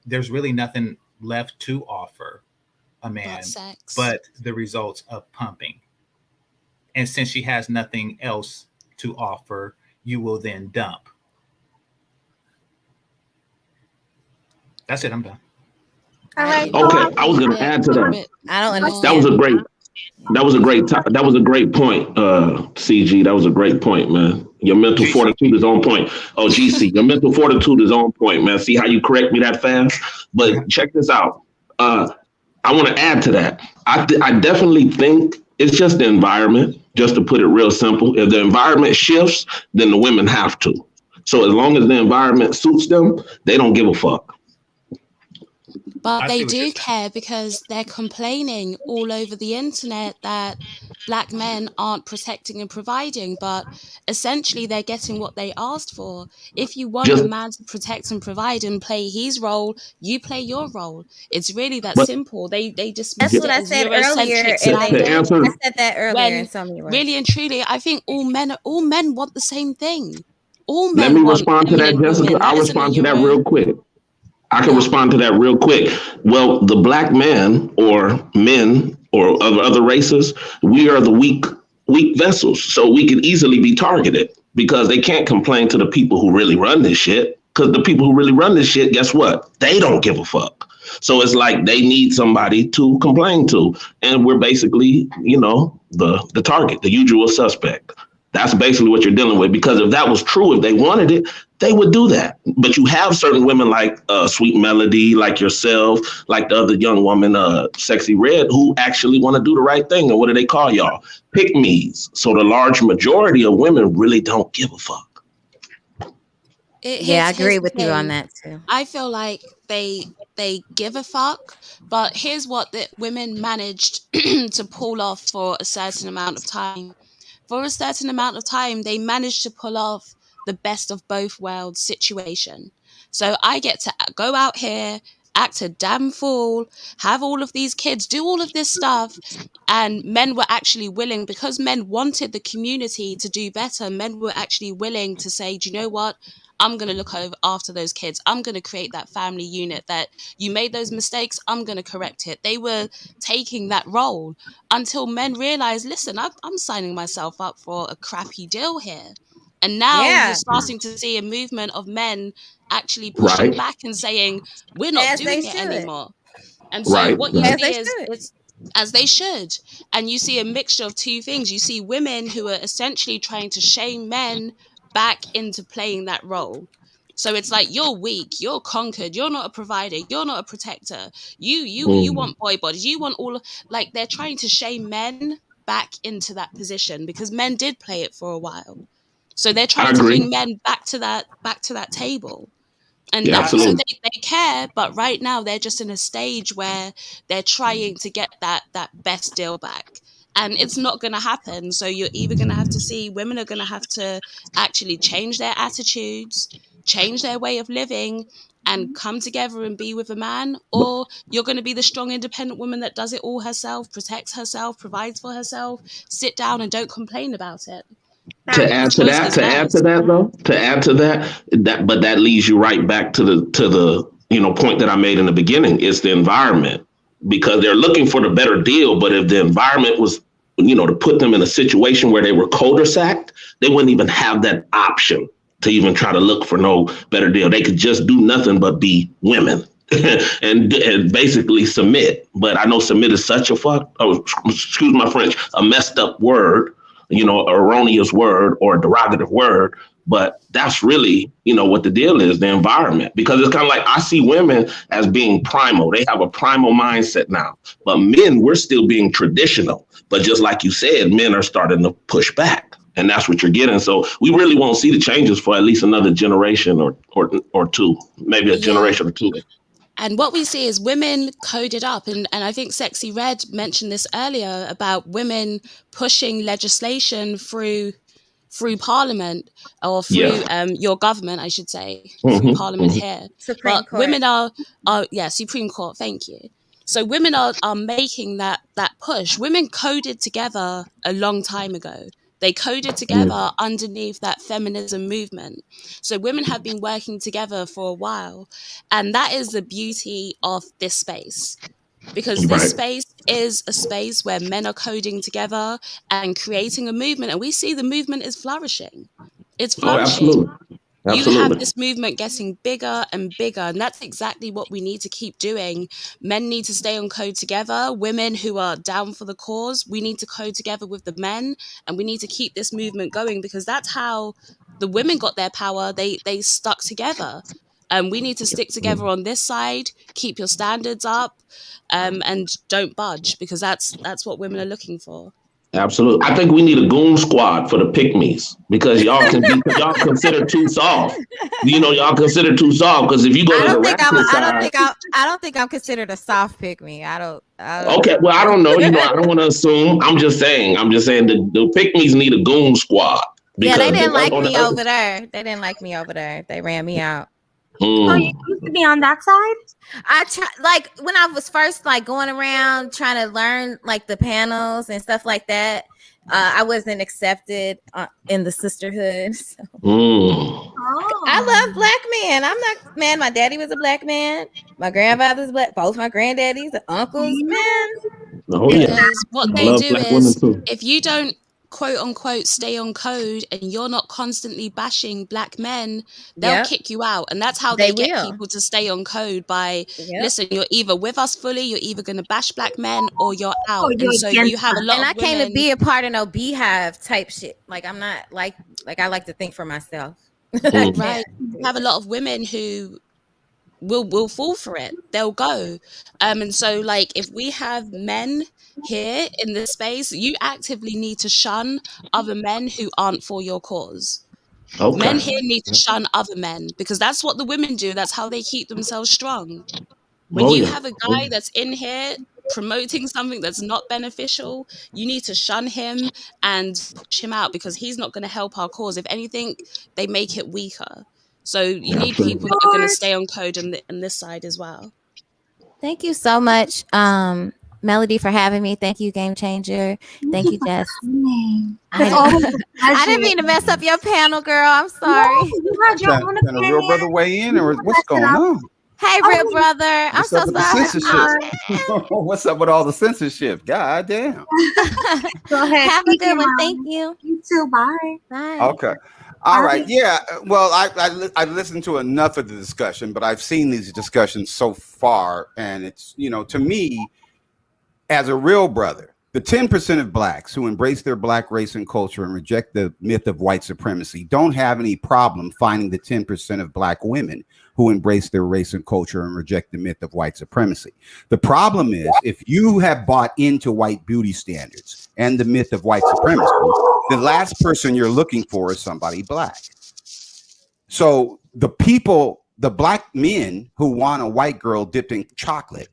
there's really nothing left to offer a man but the results of pumping. And since she has nothing else to offer, you will then dump. That's it. I'm done.
All right.
Okay, I was going to add to that.
I don't understand.
That was a great point, CG. That was a great point, man. Your mental fortitude is on point. Oh, GC, your mental fortitude is on point, man. See how you correct me that fast? But check this out. I want to add to that. I definitely think it's just the environment, just to put it real simple. If the environment shifts, then the women have to. So as long as the environment suits them, they don't give a fuck.
But they do care because they're complaining all over the internet that Black men aren't protecting and providing, but essentially they're getting what they asked for. If you want a man to protect and provide and play his role, you play your role. It's really that simple. They just
That's what I said earlier. I said that earlier in so many words.
Really and truly, I think all men want the same thing. All men.
Let me respond to that, Jessica. I'll respond to that real quick. I can respond to that real quick. Well, the Black men or of other races, we are the weak vessels. So we can easily be targeted because they can't complain to the people who really run this shit. Because the people who really run this shit, guess what? They don't give a fuck. So it's like they need somebody to complain to. And we're basically, the target, the usual suspect. That's basically what you're dealing with, because if that was true, if they wanted it, they would do that. But you have certain women like Sweet Melody, like yourself, like the other young woman, Sexy Red, who actually want to do the right thing. And what do they call y'all? Pick-me's. So the large majority of women really don't give a fuck.
I agree with you on that too.
I feel like they give a fuck, but here's what the women managed to pull off for a certain amount of time. For a certain amount of time, they managed to pull off the best of both worlds situation. So I get to go out here, act a damn fool, have all of these kids, do all of this stuff. And men were actually willing, because men wanted the community to do better. Men were actually willing to say, do you know what? I'm going to look over after those kids. I'm going to create that family unit. That you made those mistakes, I'm going to correct it. They were taking that role until men realized, listen, I'm signing myself up for a crappy deal here. And now you're starting to see a movement of men actually pushing back and saying, we're not doing it anymore. And so what you see is it's as they should. And you see a mixture of two things. You see women who are essentially trying to shame men back into playing that role. So it's like, you're weak, you're conquered, you're not a provider, you're not a protector. You want boy bodies, you want like they're trying to shame men back into that position because men did play it for a while. So they're trying to bring men back to that table. And so they care, but right now they're just in a stage where they're trying to get that best deal back. And it's not going to happen. So you're either going to have to see women are going to have to actually change their attitudes, change their way of living, and come together and be with a man, or you're going to be the strong, independent woman that does it all herself, protects herself, provides for herself, sit down and don't complain about it.
To add to that, but that leads you right back to the point that I made in the beginning. It's the environment, because they're looking for the better deal. But if the environment was, to put them in a situation where they were cul-de-sac, they wouldn't even have that option to even try to look for no better deal. They could just do nothing but be women and basically submit. But I know submit is such excuse my French, a messed up word, erroneous word or a derogative word. But that's really, what the deal is, the environment. Because it's kind of like I see women as being primal. They have a primal mindset now. But men, we're still being traditional. But just like you said, men are starting to push back. And that's what you're getting. So we really won't see the changes for at least another generation or two, maybe a generation or two.
And what we see is women coded up. And I think Sexy Red mentioned this earlier about women pushing legislation through Parliament or through your government, I should say, through Parliament here.
Supreme
But
Court.
women are Supreme Court. Thank you. So women are making that push. Women coded together a long time ago. They coded together underneath that feminism movement. So women have been working together for a while. And that is the beauty of this space. Because this space is a space where men are coding together and creating a movement. And we see the movement is flourishing. It's flourishing. You have this movement getting bigger and bigger, and that's exactly what we need to keep doing. Men need to stay on code together. Women who are down for the cause, we need to code together with the men, and we need to keep this movement going, because that's how the women got their power. They stuck together. We need to stick together on this side, keep your standards up, and don't budge, because that's what women are looking for.
Absolutely. I think we need a goon squad for the pick-me's, because y'all consider too soft. Y'all consider too soft, because if you go to the racist side,
I don't think I'm considered a soft pick-me. I don't.
Okay, well, I don't know. I don't want to assume. I'm just saying the pick-me's need a goon squad.
Yeah, they didn't like me over there. They didn't like me over there. They ran me out.
Oh, you used to be on that side?
Like when I was first going around trying to learn the panels and stuff like that, I wasn't accepted in the sisterhood. So. I love black men. I'm not, man, my daddy was a black man. My grandfather's black. Both my granddaddies, the uncles, man.
Oh, yeah.
Because what they do is, if you don't quote unquote stay on code and you're not constantly bashing black men, they'll kick you out. And that's how they get people to stay on code by listen, you're either with us fully, you're either going to bash black men, or you're out. And so you have a lot of
I came to be a part of no beehive type shit. I'm not like I like to think for myself.
Right. You have a lot of women who will fall for it. They'll go. And so if we have men here in this space, you actively need to shun other men who aren't for your cause. Okay. Men here need to shun other men, because that's what the women do. That's how they keep themselves strong. When you have a guy that's in here promoting something that's not beneficial, you need to shun him and push him out, because he's not going to help our cause. If anything, they make it weaker. So you need people that are going to stay on code on this side as well.
Thank you so much, Melody, for having me. Thank you, Game Changer. Thank you, Jess. I didn't mean to mess up your panel, girl. I'm sorry.
Can a real brother weigh in, or what's going on?
Hey, real brother. I'm so sorry.
What's up with all the censorship? God damn.
Go ahead.
Have a good one. Thank you.
You too. Bye.
Bye.
Okay. All right. Yeah. Well, I listened to enough of the discussion, but I've seen these discussions so far, and it's, to me, as a real brother, the 10% of blacks who embrace their black race and culture and reject the myth of white supremacy don't have any problem finding the 10% of black women who embrace their race and culture and reject the myth of white supremacy. The problem is, if you have bought into white beauty standards and the myth of white supremacy, the last person you're looking for is somebody black. So the black men who want a white girl dipped in chocolate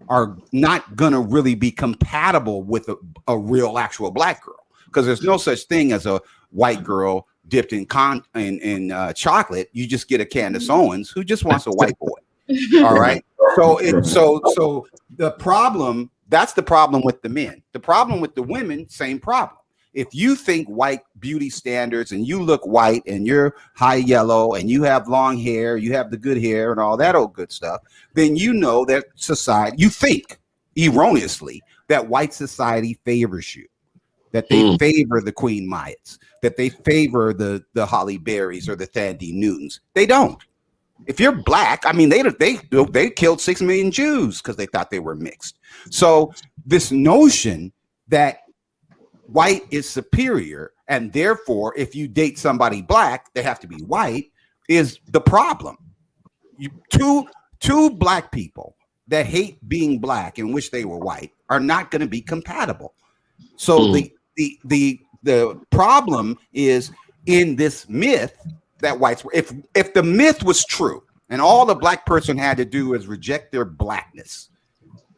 are not going to really be compatible with a real actual black girl, because there's no such thing as a white girl dipped in chocolate. You just get a Candace Owens who just wants a white boy. All right. So the problem, that's the problem with the men. The problem with the women, same problem. if you think white beauty standards and you look white and you're high yellow and you have long hair, you have the good hair and all that old good stuff, then you know that society, you think erroneously that white society favors you, that they favor the Queen Mayas, that they favor the Holly Berries or the Thandie Newtons. They don't. If you're black, I mean, they killed 6 million Jews because they thought they were mixed. So this notion that white is superior, and therefore, if you date somebody black, they have to be white, is the problem. Two black people that hate being black and wish they were white are not going to be compatible. So the problem is in this myth that whites were. If the myth was true and all the black person had to do is reject their blackness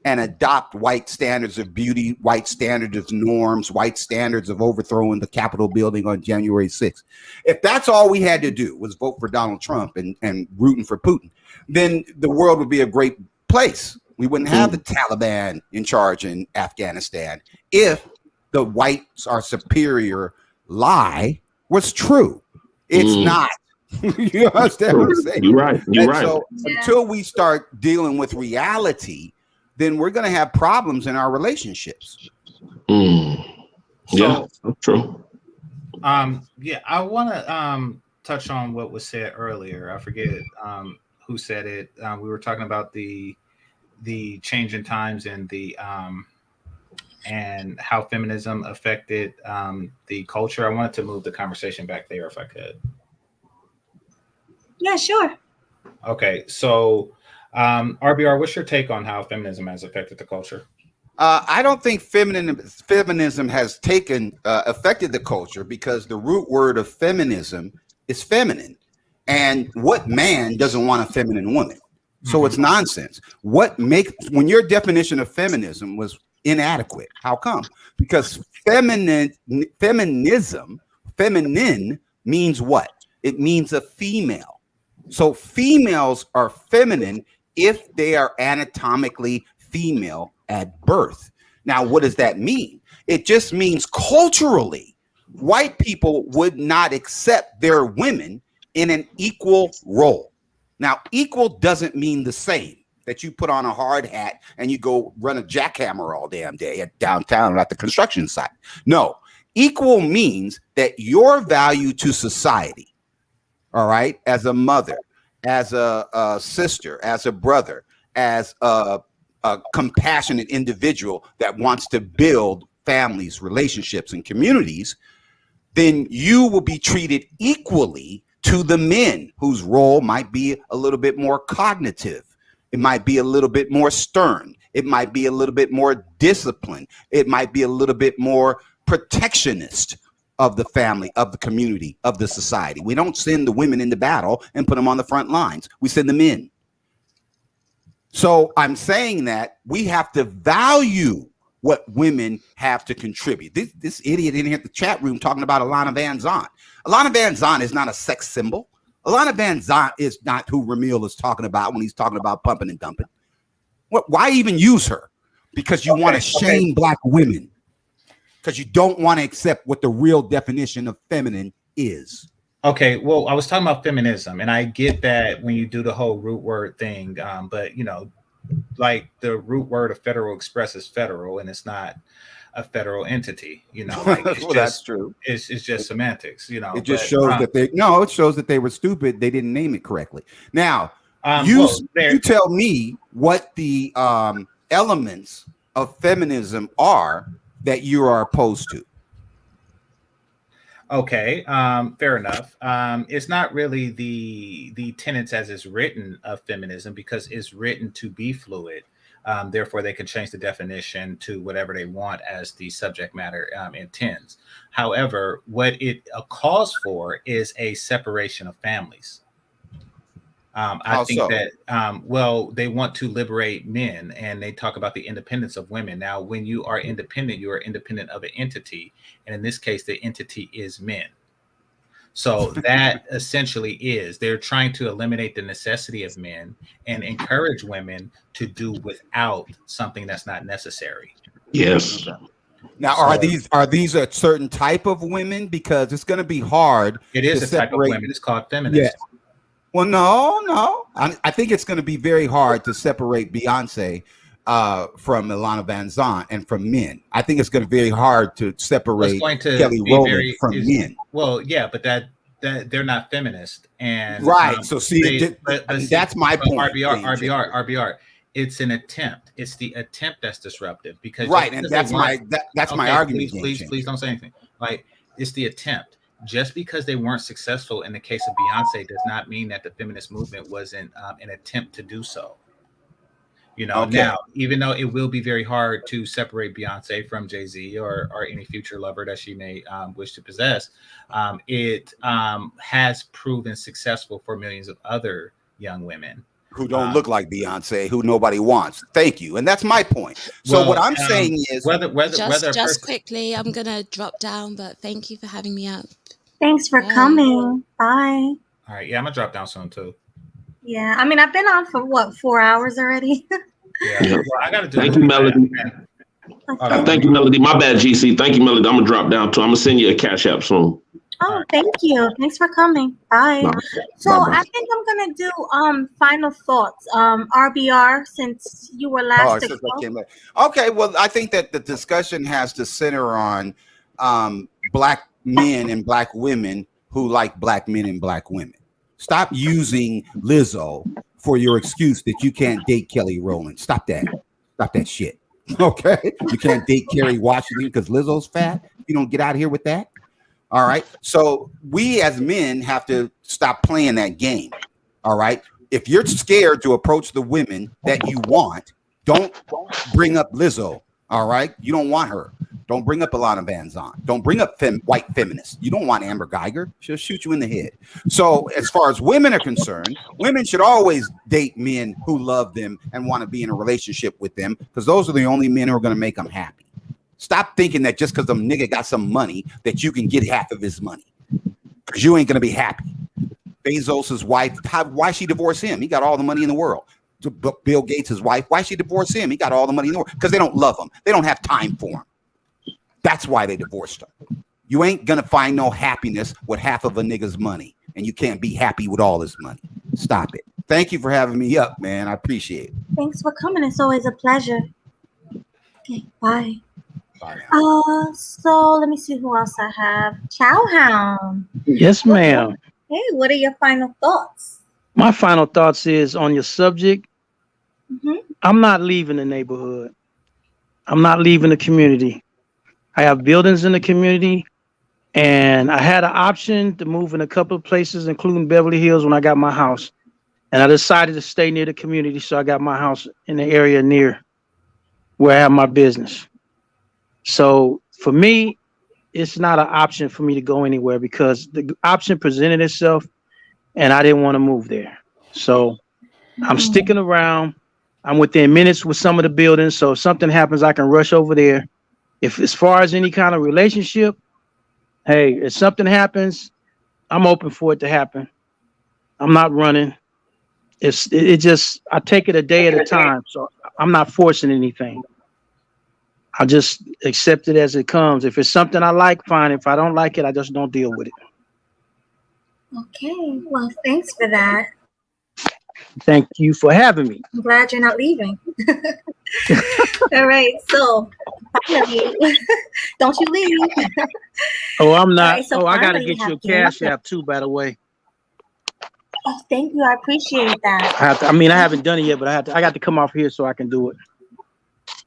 and adopt white standards of beauty, white standards of norms, white standards of overthrowing the Capitol building on January 6th. If that's all we had to do was vote for Donald Trump and rooting for Putin, then the world would be a great place. We wouldn't have the Taliban in charge in Afghanistan if the whites are superior lie was true. It's not. You understand what I'm saying?
You're right. You're right.
So until we start dealing with reality, then we're going to have problems in our relationships.
Yeah, that's true.
Yeah, I want to touch on what was said earlier. I forget who said it. We were talking about the change in times and the and how feminism affected the culture. I wanted to move the conversation back there if I could.
Yeah, sure.
Okay, so RBR, what's your take on how feminism has affected the culture?
I don't think feminism has affected the culture, because the root word of feminism is feminine. And what man doesn't want a feminine woman? So it's nonsense. When your definition of feminism was inadequate, how come? Because feminine means what? It means a female. So females are feminine if they are anatomically female at birth. Now, what does that mean? It just means culturally, white people would not accept their women in an equal role. Now, equal doesn't mean the same, that you put on a hard hat and you go run a jackhammer all damn day at downtown or at the construction site. No, equal means that your value to society, all right, as a mother, as a sister, as a brother, as a compassionate individual that wants to build families, relationships, and communities, then you will be treated equally to the men whose role might be a little bit more cognitive. It might be a little bit more stern. It might be a little bit more disciplined. It might be a little bit more protectionist of the family, of the community, of the society. We don't send the women into battle and put them on the front lines. We send them in. So I'm saying that we have to value what women have to contribute. This idiot in here at the chat room talking about Alana Van Zant. Alana Van Zant is not a sex symbol. Alana Van Zant is not who Ramil is talking about when he's talking about pumping and dumping. Why even use her? Because you want to shame black women. Because you don't want to accept what the real definition of feminine is.
Okay, well, I was talking about feminism, and I get that when you do the whole root word thing, but like the root word of Federal Express is federal, and it's not a federal entity. Like
well, that's true.
It's just semantics.
It just shows that it shows that they were stupid. They didn't name it correctly. Now, you tell me what the elements of feminism are that you are opposed to.
Okay, fair enough. It's not really the tenets as it's written of feminism, because it's written to be fluid. Therefore, they can change the definition to whatever they want as the subject matter intends. However, what it calls for is a separation of families. I think that, they want to liberate men, and they talk about the independence of women. Now, when you are independent of an entity. And in this case, the entity is men. So that essentially they're trying to eliminate the necessity of men and encourage women to do without something that's not necessary.
Yes.
Now, are these a certain type of women? Because it's going to be hard.
It is
to
a type of
separate-
women. It's called feminist.
Yeah. Well, no. I think it's going to be very hard to separate Beyonce from Ilana Van Zant and from men. I think it's going to be very hard to separate Kelly Rowland from men.
Well, yeah, but that they're not feminist, and
right. So see, that's my point.
RBR. It's an attempt. It's the attempt that's disruptive because
right, and that's my argument.
Please don't say anything. Like it's the attempt. Just because they weren't successful in the case of Beyonce does not mean that the feminist movement wasn't an attempt to do so. You know, now, even though it will be very hard to separate Beyonce from Jay-Z or any future lover that she may wish to possess, it has proven successful for millions of other young women
who don't look like Beyonce, who nobody wants. Thank you. And that's my point. So what I'm saying is
just quickly, I'm gonna drop down, but thank you for having me up.
Thanks for coming. Bye.
All right, yeah, I'm gonna drop down soon too.
Yeah, I mean, I've been on for what, 4 hours already?
Yeah. Well, I gotta do
Thank you, Melody. Thank you, Melody. My bad, GC. Thank you, Melody. I'm gonna drop down too. I'm gonna send you a cash app soon.
Oh, thank you. Thanks for coming. Bye. So I think I'm gonna do final thoughts. RBR, since you were last to go.
Okay, well, I think that the discussion has to center on black men and black women who like black men and black women. Stop using Lizzo for your excuse that you can't date Kelly Rowland. Stop that. Stop that shit. Okay? You can't date Kerry Washington because Lizzo's fat. You don't get out of here with that. All right. So we as men have to stop playing that game. All right. If you're scared to approach the women that you want, don't bring up Lizzo. All right. You don't want her. Don't bring up Ilana Van Zant. Don't bring up white feminists. You don't want Amber Geiger. She'll shoot you in the head. So as far as women are concerned, women should always date men who love them and want to be in a relationship with them because those are the only men who are going to make them happy. Stop thinking that just because some nigga got some money that you can get half of his money because you ain't going to be happy. Bezos's wife, why she divorce him? He got all the money in the world. Bill Gates' wife, why she divorce him? He got all the money in the world because they don't love him. They don't have time for him. That's why they divorced her. You ain't gonna find no happiness with half of a nigga's money, and you can't be happy with all his money. Stop it. Thank you for having me up, man. I appreciate it.
Thanks for coming. It's always a pleasure. Okay, bye.
Bye.
So let me see who else I have. Chowhound.
Yes, ma'am.
Hey, what are your final thoughts?
My final thoughts is on your subject.
Mm-hmm.
I'm not leaving the neighborhood. I'm not leaving the community. I have buildings in the community, and I had an option to move in a couple of places, including Beverly Hills, when I got my house. And I decided to stay near the community, so I got my house in the area near where I have my business. So for me, it's not an option for me to go anywhere because the option presented itself, and I didn't want to move there. So I'm sticking around. I'm within minutes with some of the buildings, so if something happens, I can rush over there. If as far as any kind of relationship, hey, if something happens, I'm open for it to happen. I'm not running. It just, I take it a day at a time. So I'm not forcing anything. I just accept it as it comes. If it's something I like, fine. If I don't like it, I just don't deal with it.
Okay, well, thanks for that.
Thank you for having me.
I'm glad you're not leaving. All right, so finally, don't you leave.
Oh, I'm not.
Right, so
I got to
finally
get you a
have
cash
dinner.
app too, by the way.
Oh, thank you. I appreciate that.
I haven't done it yet, but I got to come off here so I can do it.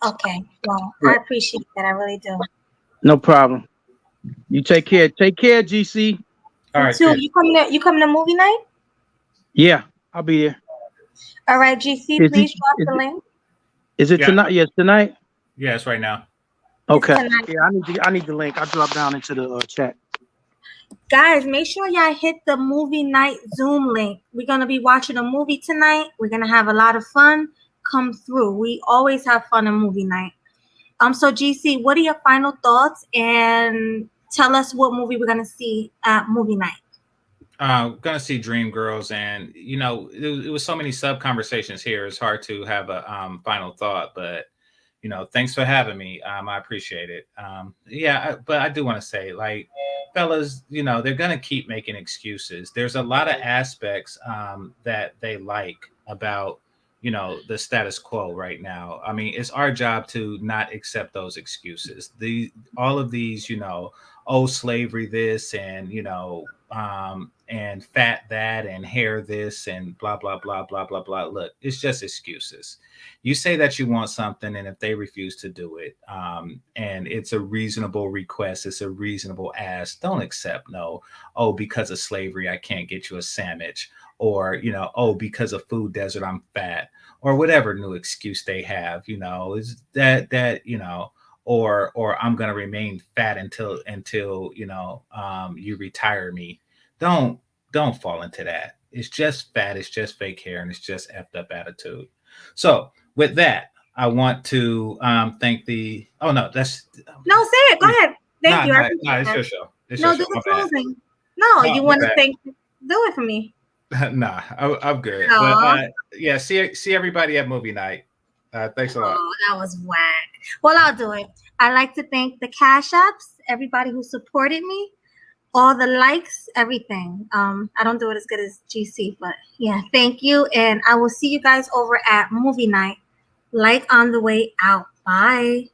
Okay, well, I appreciate that. I really do.
No problem. You take care. Take care, GC.
All right.
So you coming to movie night?
Yeah, I'll be there.
All right, GC, please drop the link.
Is it tonight? Yes, tonight.
Yeah, it's right now.
Okay.
tonight.
Yeah, I need the link. I'll drop down into the chat.
Guys, make sure y'all hit the movie night Zoom link. We're gonna be watching a movie tonight. We're gonna have a lot of fun. Come through. We always have fun in movie night. So GC, what are your final thoughts? And tell us what movie we're gonna see at movie night.
Gonna see Dreamgirls, and you know, it was so many sub conversations here. It's hard to have a final thought, but thanks for having me. I appreciate it. But I do want to say, like, fellas, they're gonna keep making excuses. There's a lot of aspects that they like about the status quo right now. I mean, it's our job to not accept those excuses. All of these, slavery this, and and fat that, and hair this, and blah blah blah blah blah blah. Look, it's just excuses. You say that you want something, and if they refuse to do it, and it's a reasonable request, it's a reasonable ask, don't accept no. Oh, because of slavery, I can't get you a sandwich. Or, because of food desert, I'm fat, or whatever new excuse they have, is that, or I'm going to remain fat until you retire me. Don't fall into that. It's just fat. It's just fake hair, and it's just effed up attitude. So with that, I want to thank the. Oh no, that's
no. Say it. Go ahead. Thank you.
No, it's your show. It's
no,
your
do
show.
the closing. No, you want to
bad.
thank? Do it for me.
Nah, I'm good.
Aw.
But see everybody at movie night. Thanks a lot.
Oh, that was whack. Well, I'll do it. I'd like to thank the Cash Apps, everybody who supported me, all the likes, everything. I don't do it as good as GC, but yeah, thank you. And I will see you guys over at movie night. Like on the way out. Bye.